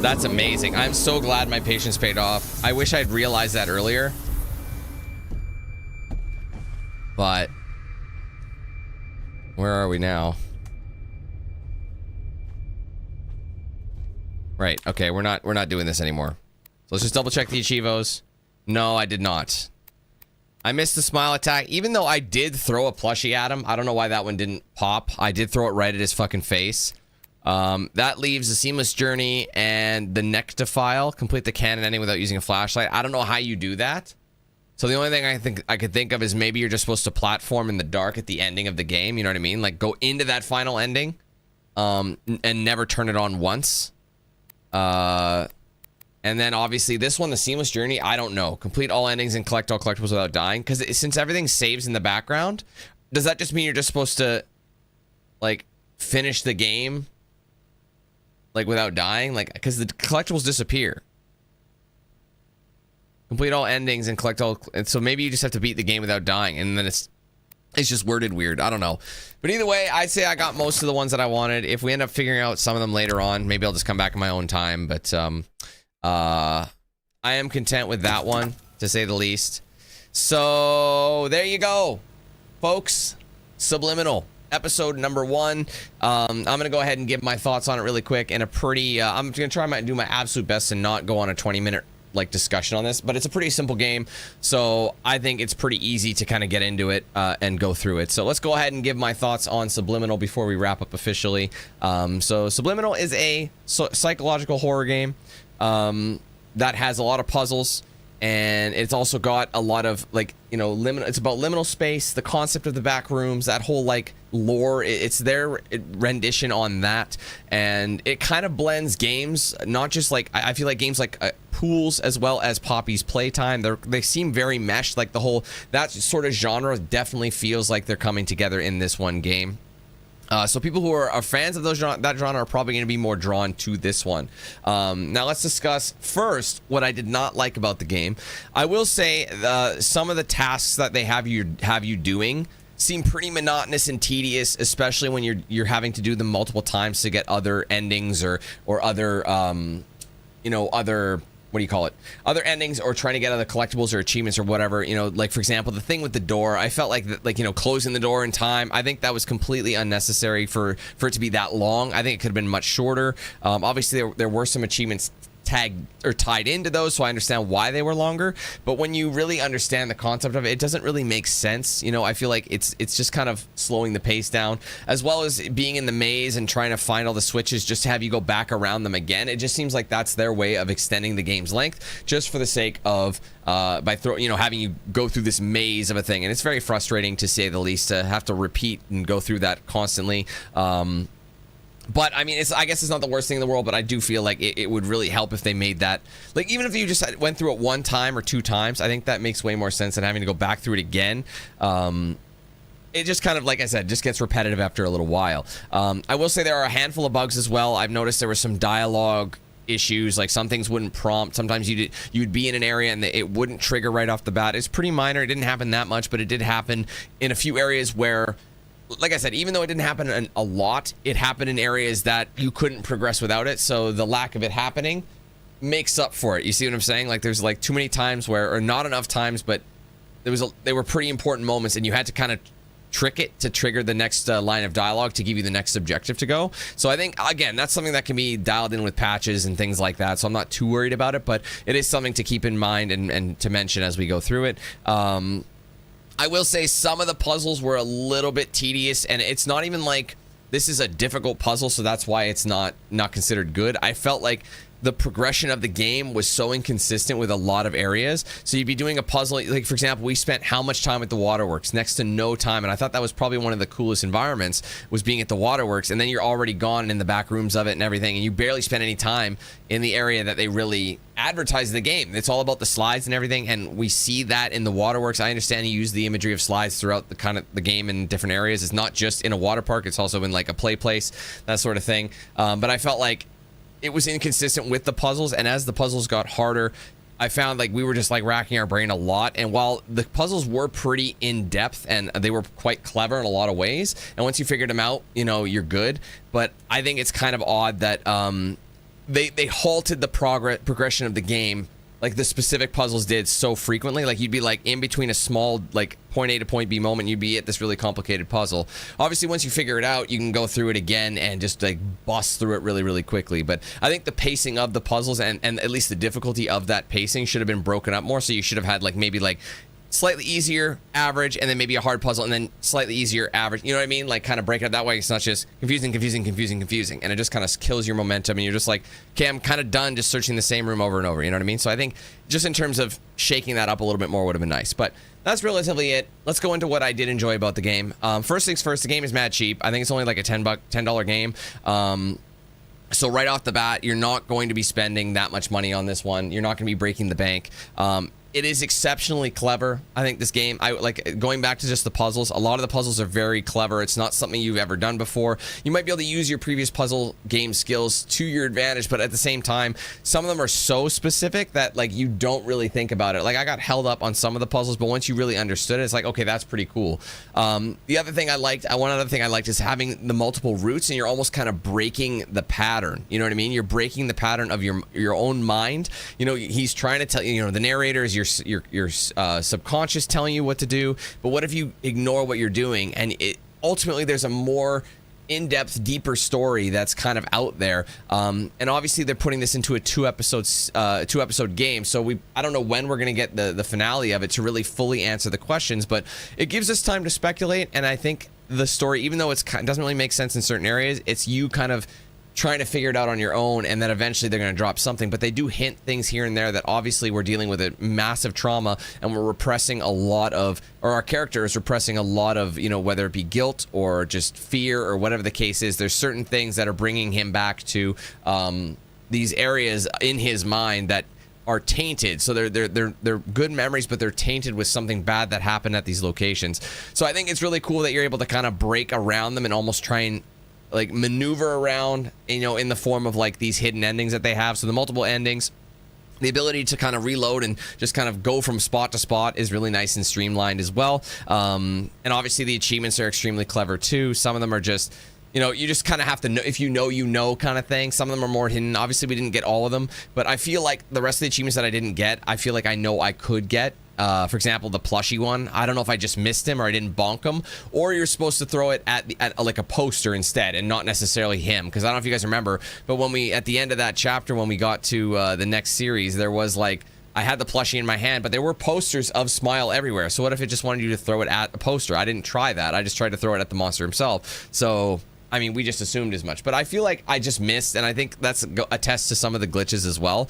Speaker 1: That's amazing. I'm so glad my patience paid off. I wish I'd realized that earlier. But where are we now? Right. Okay, we're not doing this anymore. So let's just double check the achievos. No, I did not. I missed the smile attack, even though I did throw a plushie at him. I don't know why that one didn't pop. I did throw it right at his fucking face. That leaves a seamless journey and the nectar file. Complete the canon ending without using a flashlight. I don't know how you do that. So the only thing I could think of is maybe you're just supposed to platform in the dark at the ending of the game. You know what I mean? Like go into that final ending, and never turn it on once. And then obviously this one, the seamless journey, I don't know. Complete all endings and collect all collectibles without dying. Because since everything saves in the background, does that just mean you're just supposed to, like, finish the game, like, without dying? Like, because the collectibles disappear. Complete all endings and collect all... And so maybe you just have to beat the game without dying. And then it's just worded weird. I don't know. But either way, I'd say I got most of the ones that I wanted. If we end up figuring out some of them later on, maybe I'll just come back in my own time. But, I am content with that one, to say the least. So there you go, folks. Subliminal episode number 1. I'm gonna go ahead and give my thoughts on it really quick and a pretty I'm gonna try to do my absolute best to not go on a 20-minute like discussion on this, but it's a pretty simple game, so I think it's pretty easy to kind of get into it and go through it. So let's go ahead and give my thoughts on Subliminal before we wrap up officially. So Subliminal is a psychological horror game that has a lot of puzzles, and it's also got a lot of, like, you know, it's about liminal space, the concept of the Backrooms, that whole like lore. It's their rendition on that, and it kind of blends games, not just like, I feel like games like Pools as well as Poppy's Playtime. They seem very meshed. Like the whole, that sort of genre definitely feels like they're coming together in this one game. So people who are fans of that genre are probably going to be more drawn to this one. Now let's discuss first what I did not like about the game. I will say some of the tasks that they have you doing seem pretty monotonous and tedious, especially when you're having to do them multiple times to get other endings or other other, what do you call it, other endings, or trying to get other collectibles or achievements or whatever. You know, like for example, the thing with the door, I felt like you know, closing the door in time, I think that was completely unnecessary for it to be that long. I think it could have been much shorter. Obviously there were some achievements tied into those, so I understand why they were longer, but when you really understand the concept of it, it doesn't really make sense. You know, I feel like it's just kind of slowing the pace down, as well as being in the maze and trying to find all the switches just to have you go back around them again. It just seems like that's their way of extending the game's length, just for the sake of having you go through this maze of a thing, and it's very frustrating, to say the least, to have to repeat and go through that constantly. But I mean, I guess it's not the worst thing in the world, but I do feel like it would really help if they made that, like, even if you just went through it one time or two times, I think that makes way more sense than having to go back through it again. It just kind of, like I said, just gets repetitive after a little while. I will say there are a handful of bugs as well. I've noticed there were some dialogue issues, like some things wouldn't prompt. Sometimes you'd be in an area and it wouldn't trigger right off the bat. It's pretty minor. It didn't happen that much, but it did happen in a few areas where, like I said, even though it didn't happen a lot, it happened in areas that you couldn't progress without it. So the lack of it happening makes up for it. You see what I'm saying? Like there's like too many times where, or not enough times, but they were pretty important moments, and you had to kind of trick it to trigger the next line of dialogue to give you the next objective to go. So I think, again, that's something that can be dialed in with patches and things like that. So I'm not too worried about it, but it is something to keep in mind and to mention as we go through it. I will say some of the puzzles were a little bit tedious, and it's not even like this is a difficult puzzle, so that's why it's not considered good. I felt like the progression of the game was so inconsistent with a lot of areas. So you'd be doing a puzzle, like for example, we spent how much time at the waterworks? Next to no time, and I thought that was probably one of the coolest environments, was being at the waterworks, and then you're already gone in the back rooms of it and everything, and you barely spend any time in the area that they really advertise the game. It's all about the slides and everything, and we see that in the waterworks. I understand you use the imagery of slides throughout the kind of the game in different areas. It's not just in a water park, it's also in like a play place, that sort of thing. But I felt like it was inconsistent with the puzzles, and as the puzzles got harder, I found like we were just like racking our brain a lot. And while the puzzles were pretty in depth and they were quite clever in a lot of ways, and once you figured them out, you know, you're good. But I think it's kind of odd that they halted the progression of the game, like the specific puzzles did, so frequently. Like you'd be like in between a small like point A to point B moment, you'd be at this really complicated puzzle. Obviously, once you figure it out, you can go through it again and just like bust through it really, really quickly. But I think the pacing of the puzzles and at least the difficulty of that pacing should have been broken up more. So you should have had like maybe like slightly easier, average, and then maybe a hard puzzle, and then slightly easier, average. You know what I mean? Like kind of break it up that way. It's not just confusing, and it just kind of kills your momentum, and you're just like, okay, I'm kind of done just searching the same room over and over. You know what I mean? So I think just in terms of shaking that up a little bit more would have been nice. But that's relatively it. Let's go into what I did enjoy about the game. First things first, the game is mad cheap. I think it's only like a $10 game. So right off the bat, you're not going to be spending that much money on this one. You're not going to be breaking the bank. It is exceptionally clever. I think this game, I like going back to just the puzzles. A lot of the puzzles are very clever. It's not something you've ever done before. You might be able to use your previous puzzle game skills to your advantage, but at the same time, some of them are so specific that like you don't really think about it. Like I got held up on some of the puzzles, but once you really understood it, it's like, okay, that's pretty cool. The other thing I liked, one other thing I liked is having the multiple routes, and you're almost kind of breaking the pattern. You know what I mean? You're breaking the pattern of your own mind. You know, he's trying to tell you, you know, the narrator is your subconscious telling you what to do, but what if you ignore what you're doing, and it ultimately there's a more in-depth, deeper story that's kind of out there. And obviously they're putting this into a two episode game, so I don't know when we're gonna get the finale of it to really fully answer the questions, but it gives us time to speculate. And I think the story, even though it doesn't really make sense in certain areas, it's you kind of trying to figure it out on your own, and then eventually they're going to drop something. But they do hint things here and there that obviously we're dealing with a massive trauma, and we're repressing a lot of, or our character is repressing a lot of, you know, whether it be guilt or just fear or whatever the case is. There's certain things that are bringing him back to these areas in his mind that are tainted. So they're good memories, but they're tainted with something bad that happened at these locations. So I think it's really cool that you're able to kind of break around them and almost try and like maneuver around, you know, in the form of like these hidden endings that they have. So the multiple endings, the ability to kind of reload and just kind of go from spot to spot is really nice and streamlined as well. And obviously the achievements are extremely clever too. Some of them are just, you know, you just kind of have to know, if you know kind of thing. Some of them are more hidden. Obviously we didn't get all of them, but I feel like the rest of the achievements that I didn't get, I feel like I know I could get. For example, the plushie one, I don't know if I just missed him or I didn't bonk him, or you're supposed to throw it at like a poster instead and not necessarily him. Because I don't know if you guys remember, but when we, at the end of that chapter, when we got to the next series, there was like, I had the plushie in my hand, but there were posters of Smile everywhere. So what if it just wanted you to throw it at a poster? I didn't try that. I just tried to throw it at the monster himself. So I mean, we just assumed as much, but I feel like I just missed, and I think that's attests to some of the glitches as well.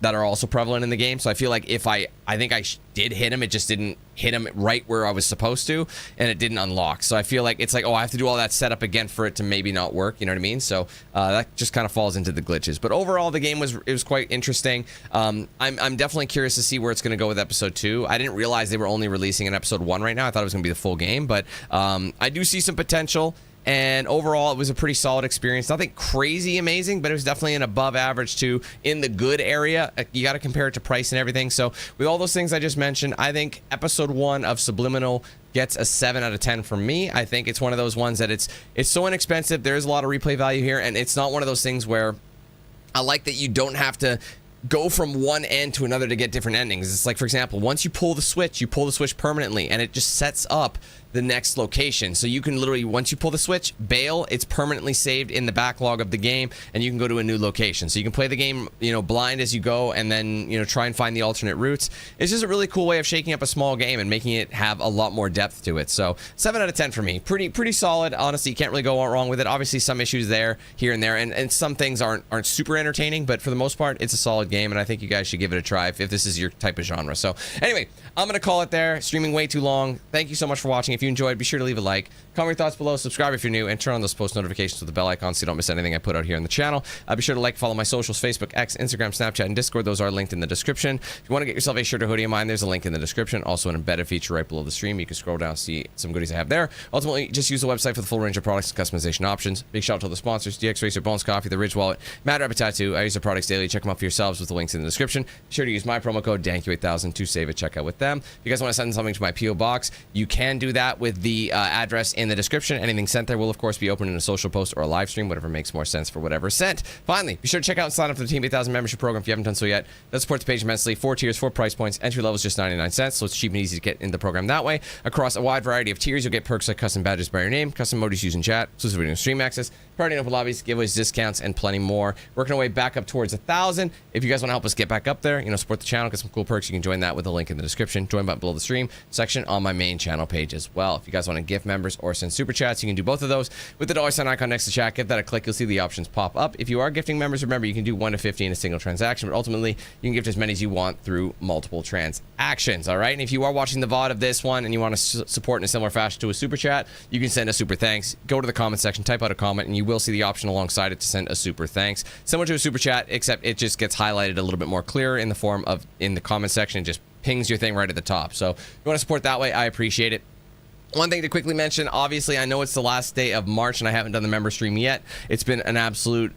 Speaker 1: That are also prevalent in the game. So I feel like if I think I did hit him, it just didn't hit him right where I was supposed to, and it didn't unlock. So I feel like it's like, oh, I have to do all that setup again for it to maybe not work. You know what I mean? So that just kind of falls into the glitches. But overall, the game was quite interesting. I'm definitely curious to see where it's going to go with episode 2. I didn't realize they were only releasing an episode 1 right now. I thought it was going to be the full game, but I do see some potential. And overall, it was a pretty solid experience. Nothing crazy amazing, but it was definitely an above average to in the good area. You got to compare it to price and everything. So with all those things I just mentioned, I think episode 1 of Subliminal gets a 7 out of 10 from me. I think it's one of those ones that it's so inexpensive. There is a lot of replay value here, and it's not one of those things where I like that you don't have to go from one end to another to get different endings. It's like, for example, once you pull the switch permanently, and it just sets up the next location. So you can literally, once you pull the switch, bail, it's permanently saved in the backlog of the game, and you can go to a new location. So you can play the game, you know, blind as you go, and then, you know, try and find the alternate routes. It's just a really cool way of shaking up a small game and making it have a lot more depth to it. So 7 out of 10 for me. Pretty solid. Honestly, you can't really go wrong with it. Obviously, some issues there, here and there, and some things aren't super entertaining, but for the most part, it's a solid game, and I think you guys should give it a try if this is your type of genre. So anyway, I'm gonna call it there. Streaming way too long. Thank you so much for watching. If you enjoyed, be sure to leave a like, comment your thoughts below, subscribe if you're new, and turn on those post notifications with the bell icon so you don't miss anything I put out here on the channel. Be sure to like, follow my socials: Facebook, X, Instagram, Snapchat, and Discord. Those are linked in the description. If you want to get yourself a shirt or hoodie of mine, there's a link in the description. Also an embedded feature right below the stream. You can scroll down, see some goodies I have there. Ultimately, just use the website for the full range of products and customization options. Big shout out to the sponsors: DX Racer, Bones Coffee, The Ridge Wallet, Mad Rabbit Tattoo. I use their products daily. Check them out for yourselves with the links in the description. Be sure to use my promo code DANQ8000 to save at checkout with them. If you guys want to send something to my P.O. box, you can do that with the address in the description. Anything sent there will, of course, be open in a social post or a live stream, whatever makes more sense for whatever sent. Finally, be sure to check out and sign up for the Team 8000 membership program if you haven't done so yet. That supports the page immensely. 4 tiers, 4 price points. Entry level is just 99 cents, so it's cheap and easy to get in the program that way. Across a wide variety of tiers, you'll get perks like custom badges by your name, custom emojis used in chat, exclusive video and stream access, priority and open lobbies, giveaways, discounts, and plenty more. Working our way back up towards 1,000. If you guys want to help us get back up there, you know, support the channel, get some cool perks, you can join that with a link in the description. Join button below the stream section on my main channel page as well. If you guys want to gift members or send super chats, you can do both of those with the $ sign icon next to chat. Give that a click, you'll see the options pop up. If you are gifting members, remember you can do 1 to 50 in a single transaction, but ultimately you can gift as many as you want through multiple transactions. All right, and if you are watching the VOD of this one and you want to support in a similar fashion to a super chat, you can send a super thanks. Go to the comment section, type out a comment, and you will see the option alongside it to send a super thanks, similar to a super chat, except it just gets highlighted a little bit more clearer in the form of in the comment section. It just pings your thing right at the top. So if you want to support that way, I appreciate it. One thing to quickly mention, obviously, I know it's the last day of March and I haven't done the member stream yet. It's been an absolute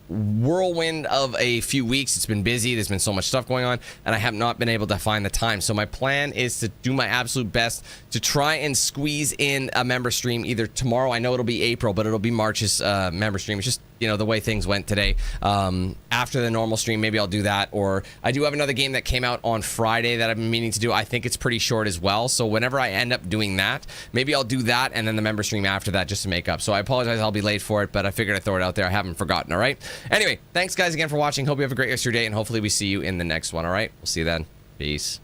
Speaker 1: whirlwind of a few weeks. It's been busy. There's been so much stuff going on, and I have not been able to find the time. So my plan is to do my absolute best to try and squeeze in a member stream either tomorrow. I know it'll be April, but it'll be March's member stream. It's just, you know, the way things went today. After the normal stream, maybe I'll do that. Or I do have another game that came out on Friday that I've been meaning to do. I think it's pretty short as well. So whenever I end up doing that, maybe I'll do that and then the member stream after that just to make up. So I apologize, I'll be late for it, but I figured I'd throw it out there. I haven't forgotten, all right? Anyway, thanks guys again for watching. Hope you have a great rest of your day, and hopefully we see you in the next one, all right? We'll see you then. Peace.